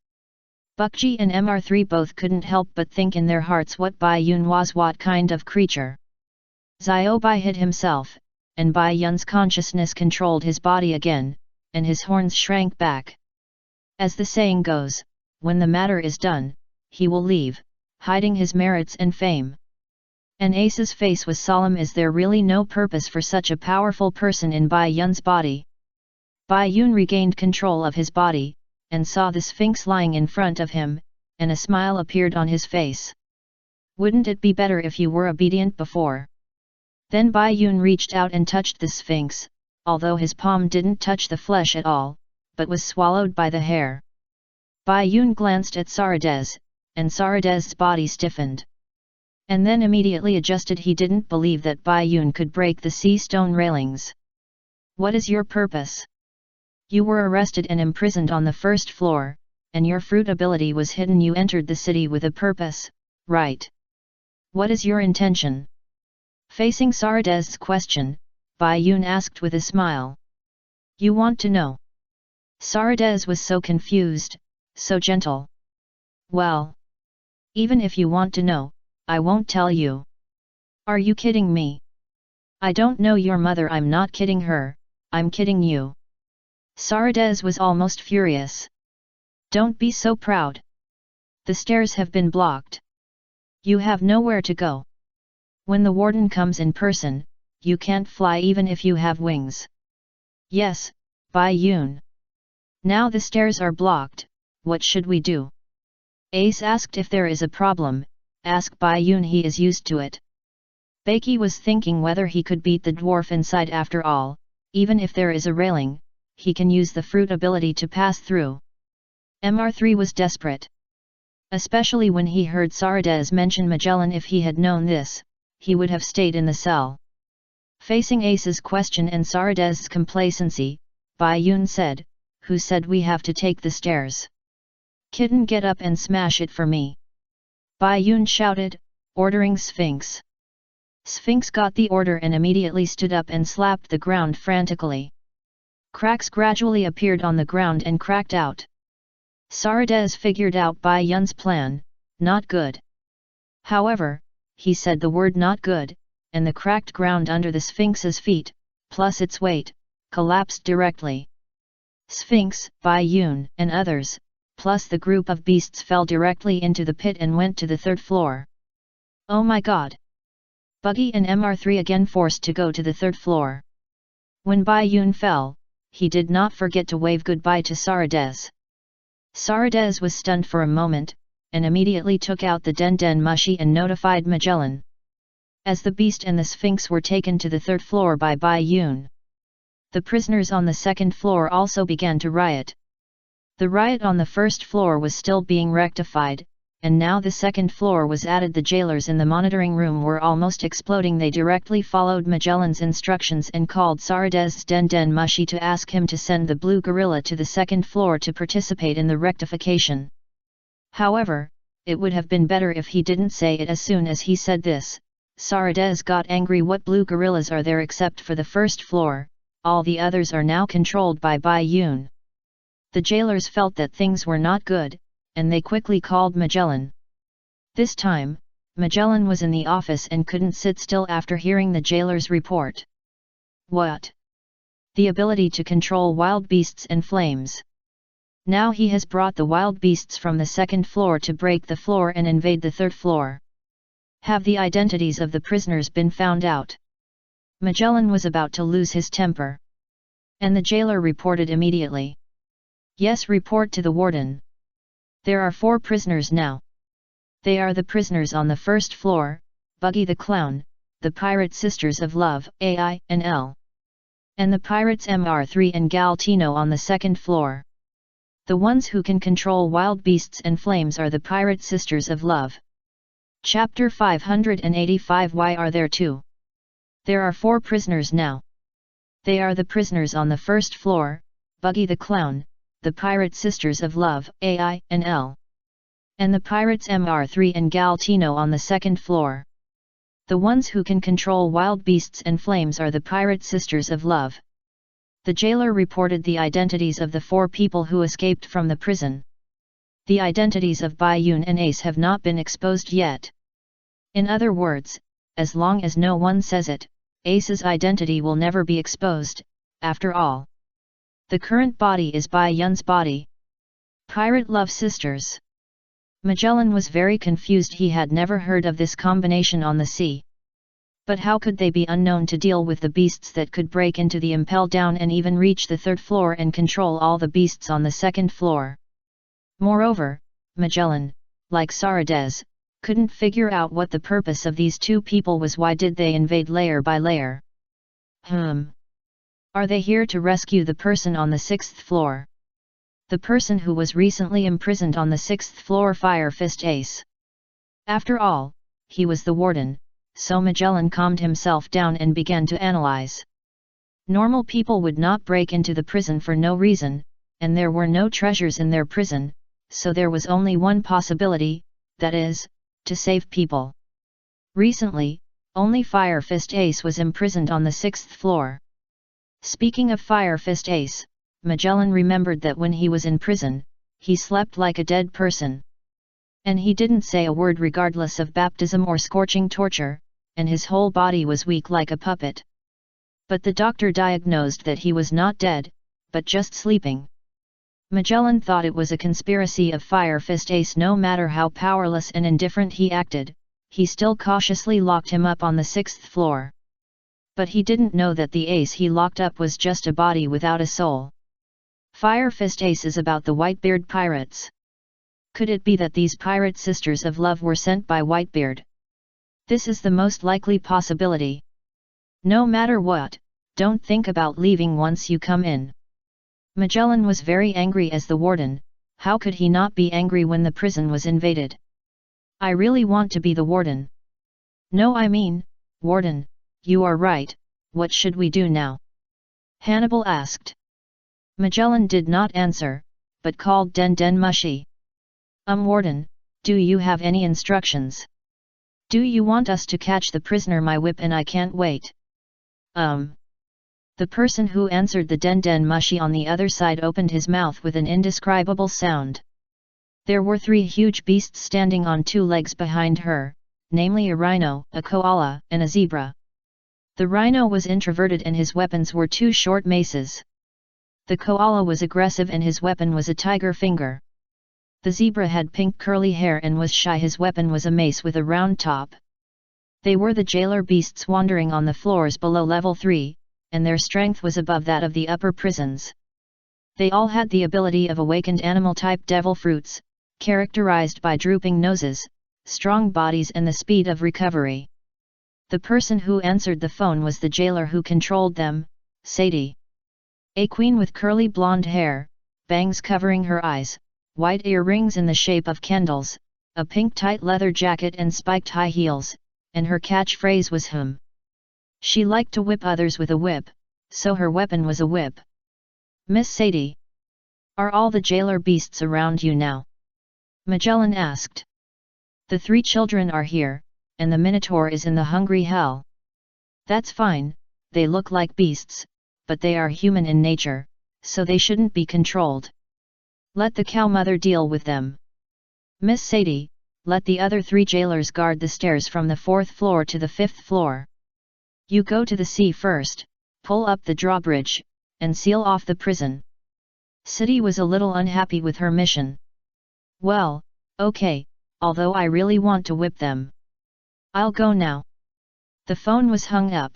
Buggy and Mr3 both couldn't help but think in their hearts what Bai Yun was. What kind of creature? Xiao Bai hid himself, and Bai Yun's consciousness controlled his body again, and his horns shrank back. As the saying goes, when the matter is done, he will leave, hiding his merits and fame. And Ace's face was solemn. Is there really no purpose for such a powerful person in Bai Yun's body? Bai Yun regained control of his body, and saw the Sphinx lying in front of him, and a smile appeared on his face. Wouldn't it be better if you were obedient before? Then Bai Yun reached out and touched the Sphinx, although his palm didn't touch the flesh at all, but was swallowed by the hair. Bai Yun glanced at Sarades, and Sarades's body stiffened. And then immediately adjusted. He didn't believe that Bai Yun could break the sea stone railings. What is your purpose? You were arrested and imprisoned on the 1st floor, and your fruit ability was hidden. You entered the city with a purpose, right? What is your intention? Facing Sarades's question, Bai Yun asked with a smile. You want to know? Sarades was so confused, so gentle. Well, even if you want to know, I won't tell you. Are you kidding me? I don't know your mother. I'm not kidding her, I'm kidding you. Sarades was almost furious. Don't be so proud. The stairs have been blocked. You have nowhere to go. When the warden comes in person, you can't fly even if you have wings. Yes, Bai Yun. Now the stairs are blocked, what should we do? Ace asked. If there is a problem, ask Bai Yun, he is used to it. Baiki was thinking whether he could beat the dwarf inside. After all, even if there is a railing, he can use the fruit ability to pass through. Mr3 was desperate. Especially when he heard Sarades mention Magellan. If he had known this, he would have stayed in the cell. Facing Ace's question and Sarades's complacency, Bai Yun said, who said we have to take the stairs? Kitten, get up and smash it for me. Bai Yun shouted, ordering Sphinx. Sphinx got the order and immediately stood up and slapped the ground frantically. Cracks gradually appeared on the ground and cracked out. Sarades figured out Bai Yun's plan, not good. However, he said the word not good, and the cracked ground under the Sphinx's feet, plus its weight, collapsed directly. Sphinx, Bai Yun, and others, plus the group of beasts fell directly into the pit and went to the third floor. Oh my god! Buggy and MR3 again forced to go to the third floor. When Bai Yun fell, he did not forget to wave goodbye to Sarades. Sarades was stunned for a moment, and immediately took out the Den Den Mushi and notified Magellan. As the beast and the Sphinx were taken to the third floor by Bai Yun, the prisoners on the second floor also began to riot. The riot on the first floor was still being rectified, and now the second floor was added. The jailers in the monitoring room were almost exploding. They directly followed Magellan's instructions and called Sarades' Den Den Mushi to ask him to send the blue gorilla to the second floor to participate in the rectification. However, it would have been better if he didn't say it. As soon as he said this, Sarades got angry. What blue gorillas are there except for the first floor? All the others are now controlled by Bai Yun. The jailers felt that things were not good, and they quickly called Magellan. This time, Magellan was in the office and couldn't sit still after hearing the jailer's report. What? The ability to control wild beasts and flames. Now he has brought the wild beasts from the second floor to break the floor and invade the third floor. Have the identities of the prisoners been found out? Magellan was about to lose his temper. And the jailer reported immediately. Yes, report to the warden. There are 4 prisoners now. They are the prisoners on the first floor, Buggy the Clown, the Pirate Sisters of Love, AI and L. And the Pirates MR3 and Galtino on the second floor. The ones who can control wild beasts and flames are the Pirate Sisters of Love. Chapter 585. Why are there 2? There are 4 prisoners now. They are the prisoners on the first floor, Buggy the Clown, the Pirate Sisters of Love, AI and L. And the Pirates MR3 and Galtino on the second floor. The ones who can control wild beasts and flames are the Pirate Sisters of Love. The jailer reported the identities of the 4 people who escaped from the prison. The identities of Bai Yun and Ace have not been exposed yet. In other words, as long as no one says it, Ace's identity will never be exposed. After all, the current body is Bai Yun's body. Pirate Love Sisters. Magellan was very confused. He had never heard of this combination on the sea. But how could they be unknown to deal with the beasts that could break into the impel down and even reach the third floor and control all the beasts on the second floor? Moreover, Magellan, like Sarades, couldn't figure out what the purpose of these 2 people was. Why did they invade layer by layer? Are they here to rescue the person on the 6th floor? The person who was recently imprisoned on the 6th floor, Fire Fist Ace. After all, he was the warden, so Magellan calmed himself down and began to analyze. Normal people would not break into the prison for no reason, and there were no treasures in their prison, so there was only one possibility, that is, to save people. Recently, only Fire Fist Ace was imprisoned on the 6th floor. Speaking of Fire Fist Ace, Magellan remembered that when he was in prison, he slept like a dead person. And he didn't say a word regardless of baptism or scorching torture, and his whole body was weak like a puppet. But the doctor diagnosed that he was not dead, but just sleeping. Magellan thought it was a conspiracy of Fire Fist Ace. No matter how powerless and indifferent he acted, he still cautiously locked him up on the 6th floor. But he didn't know that the ace he locked up was just a body without a soul. Fire Fist Ace is about the Whitebeard pirates. Could it be that these Pirate Sisters of Love were sent by Whitebeard? This is the most likely possibility. No matter what, don't think about leaving once you come in. Magellan was very angry as the warden. How could he not be angry when the prison was invaded? I really want to be the warden. No, I mean, warden, you are right. What should we do now? Hannibal asked. Magellan did not answer, but called Den Den Mushi. Warden, do you have any instructions? Do you want us to catch the prisoner? My whip and I can't wait. The person who answered the Den Den Mushi on the other side opened his mouth with an indescribable sound. There were 3 huge beasts standing on 2 legs behind her, namely a rhino, a koala, and a zebra. The rhino was introverted and his weapons were 2 short maces. The koala was aggressive and his weapon was a tiger finger. The zebra had pink curly hair and was shy. His weapon was a mace with a round top. They were the jailer beasts wandering on the floors below level 3, and their strength was above that of the upper prisons. They all had the ability of awakened animal-type devil fruits, characterized by drooping noses, strong bodies and the speed of recovery. The person who answered the phone was the jailer who controlled them, Sadie. A queen with curly blonde hair, bangs covering her eyes, white earrings in the shape of candles, a pink tight leather jacket and spiked high heels, and her catchphrase was "hum." She liked to whip others with a whip, so her weapon was a whip. "Miss Sadie, are all the jailer beasts around you now?" Magellan asked. "The 3 children are here, and the Minotaur is in the hungry hell." "That's fine, they look like beasts, but they are human in nature, so they shouldn't be controlled. Let the cow mother deal with them. Miss Sadie, let the other 3 jailers guard the stairs from the 4th floor to the 5th floor. You go to the sea first, pull up the drawbridge, and seal off the prison." Sadie was a little unhappy with her mission. "Well, okay, although I really want to whip them. I'll go now." The phone was hung up.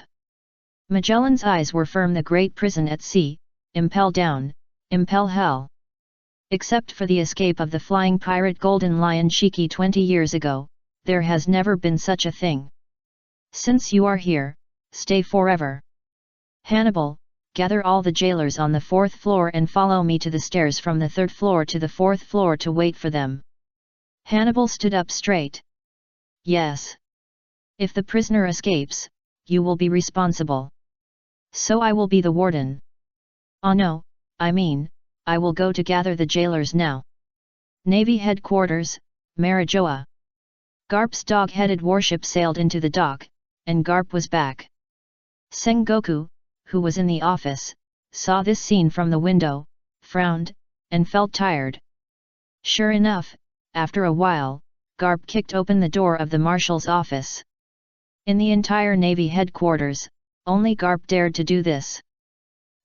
Magellan's eyes were firm. The great prison at sea, impel down, impel hell. Except for the escape of the flying pirate Golden Lion Shiki 20 years ago, there has never been such a thing. Since you are here, stay forever. Hannibal, gather all the jailers on the 4th floor and follow me to the stairs from the 3rd floor to the 4th floor to wait for them. Hannibal stood up straight. "Yes. If the prisoner escapes, you will be responsible. So I will be the warden." "Oh no, I mean, I will go to gather the jailers now." Navy Headquarters, Marijoa. Garp's dog-headed warship sailed into the dock, and Garp was back. Sengoku, who was in the office, saw this scene from the window, frowned, and felt tired. Sure enough, after a while, Garp kicked open the door of the marshal's office. In the entire Navy headquarters, only Garp dared to do this.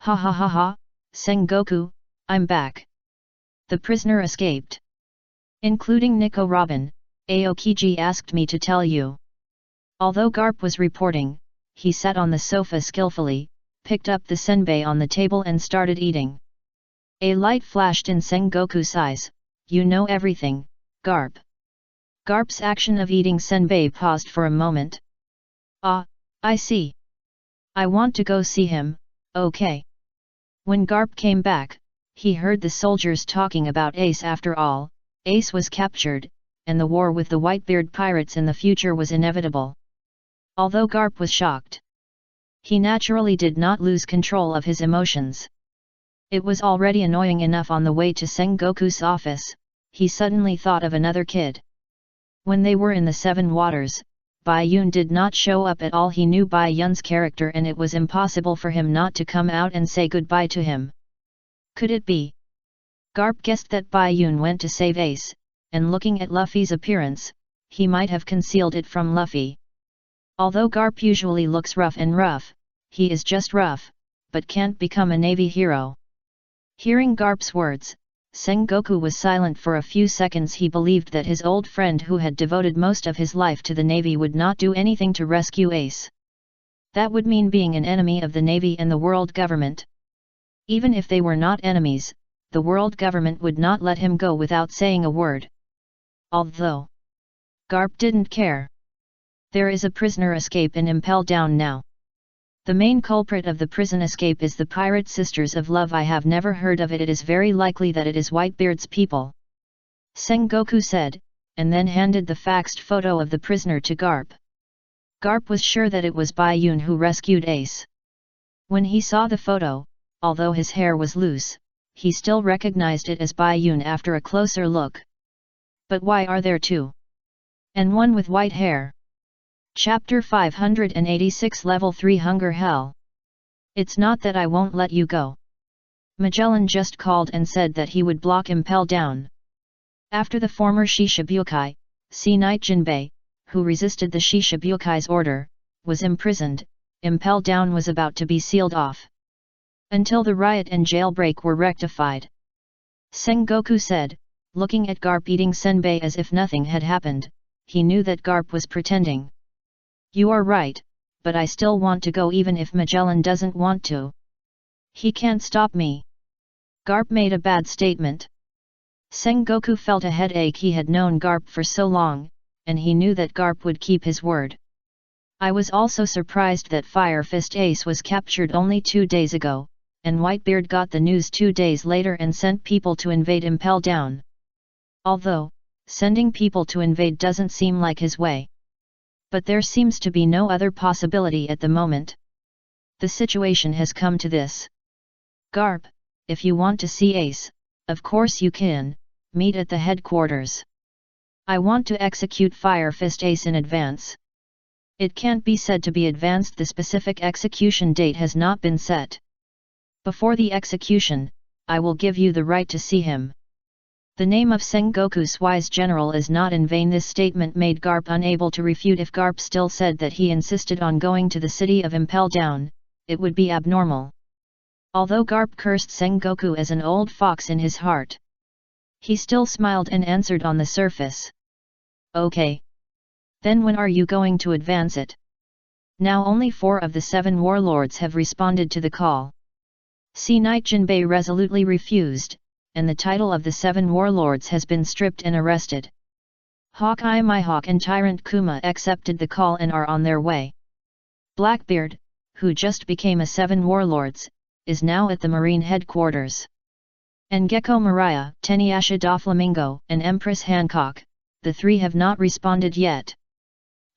"Ha ha ha ha, Sengoku, I'm back. The prisoner escaped. Including Nico Robin, Aokiji asked me to tell you." Although Garp was reporting, he sat on the sofa skillfully, picked up the senbei on the table and started eating. A light flashed in Sengoku's eyes. "You know everything, Garp." Garp's action of eating senbei paused for a moment. "Ah, I see. I want to go see him, okay." When Garp came back, he heard the soldiers talking about Ace. After all, Ace was captured, and the war with the Whitebeard pirates in the future was inevitable. Although Garp was shocked, he naturally did not lose control of his emotions. It was already annoying enough on the way to Sengoku's office. He suddenly thought of another kid. When they were in the Seven Waters, Bai Yun did not show up at all. He knew Bai Yun's character and it was impossible for him not to come out and say goodbye to him. Could it be? Garp guessed that Bai Yun went to save Ace, and looking at Luffy's appearance, he might have concealed it from Luffy. Although Garp usually looks rough and rough, he is just rough, but can't become a Navy hero. Hearing Garp's words, Sengoku was silent for a few seconds. He believed that his old friend who had devoted most of his life to the Navy would not do anything to rescue Ace. That would mean being an enemy of the Navy and the world government. Even if they were not enemies, the world government would not let him go without saying a word. Although Garp didn't care. There is a prisoner escape in Impel Down now. The main culprit of the prison escape is the Pirate Sisters of Love. I have never heard of it. It is very likely that it is Whitebeard's people, Sengoku said, and then handed the faxed photo of the prisoner to Garp. Garp was sure that it was Bai Yun who rescued Ace. When he saw the photo, although his hair was loose, he still recognized it as Bai Yun after a closer look. But why are there two? And one with white hair? Chapter 586 Level 3 Hunger Hell. It's not that I won't let you go. Magellan just called and said that he would block Impel Down. After the former Shishibukai, Sea Knight Jinbei, who resisted the Shishabukai's order, was imprisoned, Impel Down was about to be sealed off. Until the riot and jailbreak were rectified. Sengoku said, looking at Garp eating senbei as if nothing had happened. He knew that Garp was pretending. You are right, but I still want to go even if Magellan doesn't want to. He can't stop me. Garp made a bad statement. Sengoku felt a headache. He had known Garp for so long, and he knew that Garp would keep his word. I was also surprised that Fire Fist Ace was captured only 2 days ago, and Whitebeard got the news 2 days later and sent people to invade Impel Down. Although, sending people to invade doesn't seem like his way. But there seems to be no other possibility at the moment. The situation has come to this. Garp, if you want to see Ace, of course you can, meet at the headquarters. I want to execute Fire Fist Ace in advance. It can't be said to be advanced. The specific execution date has not been set. Before the execution, I will give you the right to see him. The name of Sengoku's wise general is not in vain. This statement made Garp unable to refute. If Garp still said that he insisted on going to the city of Impel Down, it would be abnormal. Although Garp cursed Sengoku as an old fox in his heart, he still smiled and answered on the surface. Okay. Then when are you going to advance it? Now only 4 of the 7 warlords have responded to the call. Sea Knight Jinbei resolutely refused, and the title of the 7 warlords has been stripped and arrested. Hawkeye Mihawk and Tyrant Kuma accepted the call and are on their way. Blackbeard, who just became a 7 warlords, is now at the Marine headquarters. And Gecko Mariah, Teniasha Doflamingo, and Empress Hancock, the 3 have not responded yet.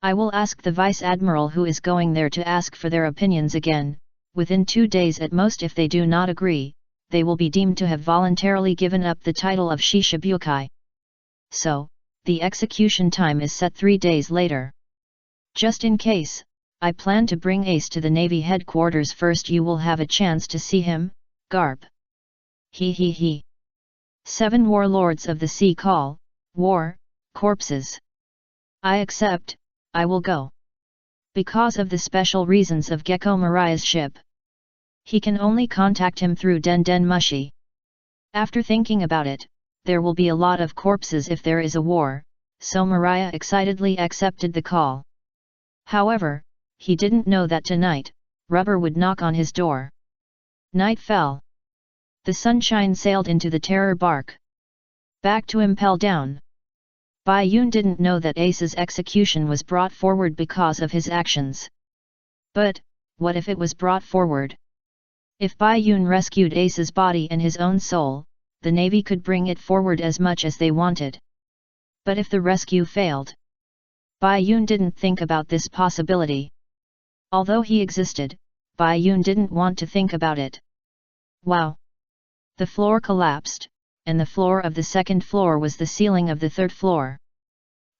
I will ask the Vice Admiral who is going there to ask for their opinions again. Within 2 days at most. If they do not agree, they will be deemed to have voluntarily given up the title of Shishibukai. So, the execution time is set 3 days later. Just in case, I plan to bring Ace to the Navy headquarters first. You will have a chance to see him, Garp. He. 7 warlords of the sea call, war, corpses. I accept, I will go. Because of the special reasons of Gecko Mariah's ship. He can only contact him through Den Den Mushi. After thinking about it, there will be a lot of corpses if there is a war, so Mariah excitedly accepted the call. However, he didn't know that tonight, Rubber would knock on his door. Night fell. The sunshine sailed into the terror bark. Back to Impel Down. Bai Yun didn't know that Ace's execution was brought forward because of his actions. But, what if it was brought forward? If Bai Yun rescued Ace's body and his own soul, the Navy could bring it forward as much as they wanted. But if the rescue failed? Bai Yun didn't think about this possibility. Although he existed, Bai Yun didn't want to think about it. Wow! The floor collapsed, and the floor of the 2nd floor was the ceiling of the 3rd floor.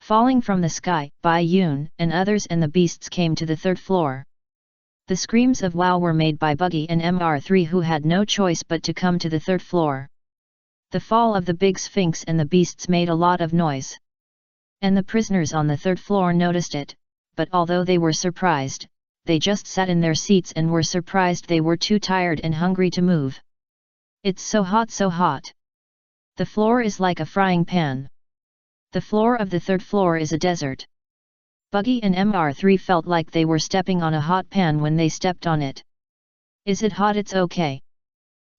Falling from the sky, Bai Yun and others and the beasts came to the 3rd floor. The screams of wow were made by Buggy and MR3, who had no choice but to come to the 3rd floor. The fall of the big sphinx and the beasts made a lot of noise. And the prisoners on the 3rd floor noticed it, but although they were surprised, they just sat in their seats and were surprised they were too tired and hungry to move. It's so hot, so hot. The floor is like a frying pan. The floor of the 3rd floor is a desert. Buggy and MR3 felt like they were stepping on a hot pan when they stepped on it. Is it hot? It's okay.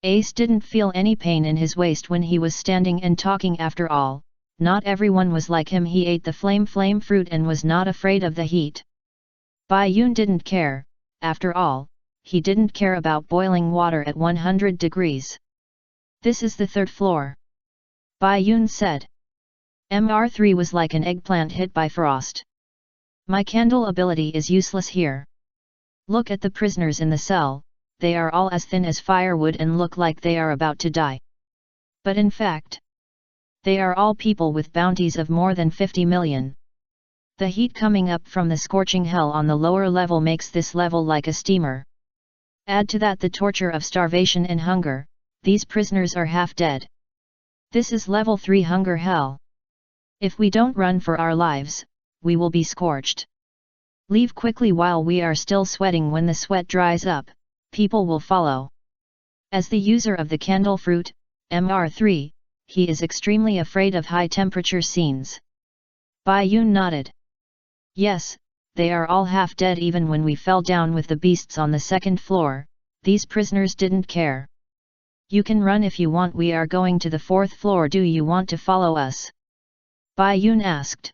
Ace didn't feel any pain in his waist when he was standing and talking. After all, not everyone was like him. He ate the flame fruit and was not afraid of the heat. Bai Yun didn't care. After all, he didn't care about boiling water at 100 degrees. This is the 3rd floor. Bai Yun said. MR3 was like an eggplant hit by frost. My candle ability is useless here. Look at the prisoners in the cell, they are all as thin as firewood and look like they are about to die. But in fact, they are all people with bounties of more than 50 million. The heat coming up from the scorching hell on the lower level makes this level like a steamer. Add to that the torture of starvation and hunger, these prisoners are half dead. This is level 3 hunger hell. If we don't run for our lives, we will be scorched. Leave quickly while we are still sweating. When the sweat dries up, people will follow. As the user of the candle fruit, MR3, he is extremely afraid of high-temperature scenes. Bai Yun nodded. Yes, they are all half dead. Even when we fell down with the beasts on the second floor, these prisoners didn't care. You can run if you want. We are going to the fourth floor. Do you want to follow us? Bai Yun asked.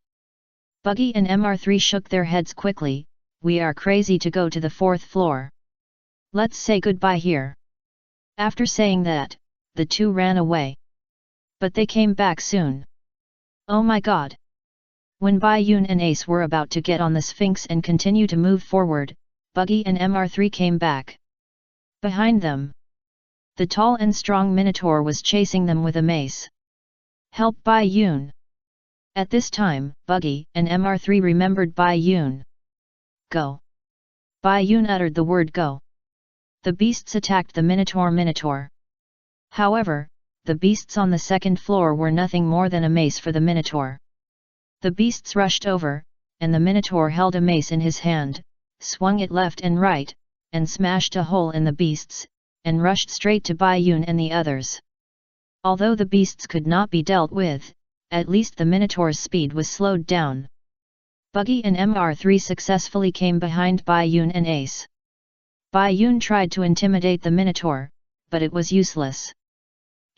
Buggy and MR3 shook their heads quickly. We are crazy to go to the fourth floor. Let's say goodbye here. After saying that, the two ran away. But they came back soon. Oh my god! When Bai Yun and Ace were about to get on the Sphinx and continue to move forward, Buggy and MR3 came back. Behind them, the tall and strong Minotaur was chasing them with a mace. Help Bai Yun! At this time, Buggy and MR3 remembered Bai Yun. Go! Bai Yun uttered the word go. The beasts attacked the Minotaur. However, the beasts on the second floor were nothing more than a mace for the Minotaur. The beasts rushed over, and the Minotaur held a mace in his hand, swung it left and right, and smashed a hole in the beasts, and rushed straight to Bai Yun and the others. Although the beasts could not be dealt with, at least the Minotaur's speed was slowed down. Buggy and MR3 successfully came behind Bai Yun and Ace. Bai Yun tried to intimidate the Minotaur, but it was useless.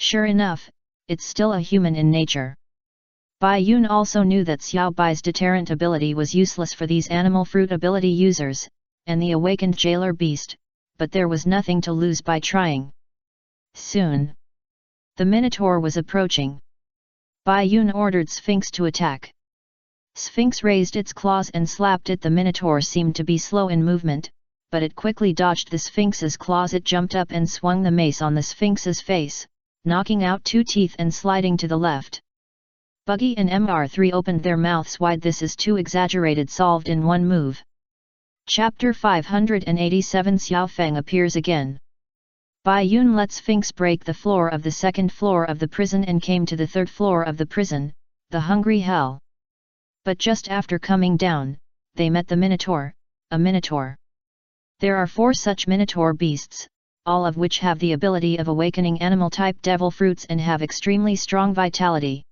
Sure enough, it's still a human in nature. Bai Yun also knew that Xiao Bai's deterrent ability was useless for these animal fruit ability users, and the awakened jailer beast, but there was nothing to lose by trying. Soon, the Minotaur was approaching. Bai Yun ordered Sphinx to attack. Sphinx raised its claws and slapped it. The Minotaur seemed to be slow in movement, but it quickly dodged the Sphinx's claws. It jumped up and swung the mace on the Sphinx's face, knocking out 2 teeth and sliding to the left. Buggy and MR3 opened their mouths wide. This is too exaggerated. Solved in one move. Chapter 587 Xiao Feng appears again. Bai Yun let Sphinx break the floor of the second floor of the prison and came to the third floor of the prison, the hungry hell. But just after coming down, they met the Minotaur, a Minotaur. There are 4 such Minotaur beasts, all of which have the ability of awakening animal-type devil fruits and have extremely strong vitality.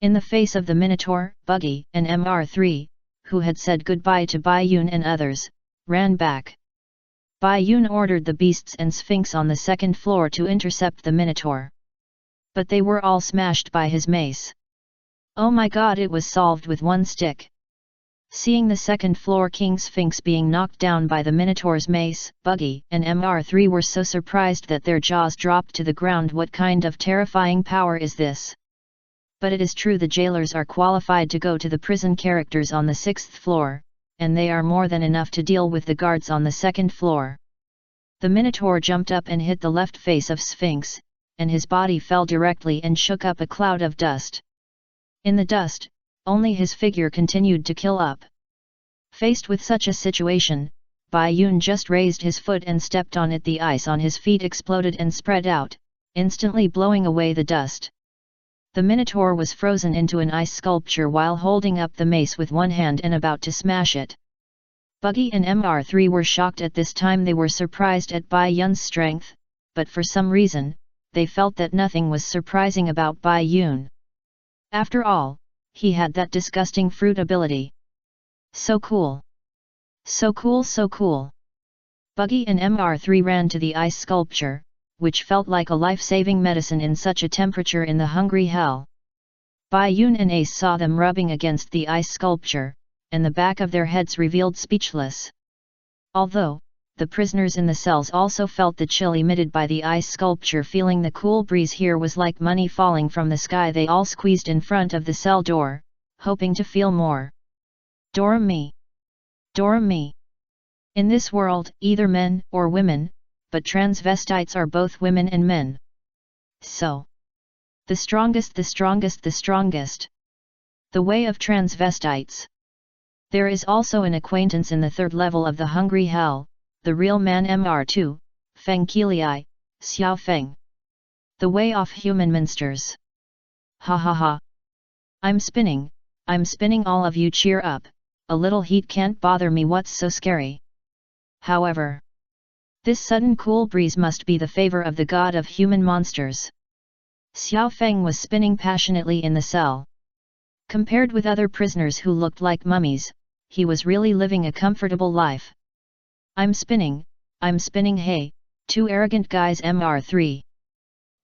In the face of the Minotaur, Buggy and MR3, who had said goodbye to Bai Yun and others, ran back. Bai Yun ordered the beasts and Sphinx on the second floor to intercept the Minotaur. But they were all smashed by his mace. Oh my god, it was solved with one stick. Seeing the second floor King Sphinx being knocked down by the Minotaur's mace, Buggy and MR3 were so surprised that their jaws dropped to the ground. What kind of terrifying power is this? But it is true, the jailers are qualified to go to the prison characters on the 6th floor, and they are more than enough to deal with the guards on the second floor. The Minotaur jumped up and hit the left face of Sphinx, and his body fell directly and shook up a cloud of dust. In the dust, only his figure continued to kill up. Faced with such a situation, Bai Yun just raised his foot and stepped on it. The ice on his feet exploded and spread out, instantly blowing away the dust. The Minotaur was frozen into an ice sculpture while holding up the mace with one hand and about to smash it. Buggy and MR3 were shocked at this time. They were surprised at Bai Yun's strength, but for some reason, they felt that nothing was surprising about Bai Yun. After all, he had that disgusting fruit ability. So cool! So cool, so cool! Buggy and MR3 ran to the ice sculpture, which felt like a life-saving medicine in such a temperature in the hungry hell. Bai Yun and Ace saw them rubbing against the ice sculpture, and the back of their heads revealed speechless. Although, the prisoners in the cells also felt the chill emitted by the ice sculpture. Feeling the cool breeze here was like money falling from the sky. They all squeezed in front of the cell door, hoping to feel more. Doremi! Doremi! In this world, either men or women, but transvestites are both women and men. So, the strongest, the strongest, the strongest. The way of transvestites. There is also an acquaintance in the 3rd level of the hungry hell, the real man MR2, Feng Qilai, Xiao Feng. The way off human monsters. Ha ha ha. I'm spinning, all of you cheer up, a little heat can't bother me. What's so scary? However, this sudden cool breeze must be the favor of the god of human monsters. Xiao Feng was spinning passionately in the cell. Compared with other prisoners who looked like mummies, he was really living a comfortable life. I'm spinning, hey, two arrogant guys Mr. 3.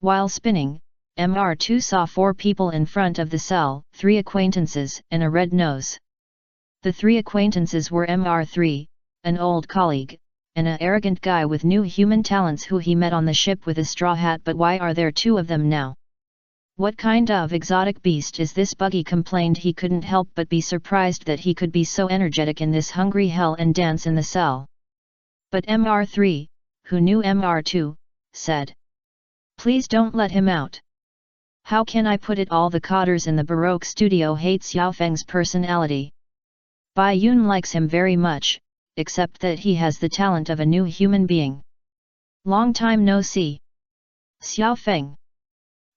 While spinning, Mr. 2 saw 4 people in front of the cell, 3 acquaintances and a red nose. The 3 acquaintances were Mr. 3, an old colleague, and an arrogant guy with new human talents who he met on the ship with a straw hat. But why are there 2 of them now? What kind of exotic beast is this? Buggy complained. He couldn't help but be surprised that he could be so energetic in this hungry hell and dance in the cell. But Mr. 3, who knew Mr. 2, said, "Please don't let him out. How can I put it, all the cotters in the Baroque studio hate Xiao Feng's personality. Bai Yun likes him very much, except that he has the talent of a new human being. Long time no see. Xiao Feng.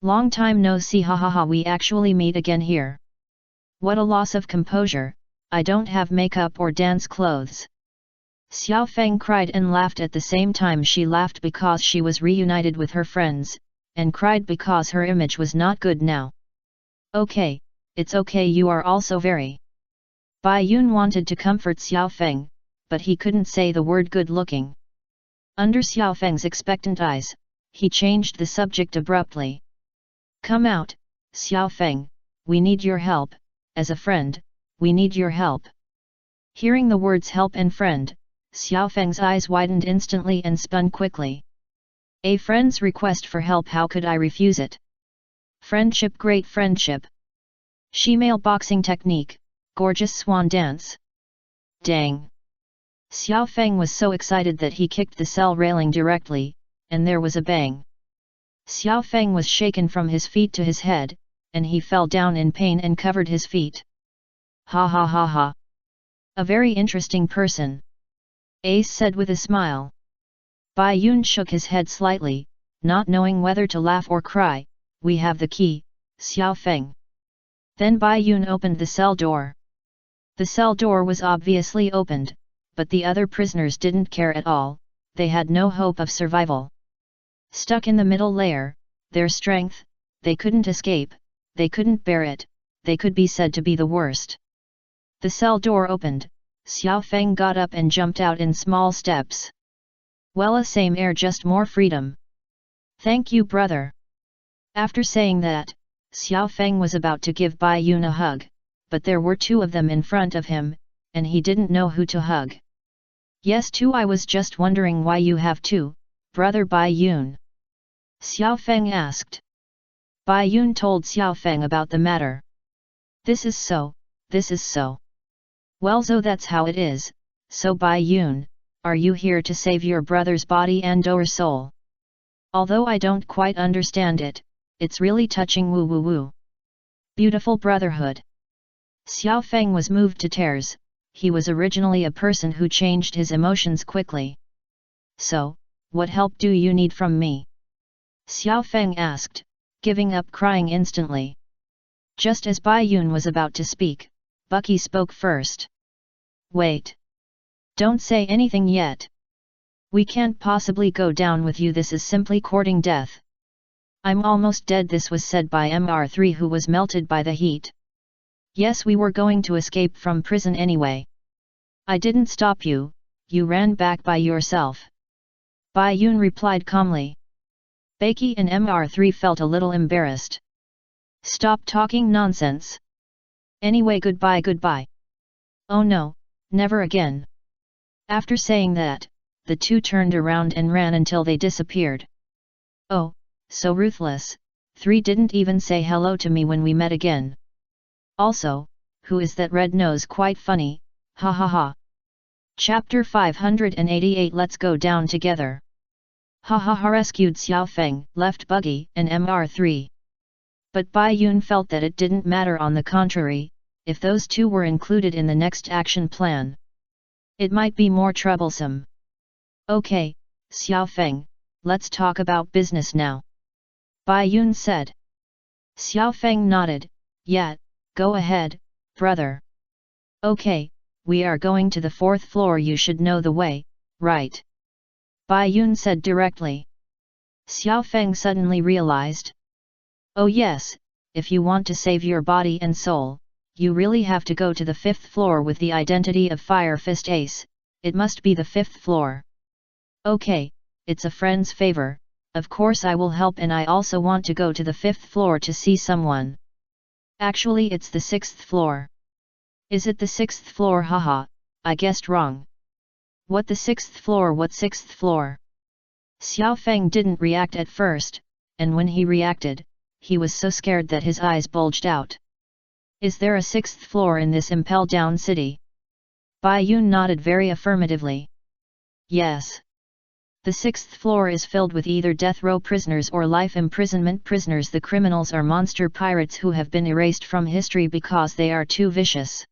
Long time no see, ha ha ha, we actually meet again here. What a loss of composure, I don't have makeup or dance clothes." Xiao Feng cried and laughed at the same time. She laughed because she was reunited with her friends, and cried because her image was not good now. "Okay, it's okay, you are also very..." Bai Yun wanted to comfort Xiao Feng, but he couldn't say the word good looking. Under Xiao Feng's expectant eyes, he changed the subject abruptly. "Come out, Xiao Feng, we need your help, as a friend, we need your help." Hearing the words help and friend, Xiao Feng's eyes widened instantly and spun quickly. A friend's request for help, how could I refuse it? Friendship, great friendship. Shemale boxing technique, gorgeous swan dance. Dang! Xiao Feng was so excited that he kicked the cell railing directly, and there was a bang. Xiao Feng was shaken from his feet to his head, and he fell down in pain and covered his feet. "Ha ha ha ha! A very interesting person," Ace said with a smile. Bai Yun shook his head slightly, not knowing whether to laugh or cry. "We have the key, Xiao Feng." Then Bai Yun opened the cell door. The cell door was obviously opened, but the other prisoners didn't care at all. They had no hope of survival. Stuck in the middle layer, their strength, they couldn't escape, they couldn't bear it, they could be said to be the worst. The cell door opened, Xiao Feng got up and jumped out in small steps. "Well, same air, just more freedom. Thank you, brother." After saying that, Xiao Feng was about to give Bai Yun a hug, but there were 2 of them in front of him, and he didn't know who to hug. "Yes, 2, I was just wondering why you have 2, brother Bai Yun?" Xiao Feng asked. Bai Yun told Xiao Feng about the matter. This is so. "Well, so that's how it is. So Bai Yun, are you here to save your brother's body and or soul? Although I don't quite understand it, it's really touching, woo woo woo. Beautiful brotherhood." Xiao Feng was moved to tears. He was originally a person who changed his emotions quickly. "So, what help do you need from me?" Xiao Feng asked, giving up crying instantly. Just as Bai Yun was about to speak, Bucky spoke first. "Wait. Don't say anything yet. We can't possibly go down with you, this is simply courting death. I'm almost dead." This was said by Mr. 3, who was melted by the heat. "Yes, we were going to escape from prison anyway. I didn't stop you, you ran back by yourself." Bai Yun replied calmly. Becky and Mr. 3 felt a little embarrassed. "Stop talking nonsense. Anyway, goodbye. Oh no, never again." After saying that, the 2 turned around and ran until they disappeared. "Oh, so ruthless, 3 didn't even say hello to me when we met again. Also, who is that red nose? Quite funny, ha ha ha." Chapter 588, Let's go down together. Ha ha ha. Rescued Xiao Feng, left Buggy and Mr. 3. But Bai Yun felt that it didn't matter, on the contrary, if those 2 were included in the next action plan, it might be more troublesome. "Okay, Xiao Feng, let's talk about business now," Bai Yun said. Xiao Feng nodded. "Yeah, go ahead, brother." "Okay, we are going to the 4th floor, you should know the way, right?" Bai Yun said directly. Xiao Feng suddenly realized. Oh yes, if you want to save your body and soul, you really have to go to the 5th floor with the identity of Fire Fist Ace, it must be the 5th floor. Okay, it's a friend's favor, of course I will help, and I also want to go to the 5th floor to see someone. Actually it's the 6th floor. Is it the 6th floor? Haha, I guessed wrong. What the 6th floor? What 6th floor? Xiao Feng didn't react at first, and when he reacted, he was so scared that his eyes bulged out. Is there a 6th floor in this Impel Down city? Bai Yun nodded very affirmatively. Yes. The 6th floor is filled with either death row prisoners or life imprisonment prisoners. The criminals are monster pirates who have been erased from history because they are too vicious.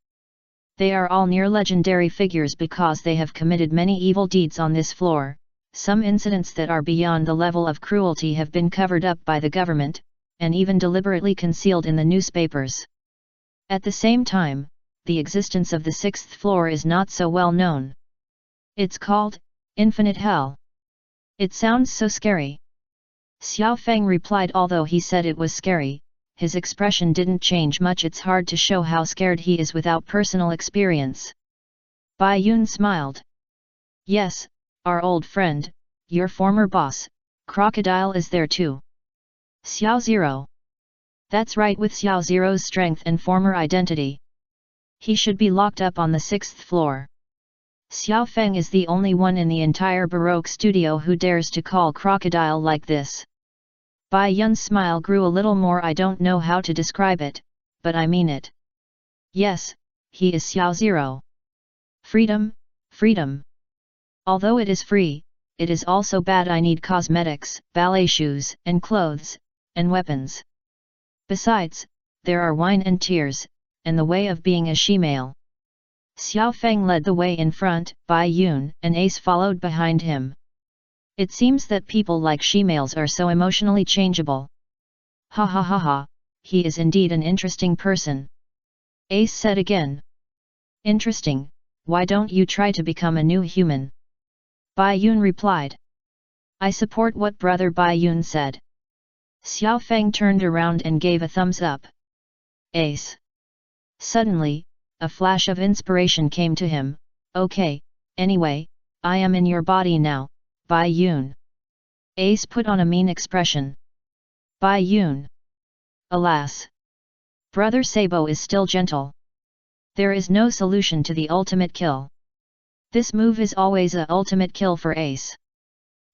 They are all near legendary figures because they have committed many evil deeds on this floor. Some incidents that are beyond the level of cruelty have been covered up by the government, and even deliberately concealed in the newspapers. At the same time, the existence of the 6th floor is not so well known. It's called Infinite Hell. It sounds so scary. Xiao Feng replied. Although he said it was scary, his expression didn't change much. It's hard to show how scared he is without personal experience. Bai Yun smiled. Yes, our old friend, your former boss, Crocodile is there too. Xiao Zero. That's right, with Xiao Zero's strength and former identity. He should be locked up on the 6th floor. Xiao Feng is the only one in the entire Baroque studio who dares to call Crocodile like this. Bai Yun's smile grew a little more. I don't know how to describe it, but I mean it. Yes, he is Xiao Zero. Freedom, freedom. Although it is free, it is also bad. I need cosmetics, ballet shoes, and clothes, and weapons. Besides, there are wine and tears, and the way of being a she-male. Xiao Feng led the way in front, Bai Yun and Ace followed behind him. It seems that people like she-males are so emotionally changeable. Ha ha ha ha, he is indeed an interesting person. Ace said again. Interesting, why don't you try to become a new human? Bai Yun replied. I support what brother Bai Yun said. Xiao Feng turned around and gave a thumbs up. Ace. Suddenly, a flash of inspiration came to him. Okay, anyway, I am in your body now, Bai Yun. Ace put on a mean expression. Bai Yun. Alas. Brother Sabo is still gentle. There is no solution to the ultimate kill. This move is always a ultimate kill for Ace.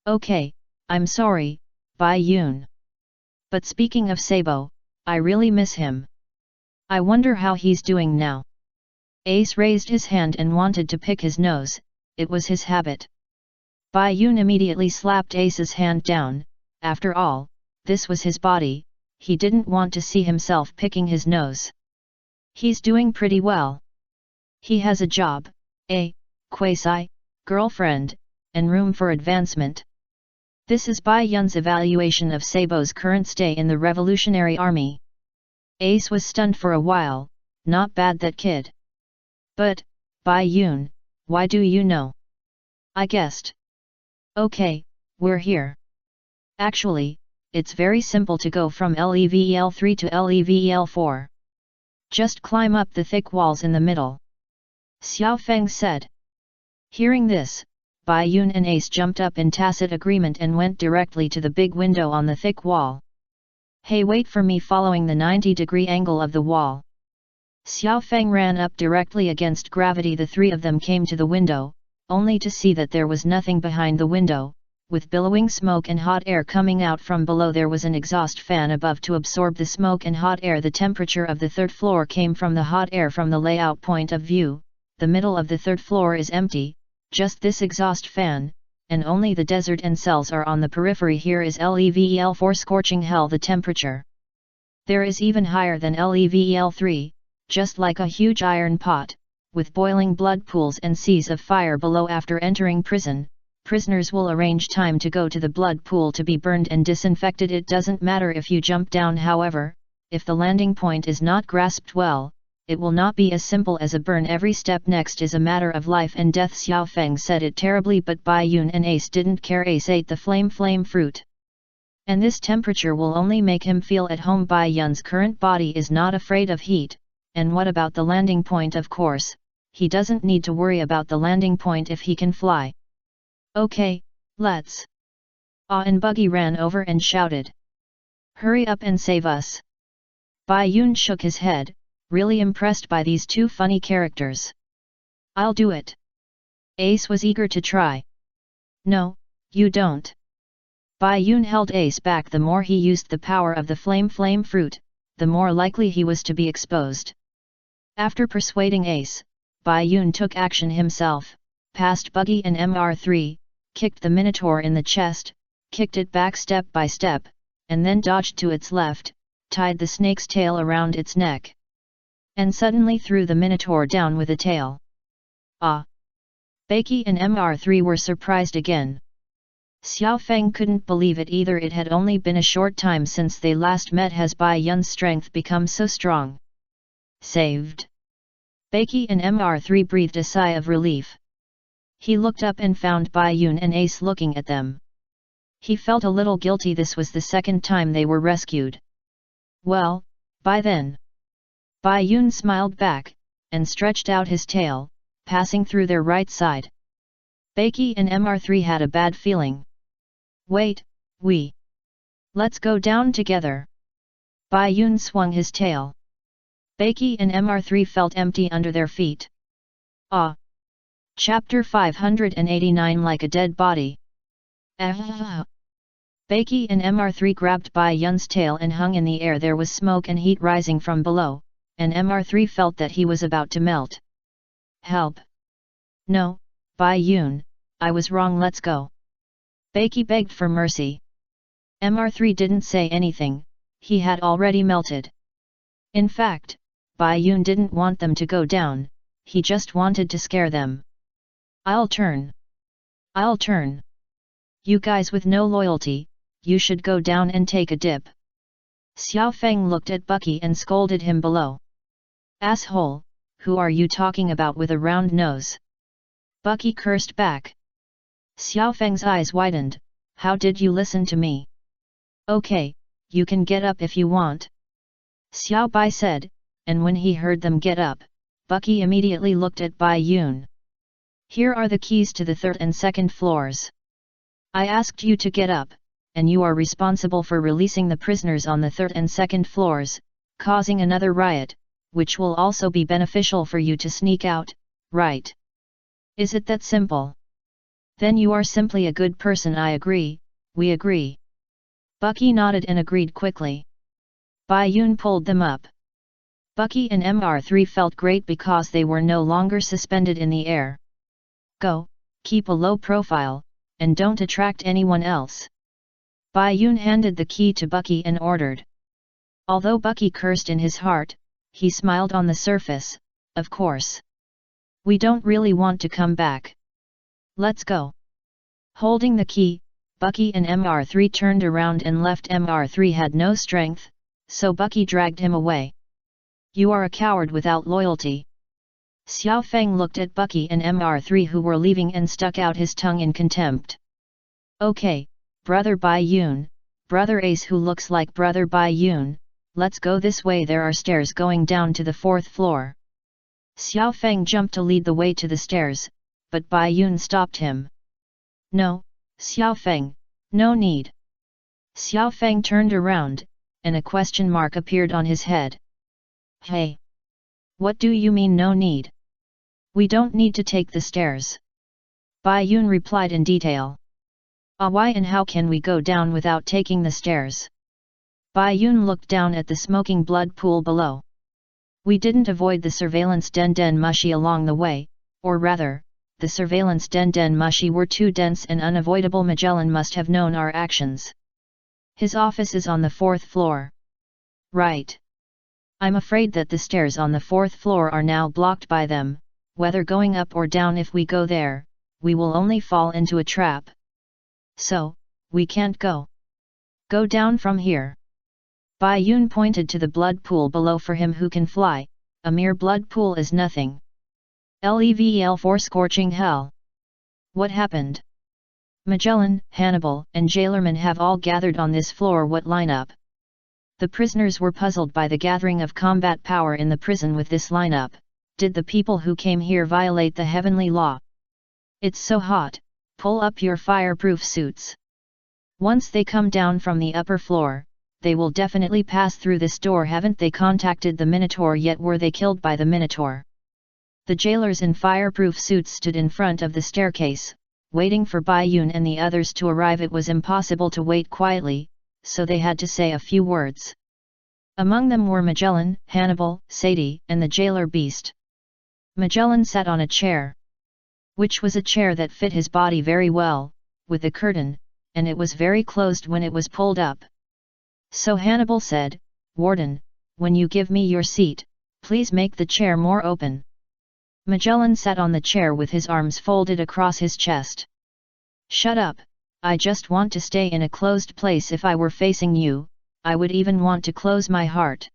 Okay, I'm sorry, Bai Yun. But speaking of Sabo, I really miss him. I wonder how he's doing now. Ace raised his hand and wanted to pick his nose, it was his habit. Bai Yun immediately slapped Ace's hand down. After all, this was his body, he didn't want to see himself picking his nose. He's doing pretty well. He has a job, a quasi-girlfriend, and room for advancement. This is Bai Yun's evaluation of Sabo's current stay in the Revolutionary Army. Ace was stunned for a while. Not bad, that kid. But, Bai Yun, why do you know? I guessed. Okay, we're here. Actually, it's very simple to go from Level 3 to Level 4. Just climb up the thick walls in the middle. Xiao Feng said. Hearing this, Bai Yun and Ace jumped up in tacit agreement and went directly to the big window on the thick wall. Hey, wait for me. Following the 90-degree angle of the wall, Xiao Feng ran up directly against gravity. The three of them came to the window, only to see that there was nothing behind the window. With billowing smoke and hot air coming out from below, there was an exhaust fan above to absorb the smoke and hot air. The temperature of the 3rd floor came from the hot air. From the layout point of view, the middle of the 3rd floor is empty, just this exhaust fan, and only the desert and cells are on the periphery. Here is Level 4, scorching hell. The temperature there is even higher than Level 3, just like a huge iron pot, with boiling blood pools and seas of fire below. After entering prison, prisoners will arrange time to go to the blood pool to be burned and disinfected. It doesn't matter if you jump down, however, if the landing point is not grasped well, it will not be as simple as a burn. Every step next is a matter of life and death. Xiao Feng said it terribly, but Bai Yun and Ace didn't care. Ace ate the flame fruit. And this temperature will only make him feel at home. Bai Yun's current body is not afraid of heat, and what about the landing point? Of course, he doesn't need to worry about the landing point if he can fly. Okay, let's. And Buggy ran over and shouted. Hurry up and save us. Bai Yun shook his head, really impressed by these two funny characters. I'll do it. Ace was eager to try. No, you don't. Bai Yun held Ace back. The more he used the power of the flame fruit, the more likely he was to be exposed. After persuading Ace, Bai Yun took action himself, passed Buggy and MR3, kicked the Minotaur in the chest, kicked it back step by step, and then dodged to its left, tied the snake's tail around its neck. And suddenly threw the Minotaur down with a tail. Baki and MR3 were surprised again. Xiao Feng couldn't believe it either. It had only been a short time since they last met. Has Bai Yun's strength become so strong? Saved. Baki and MR3 breathed a sigh of relief. He looked up and found Bai Yun and Ace looking at them. He felt a little guilty. This was the second time they were rescued. Well, by then. Bai Yun smiled back, and stretched out his tail, passing through their right side. Baki and MR3 had a bad feeling. Wait, let's go down together. Bai Yun swung his tail. Baki and MR3 felt empty under their feet. Chapter 589. Like a dead body. Baki and MR3 grabbed Bai Yun's tail and hung in the air. There was smoke and heat rising from below, and MR3 felt that he was about to melt. Help! No, Bai Yun, I was wrong. Let's go. Baki begged for mercy. MR3 didn't say anything, he had already melted. In fact, Bai Yun didn't want them to go down, he just wanted to scare them. I'll turn. You guys with no loyalty, you should go down and take a dip. Xiao Feng looked at Baki and scolded him below. Asshole, who are you talking about with a round nose? Baki cursed back. Xiao Feng's eyes widened. How did you listen to me? Okay, you can get up if you want. Xiao Bai said, and when he heard them get up, Baki immediately looked at Bai Yun. Here are the keys to the third and second floors. I asked you to get up, and you are responsible for releasing the prisoners on the third and second floors, causing another riot, which will also be beneficial for you to sneak out, right? Is it that simple? Then you are simply a good person. I agree, we agree. Baki nodded and agreed quickly. Bai Yun pulled them up. Baki and MR3 felt great because they were no longer suspended in the air. Go, keep a low profile, and don't attract anyone else. Bai Yun handed the key to Baki and ordered. Although Baki cursed in his heart, he smiled on the surface. Of course. We don't really want to come back. Let's go. Holding the key, Baki and MR3 turned around and left. MR3 had no strength, so Baki dragged him away. You are a coward without loyalty. Xiao Feng looked at Baki and MR3 who were leaving and stuck out his tongue in contempt. Okay, brother Bai Yun, brother Ace who looks like brother Bai Yun, let's go this way. There are stairs going down to the fourth floor. Xiao Feng jumped to lead the way to the stairs, but Bai Yun stopped him. No, Xiao Feng, no need. Xiao Feng turned around, and a question mark appeared on his head. Hey! What do you mean no need? We don't need to take the stairs. Bai Yun replied in detail. Why and how can we go down without taking the stairs? Bai Yun looked down at the smoking blood pool below. We didn't avoid the surveillance den mushi along the way, or rather, the surveillance den mushi were too dense and unavoidable. Magellan must have known our actions. His office is on the fourth floor. Right. I'm afraid that the stairs on the fourth floor are now blocked by them, whether going up or down. If we go there, we will only fall into a trap. So, we can't go down from here. Bai Yun pointed to the blood pool below. For him who can fly, a mere blood pool is nothing. Level 4 scorching hell. What happened? Magellan, Hannibal, and Jailorman have all gathered on this floor. What lineup? The prisoners were puzzled by the gathering of combat power in the prison with this lineup. Did the people who came here violate the heavenly law? It's so hot, pull up your fireproof suits. Once they come down from the upper floor, they will definitely pass through this door. Haven't they contacted the Minotaur yet? Were they killed by the Minotaur? The jailers in fireproof suits stood in front of the staircase, waiting for Bayun and the others to arrive. It was impossible to wait quietly, so they had to say a few words. Among them were Magellan, Hannibal, Sadie, and the jailer Beast. Magellan sat on a chair, which was a chair that fit his body very well, with a curtain, and it was very closed when it was pulled up. So Hannibal said, "Warden, when you give me your seat, please make the chair more open." Magellan sat on the chair with his arms folded across his chest. "Shut up, I just want to stay in a closed place. If I were facing you, I would even want to close my heart.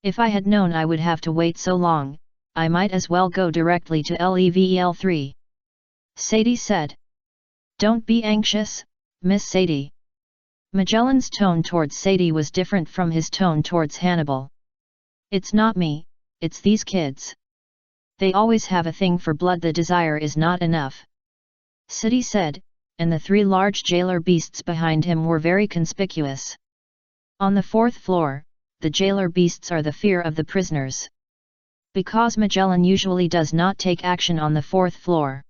If I had known I would have to wait so long, I might as well go directly to Level 3. Sadie said. "Don't be anxious, Miss Sadie." Magellan's tone towards Sadie was different from his tone towards Hannibal. "It's not me, it's these kids. They always have a thing for blood. The desire is not enough," Sadie said, and the three large jailer beasts behind him were very conspicuous. On the fourth floor, the jailer beasts are the fear of the prisoners. Because Magellan usually does not take action on the fourth floor.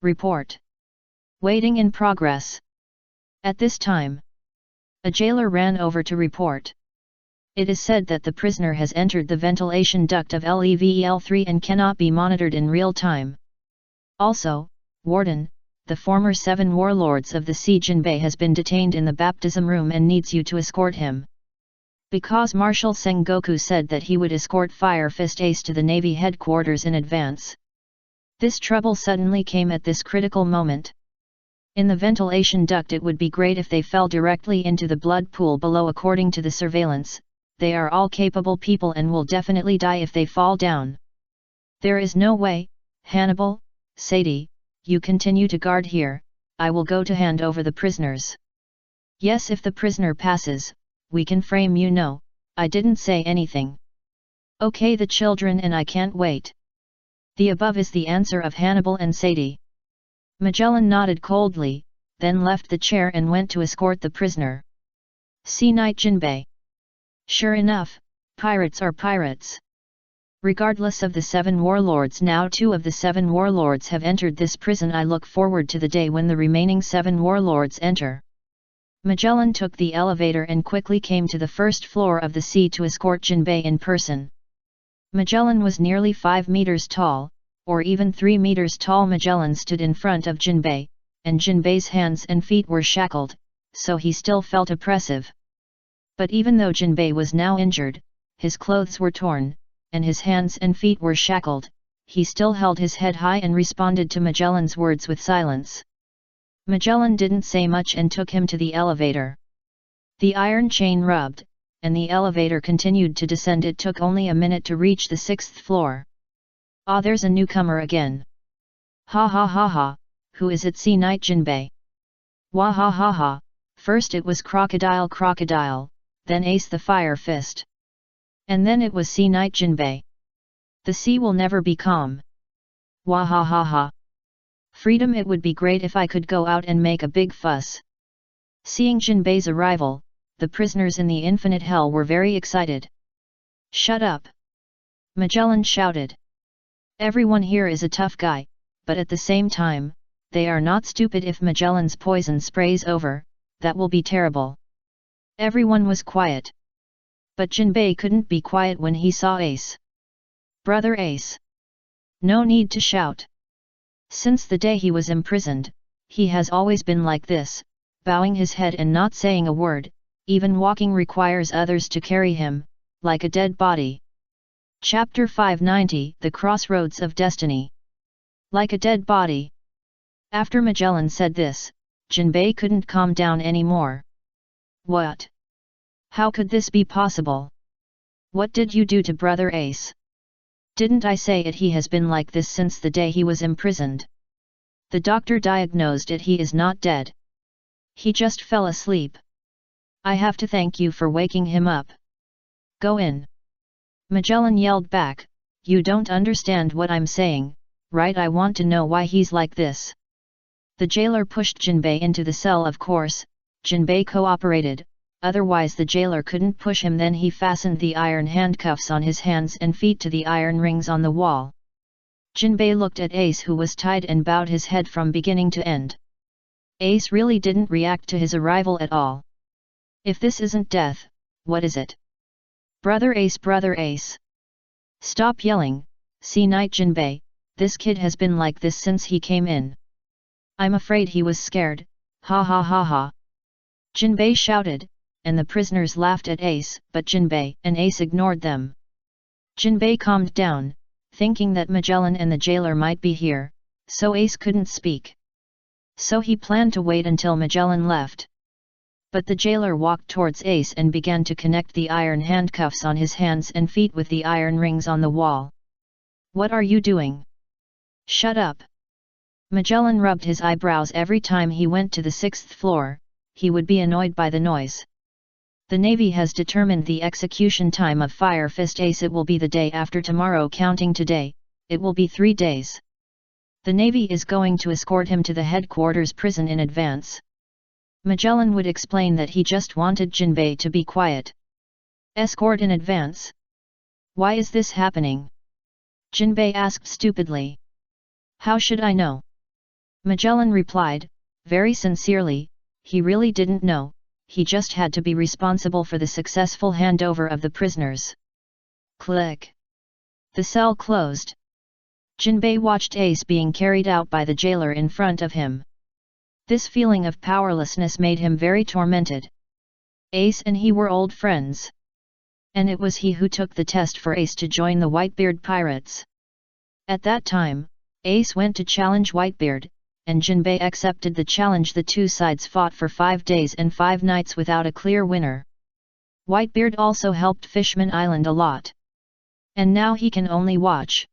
Report. Waiting in progress. At this time, a jailer ran over to report. It is said that the prisoner has entered the ventilation duct of Level 3 and cannot be monitored in real time. Also, Warden, the former 7 warlords of the sea Jinbei has been detained in the baptism room and needs you to escort him. Because Marshal Sengoku said that he would escort Fire Fist Ace to the Navy headquarters in advance. This trouble suddenly came at this critical moment. In the ventilation duct, it would be great if they fell directly into the blood pool below. According to the surveillance, they are all capable people and will definitely die if they fall down. There is no way. Hannibal, Sadie, you continue to guard here, I will go to hand over the prisoners. Yes, if the prisoner passes, we can frame you. No, I didn't say anything. Okay, the children and I can't wait. The above is the answer of Hannibal and Sadie. Magellan nodded coldly, then left the chair and went to escort the prisoner. Sea Knight Jinbei. Sure enough, pirates are pirates. Regardless of the 7 warlords, now 2 of the 7 warlords have entered this prison. I look forward to the day when the remaining 7 warlords enter. Magellan took the elevator and quickly came to the first floor of the sea to escort Jinbei in person. Magellan was nearly 5 meters tall, or even 3 meters tall. Magellan stood in front of Jinbei, and Jinbei's hands and feet were shackled, so he still felt oppressive. But even though Jinbei was now injured, his clothes were torn, and his hands and feet were shackled, he still held his head high and responded to Magellan's words with silence. Magellan didn't say much and took him to the elevator. The iron chain rubbed, and the elevator continued to descend. It took only a minute to reach the 6th floor. Ah, there's a newcomer again. Ha ha ha ha, who is it? Sea Knight Jinbei. Wah ha ha ha, first it was Crocodile, then Ace the Fire Fist. And then it was Sea Knight Jinbei. The sea will never be calm. Wah ha ha ha. Freedom, it would be great if I could go out and make a big fuss. Seeing Jinbei's arrival, the prisoners in the infinite hell were very excited. Shut up! Magellan shouted. Everyone here is a tough guy, but at the same time, they are not stupid. If Magellan's poison sprays over, that will be terrible. Everyone was quiet. But Jinbei couldn't be quiet when he saw Ace. Brother Ace! No need to shout. Since the day he was imprisoned, he has always been like this, bowing his head and not saying a word. Even walking requires others to carry him, like a dead body. Chapter 590, The Crossroads of Destiny. Like a dead body. After Magellan said this, Jinbei couldn't calm down anymore. What? How could this be possible? What did you do to Brother Ace? Didn't I say it? He has been like this since the day he was imprisoned. The doctor diagnosed it. He is not dead. He just fell asleep. I have to thank you for waking him up. Go in. Magellan yelled back, you don't understand what I'm saying, right? I want to know why he's like this. The jailer pushed Jinbei into the cell. Of course, Jinbei cooperated, otherwise the jailer couldn't push him. Then he fastened the iron handcuffs on his hands and feet to the iron rings on the wall. Jinbei looked at Ace, who was tied, and bowed his head from beginning to end. Ace really didn't react to his arrival at all. If this isn't death, what is it? Brother Ace, brother Ace. Stop yelling, see Knight Jinbei, this kid has been like this since he came in. I'm afraid he was scared, ha ha ha ha. Jinbei shouted, and the prisoners laughed at Ace, but Jinbei and Ace ignored them. Jinbei calmed down, thinking that Magellan and the jailer might be here, so Ace couldn't speak. So he planned to wait until Magellan left. But the jailer walked towards Ace and began to connect the iron handcuffs on his hands and feet with the iron rings on the wall. What are you doing? Shut up. Magellan rubbed his eyebrows every time he went to the 6th floor, he would be annoyed by the noise. The Navy has determined the execution time of Fire Fist Ace. It will be the day after tomorrow, counting today, it will be 3 days. The Navy is going to escort him to the headquarters prison in advance. Magellan would explain that he just wanted Jinbei to be quiet. Escort in advance? Why is this happening? Jinbei asked stupidly. How should I know? Magellan replied, very sincerely, he really didn't know, he just had to be responsible for the successful handover of the prisoners. Click. The cell closed. Jinbei watched Ace being carried out by the jailer in front of him. This feeling of powerlessness made him very tormented. Ace and he were old friends. And it was he who took the test for Ace to join the Whitebeard pirates. At that time, Ace went to challenge Whitebeard, and Jinbei accepted the challenge. The two sides fought for 5 days and 5 nights without a clear winner. Whitebeard also helped Fishman Island a lot. And now he can only watch.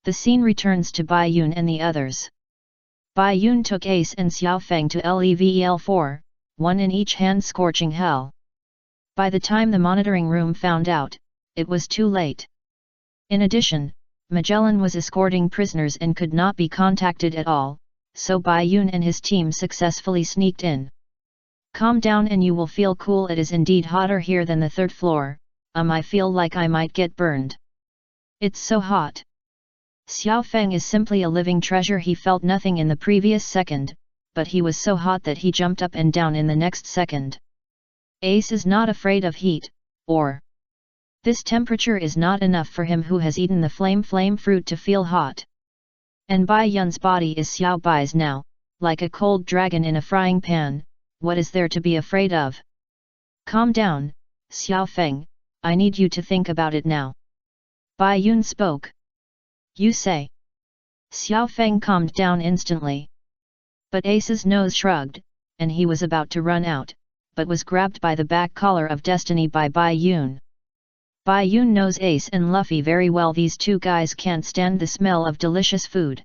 The scene returns to Bai Yun and the others. Bai Yun took Ace and Xiao Feng to Level 4, one in each hand, scorching hell. By the time the monitoring room found out, it was too late. In addition, Magellan was escorting prisoners and could not be contacted at all, so Bai Yun and his team successfully sneaked in. Calm down and you will feel cool. It is indeed hotter here than the 3rd floor, I feel like I might get burned. It's so hot. Xiao Feng is simply a living treasure. He felt nothing in the previous second, but he was so hot that he jumped up and down in the next second. Ace is not afraid of heat, or this temperature is not enough for him who has eaten the flame fruit to feel hot. And Bai Yun's body is Xiao Bai's now, like a cold dragon in a frying pan. What is there to be afraid of? Calm down, Xiao Feng, I need you to think about it now. Bai Yun spoke. You say. Xiao Feng calmed down instantly. But Ace's nose shrugged, and he was about to run out, but was grabbed by the back collar of destiny by Bai Yun. Bai Yun knows Ace and Luffy very well. These two guys can't stand the smell of delicious food.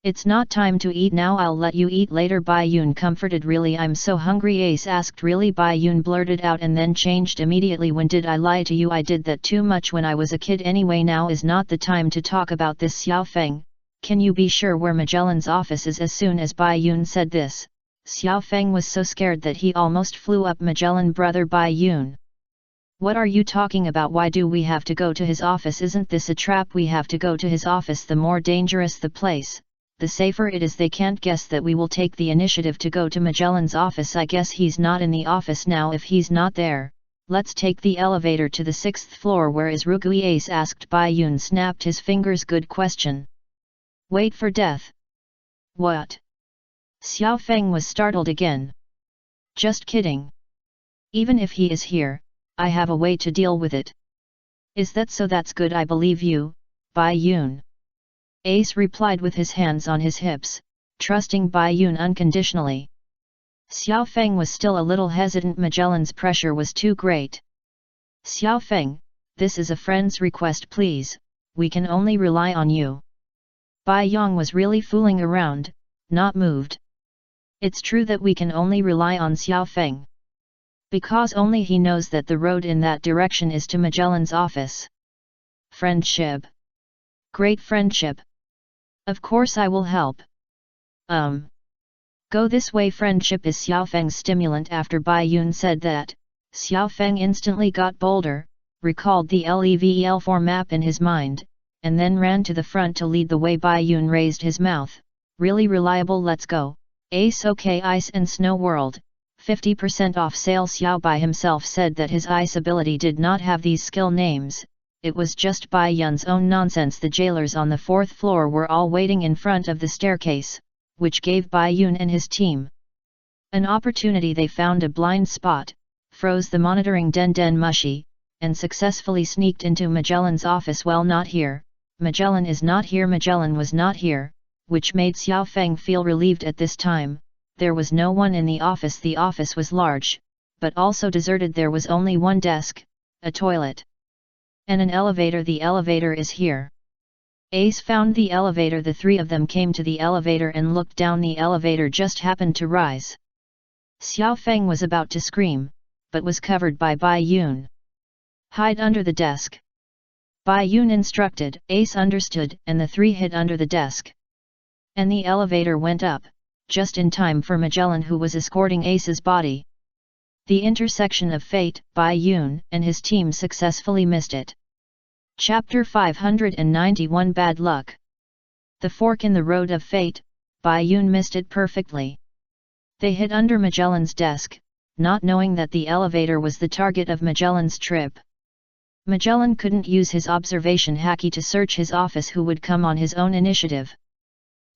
It's not time to eat now, I'll let you eat later. Bai Yun comforted. Really, I'm so hungry, Ace asked. Really? Bai Yun blurted out and then changed immediately. When did I lie to you? I did that too much when I was a kid anyway. Now is not the time to talk about this. Xiao Feng, can you be sure where Magellan's office is? As soon as Bai Yun said this, Xiao Feng was so scared that he almost flew up. Magellan, brother Bai Yun. What are you talking about? Why do we have to go to his office? Isn't this a trap? We have to go to his office. The more dangerous the place, the safer it is. They can't guess that we will take the initiative to go to Magellan's office. I guess he's not in the office now. If he's not there, let's take the elevator to the 6th floor. Where is Rugui? Ace asked. Bai Yun snapped his fingers. Good question. Wait for death. What? Xiao Feng was startled again. Just kidding. Even if he is here, I have a way to deal with it. Is that so? That's good. I believe you, Bai Yun. Ace replied with his hands on his hips, trusting Bai Yun unconditionally. Xiao Feng was still a little hesitant. Magellan's pressure was too great. Xiao Feng, this is a friend's request, please, we can only rely on you. Bai Yong was really fooling around, not moved. It's true that we can only rely on Xiao Feng. Because only he knows that the road in that direction is to Magellan's office. Friendship. Great friendship. Of course I will help. Go this way. Friendship is Xiao Feng's stimulant. After Bai Yun said that, Xiao Feng instantly got bolder, recalled the Level4 map in his mind, and then ran to the front to lead the way. Bai Yun raised his mouth. Really reliable. Let's go. Ace. OK. Ice and Snow World, 50% off sale. Xiao Bai himself said that his ice ability did not have these skill names, it was just Bai Yun's own nonsense. The jailers on the 4th floor were all waiting in front of the staircase, which gave Bai Yun and his team an opportunity. They found a blind spot, froze the monitoring Den Mushi, and successfully sneaked into Magellan's office. Well, not here, Magellan is not here. Magellan was not here, which made Xiao Feng feel relieved at this time. There was no one in the office. The office was large, but also deserted. There was only one desk, a toilet, and an elevator. The elevator is here. Ace found the elevator. The three of them came to the elevator and looked down. The elevator just happened to rise. Xiao Feng was about to scream, but was covered by Bai Yun. Hide under the desk. Bai Yun instructed. Ace understood, and the three hid under the desk. And the elevator went up, just in time for Magellan, who was escorting Ace's body. The intersection of fate. Bai Yun and his team successfully missed it. Chapter 591. Bad Luck. The fork in the road of fate. Bai Yun missed it perfectly. They hid under Magellan's desk, not knowing that the elevator was the target of Magellan's trip. Magellan couldn't use his observation haki to search his office, who would come on his own initiative.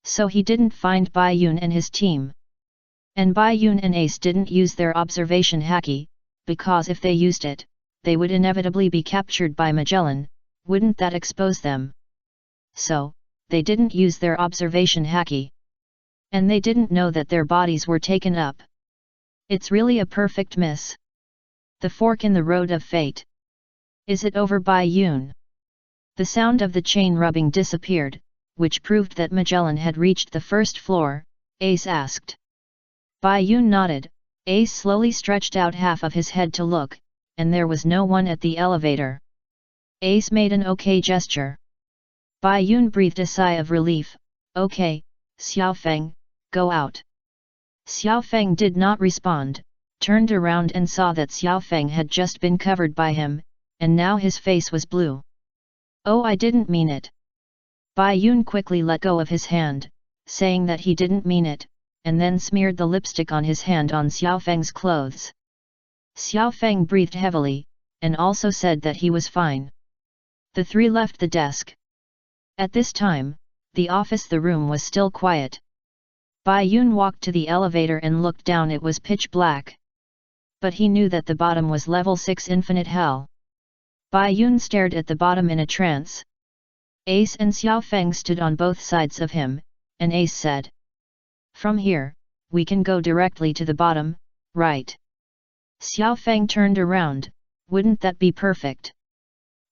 So he didn't find Bai Yun and his team. And Bai Yun and Ace didn't use their observation haki, because if they used it, they would inevitably be captured by Magellan. Wouldn't that expose them? So, they didn't use their observation haki. And they didn't know that their bodies were taken up. It's really a perfect miss. The fork in the road of fate. Is it over? Bai Yun? The sound of the chain rubbing disappeared, which proved that Magellan had reached the 1st floor. Ace asked. Bai Yun nodded. Ace slowly stretched out half of his head to look, and there was no one at the elevator. Ace made an OK gesture. Bai Yun breathed a sigh of relief. OK, Xiao Feng, go out. Xiao Feng did not respond, turned around and saw that Xiao Feng had just been covered by him, and now his face was blue. Oh, I didn't mean it. Bai Yun quickly let go of his hand, saying that he didn't mean it, and then smeared the lipstick on his hand on Xiao Feng's clothes. Xiao Feng breathed heavily, and also said that he was fine. The three left the desk. At this time, the room was still quiet. Bai Yun walked to the elevator and looked down. It was pitch black. But he knew that the bottom was level 6 infinite hell. Bai Yun stared at the bottom in a trance. Ace and Xiao Feng stood on both sides of him, and Ace said, "From here, we can go directly to the bottom, right?" Xiao Feng turned around. Wouldn't that be perfect?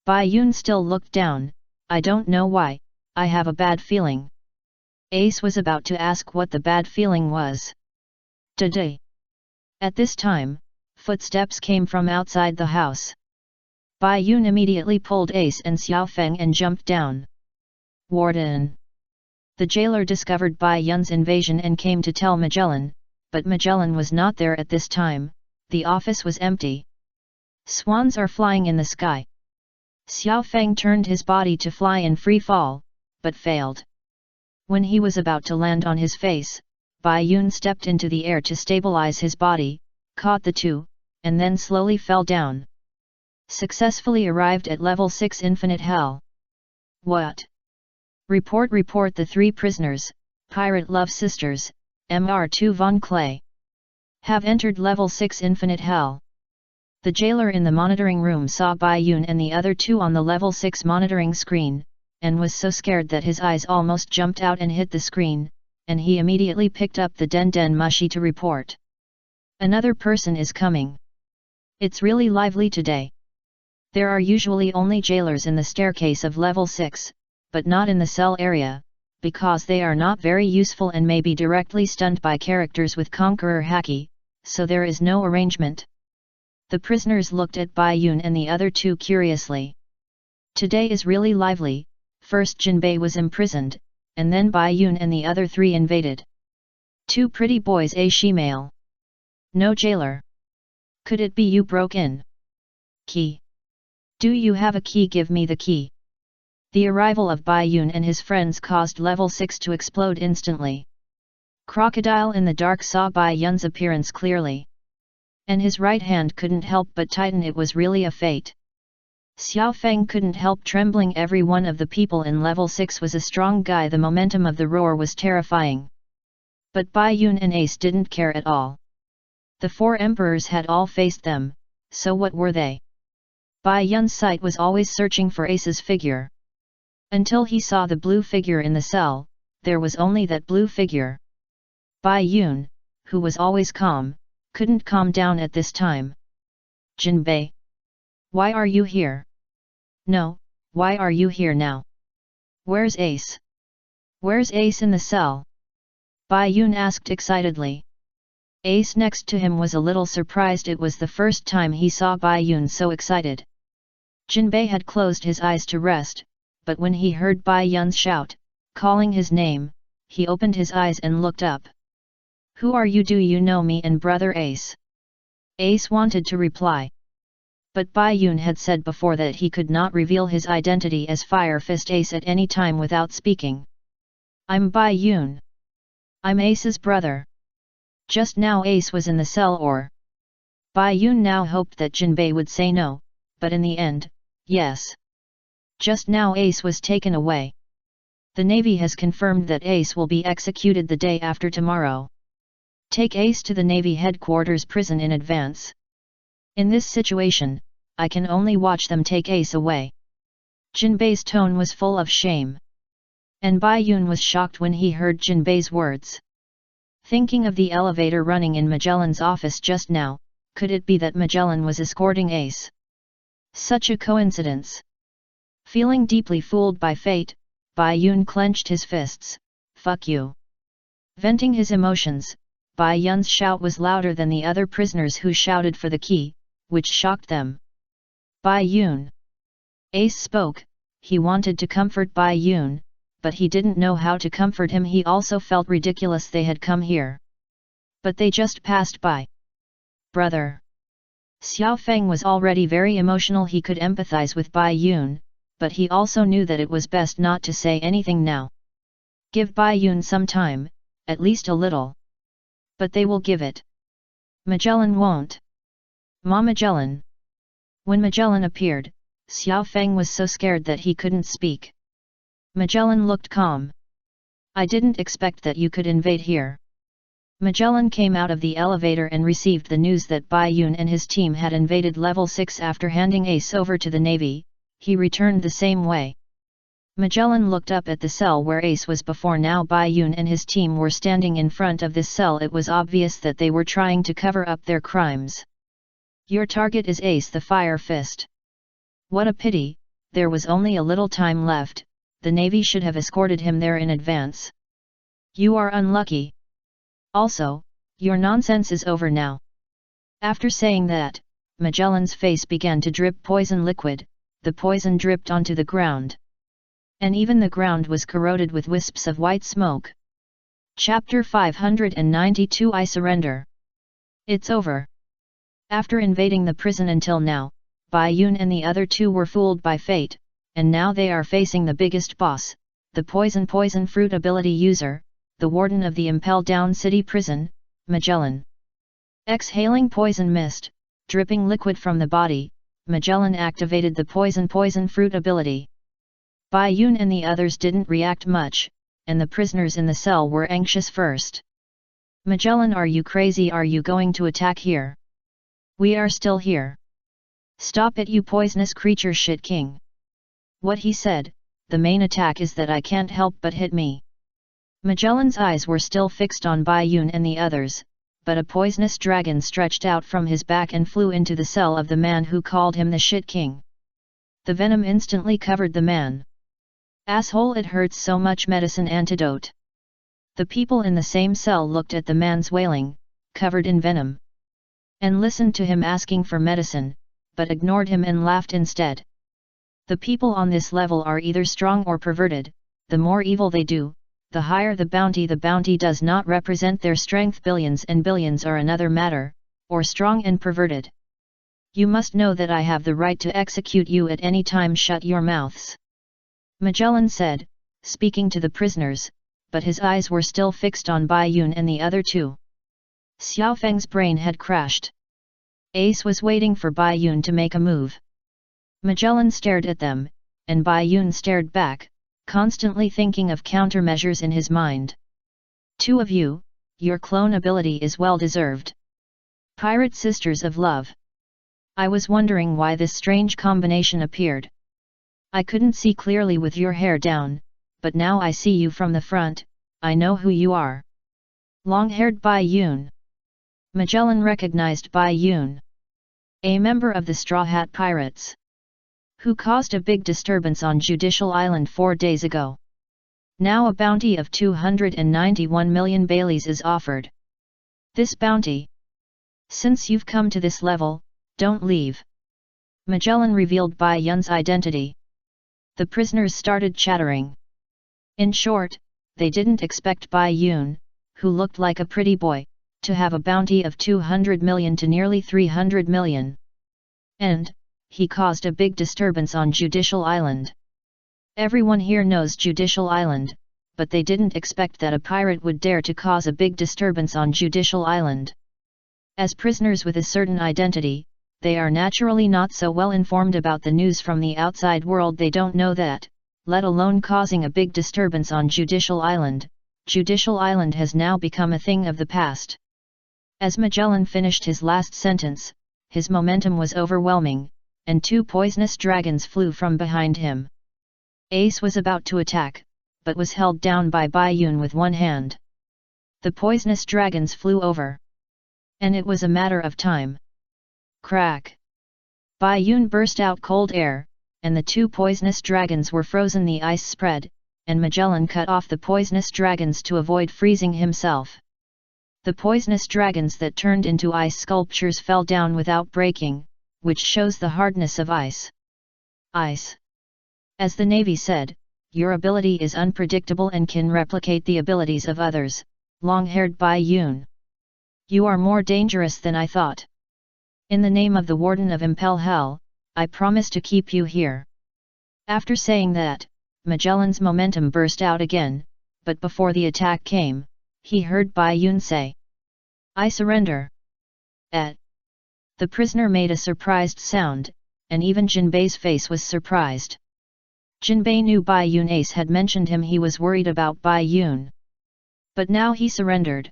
Bai Yun still looked down. I don't know why, I have a bad feeling. Ace was about to ask what the bad feeling was. Today. At this time, footsteps came from outside the house. Bai Yun immediately pulled Ace and Xiao Feng and jumped down. Warden. The jailer discovered Bai Yun's invasion and came to tell Magellan, but Magellan was not there at this time. The office was empty. Swans are flying in the sky. Xiao Feng turned his body to fly in free fall, but failed. When he was about to land on his face, Bai Yun stepped into the air to stabilize his body, caught the two, and then slowly fell down. Successfully arrived at level 6 infinite hell. What? Report. The 3 prisoners, Pirate Love Sisters, Mr. Von Clay, have entered level 6 infinite hell. The jailer in the monitoring room saw Bai Yun and the other 2 on the level 6 monitoring screen, and was so scared that his eyes almost jumped out and hit the screen, and he immediately picked up the Den Mushi to report. Another person is coming. It's really lively today. There are usually only jailers in the staircase of level 6, but not in the cell area. because they are not very useful and may be directly stunned by characters with Conqueror Haki, so there is no arrangement. The prisoners looked at Bai Yun and the other two curiously. Today is really lively. First Jinbei was imprisoned, and then Bai Yun and the other three invaded. Two pretty boys, a she-male. No jailer. Could it be you broke in? Key. Do you have a key? Give me the key. The arrival of Bai Yun and his friends caused level 6 to explode instantly. Crocodile in the dark saw Bai Yun's appearance clearly. And his right hand couldn't help but tighten. It was really a fate. Xiao Feng couldn't help trembling. Every one of the people in level 6 was a strong guy. The momentum of the roar was terrifying. But Bai Yun and Ace didn't care at all. The four emperors had all faced them, so what were they? Bai Yun's sight was always searching for Ace's figure. Until he saw the blue figure in the cell, there was only that blue figure. Bai Yun, who was always calm, couldn't calm down at this time. Jinbei. Why are you here? No, why are you here now? Where's Ace? Where's Ace in the cell? Bai Yun asked excitedly. Ace next to him was a little surprised. It was the first time he saw Bai Yun so excited. Jinbei had closed his eyes to rest, but when he heard Bai Yun's shout, calling his name, he opened his eyes and looked up. Who are you? Do you know me and brother Ace? Ace wanted to reply. But Bai Yun had said before that he could not reveal his identity as Fire Fist Ace at any time without speaking. I'm Bai Yun. I'm Ace's brother. Just now Ace was in the cell or? Bai Yun now hoped that Jinbei would say no, but in the end, yes. Just now Ace was taken away. The Navy has confirmed that Ace will be executed the day after tomorrow. Take Ace to the Navy headquarters prison in advance. In this situation, I can only watch them take Ace away. Jinbei's tone was full of shame. And Bai Yun was shocked when he heard Jinbei's words. Thinking of the elevator running in Magellan's office just now, could it be that Magellan was escorting Ace? Such a coincidence. Feeling deeply fooled by fate, Bai Yun clenched his fists. Fuck you. Venting his emotions, Bai Yun's shout was louder than the other prisoners who shouted for the key, which shocked them. Bai Yun. Ace spoke. He wanted to comfort Bai Yun, but he didn't know how to comfort him. He also felt ridiculous they had come here. But they just passed by. Brother. Xiao Feng was already very emotional. He could empathize with Bai Yun, but he also knew that it was best not to say anything now. Give Bai Yun some time, at least a little. But they will give it. Magellan won't. Ma Magellan. When Magellan appeared, Xiao Feng was so scared that he couldn't speak. Magellan looked calm. I didn't expect that you could invade here. Magellan came out of the elevator and received the news that Bai Yun and his team had invaded level 6 after handing Ace over to the Navy. He returned the same way. Magellan looked up at the cell where Ace was before. Now Bai Yun and his team were standing in front of this cell. It was obvious that they were trying to cover up their crimes. Your target is Ace the Fire Fist. What a pity, there was only a little time left. The Navy should have escorted him there in advance. You are unlucky. Also, your nonsense is over now. After saying that, Magellan's face began to drip poison liquid. The poison dripped onto the ground. And even the ground was corroded with wisps of white smoke. Chapter 592 I Surrender. It's over. After invading the prison until now, Bai Yun and the other two were fooled by fate, and now they are facing the biggest boss, the poison fruit ability user, the warden of the Impel Down City Prison, Magellan. Exhaling poison mist, dripping liquid from the body, Magellan activated the poison fruit ability. Bai Yun and the others didn't react much, and the prisoners in the cell were anxious first. Magellan, are you crazy? Are you going to attack here? We are still here. Stop it, you poisonous creature, shit king. What he said, the main attack is that I can't help but hit me. Magellan's eyes were still fixed on Bai Yun and the others, but a poisonous dragon stretched out from his back and flew into the cell of the man who called him the shit king. The venom instantly covered the man. Asshole, it hurts so much. Medicine antidote. The people in the same cell looked at the man's wailing, covered in venom, and listened to him asking for medicine, but ignored him and laughed instead. The people on this level are either strong or perverted. The more evil they do, the higher the bounty. The bounty does not represent their strength. Billions and billions are another matter, or strong and perverted. You must know that I have the right to execute you at any time. Shut your mouths, Magellan said, speaking to the prisoners, but his eyes were still fixed on Bai Yun and the other two. Xiao Feng's brain had crashed. Ace was waiting for Bai Yun to make a move. Magellan stared at them, and Bai Yun stared back, constantly thinking of countermeasures in his mind. Two of you, your clone ability is well deserved. Pirate Sisters of Love. I was wondering why this strange combination appeared. I couldn't see clearly with your hair down, but now I see you from the front. I know who you are. Long-haired Bai Yun. Magellan recognized Bai Yun, a member of the Straw Hat Pirates, who caused a big disturbance on Judicial Island 4 days ago. Now a bounty of 291 million Baileys is offered. This bounty. Since you've come to this level, don't leave. Magellan revealed Bai Yun's identity. The prisoners started chattering. In short, they didn't expect Bai Yun, who looked like a pretty boy, to have a bounty of 200 million to nearly 300 million. And he caused a big disturbance on Judicial Island. Everyone here knows Judicial Island, but they didn't expect that a pirate would dare to cause a big disturbance on Judicial Island. As prisoners with a certain identity, they are naturally not so well informed about the news from the outside world. They don't know that, let alone causing a big disturbance on Judicial Island. Judicial Island has now become a thing of the past. As Magellan finished his last sentence, his momentum was overwhelming, and 2 poisonous dragons flew from behind him. Ace was about to attack, but was held down by Bai Yun with one hand. The poisonous dragons flew over, and it was a matter of time. Crack! Bai Yun burst out cold air, and the 2 poisonous dragons were frozen. The ice spread, and Magellan cut off the poisonous dragons to avoid freezing himself. The poisonous dragons that turned into ice sculptures fell down without breaking, which shows the hardness of ice. Ice. As the Navy said, your ability is unpredictable and can replicate the abilities of others. Long-haired Bai Yun. You are more dangerous than I thought. In the name of the Warden of Impel Hell, I promise to keep you here. After saying that, Magellan's momentum burst out again, but before the attack came, he heard Bai Yun say, I surrender. The prisoner made a surprised sound, and even Jinbei's face was surprised. Jinbei knew Bai Yun Ace had mentioned him. He was worried about Bai Yun. But now he surrendered.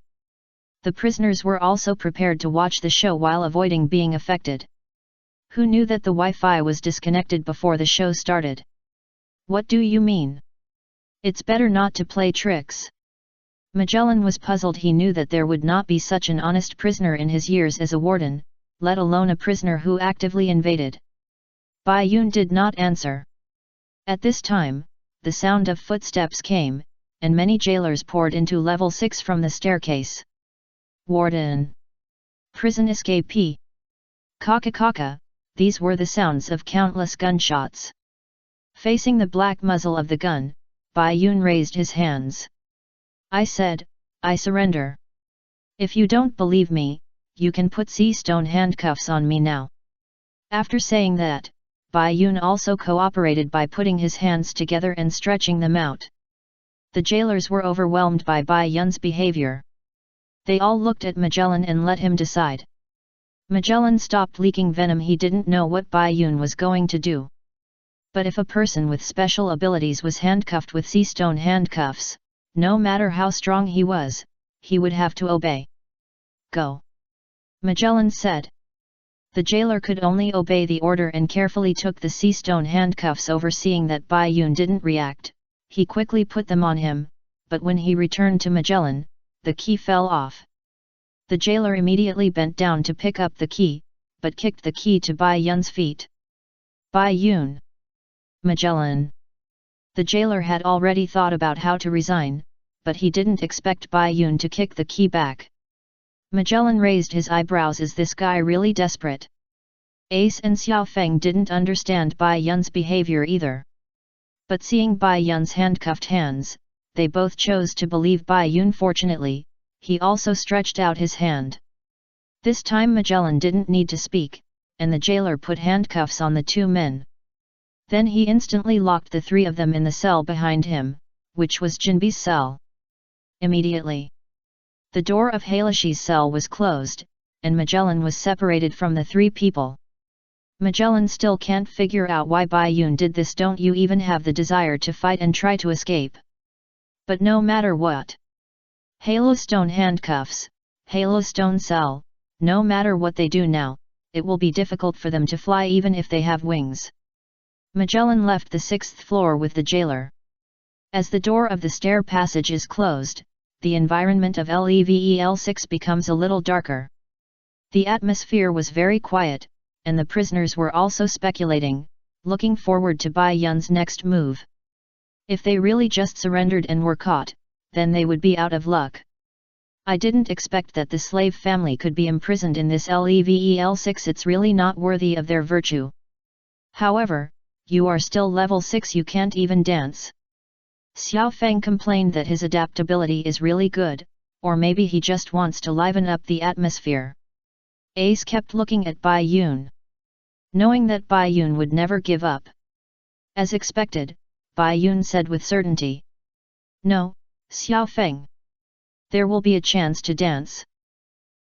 The prisoners were also prepared to watch the show while avoiding being affected. Who knew that the Wi-Fi was disconnected before the show started? What do you mean? It's better not to play tricks. Magellan was puzzled. He knew that there would not be such an honest prisoner in his years as a warden, let alone a prisoner who actively invaded. Bai Yun did not answer. At this time, the sound of footsteps came, and many jailers poured into level 6 from the staircase. Warden! Prison escapee! Kaka! These were the sounds of countless gunshots. Facing the black muzzle of the gun, Bai Yun raised his hands. I said, I surrender. If you don't believe me, you can put sea-stone handcuffs on me now. After saying that, Bai Yun also cooperated by putting his hands together and stretching them out. The jailers were overwhelmed by Bai Yun's behavior. They all looked at Magellan and let him decide. Magellan stopped leaking venom. He didn't know what Bai Yun was going to do. But if a person with special abilities was handcuffed with sea-stone handcuffs, no matter how strong he was, he would have to obey. Go! Magellan said. The jailer could only obey the order and carefully took the sea-stone handcuffs over. Seeing that Bai Yun didn't react, he quickly put them on him, but when he returned to Magellan, the key fell off. The jailer immediately bent down to pick up the key, but kicked the key to Bai Yun's feet. Bai Yun! Magellan! The jailer had already thought about how to resign, but he didn't expect Bai Yun to kick the key back. Magellan raised his eyebrows. Is this guy really desperate? Ace and Xiao Feng didn't understand Bai Yun's behavior either. But seeing Bai Yun's handcuffed hands, they both chose to believe Bai Yun. Fortunately, he also stretched out his hand. This time Magellan didn't need to speak, and the jailer put handcuffs on the two men. Then he instantly locked the three of them in the cell behind him, which was Jinbi's cell. Immediately, the door of Halashi's cell was closed, and Magellan was separated from the three people. Magellan still can't figure out why Bai Yun did this. Don't you even have the desire to fight and try to escape? But no matter what. Halo Stone handcuffs, Halo Stone cell, no matter what they do now, it will be difficult for them to fly even if they have wings. Magellan left the 6th floor with the jailer. As the door of the stair passage is closed, the environment of Level 6 becomes a little darker. The atmosphere was very quiet, and the prisoners were also speculating, looking forward to Bai Yun's next move. If they really just surrendered and were caught, then they would be out of luck. I didn't expect that the slave family could be imprisoned in this Level 6. It's really not worthy of their virtue. However, you are still level 6. You can't even dance. Xiao Feng complained that his adaptability is really good, or maybe he just wants to liven up the atmosphere. Ace kept looking at Bai Yun, knowing that Bai Yun would never give up. As expected, Bai Yun said with certainty, "No, Xiao Feng. There will be a chance to dance."